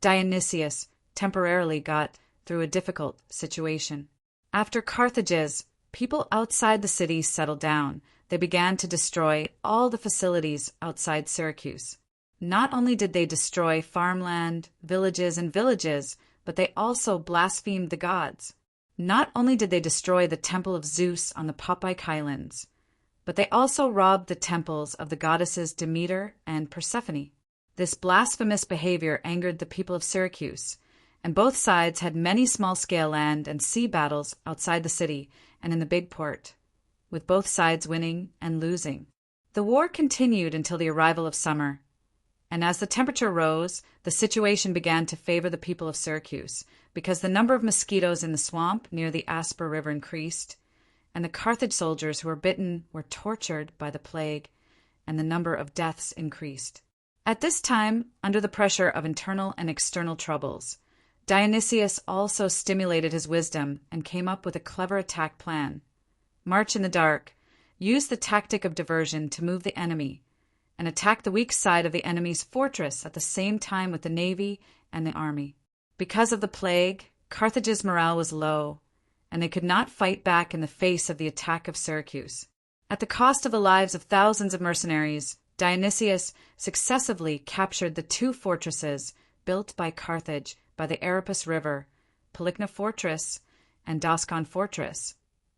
Speaker 1: Dionysius temporarily got through a difficult situation. After Carthage's, people outside the city settled down, they began to destroy all the facilities outside Syracuse. Not only did they destroy farmland, villages, but they also blasphemed the gods. Not only did they destroy the temple of Zeus on the Popeye Islands, but they also robbed the temples of the goddesses Demeter and Persephone. This blasphemous behavior angered the people of Syracuse, and both sides had many small-scale land and sea battles outside the city and in the big port, with both sides winning and losing. The war continued until the arrival of summer, and as the temperature rose, the situation began to favor the people of Syracuse, because the number of mosquitoes in the swamp near the Asper River increased, and the Carthage soldiers who were bitten were tortured by the plague, and the number of deaths increased. At this time, under the pressure of internal and external troubles, Dionysius also stimulated his wisdom and came up with a clever attack plan. March in the dark, use the tactic of diversion to move the enemy, and attack the weak side of the enemy's fortress at the same time with the navy and the army. Because of the plague, Carthage's morale was low, and they could not fight back in the face of the attack of Syracuse. At the cost of the lives of thousands of mercenaries, Dionysius successively captured the 2 fortresses built by Carthage by the Aropus River, Palicna Fortress and Dascon Fortress,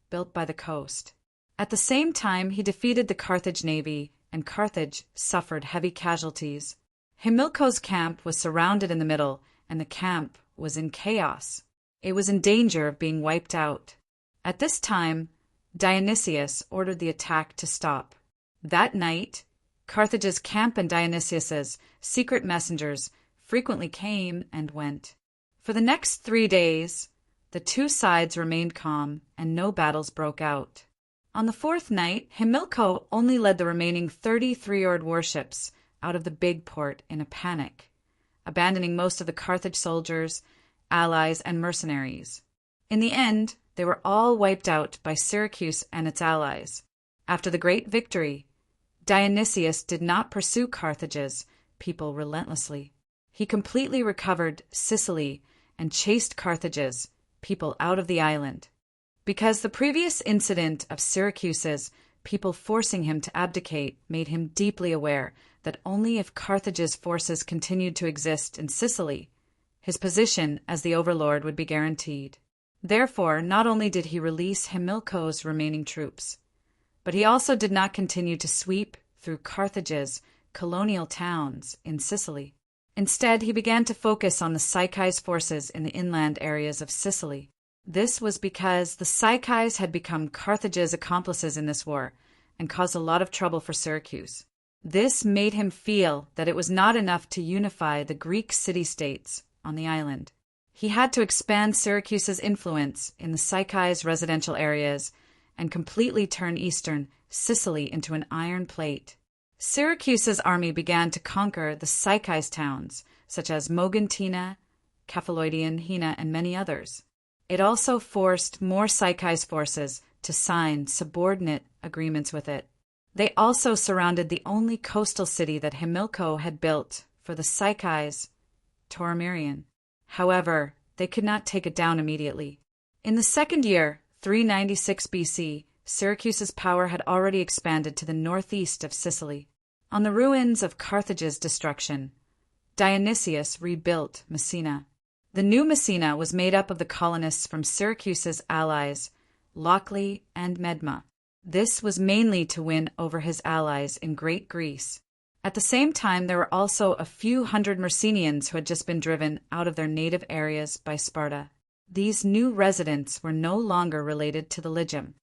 Speaker 1: built by the coast. At the same time, he defeated the Carthage navy, and Carthage suffered heavy casualties. Himilco's camp was surrounded in the middle, and the camp was in chaos. It was in danger of being wiped out. At this time, Dionysius ordered the attack to stop. That night, Carthage's camp and Dionysius's secret messengers frequently came and went. For the next 3 days, the 2 sides remained calm, and no battles broke out. On the 4th night, Himilco only led the remaining 33-oared warships out of the big port in a panic, abandoning most of the Carthage soldiers, allies, and mercenaries. In the end, they were all wiped out by Syracuse and its allies. After the great victory, Dionysius did not pursue Carthage's people relentlessly. He completely recovered Sicily and chased Carthage's people out of the island. Because the previous incident of Syracuse's people forcing him to abdicate made him deeply aware that only if Carthage's forces continued to exist in Sicily, his position as the overlord would be guaranteed. Therefore, not only did he release Himilco's remaining troops, but he also did not continue to sweep through Carthage's colonial towns in Sicily. Instead, he began to focus on the Psyche's forces in the inland areas of Sicily. This was because the Psyches had become Carthage's accomplices in this war and caused a lot of trouble for Syracuse. This made him feel that it was not enough to unify the Greek city-states on the island. He had to expand Syracuse's influence in the Psyches residential areas and completely turn eastern Sicily into an iron plate. Syracuse's army began to conquer the Psyches towns, such as Moguntia, Cephaloidion, Hina, and many others. It also forced more Psyches forces to sign subordinate agreements with it. They also surrounded the only coastal city that Himilco had built for the Psyches, Tauromirion. However, they could not take it down immediately. In the 2nd year, 396 BC, Syracuse's power had already expanded to the northeast of Sicily. On the ruins of Carthage's destruction, Dionysius rebuilt Messina. The new Messina was made up of the colonists from Syracuse's allies, Lochley and Medma. This was mainly to win over his allies in Great Greece. At the same time, there were also a few hundred Messenians who had just been driven out of their native areas by Sparta. These new residents were no longer related to the Legem.